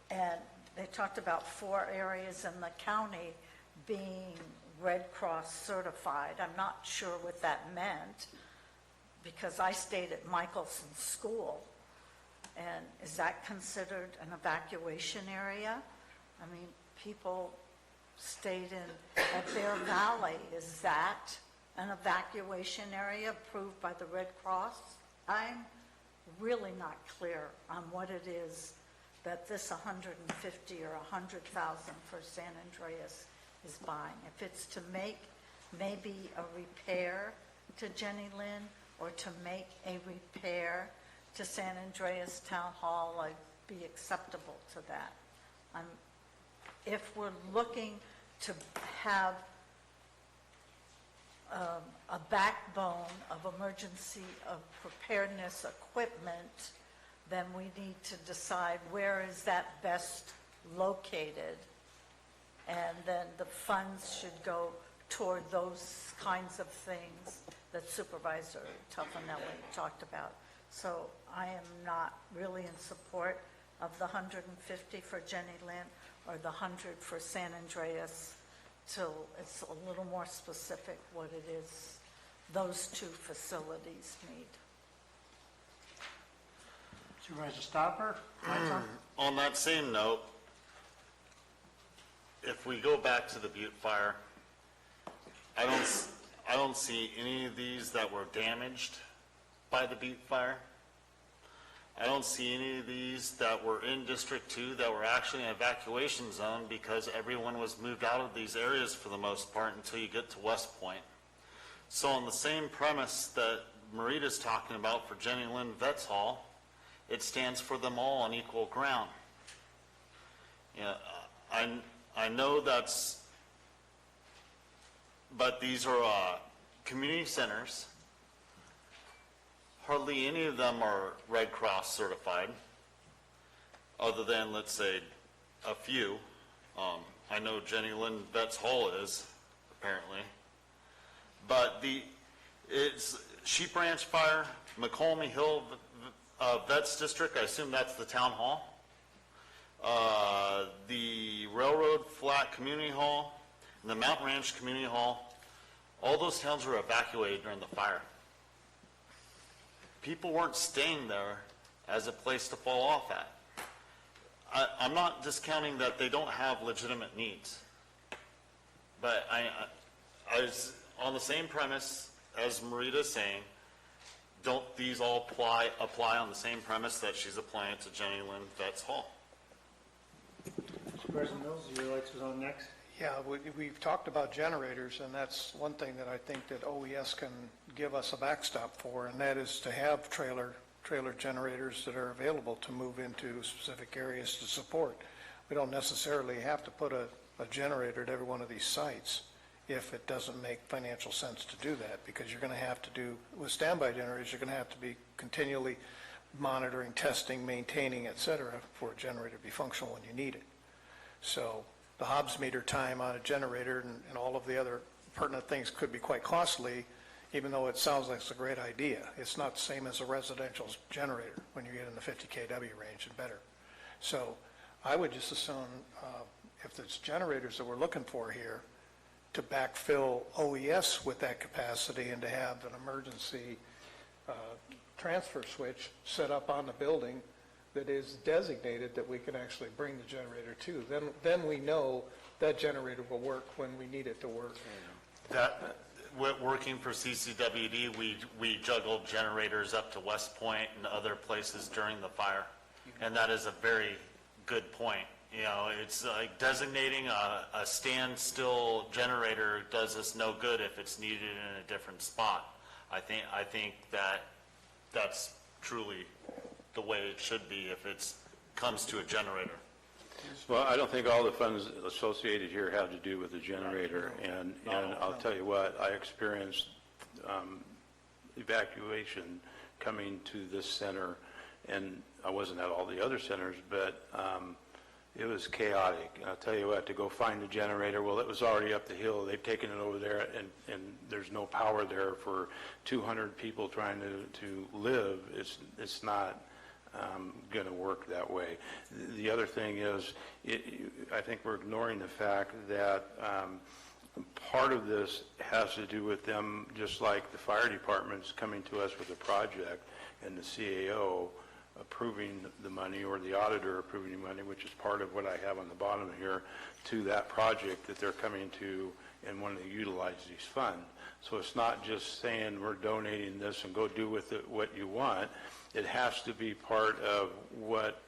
And they talked about 4 areas in the county being Red Cross certified. I'm not sure what that meant because I stayed at Michelson School. And is that considered an evacuation area? I mean, people stayed at Bear Valley. Is that an evacuation area approved by the Red Cross? I'm really not clear on what it is that this 150 or 100,000 for San Andreas is buying. If it's to make maybe a repair to Jenny Lynn or to make a repair to San Andreas Town Hall, I'd be acceptable to that. If we're looking to have a backbone of emergency of preparedness equipment, then we need to decide where is that best located, and then the funds should go toward those kinds of things that Supervisor Tuffanelli talked about. So I am not really in support of the 150 for Jenny Lynn or the 100 for San Andreas till it's a little more specific what it is those 2 facilities need.
Supervisor Stopper? Lights on?
On that same note, if we go back to the Butte Fire, I don't see any of these that were damaged by the Butte Fire. I don't see any of these that were in District 2 that were actually in evacuation zone because everyone was moved out of these areas for the most part until you get to West Point. So on the same premise that Marita's talking about for Jenny Lynn Vets Hall, it stands for them all on equal ground. You know, I know that's, but these are community centers. Hardly any of them are Red Cross certified, other than, let's say, a few. I know Jenny Lynn Vets Hall is, apparently. But it's Sheep Ranch Fire, McColmy Hill Vets District, I assume that's the town hall. The Railroad Flat Community Hall, and the Mountain Ranch Community Hall, all those towns were evacuated during the fire. People weren't staying there as a place to fall off at. I'm not discounting that they don't have legitimate needs, but I was on the same premise as Marita's saying, don't these all apply on the same premise that she's applying it to Jenny Lynn Vets Hall?
Supervisor Mills, your lights was on next.
Yeah, we've talked about generators, and that's one thing that I think that OES can give us a backstop for, and that is to have trailer generators that are available to move into specific areas to support. We don't necessarily have to put a generator at every one of these sites if it doesn't make financial sense to do that, because you're going to have to do, with standby generators, you're going to have to be continually monitoring, testing, maintaining, et cetera, for a generator to be functional when you need it. So the Hobbs meter time on a generator and all of the other pertinent things could be quite costly, even though it sounds like it's a great idea. It's not the same as a residential generator when you get in the 50 kW range and better. So I would just assume if there's generators that we're looking for here, to backfill OES with that capacity and to have an emergency transfer switch set up on the building that is designated that we can actually bring the generator to. Then we know that generator will work when we need it to work.
Working for CCWD, we juggled generators up to West Point and other places during the fire, and that is a very good point. You know, it's like designating a standstill generator does us no good if it's needed in a different spot. I think that that's truly the way it should be if it comes to a generator.
Well, I don't think all the funds associated here have to do with the generator, and I'll tell you what, I experienced evacuation coming to this center, and I wasn't at all the other centers, but it was chaotic. And I'll tell you what, to go find the generator, well, it was already up the hill. They've taken it over there, and there's no power there for 200 people trying to live. It's not going to work that way. The other thing is, I think we're ignoring the fact that part of this has to do with them, just like the fire department's coming to us with a project and the CAO approving the money, or the auditor approving the money, which is part of what I have on the bottom here, to that project that they're coming to and wanting to utilize these funds. So it's not just saying we're donating this and go do with it what you want. It has to be part of what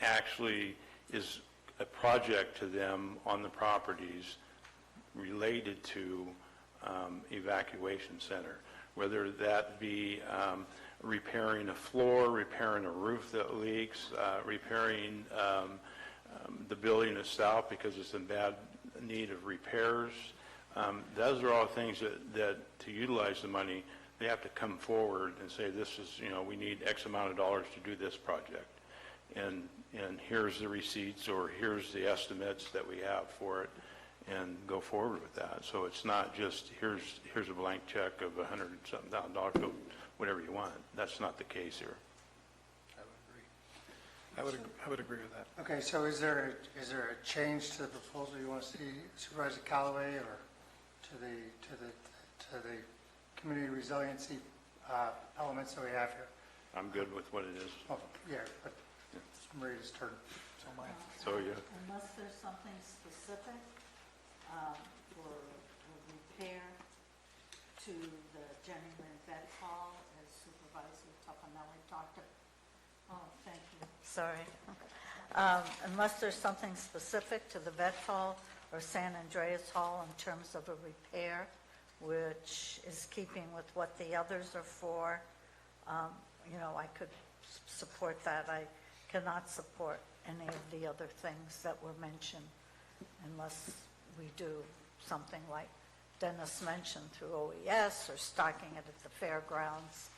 actually is a project to them on the properties related to evacuation center, whether that be repairing a floor, repairing a roof that leaks, repairing the building itself because it's in bad need of repairs. Those are all things that to utilize the money, they have to come forward and say, this is, we need X amount of dollars to do this project. And here's the receipts, or here's the estimates that we have for it, and go forward with that. So it's not just, here's a blank check of $100-something thousand, go whatever you want. That's not the case here.
I would agree with that.
Okay, so is there a change to the proposal you want to see, Supervisor Callaway, or to the community resiliency elements that we have here?
I'm good with what it is.
Oh, yeah, but it's Maria's turn.
So yeah.
Unless there's something specific for repair to the Jenny Lynn Vet Hall, as Supervisor Tuffanelli talked about. Oh, thank you. Sorry. Unless there's something specific to the Vet Hall or San Andreas Hall in terms of a repair, which is keeping with what the others are for, I could support that. I cannot support any of the other things that were mentioned, unless we do something like Dennis mentioned through OES or stocking it at the fairgrounds.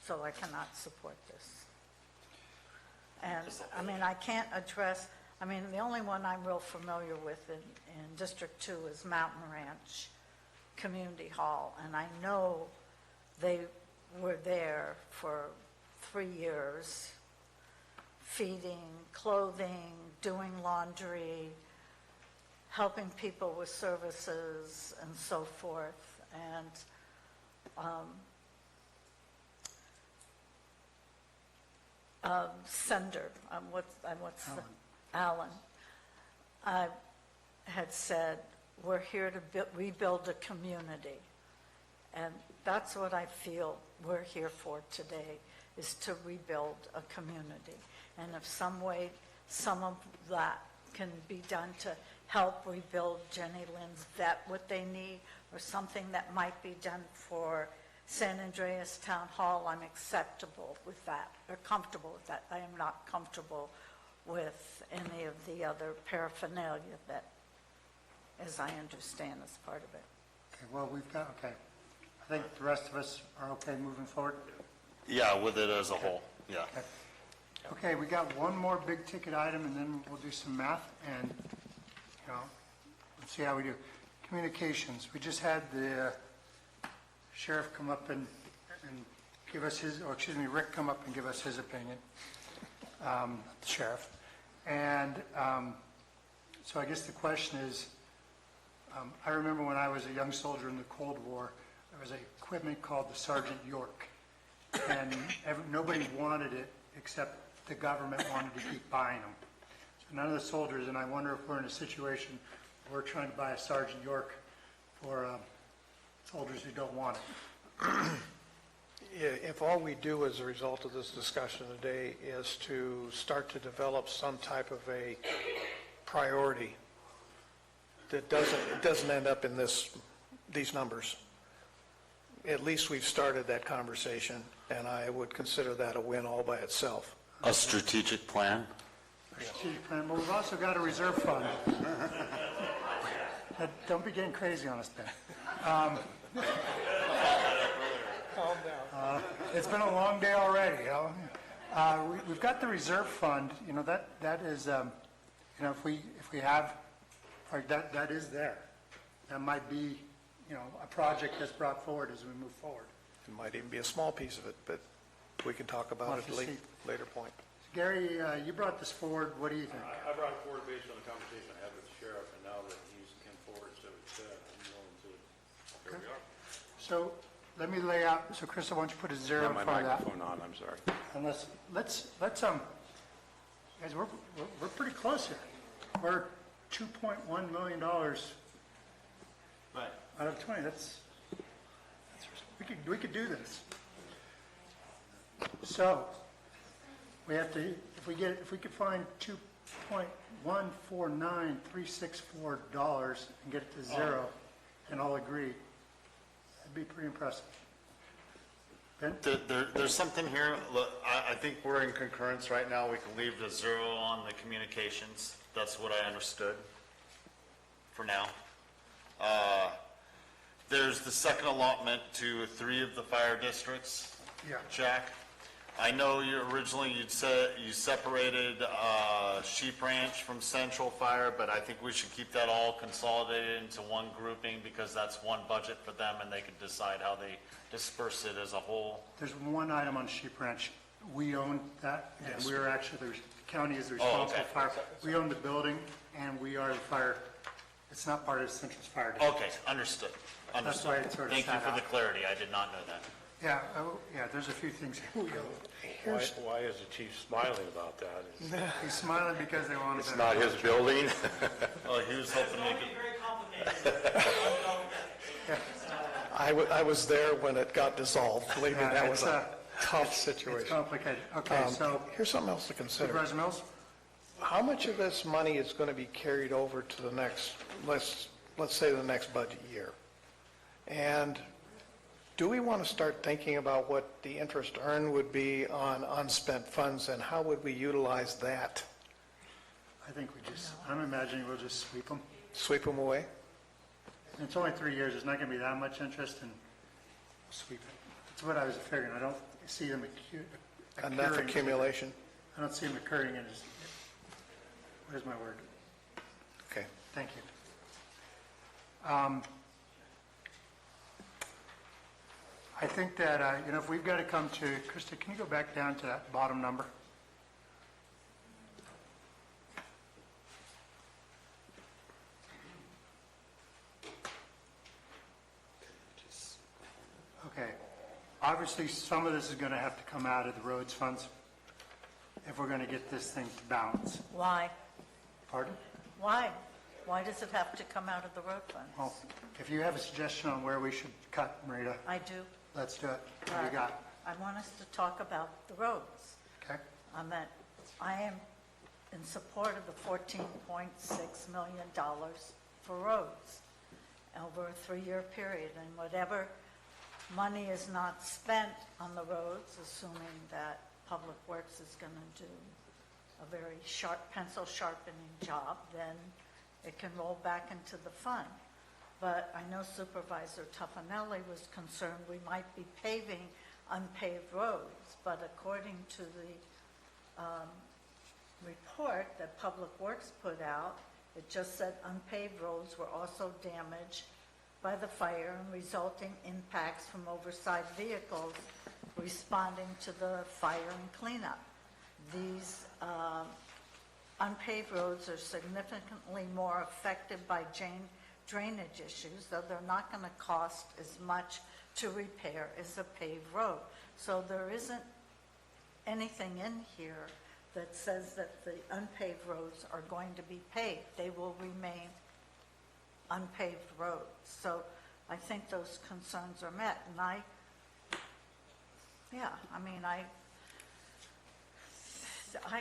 So I cannot support this. And, I mean, I can't address, I mean, the only one I'm real familiar with in District 2 is Mountain Ranch Community Hall, and I know they were there for 3 years, feeding, clothing, doing laundry, helping people with services and so forth. And Sender, Alan, had said, we're here to rebuild a community. And that's what I feel we're here for today, is to rebuild a community. And if some way, some of that can be done to help rebuild Jenny Lynn's vet, what they need, or something that might be done for San Andreas Town Hall, I'm acceptable with that, or comfortable with that. I am not comfortable with any of the other paraphernalia that, as I understand, is part of it.
Okay, well, okay. I think the rest of us are okay moving forward.
Yeah, with it as a whole, yeah.
Okay. Okay, we got one more big ticket item, and then we'll do some math, and, let's see how we do. Communications, we just had the sheriff come up and give us Rick come up and give us his opinion, the sheriff. And so I guess the question is, I remember when I was a young soldier in the Cold War, there was an equipment called the Sergeant York, and nobody wanted it except the government wanted to keep buying them. So none of the soldiers, and I wonder if we're in a situation where we're trying to buy a Sergeant York for soldiers who don't want it.
Yeah, if all we do as a result of this discussion today is to start to develop some type of a priority that doesn't end up in these numbers, at least we've started that conversation, and I would consider that a win all by itself.
A strategic plan?
Strategic plan, but we've also got a reserve fund. Don't be getting crazy on us, Ben.
Calm down.
It's been a long day already. We've got the reserve fund. That is, if we have, that is there. That might be, a project that's brought forward as we move forward.
It might even be a small piece of it, but we can talk about it at a later point.
Gary, you brought this forward. What do you think?
I brought it forward based on the conversation I had with the sheriff, and now that he's come forward, so it's, I'm willing to, here we are.
So let me lay out, so Crystal, why don't you put a zero in front of that?
My microphone on, I'm sorry.
And let's guys, we're pretty close here. We're $2.1 million
Right.
out of 20. We could do this. So we have to, if we could find $2.149364 and get it to zero, and all agree, that'd be pretty impressive. Ben?
There's something here, look, I think we're in concurrence right now. We can leave the zero on the communications. That's what I understood for now. There's the second allotment to 3 of the fire districts.
Yeah.
Jack, I know you said you separated Sheep Ranch from Central Fire, but I think we should keep that all consolidated into one grouping because that's one budget for them and they can decide how they disperse it as a whole.
There's one item on Sheep Ranch. We own that, and we're actually, the county is the responsible fire. We own the building, and we are the fire. It's not part of Central's fire district.
Okay, understood.
That's why it sort of
Thank you
sat
for the
out.
clarity. I did not know that.
Yeah, there's a few things.
Why is the chief smiling about that?
He's smiling because they want to.
It's not his building.
Oh, he was hoping to make it.
I was there when it got dissolved. Believe me, that was a tough situation.
It's complicated. Okay, so.
Here's something else to consider.
Supervisor Mills?
How much of this money is going to be carried over to the next, let's say the next budget year? And Do we want to start thinking about what the interest earned would be on unspent funds, and how would we utilize that?
I think I'm imagining we'll just sweep them.
Sweep them away?
And it's only 3 years, there's not going to be that much interest, and sweep it. That's what I was figuring. I don't see them
Enough
occurring.
accumulation?
I don't see them occurring in, where's my word?
Okay.
Thank you. I think that, if we've got to come to, Krista, can you go back down to that bottom number? Okay. Obviously, some of this is going to have to come out of the roads funds if we're going to get this thing to balance.
Why?
Pardon?
Why? Why does it have to come out of the road funds?
Well, if you have a suggestion on where we should cut, Marita,
I do.
let's do it. What do you got?
I want us to talk about the roads.
Okay.
I am in support of the $14.6 million for roads over a 3-year period, and whatever money is not spent on the roads, assuming that Public Works is going to do a very sharp, pencil sharpening job, then it can roll back into the fund. But I know Supervisor Tuffanelli was concerned we might be paving unpaved roads, but according to the report that Public Works put out, it just said unpaved roads were also damaged by the fire and resulting impacts from oversized vehicles responding to the fire and cleanup. These unpaved roads are significantly more affected by drainage issues, though they're not going to cost as much to repair as a paved road. So there isn't anything in here that says that the unpaved roads are going to be paved. They will remain unpaved roads. So I think those concerns are met. And I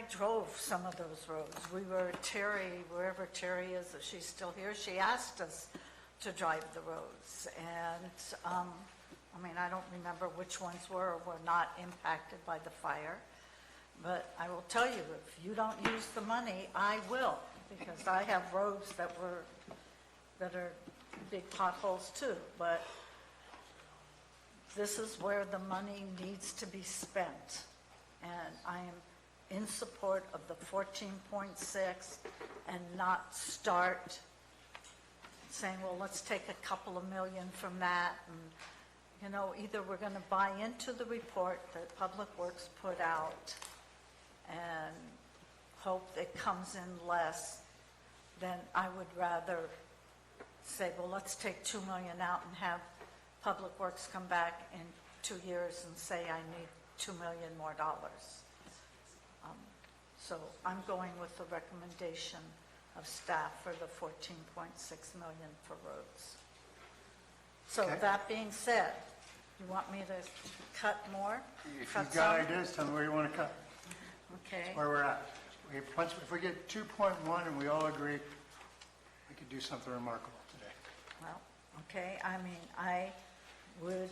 drove some of those roads. We were at Terry, wherever Terry is, if she's still here, she asked us to drive the roads. And, I don't remember which ones were or were not impacted by the fire. But I will tell you, if you don't use the money, I will, because I have roads that are big potholes too. But this is where the money needs to be spent. And I am in support of the 14.6 and not start saying, well, let's take a couple of million from that. And, either we're going to buy into the report that Public Works put out and hope it comes in less, then I would rather say, well, let's take $2 million out and have Public Works come back in 2 years and say, I need $2 million more dollars. So I'm going with the recommendation of staff for the 14.6 million for roads. So
Okay.
that being said, you want me to cut more?
If
Cut
you've got
some?
ideas, tell me where you want to cut.
Okay.
That's where we're at. If we get 2.1 and we all agree, we could do something remarkable today.
Well, okay, I would,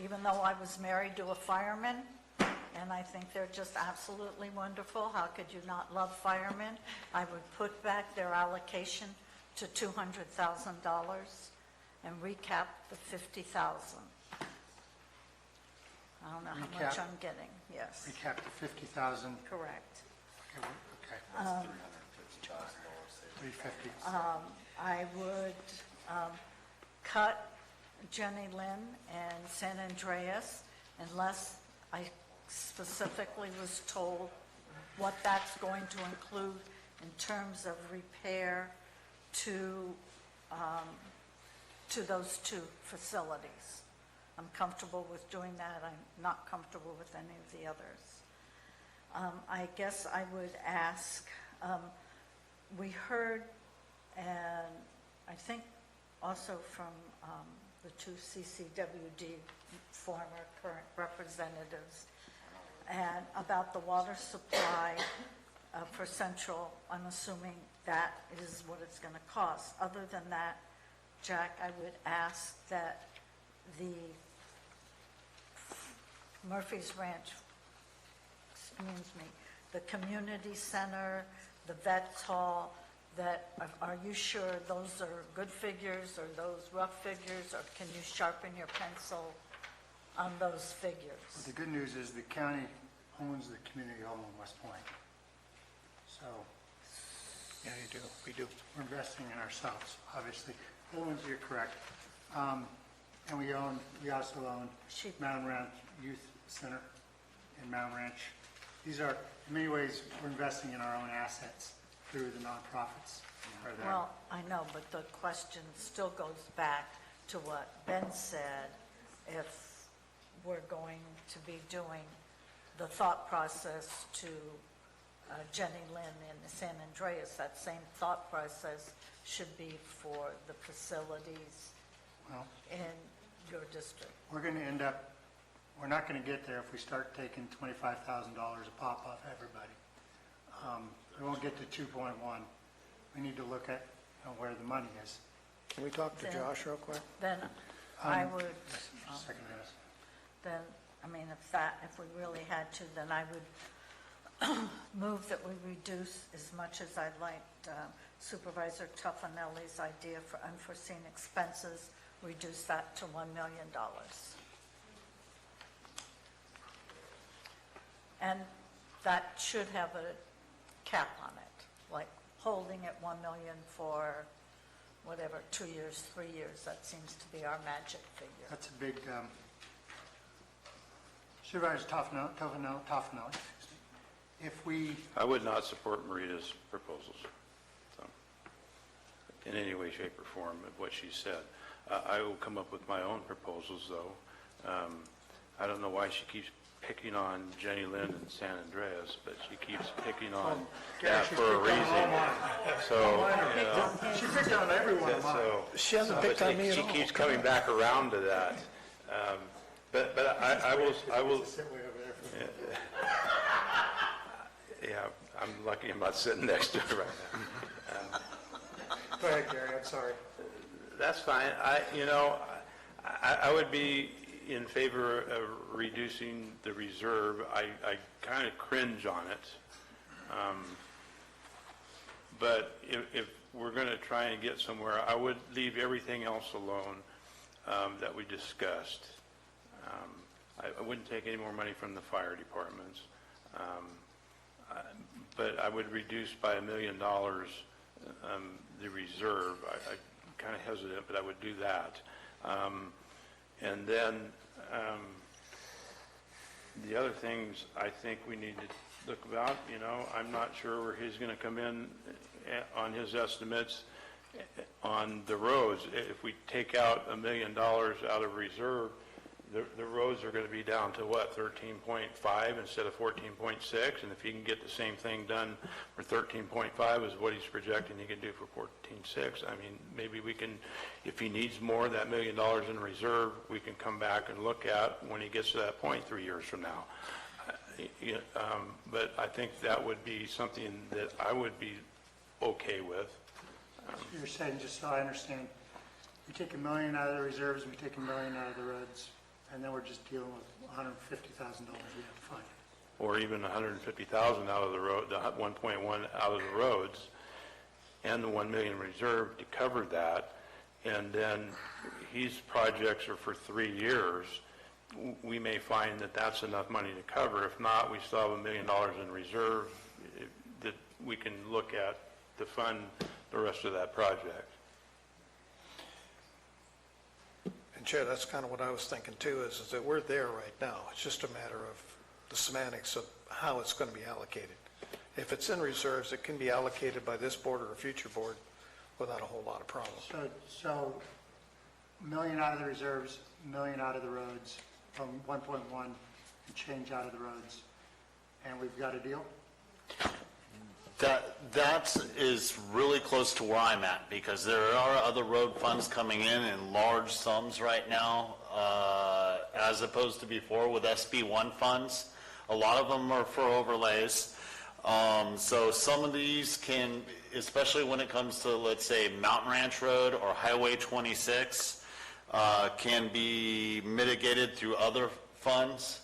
even though I was married to a fireman, and I think they're just absolutely wonderful, how could you not love firemen? I would put back their allocation to $200,000 and recap the $50,000. I don't know how much
Recap.
I'm getting, yes.
Recap to 50,000.
Correct.
Okay. 350.
I would cut Jenny Lynn and San Andreas unless I specifically was told what that's going to include in terms of repair to those two facilities. I'm comfortable with doing that. I'm not comfortable with any of the others. I guess I would ask, we heard, and I think also from the two CCWD former current representatives, and about the water supply for Central. I'm assuming that is what it's going to cost. Other than that, Jack, I would ask that the Murphy's Ranch, excuse me, the community center, the vets hall, that, are you sure those are good figures, or those rough figures, or can you sharpen your pencil on those figures?
Well, the good news is the county owns the community home in West Point. So.
Yeah, you do, we do.
We're investing in ourselves, obviously. The other ones, you're correct. And we also own Mountain Ranch Youth Center in Mountain Ranch. These are, in many ways, we're investing in our own assets through the nonprofits. Are there.
Well, I know, but the question still goes back to what Ben said, if we're going to be doing the thought process to Jenny Lynn in San Andreas, that same thought process should be for the facilities in your district.
We're going to end up, we're not going to get there if we start taking $25,000 a pop off everybody. We won't get to 2.1. We need to look at where the money is.
Can we talk to
Then-
Josh real quick?
Then I would,
Second, yes.
then, I mean, if we really had to, then I would move that we reduce, as much as I liked Supervisor Tuffanelli's idea for unforeseen expenses, reduce that to $1 million. And that should have a cap on it, like holding at $1 million for whatever, 2 years, 3 years. That seems to be our magic figure.
That's a big, Supervisor Toffanelli, if we,
I would not support Marita's proposals, so, in any way, shape, or form of what she said. I will come up with my own proposals, though. I don't know why she keeps picking on Jenny Lynn and San Andreas, but she keeps picking on that for a reason. So,
she picked on everyone of mine.
She hasn't picked on me at all.
She keeps coming back around to that. But I will. Yeah, I'm lucky I'm not sitting next to her right now.
Go ahead, Gary, I'm sorry.
That's fine. I would be in favor of reducing the reserve. I kind of cringe on it. But if we're going to try and get somewhere, I would leave everything else alone that we discussed. I wouldn't take any more money from the fire departments. But I would reduce by $1 million the reserve. I'm kind of hesitant, but I would do that. And then the other things I think we need to look about, I'm not sure where he's going to come in on his estimates on the roads. If we take out $1 million out of reserve, the roads are going to be down to what, 13.5 instead of 14.6, and if he can get the same thing done for 13.5 as what he's projecting he can do for 14.6, I mean, maybe we can, if he needs more, that $1 million in reserve, we can come back and look at when he gets to that point 3 years from now. But I think that would be something that I would be okay with.
You're saying, just so I understand, we take $1 million out of the reserves, we take $1 million out of the roads, and then we're just dealing with $150,000 we have to find.
Or even $150,000 out of the road, the 1.1 out of the roads, and the 1 million reserve to cover that. And then his projects are for 3 years. We may find that that's enough money to cover. If not, we still have $1 million in reserve that we can look at to fund the rest of that project.
And Chair, that's kind of what I was thinking too, is that we're there right now. It's just a matter of the semantics of how it's going to be allocated. If it's in reserves, it can be allocated by this board or a future board without a whole lot of problem.
So $1 million out of the reserves, $1 million out of the roads, from 1.1 and change out of the roads, and we've got a deal?
That is really close to where I'm at, because there are other road funds coming in large sums right now, as opposed to before with SB1 funds. A lot of them are for overlays. So some of these can, especially when it comes to, let's say, Mountain Ranch Road or Highway 26, can be mitigated through other funds.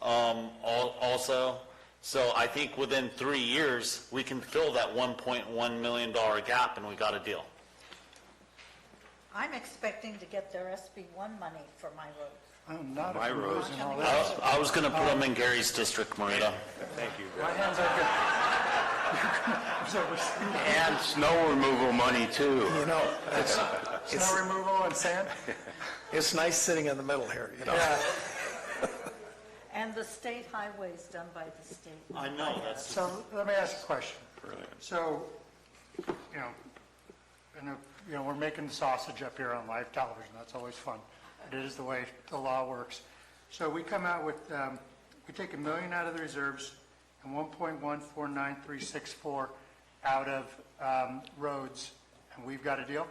also. So I think within 3 years, we can fill that $1.1 million gap, and we got a deal.
I'm expecting to get their SB1 money for my roads.
I'm not
My roads.
opposing all that.
I was going to put them in Gary's district, Marita.
Thank you.
My hands are good. So we're-
And snow removal money too.
You know,
Snow removal and sand?
it's nice sitting in the middle here, you know?
Yeah.
And the state highways done by the state.
I know, that's...
So let me ask a question.
Brilliant.
So, we're making the sausage up here on live television. That's always fun. It is the way the law works. So we come out with, we take $1 million out of the reserves and 1.149364 out of roads, and we've got a deal?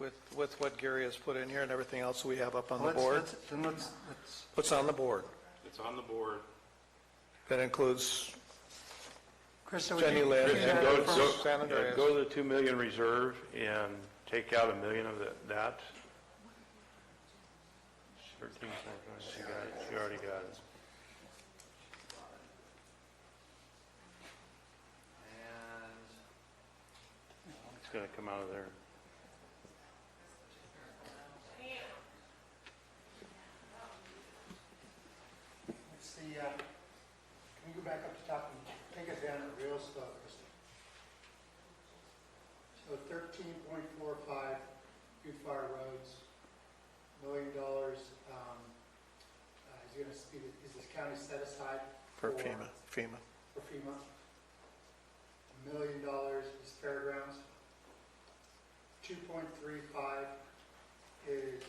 With what Gary has put in here and everything else we have up on the
Let's-
board?
let's- Then let's,
What's on the board?
It's on the board.
That includes
Krista, would
Jenny
you-
Lynn
would you
and
go
go
first?
San Andreas.
Go to the 2 million reserve and take out $1 million of that. 13, she already got it. It's going to come out of there.
Let's see, can you go back up to top and take us down real slow, Krista? So 13.45 Good Fire Roads, $1 million, is this county set aside?
For FEMA.
For FEMA. $1 million is fairgrounds. 2.35 is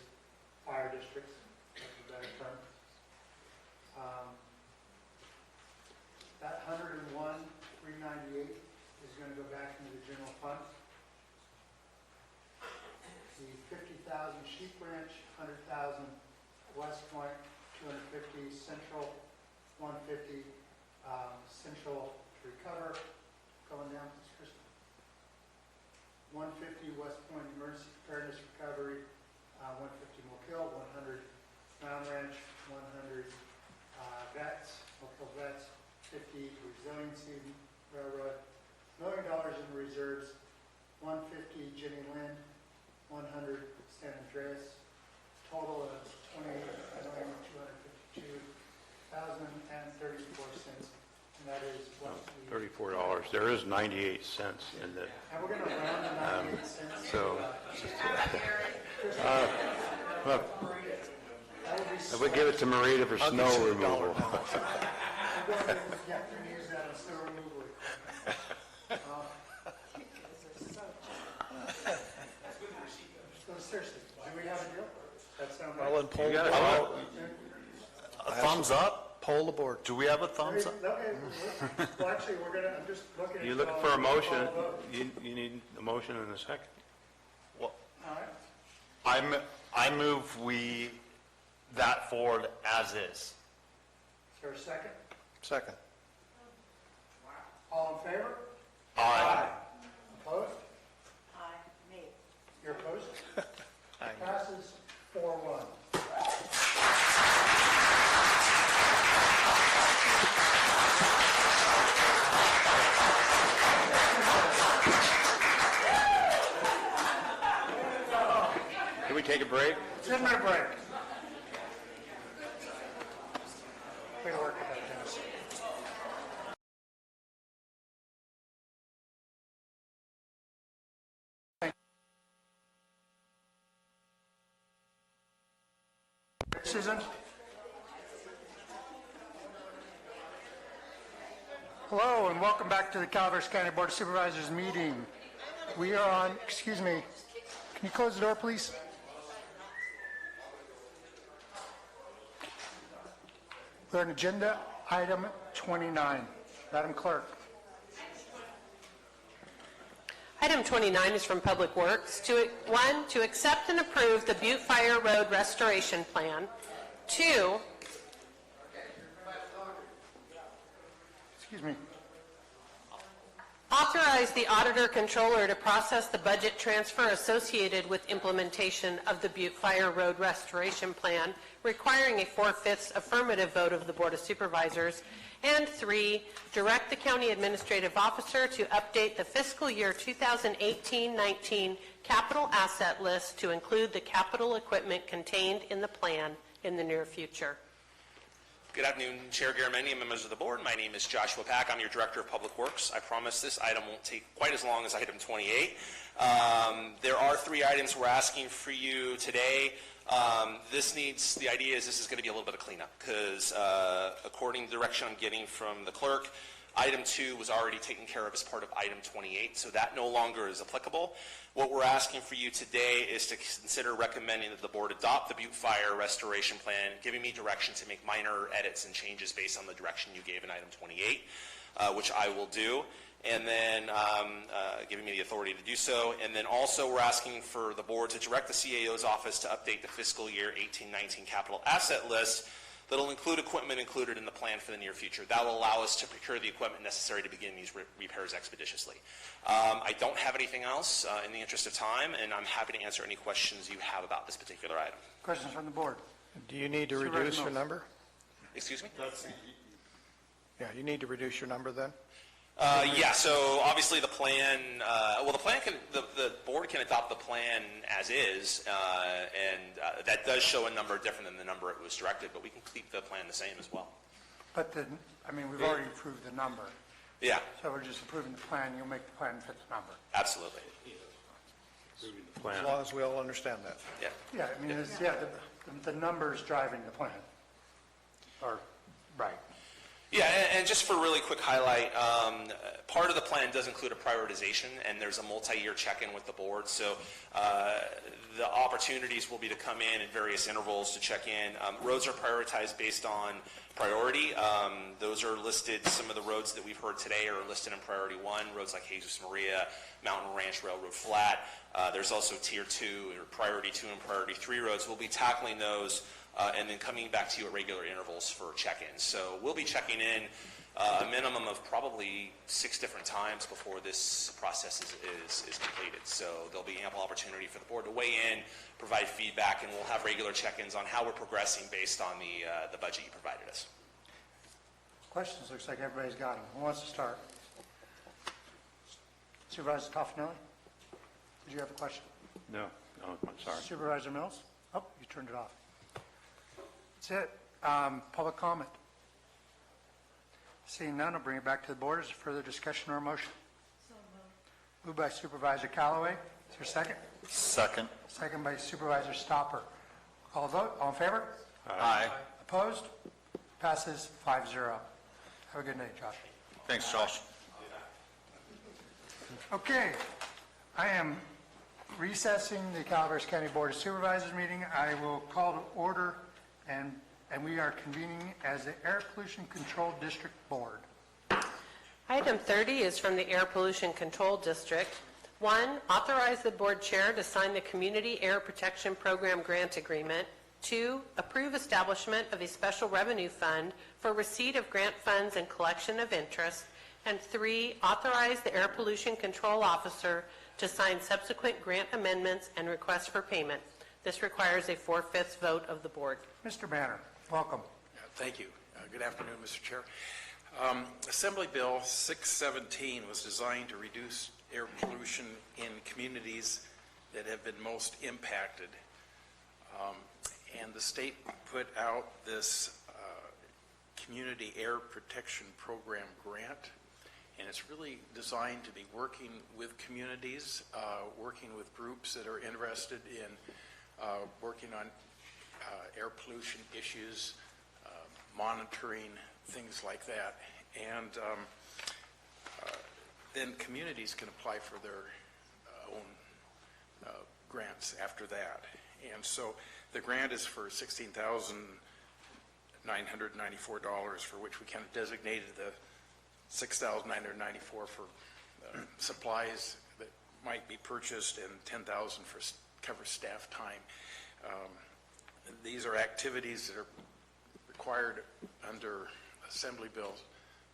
fire districts, that's a better term. That 101,398 is going to go back into the general fund. The 50,000 Sheep Ranch, 100,000 West Point, 250 Central, 150 Central to recover, going down, Kristen. 150 West Point Emergency Preparedness Recovery, 150 Moke Hill, 100 Mound Ranch, 100 Vets, Moke Hill Vets, 50 Resiliency Railroad, $1 million in reserves, 150 Jenny Lind, 100 San Andreas, total of $28,252,034, and that is what we...
$34. There is 98 cents in the...
And we're going to round the 98 cents.
So, look, I would give it to Marita for snow removal.
Yeah, you can use that in snow removal. Seriously, do we have a deal? That sound right?
Well, then poll,
You got it.
A thumbs up?
poll the board.
Do we have a thumbs up?
Okay, well, actually, I'm just looking at...
You're looking for a motion, you need a motion in a second.
Well,
All right.
I move we, that forward as is.
Is there a second?
Second.
All in favor?
Aye.
Opposed?
Aye, me.
You're opposed?
Aye.
Passes 4-1.
Can we take a break?
10-minute break. Way to work with that, Dennis. Susan? Hello, and welcome back to the Calaveras County Board of Supervisors meeting. We are on, excuse me, can you close the door, please? We're on agenda item 29. Madam Clerk.
Item 29 is from Public Works. One, to accept and approve the Butte Fire Road Restoration Plan. Two,
Excuse me.
Authorize the auditor controller to process the budget transfer associated with implementation of the Butte Fire Road Restoration Plan, requiring a 4/5 affirmative vote of the Board of Supervisors. And 3, direct the county administrative officer to update the fiscal year 2018-19 capital asset list to include the capital equipment contained in the plan in the near future.
Good afternoon, Chair Garamendi and members of the board. My name is Joshua Pack. I'm your Director of Public Works. I promise this item won't take quite as long as item 28. There are 3 items we're asking for you today. The idea is this is going to be a little bit of cleanup because according to the direction I'm getting from the clerk, item 2 was already taken care of as part of item 28, so that no longer is applicable. What we're asking for you today is to consider recommending that the board adopt the Butte Fire Restoration Plan, giving me direction to make minor edits and changes based on the direction you gave in item 28, which I will do, and then giving me the authority to do so. And then also we're asking for the board to direct the CAO's office to update the fiscal year 18-19 capital asset list that'll include equipment included in the plan for the near future. That will allow us to procure the equipment necessary to begin these repairs expeditiously. I don't have anything else in the interest of time, and I'm happy to answer any questions you have about this particular item.
Questions from the board?
Do you need to reduce your number?
Excuse me?
Yeah, you need to reduce your number then?
Yeah, so obviously the plan, the board can adopt the plan as is, and that does show a number different than the number it was directed, but we can keep the plan the same as well.
But we've already approved the number.
Yeah.
So we're just approving the plan, you'll make the plan fit the number.
Absolutely.
As long as we all understand that.
Yeah.
Yeah, the number's driving the plan. Or, right.
Yeah, and just for a really quick highlight, part of the plan does include a prioritization, and there's a multi-year check-in with the board. So the opportunities will be to come in at various intervals to check in. Roads are prioritized based on priority. Those are listed, some of the roads that we've heard today are listed in priority 1, roads like Jesus Maria, Mountain Ranch, Railroad Flat. There's also tier 2, or priority 2 and priority 3 roads. We'll be tackling those and then coming back to you at regular intervals for check-ins. So we'll be checking in a minimum of probably 6 different times before this process is completed. So there'll be ample opportunity for the board to weigh in, provide feedback, and we'll have regular check-ins on how we're progressing based on the budget you provided us.
Questions? Looks like everybody's got them. Who wants to start? Supervisor Toffanelli? Did you have a question?
No, I'm sorry.
Supervisor Mills? Oh, you turned it off. That's it. Public comment. Seeing none, I'll bring it back to the board. Is there further discussion or motion? Moved by Supervisor Callaway. Is there a second?
Second.
Second by Supervisor Stopper. Call vote. All in favor?
Aye.
Opposed? Passes 5-0. Have a good night, Josh.
Thanks, Josh.
Okay. I am recessing the Calaveras County Board of Supervisors meeting. I will call to order, and we are convening as the Air Pollution Control District Board.
Item 30 is from the Air Pollution Control District. 1, authorize the board chair to sign the Community Air Protection Program grant agreement. 2, approve establishment of a special revenue fund for receipt of grant funds and collection of interest. And 3, authorize the Air Pollution Control Officer to sign subsequent grant amendments and requests for payment. This requires a 4/5 vote of the board.
Mr. Banner, welcome.
Thank you. Good afternoon, Mr. Chair. Assembly Bill 617 was designed to reduce air pollution in communities that have been most impacted. And the state put out this Community Air Protection Program grant, and it's really designed to be working with communities, working with groups that are interested in working on air pollution issues, monitoring, things like that. And then communities can apply for their own grants after that. And so the grant is for $16,994, for which we kind of designated the $6,994 for supplies that might be purchased and $10,000 for cover staff time. These are activities that are required under Assembly Bill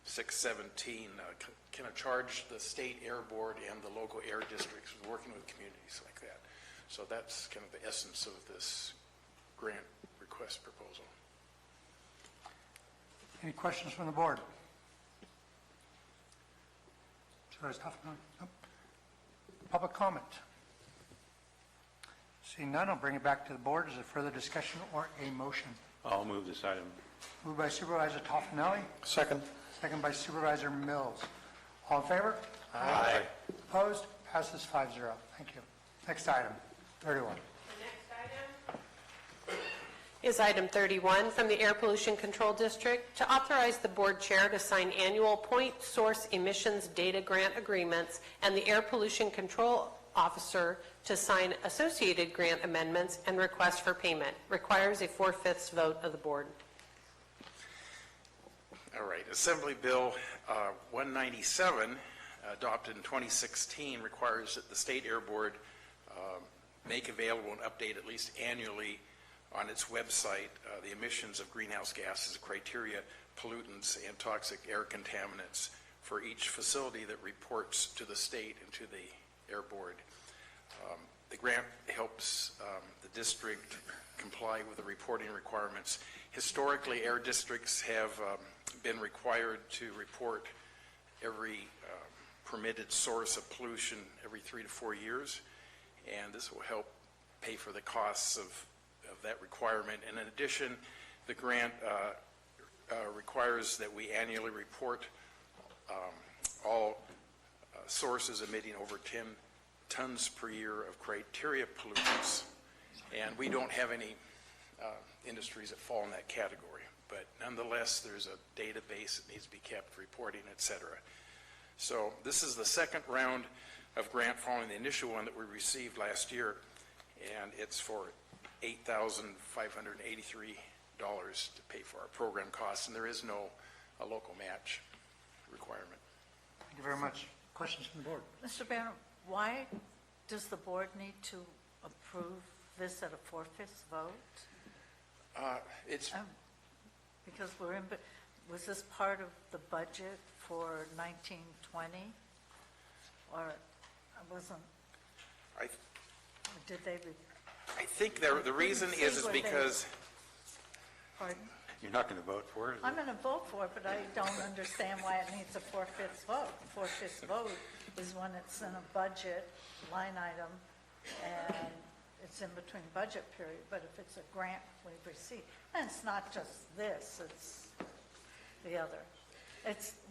617, kind of charge the state air board and the local air districts with working with communities like that. So that's kind of the essence of this grant request proposal.
Any questions from the board? Supervisor Hoffman? Nope. Public comment? Seeing none, I'll bring it back to the board. Is there further discussion or a motion?
I'll move this item.
Moved by Supervisor Toffenelli,
Second.
second by Supervisor Mills. All in favor?
Aye.
Opposed? Passes 5-0. Thank you. Next item, 31.
Is item 31 from the Air Pollution Control District to authorize the board chair to sign annual point source emissions data grant agreements and the Air Pollution Control Officer to sign associated grant amendments and request for payment. Requires a 4/5 vote of the board.
All right, Assembly Bill 197, adopted in 2016, requires that the State Air Board make available and update at least annually on its website the emissions of greenhouse gases, criteria, pollutants, and toxic air contaminants for each facility that reports to the state and to the Air Board. The grant helps the district comply with the reporting requirements. Historically, air districts have been required to report every permitted source of pollution every 3 to 4 years, and this will help pay for the costs of that requirement. And in addition, the grant requires that we annually report all sources emitting over 10 tons per year of criteria pollutants, and we don't have any industries that fall in that category, but nonetheless there's a database that needs to be kept, reporting, etc. So this is the second round of grant following the initial one that we received last year, and it's for $8,583 to pay for our program costs, and there is no local match requirement.
Thank you very much. Questions from the board?
Mr. Banner, why does the board need to approve this at a 4/5 vote?
It's
because was this part of the budget for 1920? Or I wasn't,
I
or did they?
I think the reason is because.
Pardon?
You're not going to vote for it?
I'm going to vote for it, but I don't understand why it needs a 4/5 vote. A 4/5 vote is when it's in a budget line item and it's in between budget period. But if it's a grant we've received, and it's not just this, it's the other.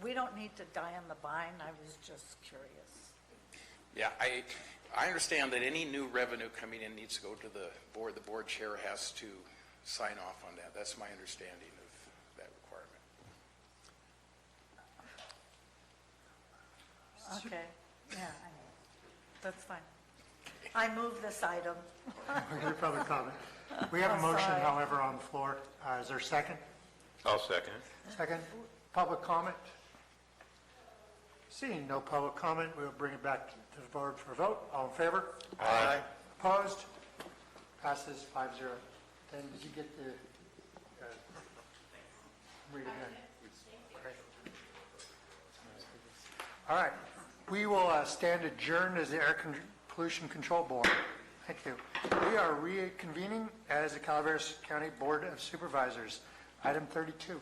We don't need to die on the vine. I was just curious.
Yeah, I understand that any new revenue coming in needs to go to the board. The board chair has to sign off on that. That's my understanding of that requirement.
Okay, yeah, that's fine. I move this item.
Your public comment. We have a motion, however, on the floor. Is there a second?
I'll second it.
Second. Public comment? Seeing no public comment, we'll bring it back to the board for a vote. All in favor?
Aye.
Opposed? Passes 5-0. Then did you get the, read again? Great. All right. We will stand adjourned as the Air Pollution Control Board. Thank you. We are reconvening as the Calaveras County Board of Supervisors. Item 32.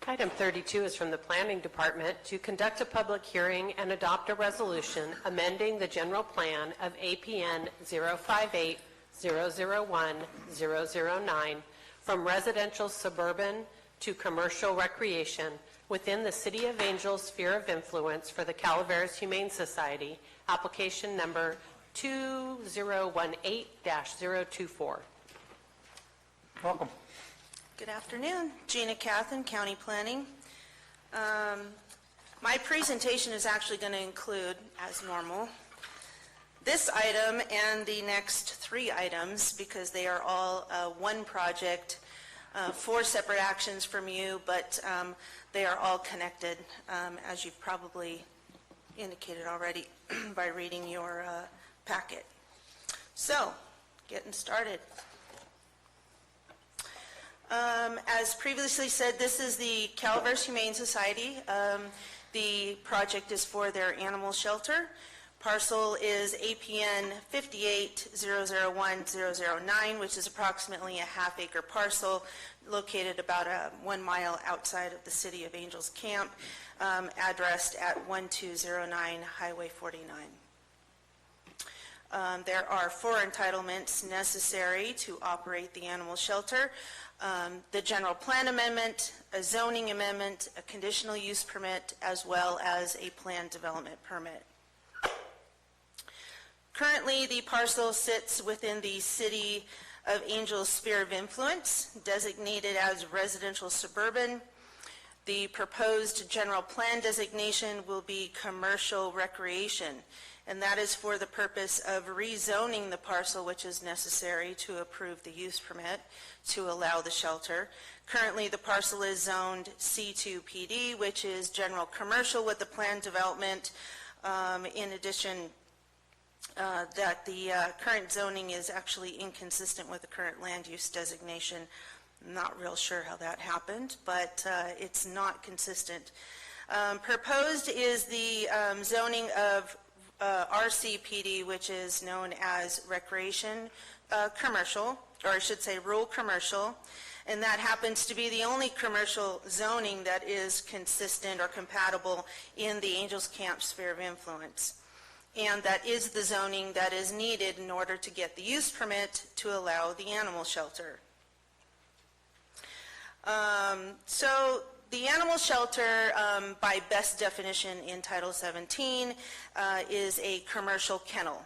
Item 32 is from the Planning Department to conduct a public hearing and adopt a resolution amending the general plan of APN 058-001-009 from residential suburban to commercial recreation within the City of Angels sphere of influence for the Calaveras Humane Society, application number 2018-024.
Welcome.
Good afternoon. Gina Cathan, County Planning. My presentation is actually going to include, as normal, this item and the next 3 items because they are all one project, 4 separate actions from you, but they are all connected, as you've probably indicated already by reading your packet. So, getting started. As previously said, this is the Calaveras Humane Society. The project is for their animal shelter. Parcel is APN 58001009, which is approximately a half-acre parcel located about 1 mile outside of the City of Angels Camp, addressed at 1209 Highway 49. There are 4 entitlements necessary to operate the animal shelter. The general plan amendment, a zoning amendment, a conditional use permit, as well as a plan development permit. Currently, the parcel sits within the City of Angels sphere of influence, designated as residential suburban. The proposed general plan designation will be commercial recreation, and that is for the purpose of rezoning the parcel, which is necessary to approve the use permit to allow the shelter. Currently, the parcel is zoned C2 PD, which is general commercial with the plan development. In addition, that the current zoning is actually inconsistent with the current land use designation. I'm not real sure how that happened, but it's not consistent. Proposed is the zoning of RCPD, which is known as recreation commercial, or I should say rural commercial, and that happens to be the only commercial zoning that is consistent or compatible in the Angels Camp sphere of influence. And that is the zoning that is needed in order to get the use permit to allow the animal shelter. So the animal shelter, by best definition in Title 17, is a commercial kennel.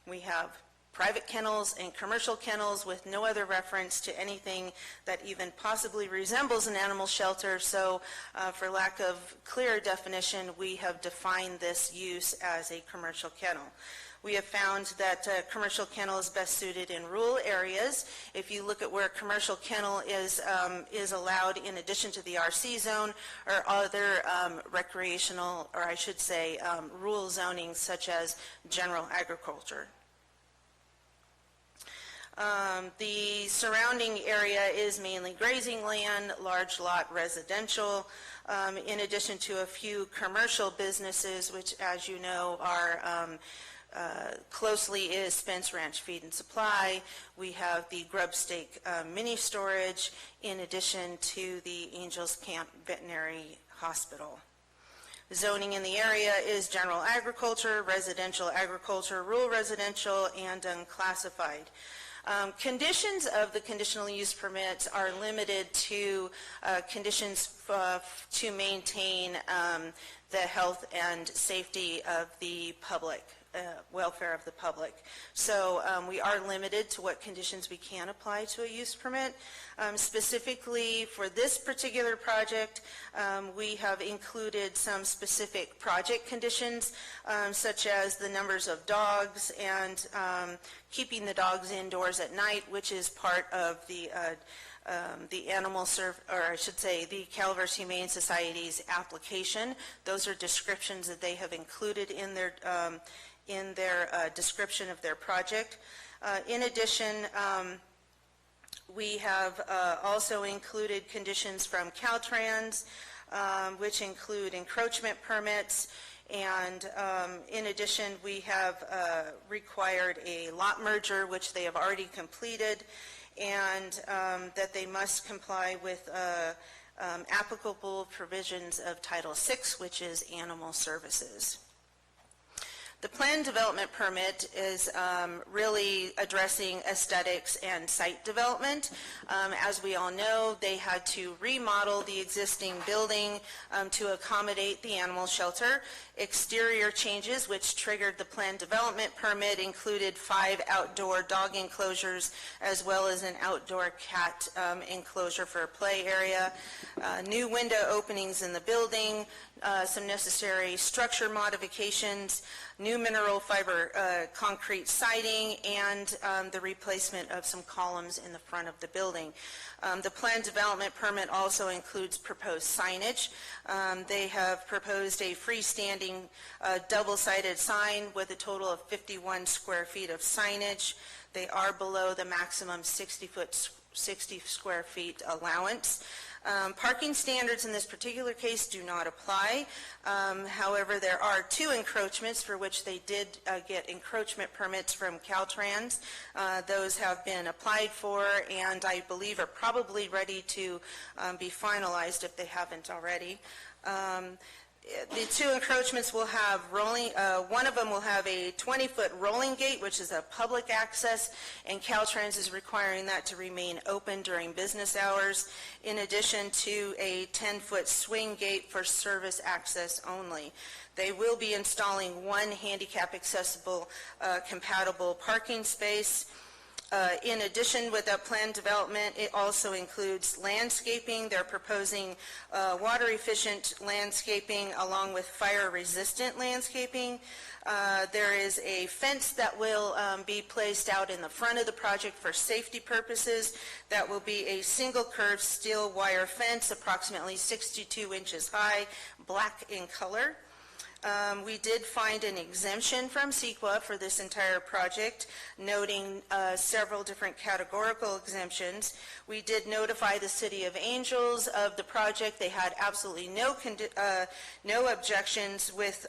We have private kennels and commercial kennels with no other reference to anything that even possibly resembles an animal shelter. So for lack of clear definition, we have defined this use as a commercial kennel. We have found that commercial kennel is best suited in rural areas. If you look at where a commercial kennel is allowed in addition to the RC zone or other recreational, or I should say rural zoning, such as general agriculture. The surrounding area is mainly grazing land, large lot residential, in addition to a few commercial businesses, which, as you know, are closely is Spence Ranch Feed and Supply. We have the Grub Steak mini storage, in addition to the Angels Camp Veterinary Hospital. Zoning in the area is general agriculture, residential agriculture, rural residential, and unclassified. Conditions of the conditional use permits are limited to conditions to maintain the health and safety of the public, welfare of the public. So we are limited to what conditions we can apply to a use permit. Specifically for this particular project, we have included some specific project conditions, such as the numbers of dogs and keeping the dogs indoors at night, which is part of the the Calaveras Humane Society's application. Those are descriptions that they have included in their description of their project. In addition, we have also included conditions from Caltrans, which include encroachment permits, and in addition, we have required a lot merger, which they have already completed, and that they must comply with applicable provisions of Title VI, which is animal services. The plan development permit is really addressing aesthetics and site development. As we all know, they had to remodel the existing building to accommodate the animal shelter. Exterior changes, which triggered the plan development permit, included 5 outdoor dog enclosures as well as an outdoor cat enclosure for a play area, new window openings in the building, some necessary structure modifications, new mineral fiber concrete siding, and the replacement of some columns in the front of the building. The plan development permit also includes proposed signage. They have proposed a freestanding double-sided sign with a total of 51 square feet of signage. They are below the maximum 60-foot 60 square feet allowance. Parking standards in this particular case do not apply. However, there are 2 encroachments for which they did get encroachment permits from Caltrans. Those have been applied for and I believe are probably ready to be finalized if they haven't already. The 2 encroachments will have one of them will have a 20-foot rolling gate, which is a public access, and Caltrans is requiring that to remain open during business hours, in addition to a 10-foot swing gate for service access only. They will be installing 1 handicap accessible compatible parking space. In addition, with that planned development, it also includes landscaping. They're proposing water-efficient landscaping along with fire-resistant landscaping. There is a fence that will be placed out in the front of the project for safety purposes. That will be a single curved steel wire fence, approximately 62 inches high, black in color. We did find an exemption from CEQA for this entire project, noting several different categorical exemptions. We did notify the City of Angels of the project. They had absolutely no objections with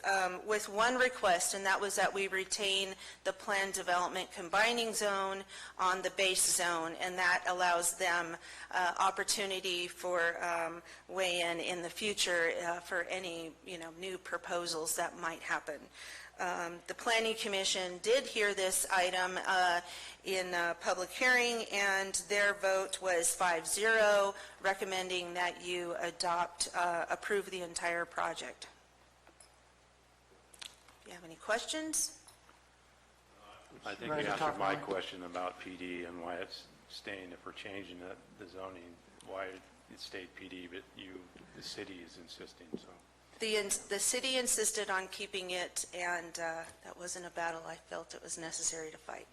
one request, and that was that we retain the planned development combining zone on the base zone, and that allows them opportunity for weigh in the future for any new proposals that might happen. The Planning Commission did hear this item in public hearing, and their vote was 5-0, recommending that you approve the entire project. Do you have any questions?
I think you answered my question about PD and why it's staying, if we're changing the zoning, why it stayed PD, but the city is insisting, so.
The city insisted on keeping it, and that wasn't a battle I felt it was necessary to fight.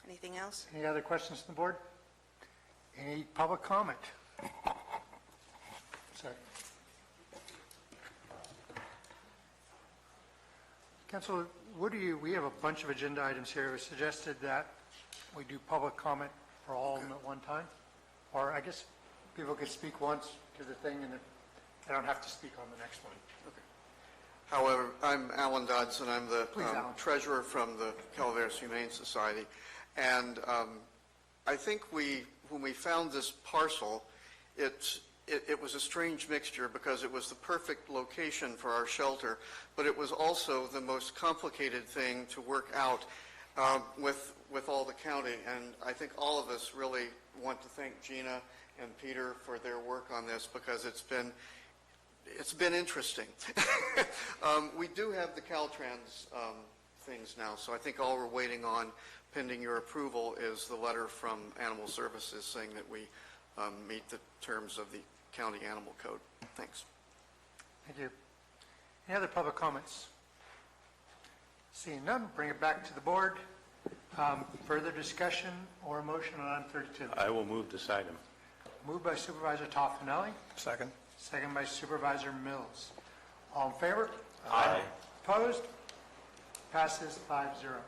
Anything else?
Any other questions from the board? Any public comment? Sorry. Councilor, we have a bunch of agenda items here. It was suggested that we do public comment for all of them at one time, or I guess people could speak once to the thing and they don't have to speak on the next one.
Okay. However, I'm Alan Dodson. I'm the treasurer from the Calaveras Humane Society. And I think when we found this parcel, it was a strange mixture because it was the perfect location for our shelter, but it was also the most complicated thing to work out with all the county. And I think all of us really want to thank Gina and Peter for their work on this because it's been interesting. We do have the Caltrans things now, so I think all we're waiting on, pending your approval, is the letter from Animal Services saying that we meet the terms of the county animal code. Thanks.
Thank you. Any other public comments? Seeing none, bring it back to the board. Further discussion or motion on item 32?
I will move this item.
Moved by Supervisor Toffenelli.
Second.
Second by Supervisor Mills. All in favor?
Aye.
Opposed? Passes 5-0.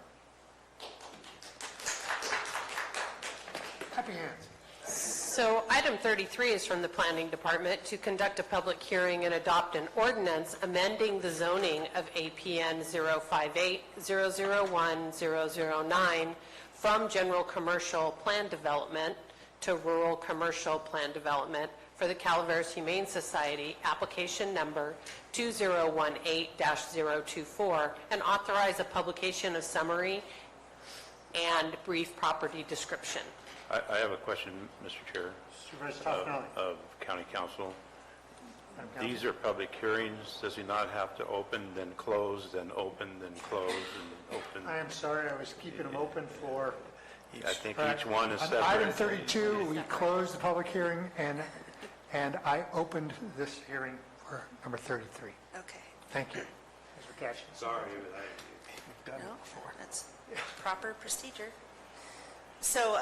Happy hands.
So item 33 is from the Planning Department to conduct a public hearing and adopt an ordinance amending the zoning of APN 058-001-009 from general commercial plan development to rural commercial plan development for the Calaveras Humane Society, application number 2018-024, and authorize a publication of summary and brief property description.
I have a question, Mr. Chair,
Supervisor Toffenelli.
of County Council. These are public hearings. Does he not have to open, then close, then open, then close, and open?
I am sorry, I was keeping them open for...
I think each one is separate.
On item 32, we closed the public hearing, and I opened this hearing for number 33.
Okay.
Thank you. Thanks for catching.
Sorry.
We've done it before.
That's proper procedure. So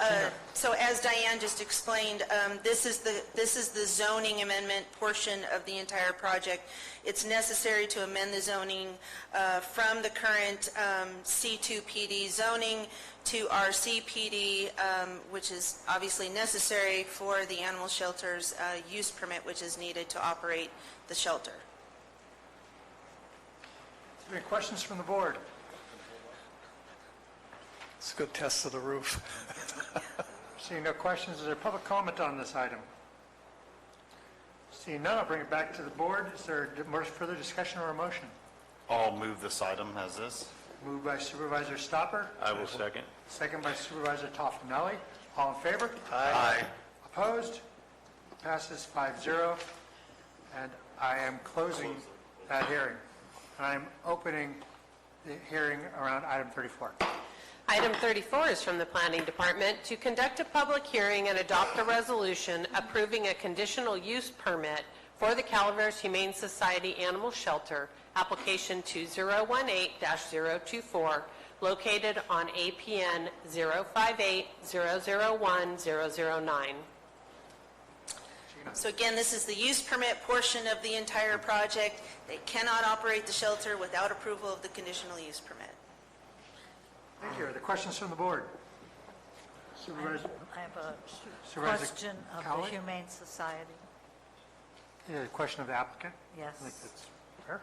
as Diane just explained, this is the zoning amendment portion of the entire project. It's necessary to amend the zoning from the current C2 PD zoning to RC PD, which is obviously necessary for the animal shelter's use permit, which is needed to operate the shelter.
Any questions from the board?
It's a good test of the roof.
Seeing no questions, is there public comment on this item? Seeing none, I'll bring it back to the board. Is there more further discussion or a motion?
I'll move this item as is.
Moved by Supervisor Stopper.
I will second.
Second by Supervisor Toffenelli. All in favor?
Aye.
Opposed? Passes 5-0. And I am closing that hearing. And I'm opening the hearing around item 34.
Item 34 is from the Planning Department to conduct a public hearing and adopt a resolution approving a conditional use permit for the Calaveras Humane Society Animal Shelter, application 2018-024, located on APN 058-001-009.
So again, this is the use permit portion of the entire project. They cannot operate the shelter without approval of the conditional use permit.
Thank you. Are there questions from the board? Supervisor?
I have a
Supervisor
question of
Callaway?
the Humane Society.
Yeah, question of the applicant?
Yes.
I think that's fair.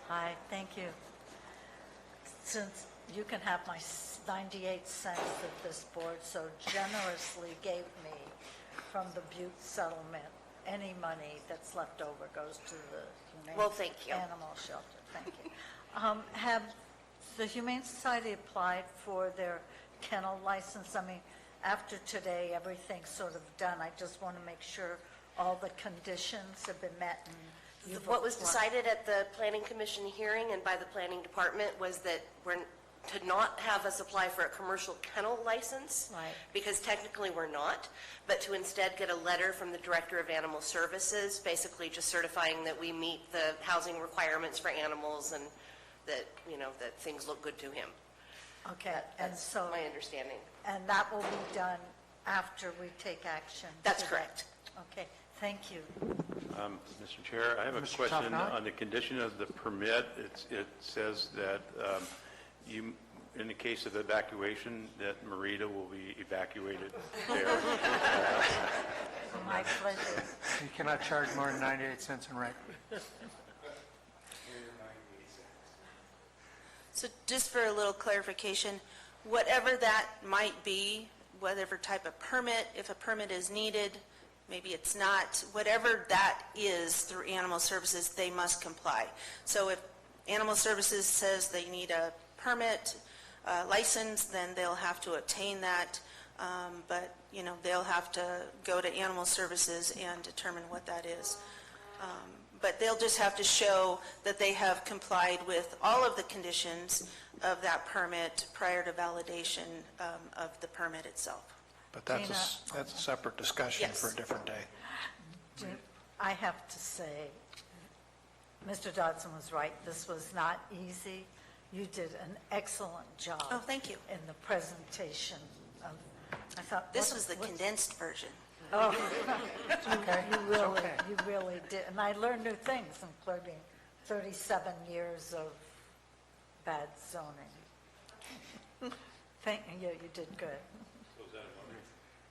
Hi, thank you. Since you can have my 98 cents that this board so generously gave me from the Butte settlement, any money that's left over goes to the
Well, thank you.
Animal Shelter. Thank you. Have the Humane Society applied for their kennel license? I mean, after today, everything's sort of done. I just want to make sure all the conditions have been met and you've
What was
applied.
decided at the Planning Commission hearing and by the Planning Department was that we're to not have us apply for a commercial kennel license,
Right.
because technically we're not, but to instead get a letter from the Director of Animal Services, basically just certifying that we meet the housing requirements for animals and that, that things look good to him.
Okay, and
That's
so,
my understanding.
and that will be done after we take action?
That's
to that?
correct.
Okay, thank you.
Mr. Chair, I have a
Mr.
question
Toffenali?
on the condition of the permit. It says that you, in the case of evacuation, that Marita will be evacuated there.
My pleasure.
You cannot charge more than 98 cents in rent.
So just for a little clarification, whatever that might be, whatever type of permit, if a permit is needed, maybe it's not, whatever that is through Animal Services, they must comply. So if Animal Services says they need a permit, license, then they'll have to obtain that. But, they'll have to go to Animal Services and determine what that is. But they'll just have to show that they have complied with all of the conditions of that permit prior to validation of the permit itself.
But that's a separate discussion for a different day.
I have to say, Mr. Dodson was right. This was not easy. You did an excellent job.
Oh, thank you.
In the presentation of, I thought.
This was the condensed version.
Oh,
Okay.
you really did. And I learned new things, including 37 years of bad zoning. Thank you, you did good.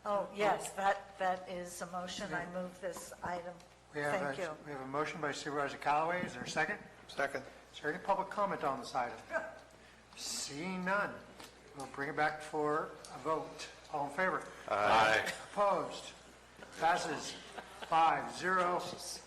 Oh, yes, that is a motion. I move this item. Thank you.
We have a motion by Supervisor Callaway. Is there a second?
Second.
Is there any public comment on this item? Seeing none, we'll bring it back for a vote. All in favor?
Aye.
Opposed? Passes 5-0.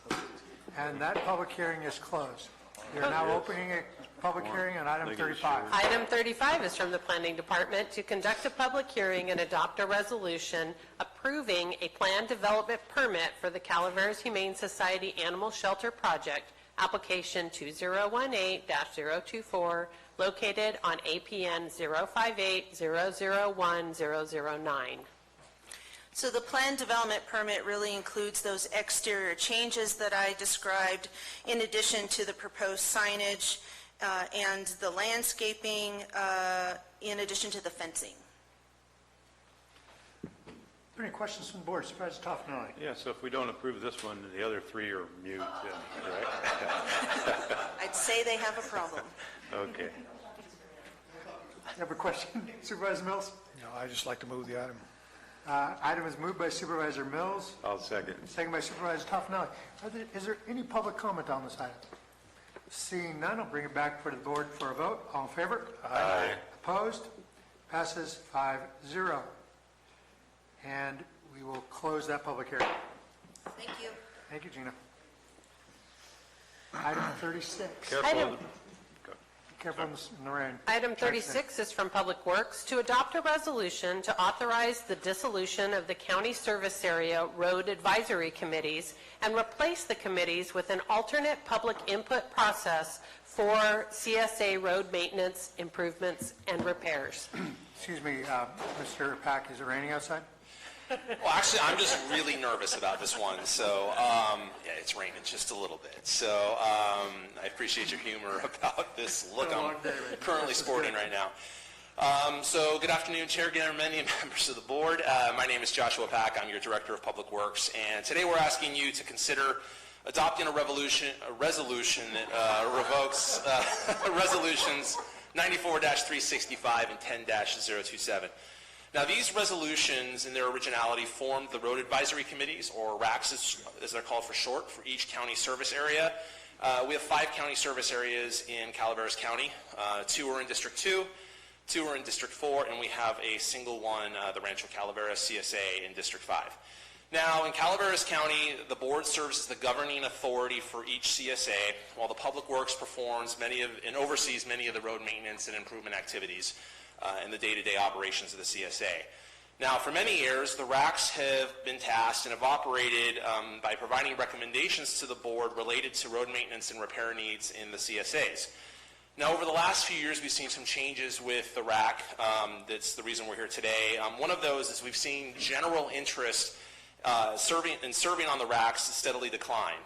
And that public hearing is closed. We are now opening a public hearing on item 35.
Item 35 is from the Planning Department to conduct a public hearing and adopt a resolution approving a planned development permit for the Calaveras Humane Society Animal Shelter Project, application 2018-024, located on APN 058-001-009.
So the planned development permit really includes those exterior changes that I described, in addition to the proposed signage and the landscaping, in addition to the fencing.
Are there any questions from the board? Supervisor Toffenali.
Yeah, so if we don't approve this one, the other three are mute, then, right?
I'd say they have a problem.
Okay.
You have a question, Supervisor Mills?
No, I'd just like to move the item.
Item is moved by Supervisor Mills,
I'll second.
second by Supervisor Toffenali. Is there any public comment on this item? Seeing none, I'll bring it back for the board for a vote. All in favor?
Aye.
Opposed? Passes 5-0. And we will close that public hearing.
Thank you.
Thank you, Gina. Item 36.
Item-
Be careful in the rain.
Item 36 is from Public Works, to adopt a resolution to authorize the dissolution of the county service area road advisory committees and replace the committees with an alternate public input process for CSA road maintenance, improvements, and repairs.
Excuse me, Mr. Pack, is it raining outside?
Well, actually, I'm just really nervous about this one. So, yeah, it's raining just a little bit. So, I appreciate your humor about this look I'm currently sporting right now. So, good afternoon, Chair Garamendi and members of the board. My name is Joshua Pack. I'm your Director of Public Works. And today we're asking you to consider adopting a resolution that revokes resolutions 94-365 and 10-027. Now, these resolutions, in their originality, formed the Road Advisory Committees, or RACs as they're called for short, for each county service area. We have 5 county service areas in Calaveras County. 2 are in District 2, 2 are in District 4, and we have a single one, the Rancho Calaveras CSA in District 5. Now, in Calaveras County, the board serves as the governing authority for each CSA, while the Public Works performs and oversees many of the road maintenance and improvement activities in the day-to-day operations of the CSA. Now, for many years, the RACs have been tasked and have operated by providing recommendations to the board related to road maintenance and repair needs in the CSAs. Now, over the last few years, we've seen some changes with the RAC. That's the reason we're here today. One of those is we've seen general interest serving on the RACs steadily decline.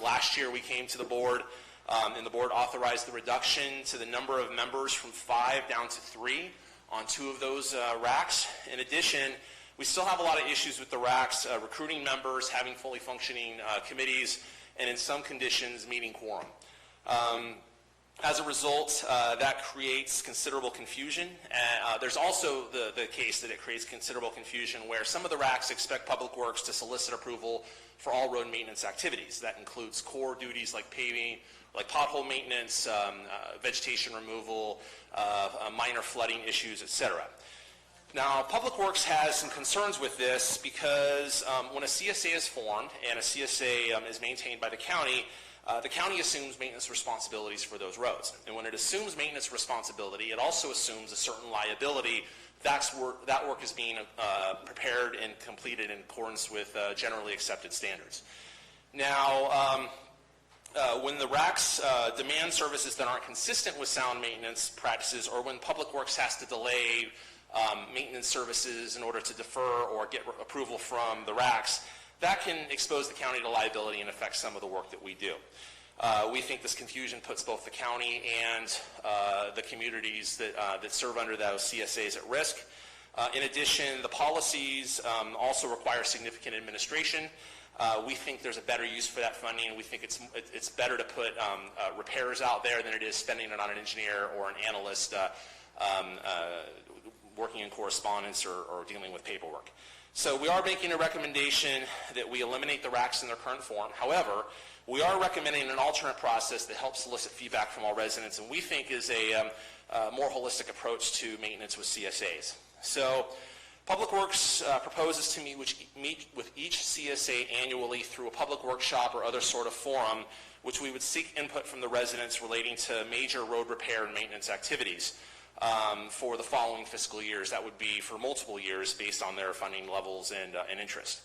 Last year, we came to the board, and the board authorized the reduction to the number of members from 5 down to 3 on 2 of those RACs. In addition, we still have a lot of issues with the RACs, recruiting members, having fully functioning committees, and in some conditions, meeting quorum. As a result, that creates considerable confusion. There's also the case that it creates considerable confusion where some of the RACs expect Public Works to solicit approval for all road maintenance activities. That includes core duties like paving, like pothole maintenance, vegetation removal, minor flooding issues, etc. Now, Public Works has some concerns with this because when a CSA is formed and a CSA is maintained by the county assumes maintenance responsibilities for those roads. And when it assumes maintenance responsibility, it also assumes a certain liability. That work is being prepared and completed in accordance with generally accepted standards. Now, when the RACs demand services that aren't consistent with sound maintenance practices, or when Public Works has to delay maintenance services in order to defer or get approval from the RACs, that can expose the county to liability and affect some of the work that we do. We think this confusion puts both the county and the communities that serve under those CSAs at risk. In addition, the policies also require significant administration. We think there's a better use for that funding, and we think it's better to put repairs out there than it is spending it on an engineer or an analyst working in correspondence or dealing with paperwork. So we are making a recommendation that we eliminate the RACs in their current form. However, we are recommending an alternate process that helps solicit feedback from all residents, and we think is a more holistic approach to maintenance with CSAs. So Public Works proposes to meet with each CSA annually through a public workshop or other sort of forum, which we would seek input from the residents relating to major road repair and maintenance activities for the following fiscal years. That would be for multiple years based on their funding levels and interest.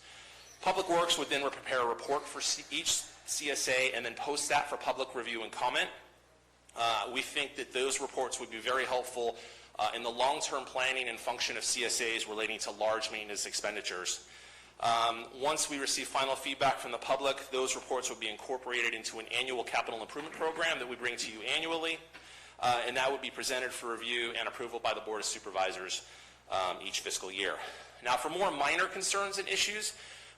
Public Works would then prepare a report for each CSA and then post that for public review and comment. We think that those reports would be very helpful in the long-term planning and function of CSAs relating to large maintenance expenditures. Once we receive final feedback from the public, those reports would be incorporated into an annual capital improvement program that we bring to you annually. and that would be presented for review and approval by the Board of Supervisors each fiscal year. Now, for more minor concerns and issues,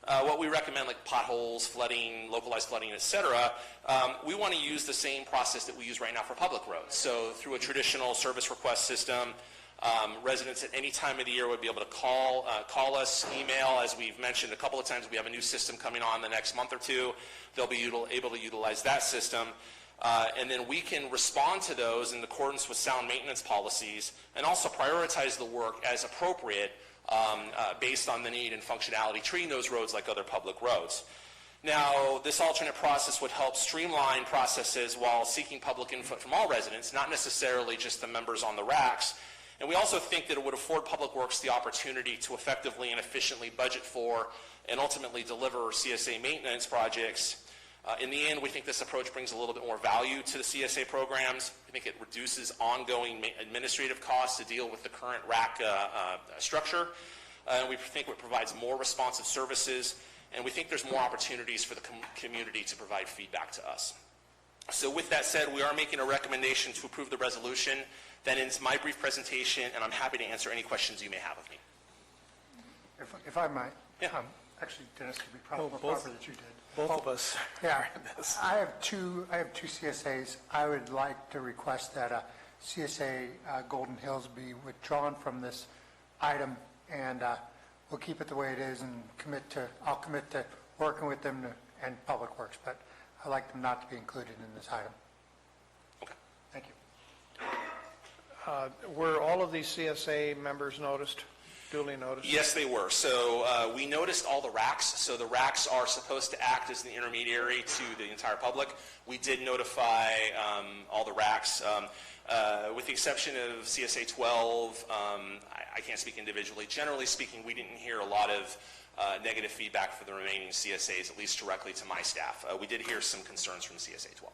what we recommend, like potholes, flooding, localized flooding, et cetera, we want to use the same process that we use right now for public roads. So through a traditional service request system, residents at any time of the year would be able to call us, email. As we've mentioned a couple of times, we have a new system coming on the next month or two. They'll be able to utilize that system. And then we can respond to those in accordance with sound maintenance policies and also prioritize the work as appropriate based on the need and functionality, treating those roads like other public roads. Now, this alternate process would help streamline processes while seeking public input from all residents, not necessarily just the members on the RACs. And we also think that it would afford Public Works the opportunity to effectively and efficiently budget for and ultimately deliver CSA maintenance projects. In the end, we think this approach brings a little bit more value to the CSA programs. I think it reduces ongoing administrative costs to deal with the current RAC structure. We think it provides more responsive services, and we think there's more opportunities for the community to provide feedback to us. So with that said, we are making a recommendation to approve the resolution. That ends my brief presentation, and I'm happy to answer any questions you may have of me.
If I might.
Yeah.
Actually, Dennis, to be more proper that you did.
Both of us.
Yeah. I have two CSAs. I would like to request that CSA Golden Hills be withdrawn from this item, and we'll keep it the way it is and I'll commit to working with them and Public Works, but I'd like them not to be included in this item.
Okay.
Thank you.
Were all of these CSA members noticed, duly noticed?
Yes, they were. So we noticed all the RACs. So the RACs are supposed to act as the intermediary to the entire public. We did notify all the RACs. With the exception of CSA 12, I can't speak individually. Generally speaking, we didn't hear a lot of negative feedback for the remaining CSAs, at least directly to my staff. We did hear some concerns from CSA 12.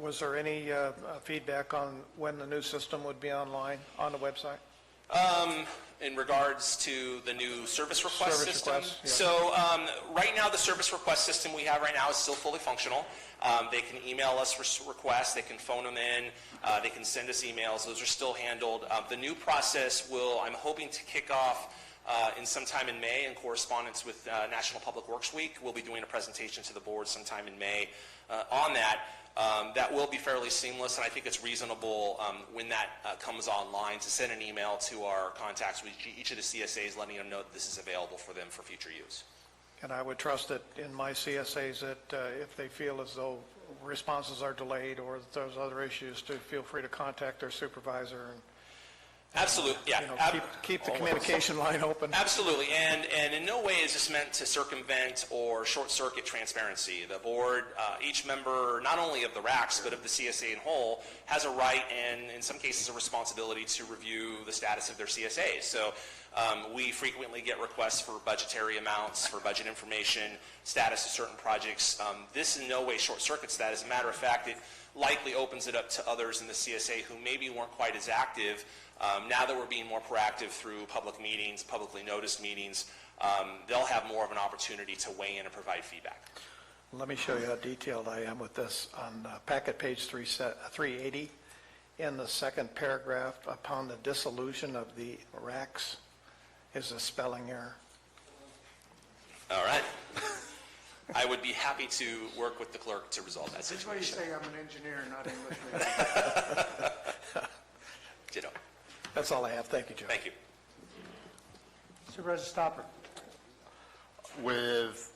Was there any feedback on when the new system would be online on the website?
In regards to the new service request system?
Request, yeah.
So right now, the service request system we have right now is still fully functional. They can email us requests, they can phone them in, they can send us emails. Those are still handled. The new process I'm hoping to kick off in sometime in May in correspondence with National Public Works Week. We'll be doing a presentation to the board sometime in May on that. That will be fairly seamless, and I think it's reasonable when that comes online to send an email to our contacts with each of the CSAs, letting them know that this is available for them for future use.
And I would trust that in my CSAs that if they feel as though responses are delayed or that there's other issues, to feel free to contact their supervisor and
absolutely, yeah.
Keep the communication line open.
Absolutely, and in no way is this meant to circumvent or short-circuit transparency. The board, each member, not only of the RACs, but of the CSA in whole, has a right and, in some cases, a responsibility to review the status of their CSAs. So we frequently get requests for budgetary amounts, for budget information, status of certain projects. This in no way short-circuits that. As a matter of fact, it likely opens it up to others in the CSA who maybe weren't quite as active. Now that we're being more proactive through public meetings, publicly noticed meetings, they'll have more of an opportunity to weigh in and provide feedback.
Let me show you how detailed I am with this. On packet page 380, in the second paragraph, upon the dissolution of the RACs, is a spelling error.
All right. I would be happy to work with the clerk to resolve that situation.
That's why you say I'm an engineer, not English major.
Ditto.
That's all I have. Thank you, Joe.
Thank you.
Supervisor Stopper.
With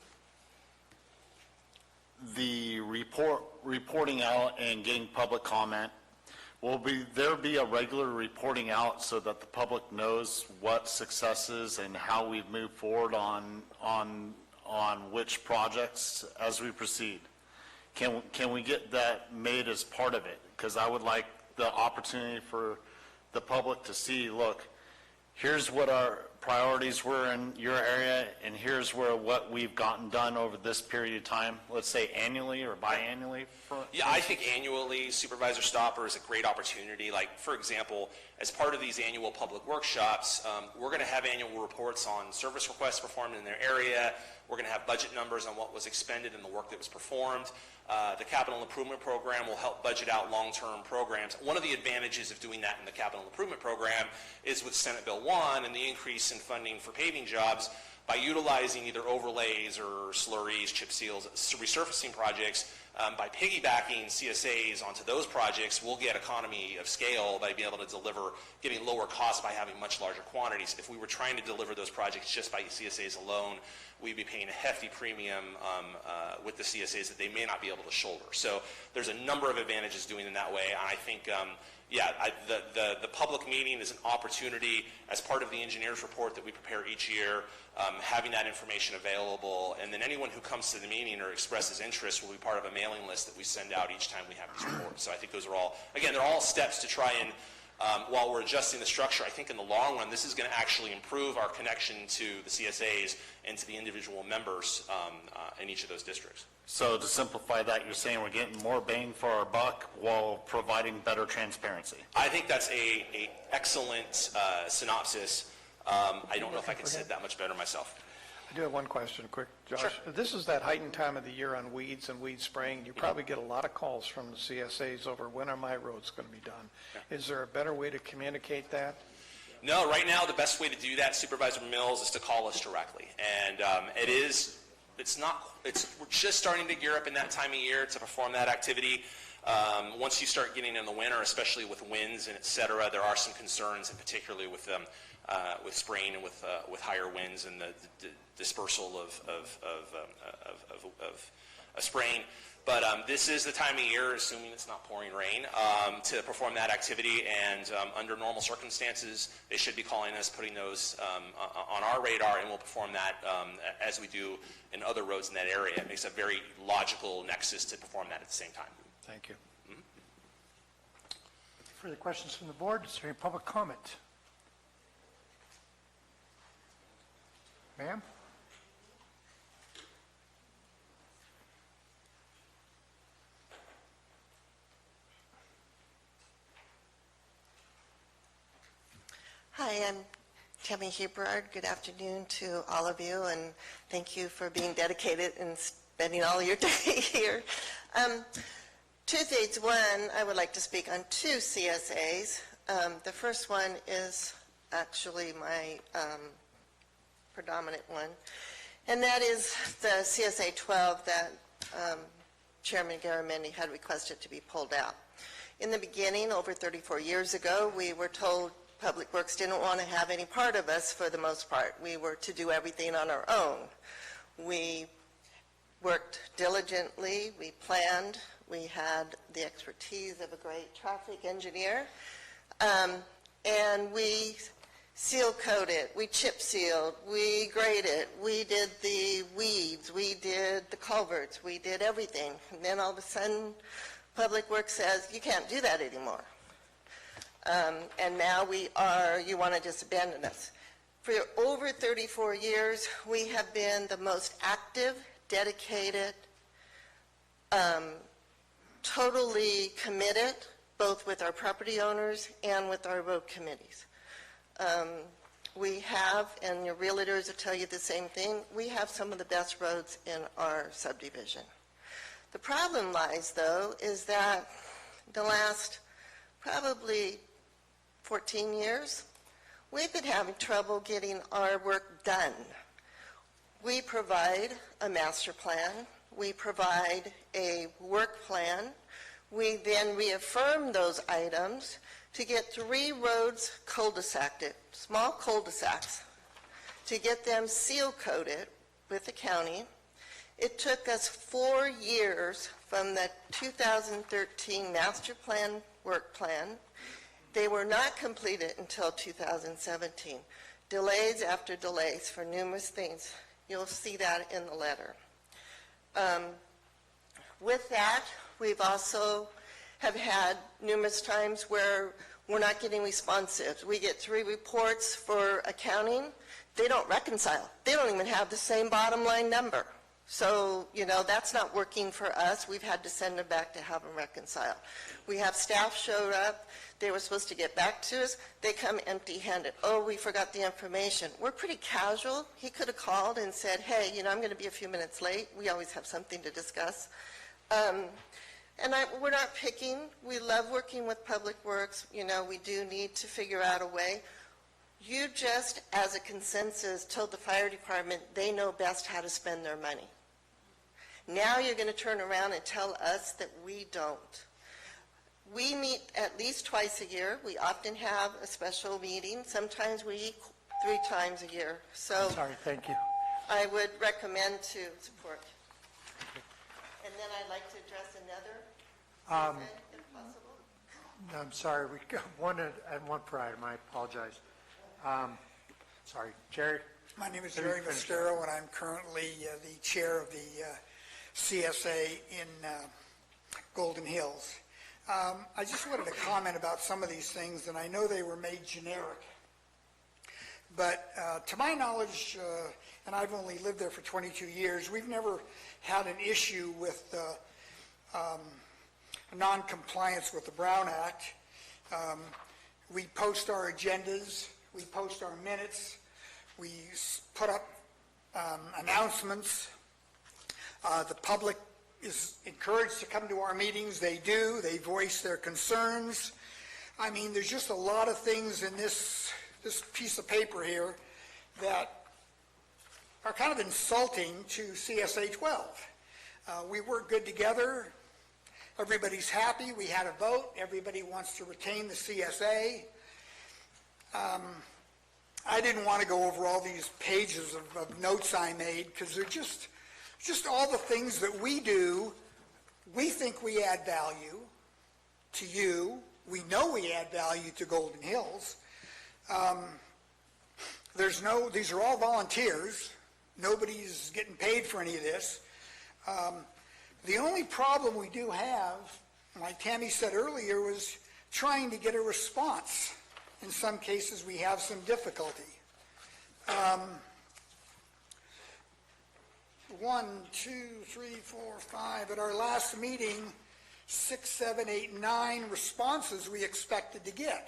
the reporting out and getting public comment, will there be a regular reporting out so that the public knows what successes and how we've moved forward on which projects as we proceed? Can we get that made as part of it? Because I would like the opportunity for the public to see, look, here's what our priorities were in your area, and here's what we've gotten done over this period of time, let's say annually or biannually?
Yeah, I think annually, Supervisor Stopper is a great opportunity. Like, for example, as part of these annual public workshops, we're going to have annual reports on service requests performed in their area. We're going to have budget numbers on what was expended and the work that was performed. The capital improvement program will help budget out long-term programs. One of the advantages of doing that in the capital improvement program is with Senate Bill 1 and the increase in funding for paving jobs. By utilizing either overlays or slurries, chip seals, resurfacing projects, by piggybacking CSAs onto those projects, we'll get economy of scale by being able to deliver, getting lower costs by having much larger quantities. If we were trying to deliver those projects just by CSAs alone, we'd be paying a hefty premium with the CSAs that they may not be able to shoulder. So there's a number of advantages doing it that way. And I think, the public meeting is an opportunity as part of the engineer's report that we prepare each year, having that information available, and then anyone who comes to the meeting or expresses interest will be part of a mailing list that we send out each time we have these reports. So I think those are all, again, they're all steps to try and, while we're adjusting the structure, I think in the long run, this is going to actually improve our connection to the CSAs and to the individual members in each of those districts.
So to simplify that, you're saying we're getting more bang for our buck while providing better transparency?
I think that's a excellent synopsis. I don't know if I could say it that much better myself.
I do have one question, quick, Josh.
Sure.
This is that heightened time of the year on weeds and weed spraying. You probably get a lot of calls from the CSAs over when are my roads going to be done. Yeah. Is there a better way to communicate that?
No, right now the best way to do that, Supervisor Mills, is to call us directly. And we're just starting to gear up in that time of year to perform that activity. Once you start getting in the winter, especially with winds and et cetera, there are some concerns, and particularly with spraying and with higher winds and the dispersal of spraying. But this is the time of year, assuming it's not pouring rain, to perform that activity. And under normal circumstances, they should be calling us, putting those on our radar, and we'll perform that as we do in other roads in that area. It makes a very logical nexus to perform that at the same time.
Thank you.
Mm-hmm. Further questions from the board? Is there any public comment? Ma'am?
Hi, I'm Tammy Hebrard. Good afternoon to all of you, and thank you for being dedicated and spending all your day here. Two things. One, I would like to speak on two CSAs. The first one is actually my predominant one, and that is the CSA 12 that Chairman Garamendi had requested to be pulled out. In the beginning, over 34 years ago, we were told Public Works didn't want to have any part of us for the most part. We were to do everything on our own. We worked diligently, we planned, we had the expertise of a great traffic engineer, and we seal coated, we chip sealed, we graded, we did the weeds, we did the culverts, we did everything. And then all of a sudden, Public Works says, you can't do that anymore. And now you want to just abandon us. For over 34 years, we have been the most active, dedicated, totally committed, both with our property owners and with our road committees. We have, and your realtors will tell you the same thing, we have some of the best roads in our subdivision. The problem lies, though, is that the last probably 14 years, we've been having trouble getting our work done. We provide a master plan. We provide a work plan. We then reaffirm those items to get 3 roads cul-de-saced, small cul-de-sacs, to get them seal coated with the county. It took us 4 years from the 2013 master plan work plan. They were not completed until 2017. Delays after delays for numerous things. You'll see that in the letter. With that, we've also have had numerous times where we're not getting responsive. We get 3 reports for accounting. They don't reconcile. They don't even have the same bottom line number. So, that's not working for us. We've had to send them back to have them reconcile. We have staff showed up. They were supposed to get back to us. They come empty-handed. Oh, we forgot the information. We're pretty casual. He could have called and said, hey, I'm going to be a few minutes late. We always have something to discuss. We're not picking. We love working with Public Works. We do need to figure out a way. You just, as a consensus, told the fire department they know best how to spend their money. Now you're going to turn around and tell us that we don't. We meet at least twice a year. We often have a special meeting. Sometimes we eat 3 times a year. So
Sorry, thank you.
I would recommend to support. And then I'd like to address another reason, if possible.
I'm sorry, we got one per item, I apologize. Sorry, Jerry?
My name is Jerry Mastero, and I'm currently the chair of the CSA in Golden Hills. I just wanted to comment about some of these things, and I know they were made generic. But to my knowledge, and I've only lived there for 22 years, we've never had an issue with non-compliance with the Brown Act. We post our agendas, we post our minutes, we put up announcements. The public is encouraged to come to our meetings. They do. They voice their concerns. I mean, there's just a lot of things in this piece of paper here that are kind of insulting to CSA 12. We work good together. Everybody's happy. We had a vote. Everybody wants to retain the CSA. I didn't want to go over all these pages of notes I made because they're just all the things that we do. We think we add value to you. We know we add value to Golden Hills. These are all volunteers. Nobody's getting paid for any of this. The only problem we do have, like Tammy said earlier, was trying to get a response. In some cases, we have some difficulty. 1, 2, 3, 4, 5. At our last meeting, 6, 7, 8, 9 responses we expected to get.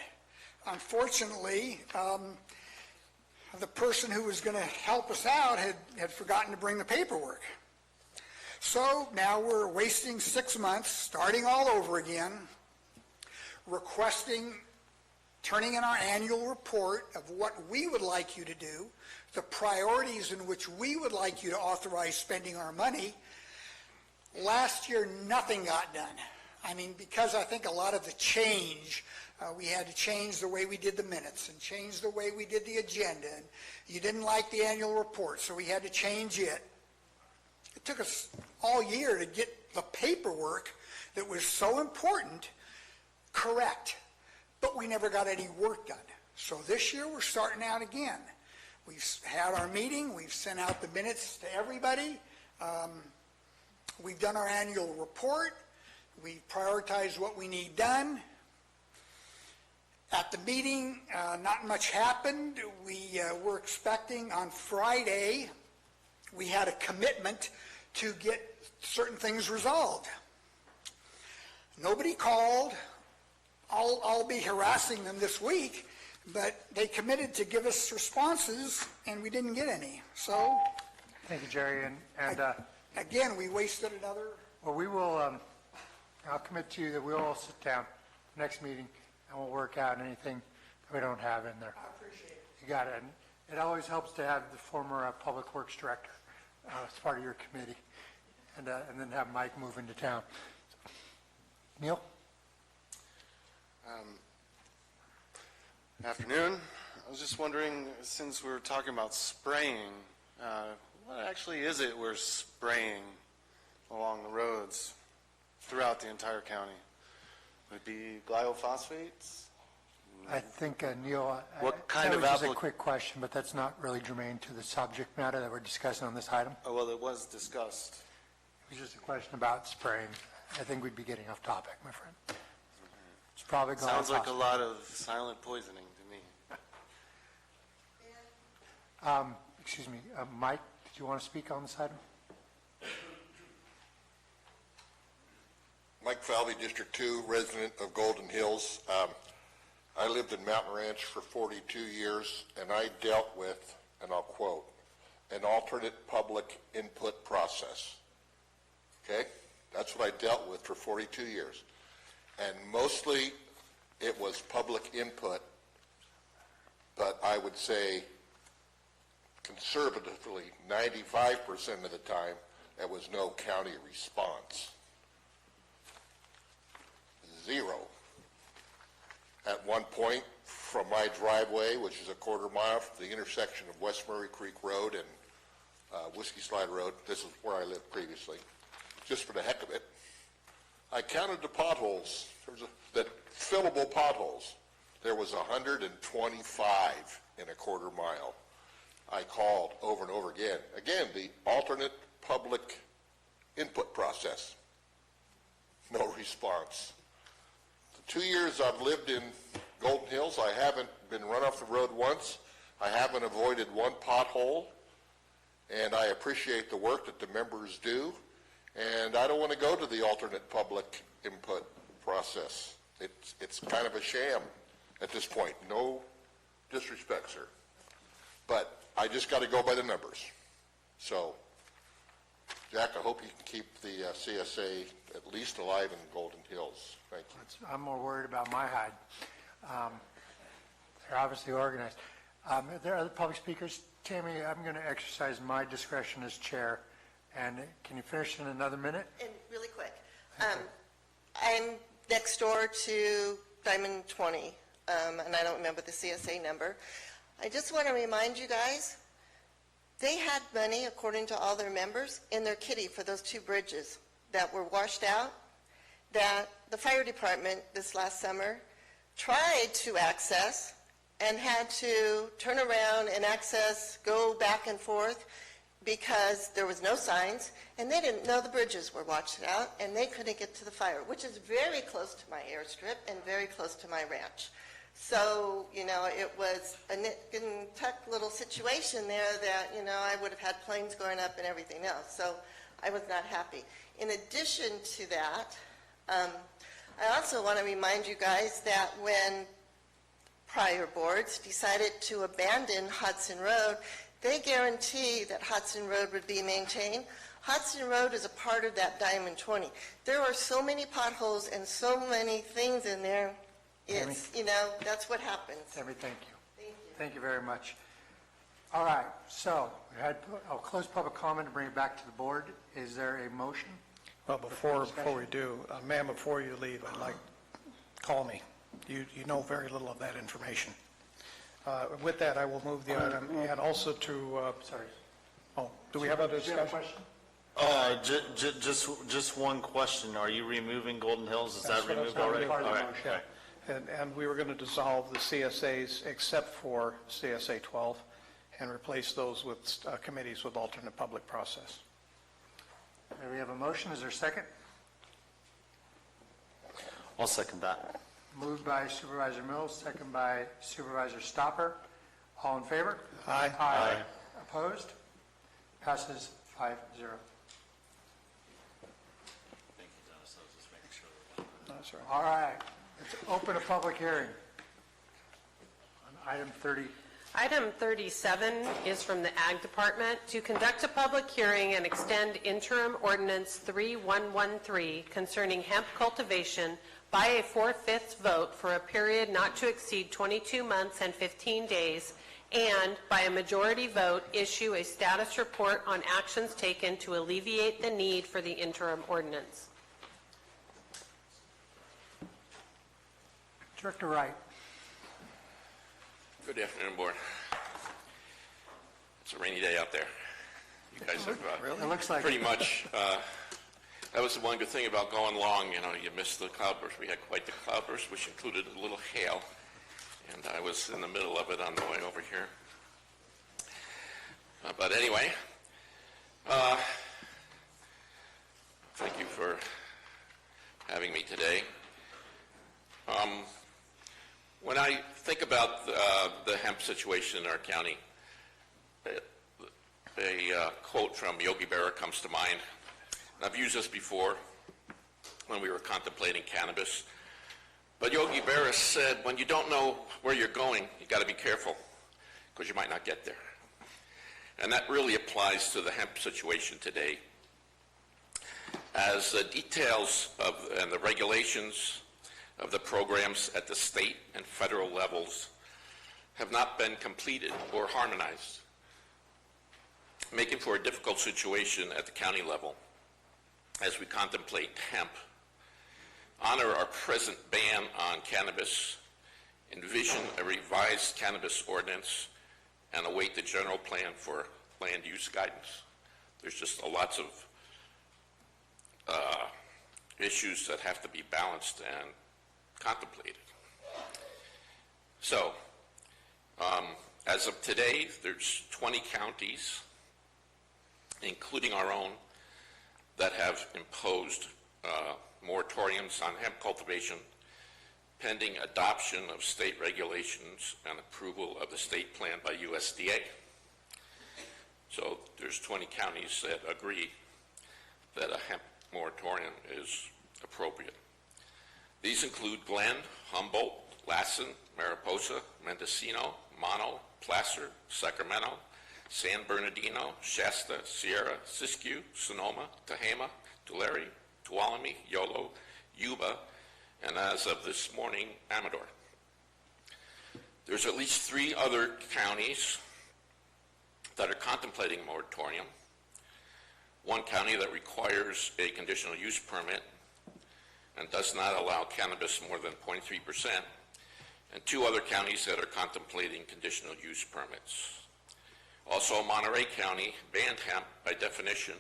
Unfortunately, the person who was going to help us out had forgotten to bring the paperwork. So now we're wasting 6 months, starting all over again, turning in our annual report of what we would like you to do, the priorities in which we would like you to authorize spending our money. Last year, nothing got done. I mean, because I think a lot of the change, we had to change the way we did the minutes and change the way we did the agenda. And you didn't like the annual report, so we had to change it. It took us all year to get the paperwork that was so important correct, but we never got any work done. So this year we're starting out again. We've had our meeting, we've sent out the minutes to everybody, we've done our annual report, we've prioritized what we need done. At the meeting, not much happened. We were expecting on Friday, we had a commitment to get certain things resolved. Nobody called. I'll be harassing them this week, but they committed to give us responses, and we didn't get any. So,
Thank you, Jerry. And
again, we wasted another.
well, we will. I'll commit to you that we'll all sit down next meeting and we'll work out anything that we don't have in there.
I appreciate it.
You got it. And it always helps to have the former Public Works Director as part of your committee, and then have Mike move into town. Neil?
Afternoon. I was just wondering, since we're talking about spraying, what actually is it we're spraying along the roads throughout the entire county? Would it be glyphosates?
I think, Neil,
What kind
that
of
was just a quick question, but that's not really germane to the subject matter that we're discussing on this item.
Oh, well, it was discussed.
It was just a question about spraying. I think we'd be getting off topic, my friend. It's probably going
Sounds like a lot of silent poisoning to me.
Excuse me, Mike, did you want to speak on this item?
Falvey, District 2, resident of Golden Hills. I lived in Mountain Ranch for 42 years, and I dealt with, and I'll quote, an alternate public input process. Okay? That's what I dealt with for 42 years. And mostly it was public input, but I would say conservatively 95% of the time there was no county response. Zero. At one point, from my driveway, which is a quarter mile from the intersection of West Murray Creek Road and Whiskey Slide Road, this is where I lived previously, just for the heck of it, I counted the potholes, the fillable potholes. There was 125 in a quarter mile. I called over and over again. Again, the alternate public input process. No response. The 2 years I've lived in Golden Hills, I haven't been run off the road once. I haven't avoided one pothole, and I appreciate the work that the members do, and I don't want to go to the alternate public input process. It's kind of a sham at this point. No disrespect, sir. But I just got to go by the numbers. So, Jack, I hope you can keep the CSA at least alive in Golden Hills. Thank you.
I'm more worried about my hide. They're obviously organized. Are there other public speakers? Tammy, I'm going to exercise my discretion as chair. And can you finish in another minute?
And really quick, I'm next door to Diamond 20, and I don't remember the CSA number. I just want to remind you guys, they had money, according to all their members, in their kitty for those two bridges that were washed out, that the fire department this last summer tried to access and had to turn around and access, go back and forth, because there was no signs, and they didn't know the bridges were washed out, and they couldn't get to the fire, which is very close to my airstrip and very close to my ranch. So, you know, it was a nit and tuck little situation there that, you know, I would have had planes going up and everything else. So I was not happy. In addition to that, I also want to remind you guys that when prior boards decided to abandon Hudson Road, they guaranteed that Hudson Road would be maintained. Hudson Road is a part of that Diamond 20. There are so many potholes and so many things in there. It's, you know, that's what happens.
Tammy, thank you. Thank you very much. All right, so I'll close public comment and bring it back to the board. Is there a motion?
Well, before we do, ma'am, before you leave, I'd like, call me. You know very little of that information. With that, I will move the item, and also to,
sorry.
Oh, do we have a discussion?
Just one question. Are you removing Golden Hills? Is that removed already?
All right. Okay. And we were going to dissolve the CSAs except for CSA 12 and replace those with committees with alternate public process.
Okay, we have a motion. Is there a second?
I'll second that.
Moved by Supervisor Mills, second by Supervisor Stopper. All in favor?
Aye.
Aye. Opposed? Passes 5-0.
Thank you, Dennis. I was just making sure we're done.
That's right.
All right. Let's open a public hearing on item 30.
Item 37 is from the Ag Department to conduct a public hearing and extend interim ordinance 3113 concerning hemp cultivation by a 4/5 vote for a period not to exceed 22 months and 15 days, and by a majority vote issue a status report on actions taken to alleviate the need for the interim ordinance.
Director Wright.
Good afternoon, Board. It's a rainy day out there. You guys have
It looks like
pretty much, that was the one good thing about going long, you know, you missed the cloudburst. We had quite the cloudburst, which included a little hail, and I was in the middle of it on the way over here. But anyway, thank you for having me today. When I think about the hemp situation in our county, a quote from Yogi Berra comes to mind. And I've used this before. when we were contemplating cannabis. But Yogi Berra said, when you don't know where you're going, you got to be careful, because you might not get there. And that really applies to the hemp situation today. As the details of and the regulations of the programs at the state and federal levels have not been completed or harmonized, making for a difficult situation at the county level as we contemplate hemp, honor our present ban on cannabis, envision a revised cannabis ordinance, and await the general plan for land use guidance. There's just lots of issues that have to be balanced and contemplated. So, as of today, there's 20 counties, including our own, that have imposed moratoriums on hemp cultivation pending adoption of state regulations and approval of the state plan by USDA. So there's 20 counties that agree that a hemp moratorium is appropriate. These include Glenn, Humboldt, Lassen, Mariposa, Mendocino, Mono, Placer, Sacramento, San Bernardino, Shasta, Sierra, Siskiyou, Sonoma, Tehama, Tulare, Tuolumne, Yolo, Yuba, and as of this morning, Amador. There's at least 3 other counties that are contemplating a moratorium. One county that requires a conditional use permit and does not allow cannabis more than 0.3%, and 2 other counties that are contemplating conditional use permits. Also, Monterey County banned hemp by definition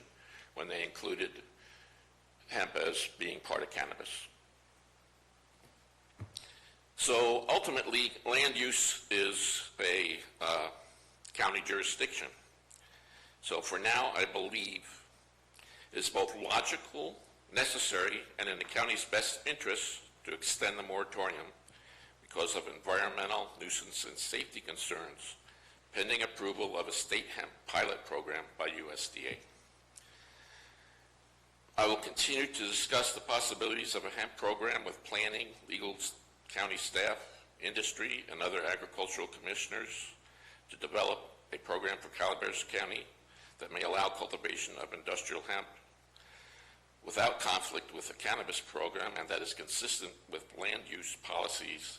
when they included hemp as being part of cannabis. So ultimately, land use is a county jurisdiction. So for now, I believe it's both logical, necessary, and in the county's best interest to extend the moratorium because of environmental, nuisance, and safety concerns, pending approval of a state hemp pilot program by USDA. I will continue to discuss the possibilities of a hemp program with planning, legal, county staff, industry, and other agricultural commissioners to develop a program for Calaveras County that may allow cultivation of industrial hemp without conflict with the cannabis program and that is consistent with land use policies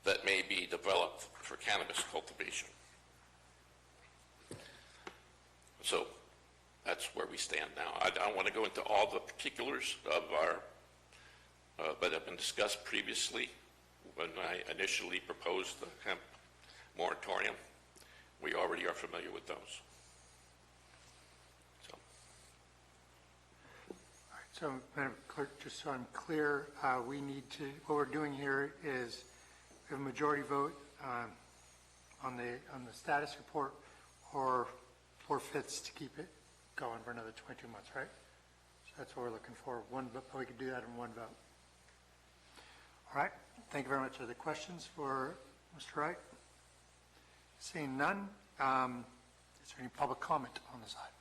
that may be developed for cannabis cultivation. So that's where we stand now. I don't want to go into all the particulars of our, but have been discussed previously when I initially proposed the hemp moratorium. We already are familiar with those. So,
All right, so Madam Clerk, just so I'm clear, we need to, what we're doing here is we have a majority vote on the status report or 4/5 to keep it going for another 22 months, right? So that's what we're looking for. One vote, we could do that in one vote. All right, thank you very much. Are there questions for Mr. Wright? Seeing none, is there any public comment on this item?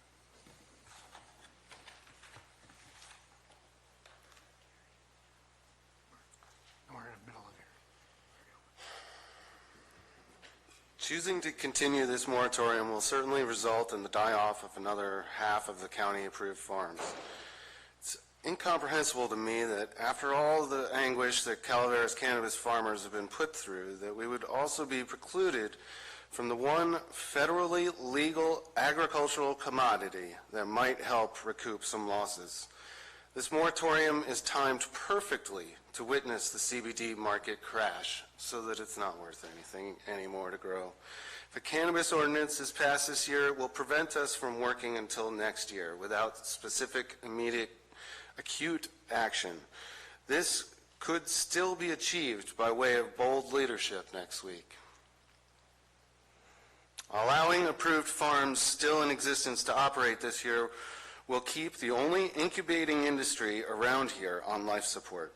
We're in the middle of here.
Choosing to continue this moratorium will certainly result in the die-off of another half of the county-approved farms. It's incomprehensible to me that after all the anguish that Calaveras cannabis farmers have been put through, that we would also be precluded from the one federally legal agricultural commodity that might help recoup some losses. This moratorium is timed perfectly to witness the CBD market crash so that it's not worth anything anymore to grow. If a cannabis ordinance is passed this year, it will prevent us from working until next year without specific, immediate, acute action. This could still be achieved by way of bold leadership next week. Allowing approved farms still in existence to operate this year will keep the only incubating industry around here on life support.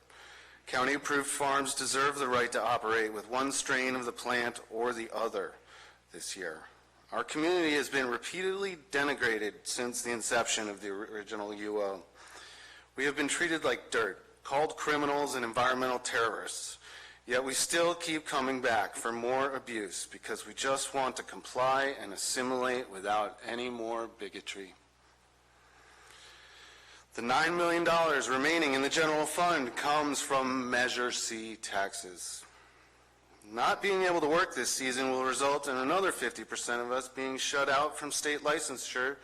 County-approved farms deserve the right to operate with one strain of the plant or the other this year. Our community has been repeatedly denigrated since the inception of the original UO. We have been treated like dirt, called criminals and environmental terrorists. Yet we still keep coming back for more abuse because we just want to comply and assimilate without any more bigotry. The $9 million remaining in the general fund comes from Measure C taxes. Not being able to work this season will result in another 50% of us being shut out from state licensure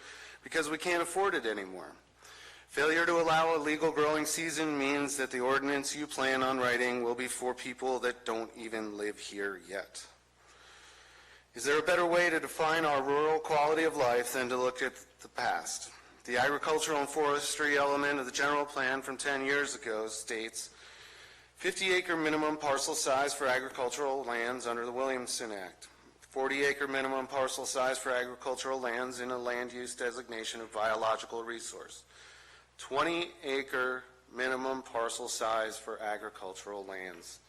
because we can't afford it anymore. Failure to allow a legal growing season means that the ordinance you plan on writing will be for people that don't even live here yet. Is there a better way to define our rural quality of life than to look at the past? The agricultural and forestry element of the general plan from 10 years ago states 50-acre minimum parcel size for agricultural lands under the Williamson Act, 40-acre minimum parcel size for agricultural lands in a land use designation of biological resource, 20-acre minimum parcel size for agricultural lands,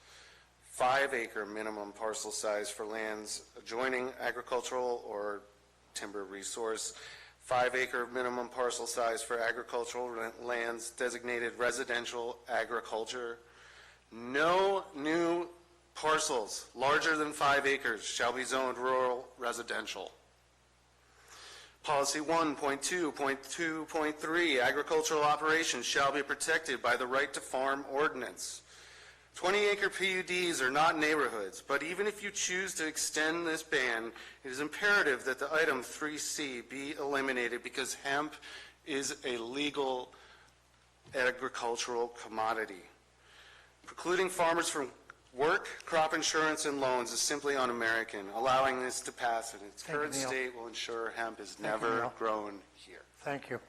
5-acre minimum parcel size for lands adjoining agricultural or timber resource, 5-acre minimum parcel size for agricultural lands designated residential agriculture. No new parcels larger than 5 acres shall be zoned rural residential. Policy 1.2.2.3, agricultural operations shall be protected by the right to farm ordinance. 20-acre PUDs are not neighborhoods, but even if you choose to extend this ban, it is imperative that the item 3C be eliminated because hemp is a legal agricultural commodity. Precluding farmers from work, crop insurance, and loans is simply un-American. Allowing this to pass in its current state will ensure hemp is never grown here.
Thank you.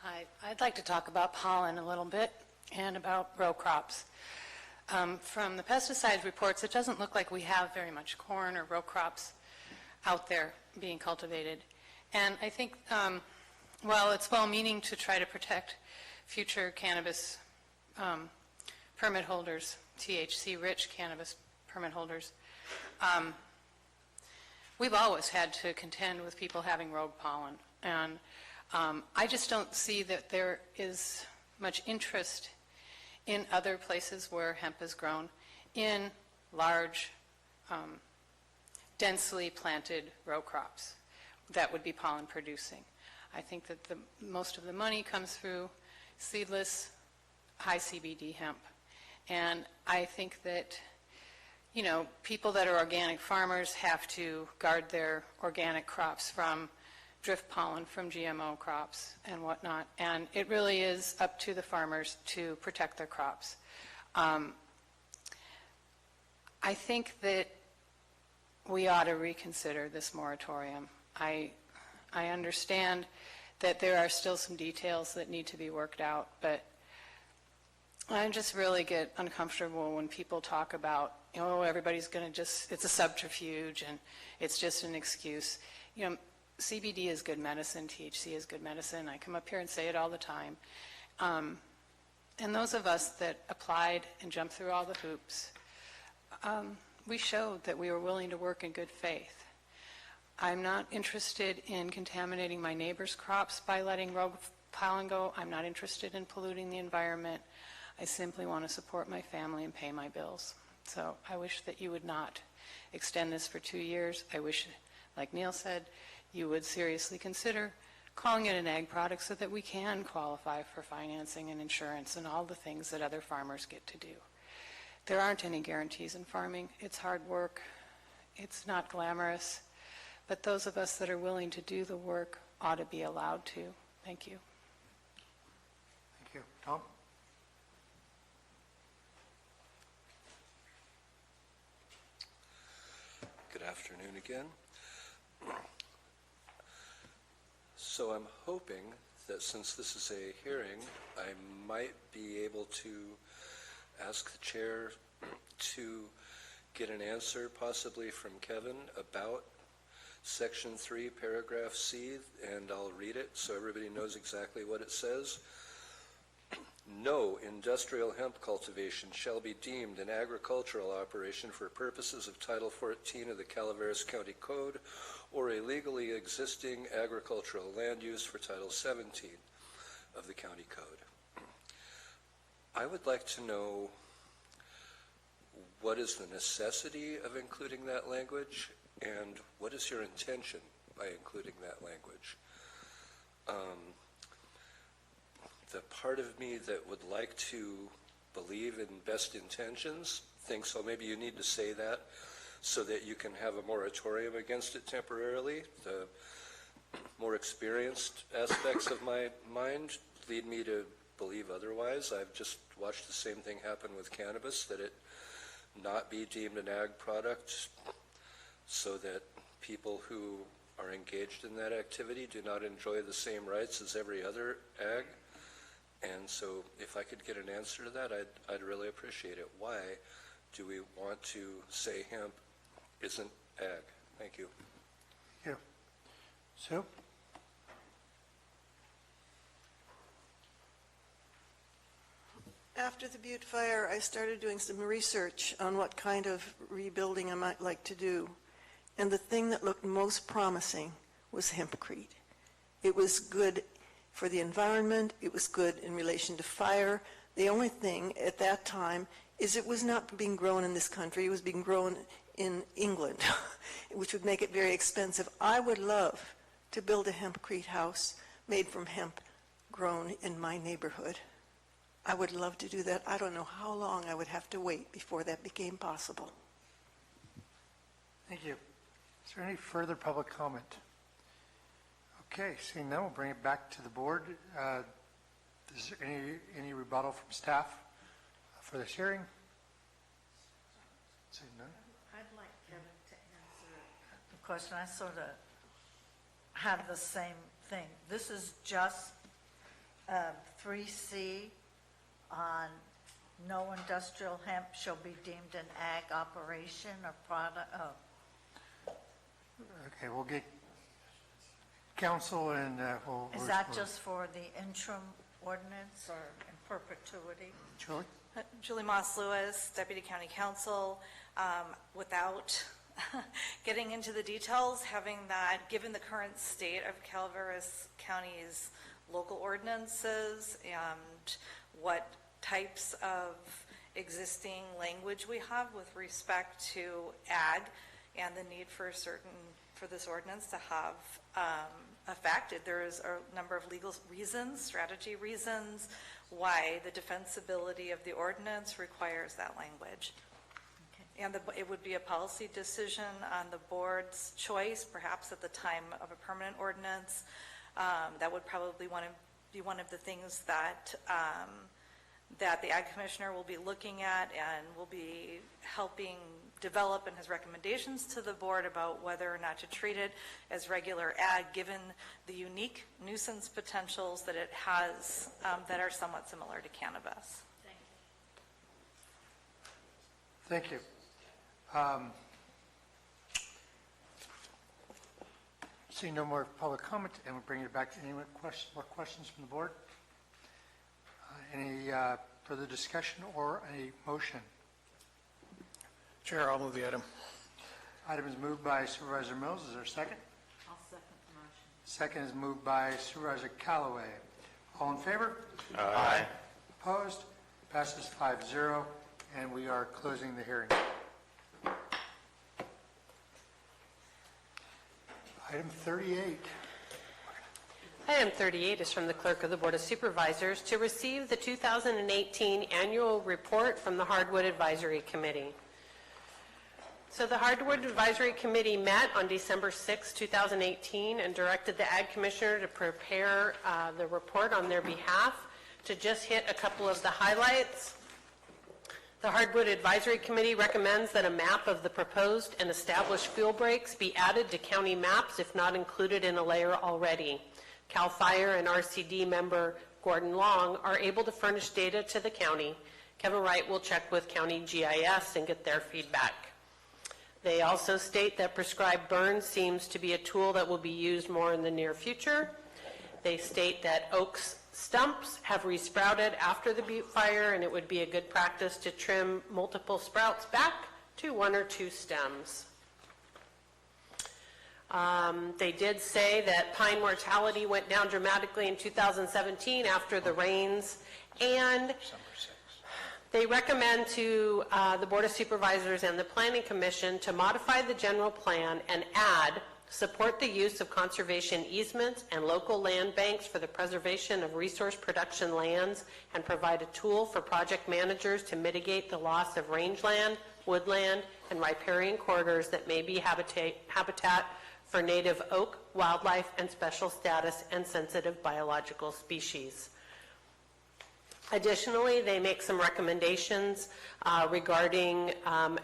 Hi, I'd like to talk about pollen a little bit and about row crops. From the pesticide reports, it doesn't look like we have very much corn or row crops out there being cultivated. And I think while it's well-meaning to try to protect future cannabis permit holders, THC-rich cannabis permit holders, we've always had to contend with people having rogue pollen. And I just don't see that there is much interest in other places where hemp is grown in large, densely planted row crops that would be pollen producing. I think that most of the money comes through seedless, high CBD hemp. And I think that, you know, people that are organic farmers have to guard their organic crops from drift pollen from GMO crops and whatnot. And it really is up to the farmers to protect their crops. I think that we ought to reconsider this moratorium. I understand that there are still some details that need to be worked out, but I just really get uncomfortable when people talk about, you know, everybody's going to just, it's a subterfuge and it's just an excuse. You know, CBD is good medicine, THC is good medicine. I come up here and say it all the time. And those of us that applied and jumped through all the hoops, we showed that we were willing to work in good faith. I'm not interested in contaminating my neighbor's crops by letting rogue pollen go. I'm not interested in polluting the environment. I simply want to support my family and pay my bills. So I wish that you would not extend this for 2 years. I wish, like Neil said, you would seriously consider calling it an ag product so that we can qualify for financing and insurance and all the things that other farmers get to do. There aren't any guarantees in farming. It's hard work. It's not glamorous. But those of us that are willing to do the work ought to be allowed to. Thank you.
Thank you. Tom?
Good afternoon again. So I'm hoping that since this is a hearing, I might be able to ask the chair to get an answer possibly from Kevin about Section 3, Paragraph C, and I'll read it so everybody knows exactly what it says. No industrial hemp cultivation shall be deemed an agricultural operation for purposes of Title 14 of the Calaveras County Code or a legally existing agricultural land use for Title 17 of the county code. I would like to know what is the necessity of including that language and what is your intention by including that language? The part of me that would like to believe in best intentions thinks, so maybe you need to say that so that you can have a moratorium against it temporarily. The more experienced aspects of my mind lead me to believe otherwise. I've just watched the same thing happen with cannabis, that it not be deemed an ag product so that people who are engaged in that activity do not enjoy the same rights as every other ag. And so if I could get an answer to that, I'd really appreciate it. Why do we want to say hemp isn't ag? Thank you.
Thank you. Sue?
After the Butte fire, I started doing some research on what kind of rebuilding I might like to do. And the thing that looked most promising was hempcrete. It was good for the environment. It was good in relation to fire. The only thing at that time is it was not being grown in this country. It was being grown in England, which would make it very expensive. I would love to build a hempcrete house made from hemp grown in my neighborhood. I would love to do that. I don't know how long I would have to wait before that became possible.
Thank you. Is there any further public comment? Okay, seeing none, we'll bring it back to the board. Is there any rebuttal from staff for this hearing? Seeing none?
I'd like Kevin to answer the question. I sort of have the same thing. This is just 3C on no industrial hemp shall be deemed an ag operation or product.
Okay, we'll get counsel and we'll...
Is that just for the interim ordinance or in perpetuity?
Julie?
Julie Moss Lewis, Deputy County Counsel. Without getting into the details, having that, given the current state of Calaveras County's local ordinances and what types of existing language we have with respect to ag and the need for this ordinance to have effect. There is a number of legal reasons, strategy reasons, why the defensibility of the ordinance requires that language. Okay. And it would be a policy decision on the board's choice, perhaps at the time of a permanent ordinance. That would probably be one of the things that that the Ag Commissioner will be looking at and will be helping develop in his recommendations to the board about whether or not to treat it as regular ag, given the unique nuisance potentials that it has that are somewhat similar to cannabis.
Thank you. Seeing no more public comment, and we'll bring it back to any more questions from the board. Any further discussion or a motion?
Chair, I'll move the item.
Item is moved by Supervisor Mills. Is there a second?
I'll second the motion.
Second is moved by Supervisor Callaway. All in favor?
Aye.
Opposed? Passes 5-0, and we are closing the hearing. Item 38.
Item 38 is from the Clerk of the Board of Supervisors to receive the 2018 annual report from the Hardwood Advisory Committee. So the Hardwood Advisory Committee met on December 6, 2018, and directed the Ag Commissioner to prepare the report on their behalf. To just hit a couple of the highlights, the Hardwood Advisory Committee recommends that a map of the proposed and established fuel breaks be added to county maps if not included in a layer already. CAL FIRE and RCD member Gordon Long are able to furnish data to the county. Kevin Wright will check with county GIS and get their feedback. They also state that prescribed burn seems to be a tool that will be used more in the near future. They state that Oaks Stumps have resprouted after the Butte fire, and it would be a good practice to trim multiple sprouts back to 1 or 2 stems. They did say that pine mortality went down dramatically in 2017 after the rains, and they recommend to the Board of Supervisors and the Planning Commission to modify the general plan and add, support the use of conservation easements and local land banks for the preservation of resource production lands, and provide a tool for project managers to mitigate the loss of rangeland, woodland, and riparian corridors that may be habitat for native oak, wildlife, and special status and sensitive biological species. Additionally, they make some recommendations regarding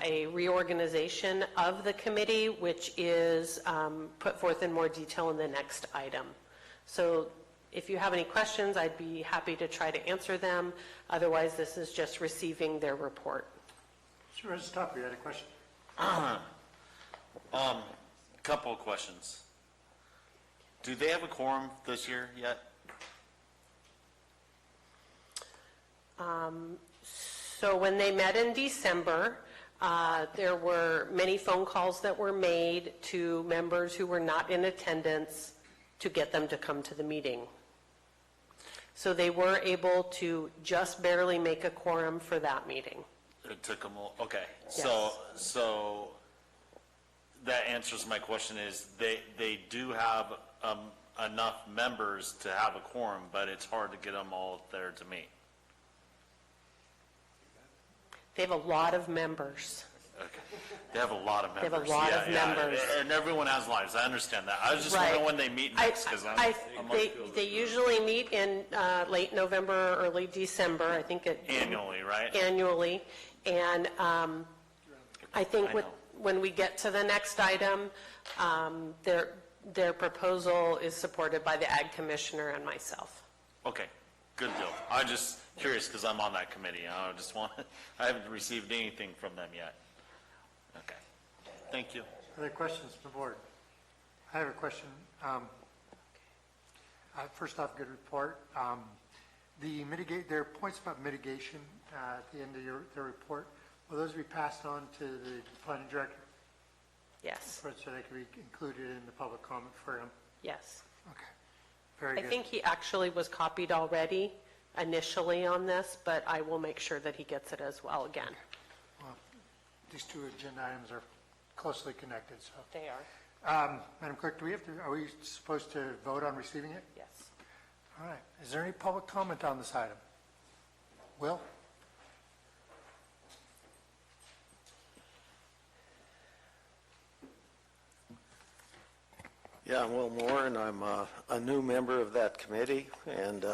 a reorganization of the committee, which is put forth in more detail in the next item. So if you have any questions, I'd be happy to try to answer them. Otherwise, this is just receiving their report.
Sure, stop. You had a question?
Couple of questions. Do they have a quorum this year yet?
So when they met in December, there were many phone calls that were made to members who were not in attendance to get them to come to the meeting. So they were able to just barely make a quorum for that meeting.
It took them, okay.
Yes.
So that answers my question. Is they do have enough members to have a quorum, but it's hard to get them all there to meet.
They have a lot of members.
Okay. They have a lot of members.
They have a lot of members.
And everyone has lives. I understand that. I was just
Right.
wondering when they meet next, because
They usually meet in late November, early December, I think
annually, right?
Annually. And I think when we get to the next item, their proposal is supported by the Ag Commissioner and myself.
Okay, good deal. I'm just curious because I'm on that committee. I haven't received anything from them yet. Okay, thank you.
Other questions from the board? I have a question. First off, good report. There are points about mitigation at the end of their report. Will those be passed on to the planning director?
Yes.
So they can be included in the public comment for him?
Yes.
Okay, very good.
I think he actually was copied already initially on this, but I will make sure that he gets it as well again.
Well, these two agenda items are closely connected, so.
They are.
Madam Clerk, are we supposed to vote on receiving it?
Yes.
All right. Is there any public comment on this item? Will?
Yeah, I'm Will Moore, and I'm a new member of that committee, and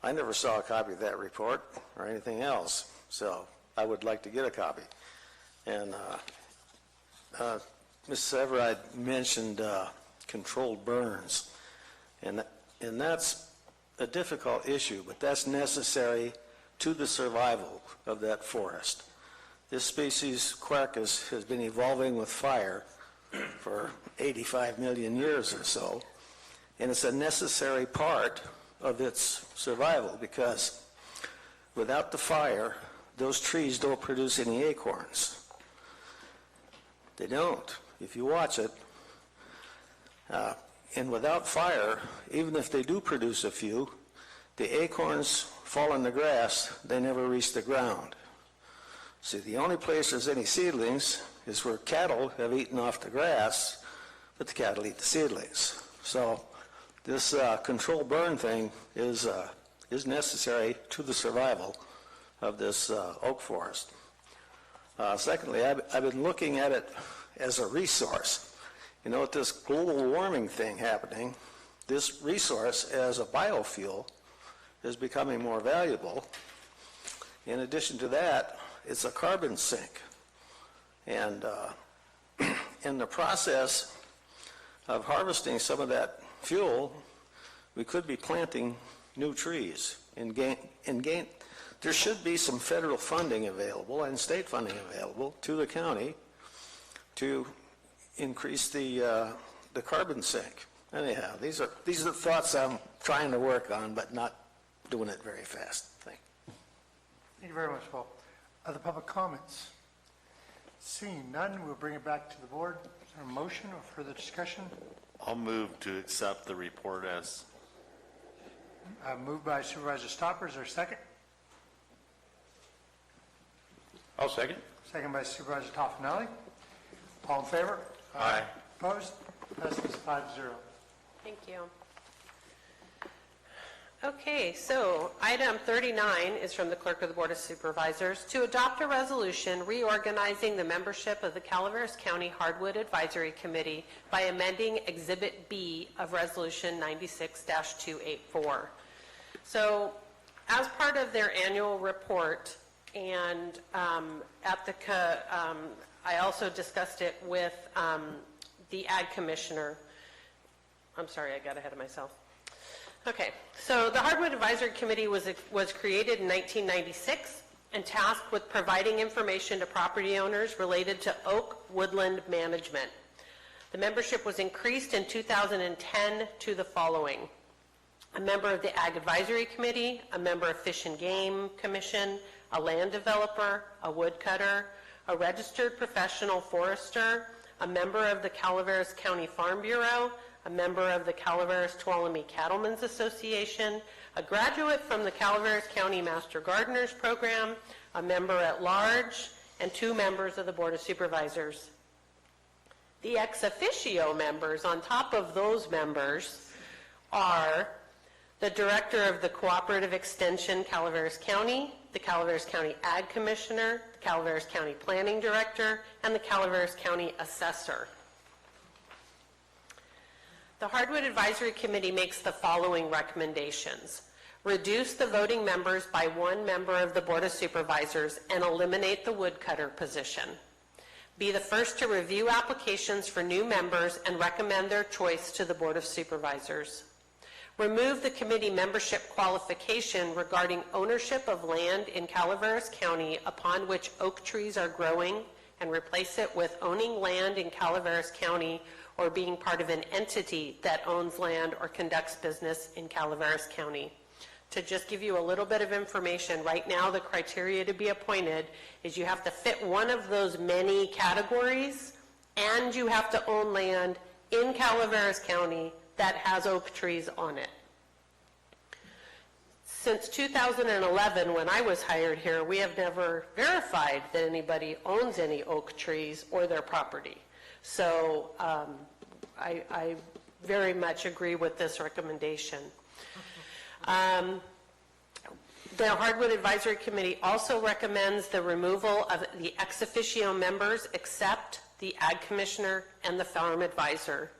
I never saw a copy of that report or anything else, so I would like to get a copy. And Ms. Severide mentioned controlled burns, and that's a difficult issue, but that's necessary to the survival of that forest. This species, quercus, has been evolving with fire for 85 million years or so, and it's a necessary part of its survival because without the fire, those trees don't produce any acorns. They don't. If you watch it, and without fire, even if they do produce a few, the acorns fall in the grass, they never reach the ground. See, the only place there's any seedlings is where cattle have eaten off the grass, but the cattle eat the seedlings. So this control burn thing is necessary to the survival of this oak forest. Secondly, I've been looking at it as a resource. You know, with this global warming thing happening, this resource as a biofuel is becoming more valuable. In addition to that, it's a carbon sink. And in the process of harvesting some of that fuel, we could be planting new trees and gain. There should be some federal funding available and state funding available to the county to increase the carbon sink. Anyhow, these are the thoughts I'm trying to work on, but not doing it very fast.
Thank you very much, Paul. Other public comments? Seeing none, we'll bring it back to the board. Is there a motion or further discussion?
I'll move to accept the report as.
Moved by Supervisor Stopper. Is there a second?
I'll second.
Second by Supervisor Toffenelli. All in favor?
Aye.
Opposed? Passes 5-0.
Thank you. Okay, so item 39 is from the Clerk of the Board of Supervisors to adopt a resolution reorganizing the membership of the Calaveras County Hardwood Advisory Committee by amending Exhibit B of Resolution 96-284. So as part of their annual report, and I also discussed it with the Ag Commissioner. I'm sorry, I got ahead of myself. Okay, so the Hardwood Advisory Committee was created in 1996 and tasked with providing information to property owners related to oak woodland management. The membership was increased in 2010 to the following: a member of the Ag Advisory Committee, a member of Fish and Game Commission, a land developer, a woodcutter, a registered professional forester, a member of the Calaveras County Farm Bureau, a member of the Calaveras Tuolumne Cattlemen's Association, a graduate from the Calaveras County Master Gardeners Program, a member at large, and 2 members of the Board of Supervisors. The ex officio members on top of those members are the Director of the Cooperative Extension Calaveras County, the Calaveras County Ag Commissioner, the Calaveras County Planning Director, and the Calaveras County Assessor. The Hardwood Advisory Committee makes the following recommendations: reduce the voting members by 1 member of the Board of Supervisors and eliminate the woodcutter position. Be the first to review applications for new members and recommend their choice to the Board of Supervisors. Remove the committee membership qualification regarding ownership of land in Calaveras County upon which oak trees are growing and replace it with owning land in Calaveras County or being part of an entity that owns land or conducts business in Calaveras County. To just give you a little bit of information, right now the criteria to be appointed is you have to fit one of those many categories, and you have to own land in Calaveras County that has oak trees on it. Since 2011, when I was hired here, we have never verified that anybody owns any oak trees or their property. So I very much agree with this recommendation. The Hardwood Advisory Committee also recommends the removal of the ex officio members except the Ag Commissioner and the Farm Advisor.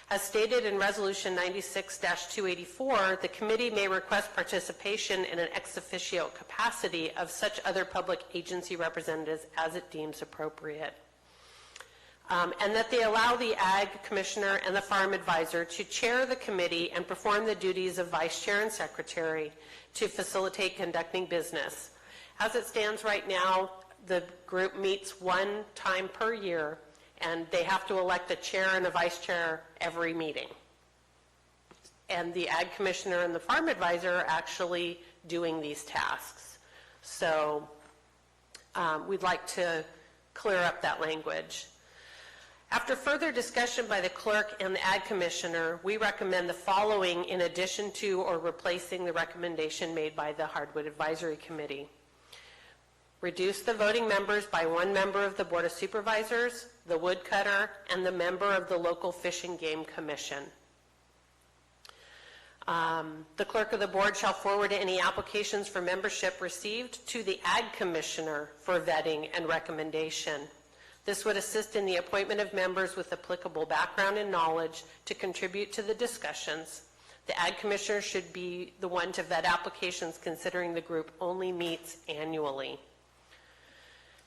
As stated in Resolution 96-284, the committee may request participation in an ex officio capacity of such other public agency representatives as it deems appropriate. And that they allow the Ag Commissioner and the Farm Advisor to chair the committee and perform the duties of Vice Chair and Secretary to facilitate conducting business. As it stands right now, the group meets 1 time per year, and they have to elect a chair and a vice chair every meeting. And the Ag Commissioner and the Farm Advisor are actually doing these tasks. So we'd like to clear up that language. After further discussion by the clerk and the Ag Commissioner, we recommend the following in addition to or replacing the recommendation made by the Hardwood Advisory Committee. Reduce the voting members by 1 member of the Board of Supervisors, the woodcutter, and the member of the local Fish and Game Commission. The clerk of the board shall forward any applications for membership received to the Ag Commissioner for vetting and recommendation. This would assist in the appointment of members with applicable background and knowledge to contribute to the discussions. The Ag Commissioner should be the one to vet applications, considering the group only meets annually.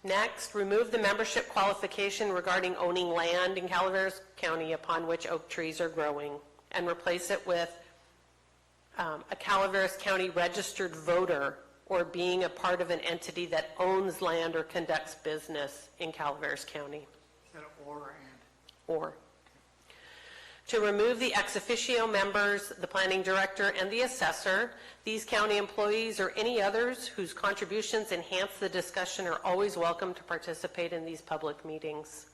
Next, remove the membership qualification regarding owning land in Calaveras County upon which oak trees are growing, and replace it with a Calaveras County registered voter or being a part of an entity that owns land or conducts business in Calaveras County.
Is that or and?
Or. To remove the ex officio members, the planning director, and the assessor, these county employees or any others whose contributions enhance the discussion are always welcome to participate in these public meetings.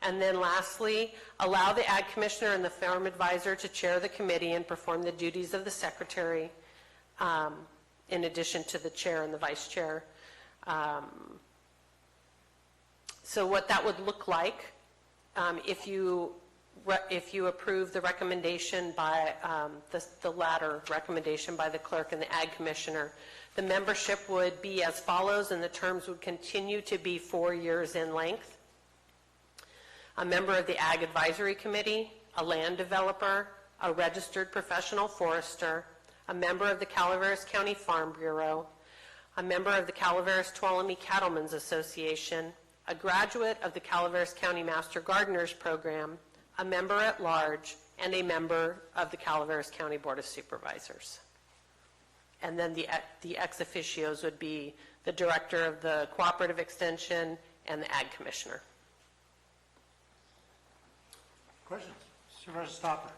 And then lastly, allow the Ag Commissioner and the Farm Advisor to chair the committee and perform the duties of the secretary, in addition to the chair and the vice chair. So what that would look like, if you approve the recommendation by, the latter recommendation by the clerk and the Ag Commissioner, the membership would be as follows, and the terms would continue to be 4 years in length. A member of the Ag Advisory Committee, a land developer, a registered professional forester, a member of the Calaveras County Farm Bureau, a member of the Calaveras Tuolumne Cattlemen's Association, a graduate of the Calaveras County Master Gardeners Program, a member at large, and a member of the Calaveras County Board of Supervisors. And then the ex officios would be the director of the Cooperative Extension and the Ag Commissioner.
Questions? Supervisor Stopper.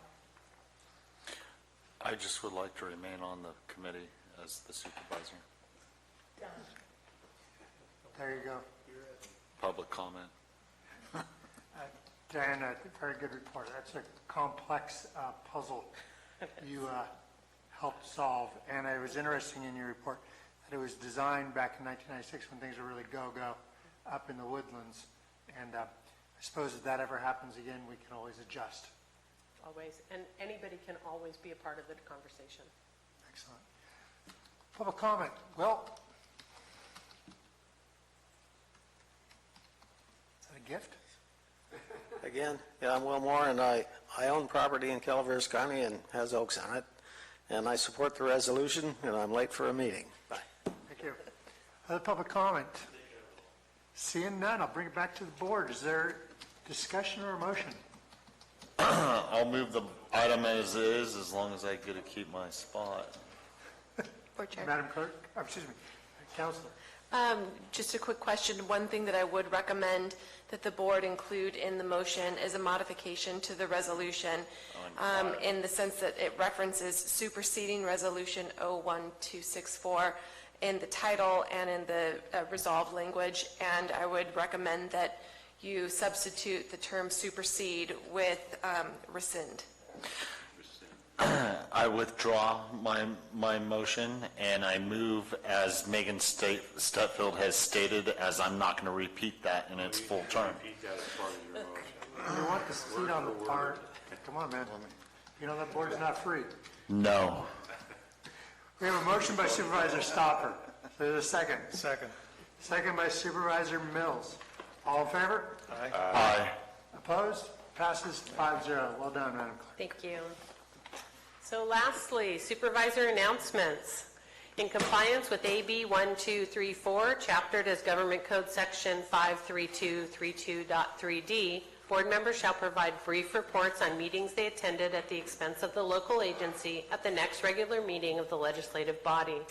I just would like to remain on the committee as the supervisor.
There you go.
Public comment.
Diana, very good report. That's a complex puzzle you helped solve. And it was interesting in your report that it was designed back in 1996 when things were really go-go up in the woodlands. And I suppose if that ever happens again, we can always adjust.
Always. And anybody can always be a part of the conversation.
Excellent. Public comment. Well, is that a gift?
Again, yeah, I'm Will Moore, and I own property in Calaveras County and has oaks on it, and I support the resolution, and I'm late for a meeting. Bye.
Thank you. Other public comment? Seeing none, I'll bring it back to the board. Is there discussion or a motion?
I'll move the item as is, as long as I get to keep my spot.
Board Chair.
Madam Clerk, excuse me, Councilor.
Just a quick question. One thing that I would recommend that the board include in the motion is a modification to the resolution in the sense that it references superseding resolution 01264 in the title and in the resolved language. And I would recommend that you substitute the term supersede with rescind.
I withdraw my motion, and I move as Megan Stutfield has stated, as I'm not going to repeat that in its full term.
Repeat that as part of your motion.
You want the seat on the bar? Come on, man. You know that board's not free.
No.
We have a motion by Supervisor Stopper. There's a second.
Second.
Second by Supervisor Mills. All in favor?
Aye.
Aye.
Opposed? Passes 5-0. Well done, Madam Clerk.
Thank you. So lastly, supervisor announcements. In compliance with AB 1234, chaptered as Government Code Section 53232.3D, board members shall provide brief reports on meetings they attended at the expense of the local agency at the next regular meeting of the legislative body.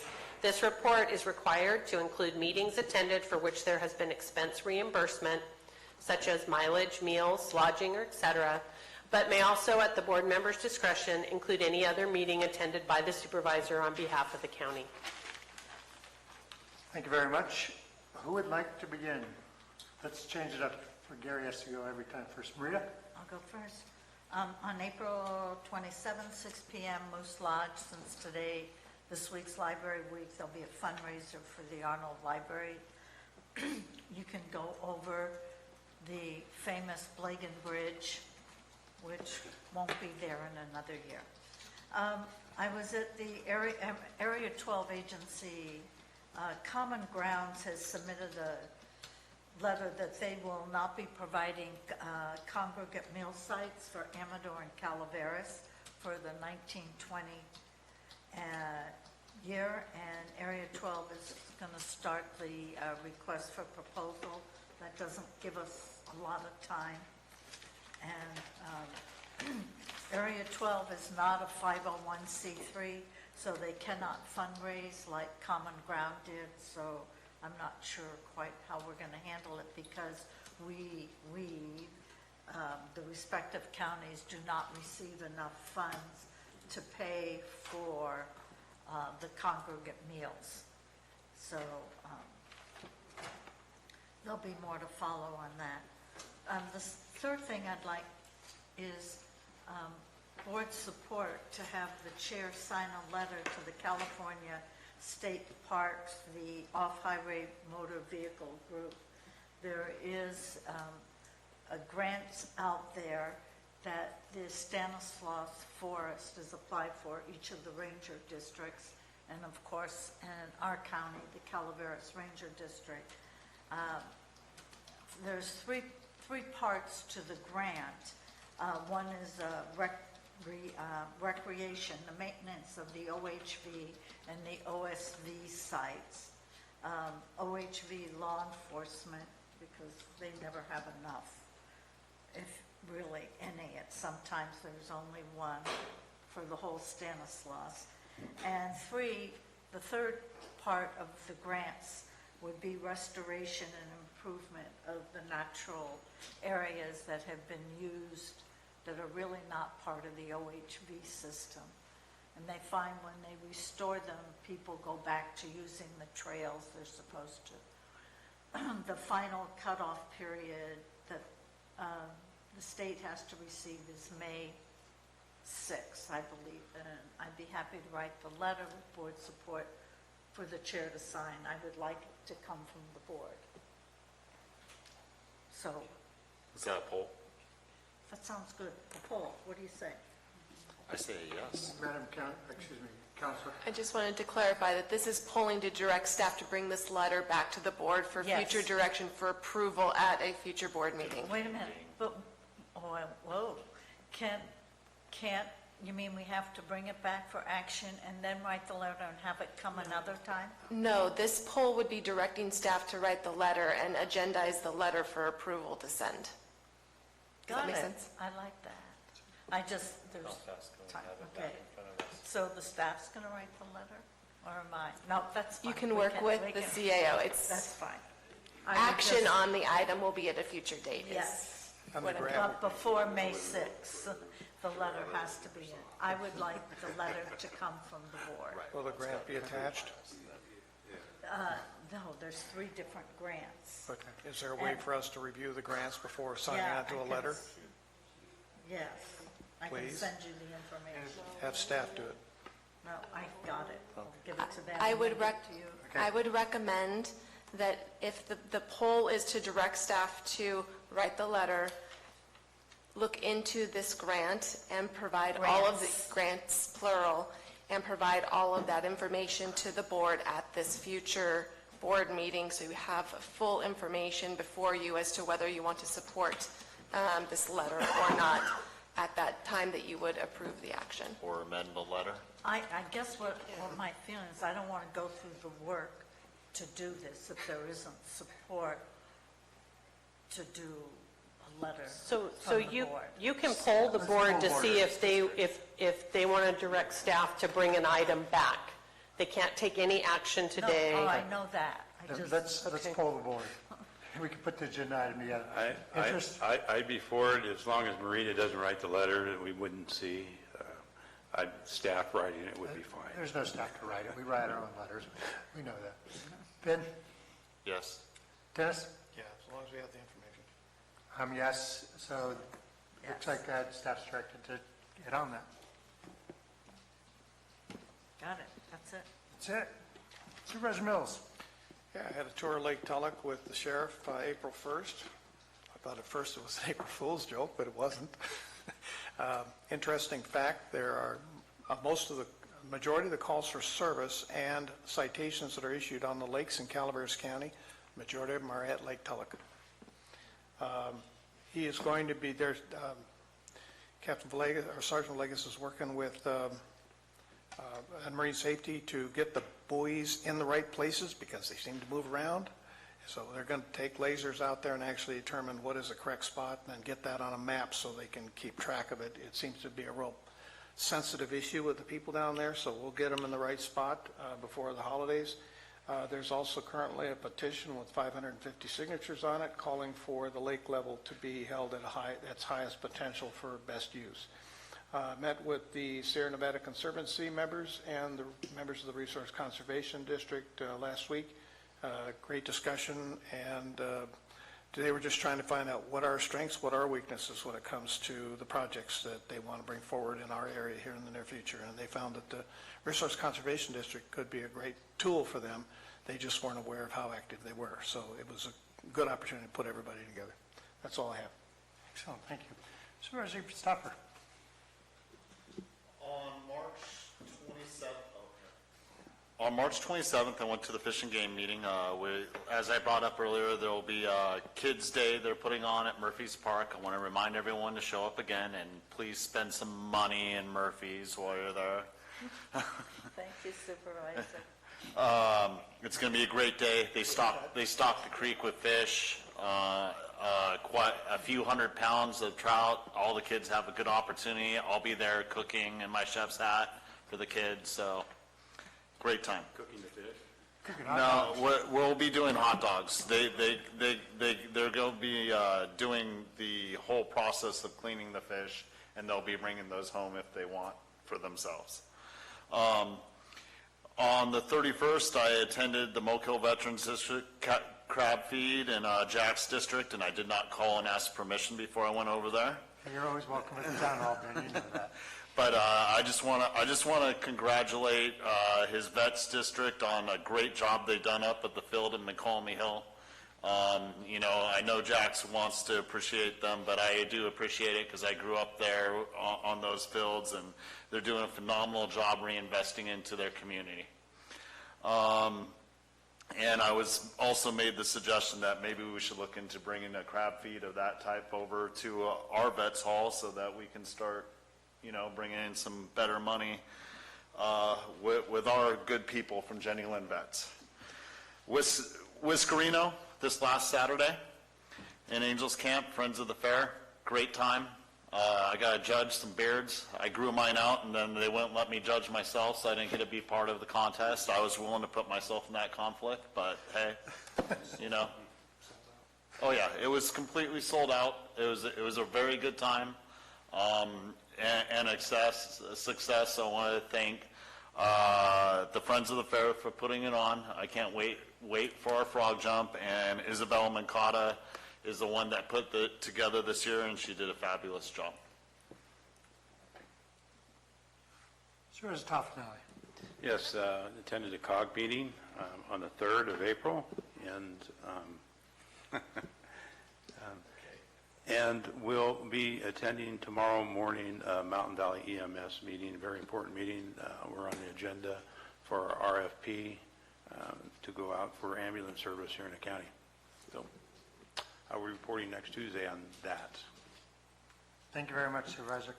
This report is required to include meetings attended for which there has been expense reimbursement, such as mileage, meals, lodging, or etc., but may also, at the board member's discretion, include any other meeting attended by the supervisor on behalf of the county.
Thank you very much. Who would like to begin? Let's change it up for Gary has to go every time first. Maria?
I'll go first. On April 27th, 6 p.m., Moose Lodge, since today, this week's Library Week, there'll be a fundraiser for the Arnold Library. You can go over the famous Blagan Bridge, which won't be there in another year. I was at the Area 12 agency. Common Grounds has submitted a letter that they will not be providing congregate meal sites for Amador and Calaveras for the 1920 year, and Area 12 is going to start the request for proposal. That doesn't give us a lot of time. And Area 12 is not a 501c3, so they cannot fundraise like Common Ground did, so I'm not sure quite how we're going to handle it because we the respective counties do not receive enough funds to pay for the congregate meals. So there'll be more to follow on that. The third thing I'd like is board support to have the chair sign a letter to the California State Parks, the Off-Highway Motor Vehicle Group. There is a grant out there that the Stanislaus Forest is applied for each of the ranger districts, and of course in our county, the Calaveras Ranger District. There's three parts to the grant. One is recreation, the maintenance of the OHV and the OSV sites. OHV law enforcement, because they never have enough, if really any. Sometimes there's only one for the whole Stanislaus. And the third part of the grants would be restoration and improvement of the natural areas that have been used that are really not part of the OHV system. And they find when they restore them, people go back to using the trails they're supposed to. The final cutoff period that the state has to receive is May 6th, I believe. And I'd be happy to write the letter with board support for the chair to sign. I would like it to come from the board. So.
Is that a poll?
That sounds good. A poll, what do you say?
I say yes.
Madam Counselor.
I just wanted to clarify that this is polling to direct staff to bring this letter back to the board for
Yes.
future direction for approval at a future board meeting.
Wait a minute, but, whoa, can't, you mean we have to bring it back for action and then write the letter and have it come another time?
No, this poll would be directing staff to write the letter and agendize the letter for approval to send. Does that make sense?
I like that. There's time, okay. So the staff's going to write the letter, or am I? No, that's fine.
You can work with the CAO.
That's fine.
Action on the item will be at a future date.
Yes.
On the grant.
But before May 6th, the letter has to be in. I would like the letter to come from the board.
Will the grant be attached?
No, there's 3 different grants.
But is there a way for us to review the grants before signing
Yeah,
onto
I
a
can
letter?
Yes, I can
Please.
send you the information.
Have staff do it.
No, I got it. I'll give it to them.
I
and
would
then give it to you.
I would recommend that if the poll is to direct staff to write the letter, look into this grant and provide all of the grants, plural, and provide all of that information to the board at this future board meeting, so you have full information before you as to whether you want to support this letter or not at that time that you would approve the action.
Or amend the letter?
I guess what my feeling is, I don't want to go through the work to do this if there isn't support to do a letter
So
from the
you
board.
can poll the board to see if they want to direct staff to bring an item back. They can't take any action today.
No, I know that.
Let's poll the board. We can put the agenda item together.
I'd be for it as long as Marina doesn't write the letter that we wouldn't see. Staff writing it would be fine.
There's no staff to write it. We write our own letters. We know that. Ben?
Yes.
Dennis?
Yeah, as long as we have the information.
Yes. So looks like staff's directed to get on that.
Got it. That's it.
That's it. Supervisor Mills?
Yeah, I had a tour of Lake Tulloch with the sheriff April 1st. I thought at first it was an April Fool's joke, but it wasn't. Interesting fact, there are majority of the calls for service and citations that are issued on the lakes in Calaveras County, majority of them are at Lake Tulloch. He is going to be there. Captain Villegas, or Sergeant Villegas, is working with Marine Safety to get the buoys in the right places because they seem to move around. So they're going to take lasers out there and actually determine what is the correct spot and then get that on a map so they can keep track of it. It seems to be a real sensitive issue with the people down there, so we'll get them in the right spot before the holidays. There's also currently a petition with 550 signatures on it calling for the lake level to be held at its highest potential for best use. Met with the Sierra Nevada Conservancy members and the members of the Resource Conservation District last week. Great discussion, and they were just trying to find out what are our strengths, what are our weaknesses when it comes to the projects that they want to bring forward in our area here in the near future. And they found that the Resource Conservation District could be a great tool for them. They just weren't aware of how active they were. So it was a good opportunity to put everybody together. That's all I have.
Excellent, thank you. Supervisor Stopper.
On March 27th, I went to the Fish and Game meeting. As I brought up earlier, there will be Kids Day they're putting on at Murphy's Park. I want to remind everyone to show up again, and please spend some money in Murphy's while you're there.
Thank you, Supervisor.
It's going to be a great day. They stock the creek with fish, quite a few 100 pounds of trout. All the kids have a good opportunity. I'll be there cooking in my chef's hat for the kids, so great time.
Cooking the fish?
No, we'll be doing hot dogs. They're going to be doing the whole process of cleaning the fish, and they'll be bringing those home if they want for themselves. On the 31st, I attended the Moke Hill Veterans District crab feed in Jack's district, and I did not call and ask permission before I went over there.
You're always welcome at the town hall, Ben, you know that.
But I just want to congratulate his vets district on a great job they've done up at the field in McColmy Hill. I know Jax wants to appreciate them, but I do appreciate it because I grew up there on those fields, and they're doing a phenomenal job reinvesting into their community. And I was also made the suggestion that maybe we should look into bringing a crab feed of that type over to our vets hall so that we can start, bringing in some better money with our good people from Jenny Lynn Vets. Whiskerino this last Saturday in Angels Camp, Friends of the Fair, great time. I got to judge some beards. I grew mine out, and then they wouldn't let me judge myself, so I didn't get to be part of the contest. I was willing to put myself in that conflict, but hey, Oh yeah, it was completely sold out. It was a very good time and success. So I want to thank the Friends of the Fair for putting it on. I can't wait for our frog jump, and Isabella Mancata is the one that put it together this year, and she did a fabulous job.
Supervisor Toffenali.
Yes, attended a COG meeting on the 3rd of April, and we'll be attending tomorrow morning Mountain Valley EMS meeting, a very important meeting. We're on the agenda for our RFP to go out for ambulance service here in the county. So I'll be reporting next Tuesday on that.
Thank you very much, Supervisor.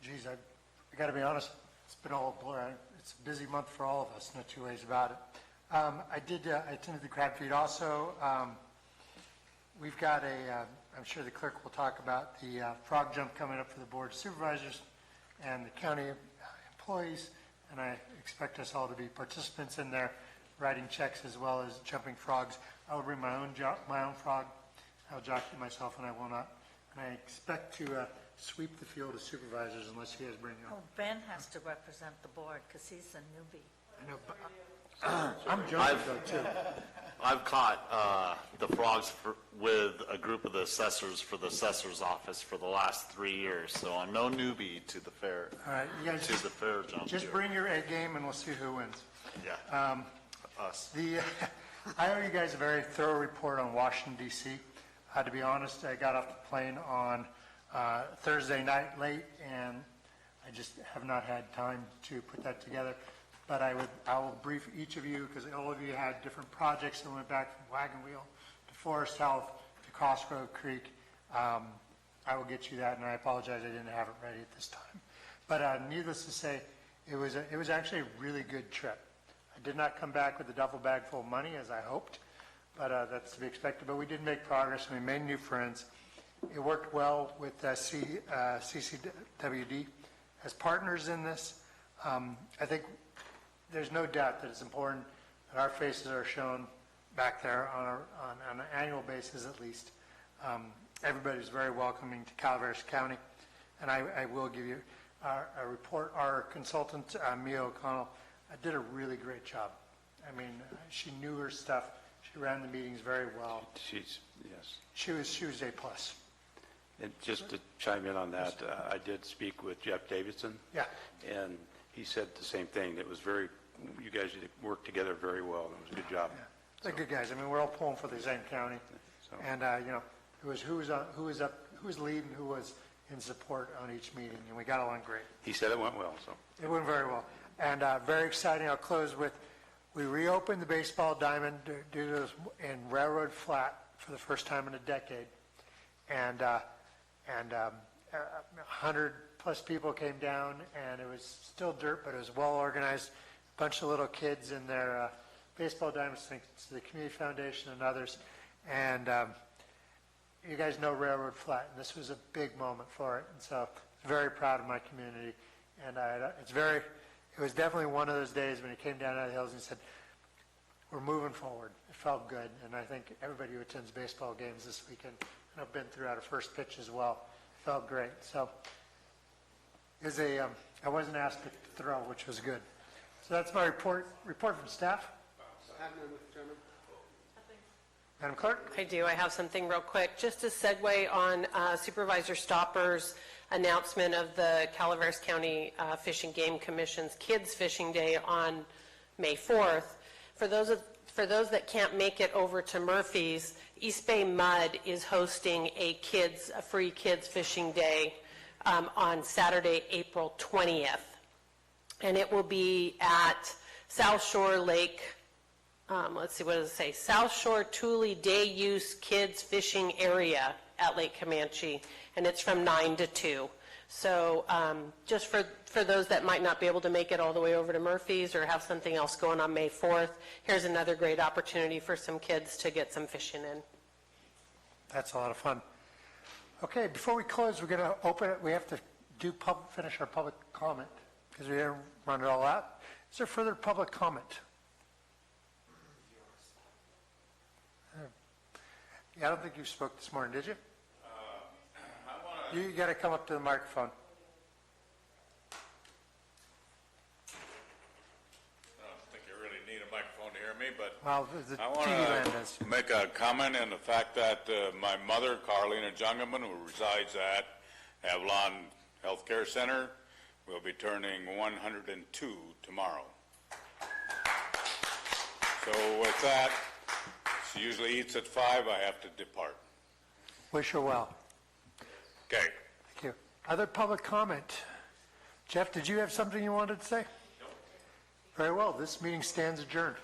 Geez, I got to be honest, it's been all a blur. It's a busy month for all of us, no two ways about it. I attended the crab feed also. We've got I'm sure the clerk will talk about the frog jump coming up for the Board of Supervisors and the county employees, and I expect us all to be participants in there, writing checks as well as jumping frogs. I will bring my own frog. I'll jockey myself, and I will not. And I expect to sweep the field of supervisors unless you guys bring it up.
Oh, Ben has to represent the board because he's a newbie.
I know, but I'm jumping though, too.
I've caught the frogs with a group of the assessors for the assessor's office for the last 3 years, so I'm no newbie to the fair.
All right, you guys
to the fair jump.
just
here.
bring your A game and we'll see who wins.
Yeah, us.
I owe you guys a very thorough report on Washington, D.C. To be honest, I got off the plane on Thursday night late, and I just have not had time to put that together. But I will brief each of you, because all of you had different projects that went back from Wagon Wheel to Forest Health to Cosgrove Creek. I will get you that, and I apologize I didn't have it ready at this time. But needless to say, it was actually a really good trip. I did not come back with a duffel bag full of money, as I hoped, but that's to be expected. But we did make progress, and we made new friends. It worked well with CCWD as partners in this. I think
there's no doubt that it's important that our faces are shown back there on an annual basis at least. Everybody's very welcoming to Calaveras County, and I will give you a report. Our consultant, Mia O'Connell, did a really great job. I mean, she knew her stuff. She ran the meetings very well.
Yes.
She was A+.
And just to chime in on that, I did speak with Jeff Davidson.
Yeah.
And he said the same thing. It was you guys worked together very well. It was a good job.
Yeah. They're good guys. I mean, we're all pulling for the same county. And, it was who was leading, who was in support on each meeting, and we got along great.
He said it went well, so.
It went very well. And very exciting, I'll close with, we reopened the baseball diamond due to this in Railroad Flat for the first time in a decade. And 100+ people came down, and it was still dirt, but it was well organized. A bunch of little kids in their baseball diamonds, thanks to the Community Foundation and others. And you guys know Railroad Flat, and this was a big moment for it. And so I'm very proud of my community. And it was definitely one of those days when he came down out of the hills and said, we're moving forward. It felt good. And I think everybody who attends baseball games this weekend, and I've been throughout a first pitch as well, felt great. So I wasn't asked to throw, which was good. So that's my report from staff. Madam Clerk?
I do. I have something real quick. Just to segue on Supervisor Stopper's announcement of the Calaveras County Fish and Game Commission's Kids Fishing Day on May 4th. For those that can't make it over to Murphy's, East Bay Mud is hosting a free kids fishing day on Saturday, April 20th. And it will be at South Shore Lake, let's see, what does it say? South Shore Thule Day Use Kids Fishing Area at Lake Comanche, and it's from 9 to 2. So just for those that might not be able to make it all the way over to Murphy's or have something else going on May 4th, here's another great opportunity for some kids to get some fishing in.
That's a lot of fun. Okay, before we close, we're going to open it. We have to finish our public comment because we didn't run it all out. Is there further public comment? Yeah, I don't think you spoke this morning, did you? You got to come up to the microphone.
I don't think you really need a microphone to hear me, but
Well, the
I
TV land does.
want to make a comment on the fact that my mother, Carlina Jungerman, who resides at Avalon Healthcare Center, will be turning 102 tomorrow. So with that, she usually eats at 5. I have to depart.
Wish her well.
Okay.
Thank you. Other public comment? Jeff, did you have something you wanted to say? No. Very well. This meeting stands adjourned.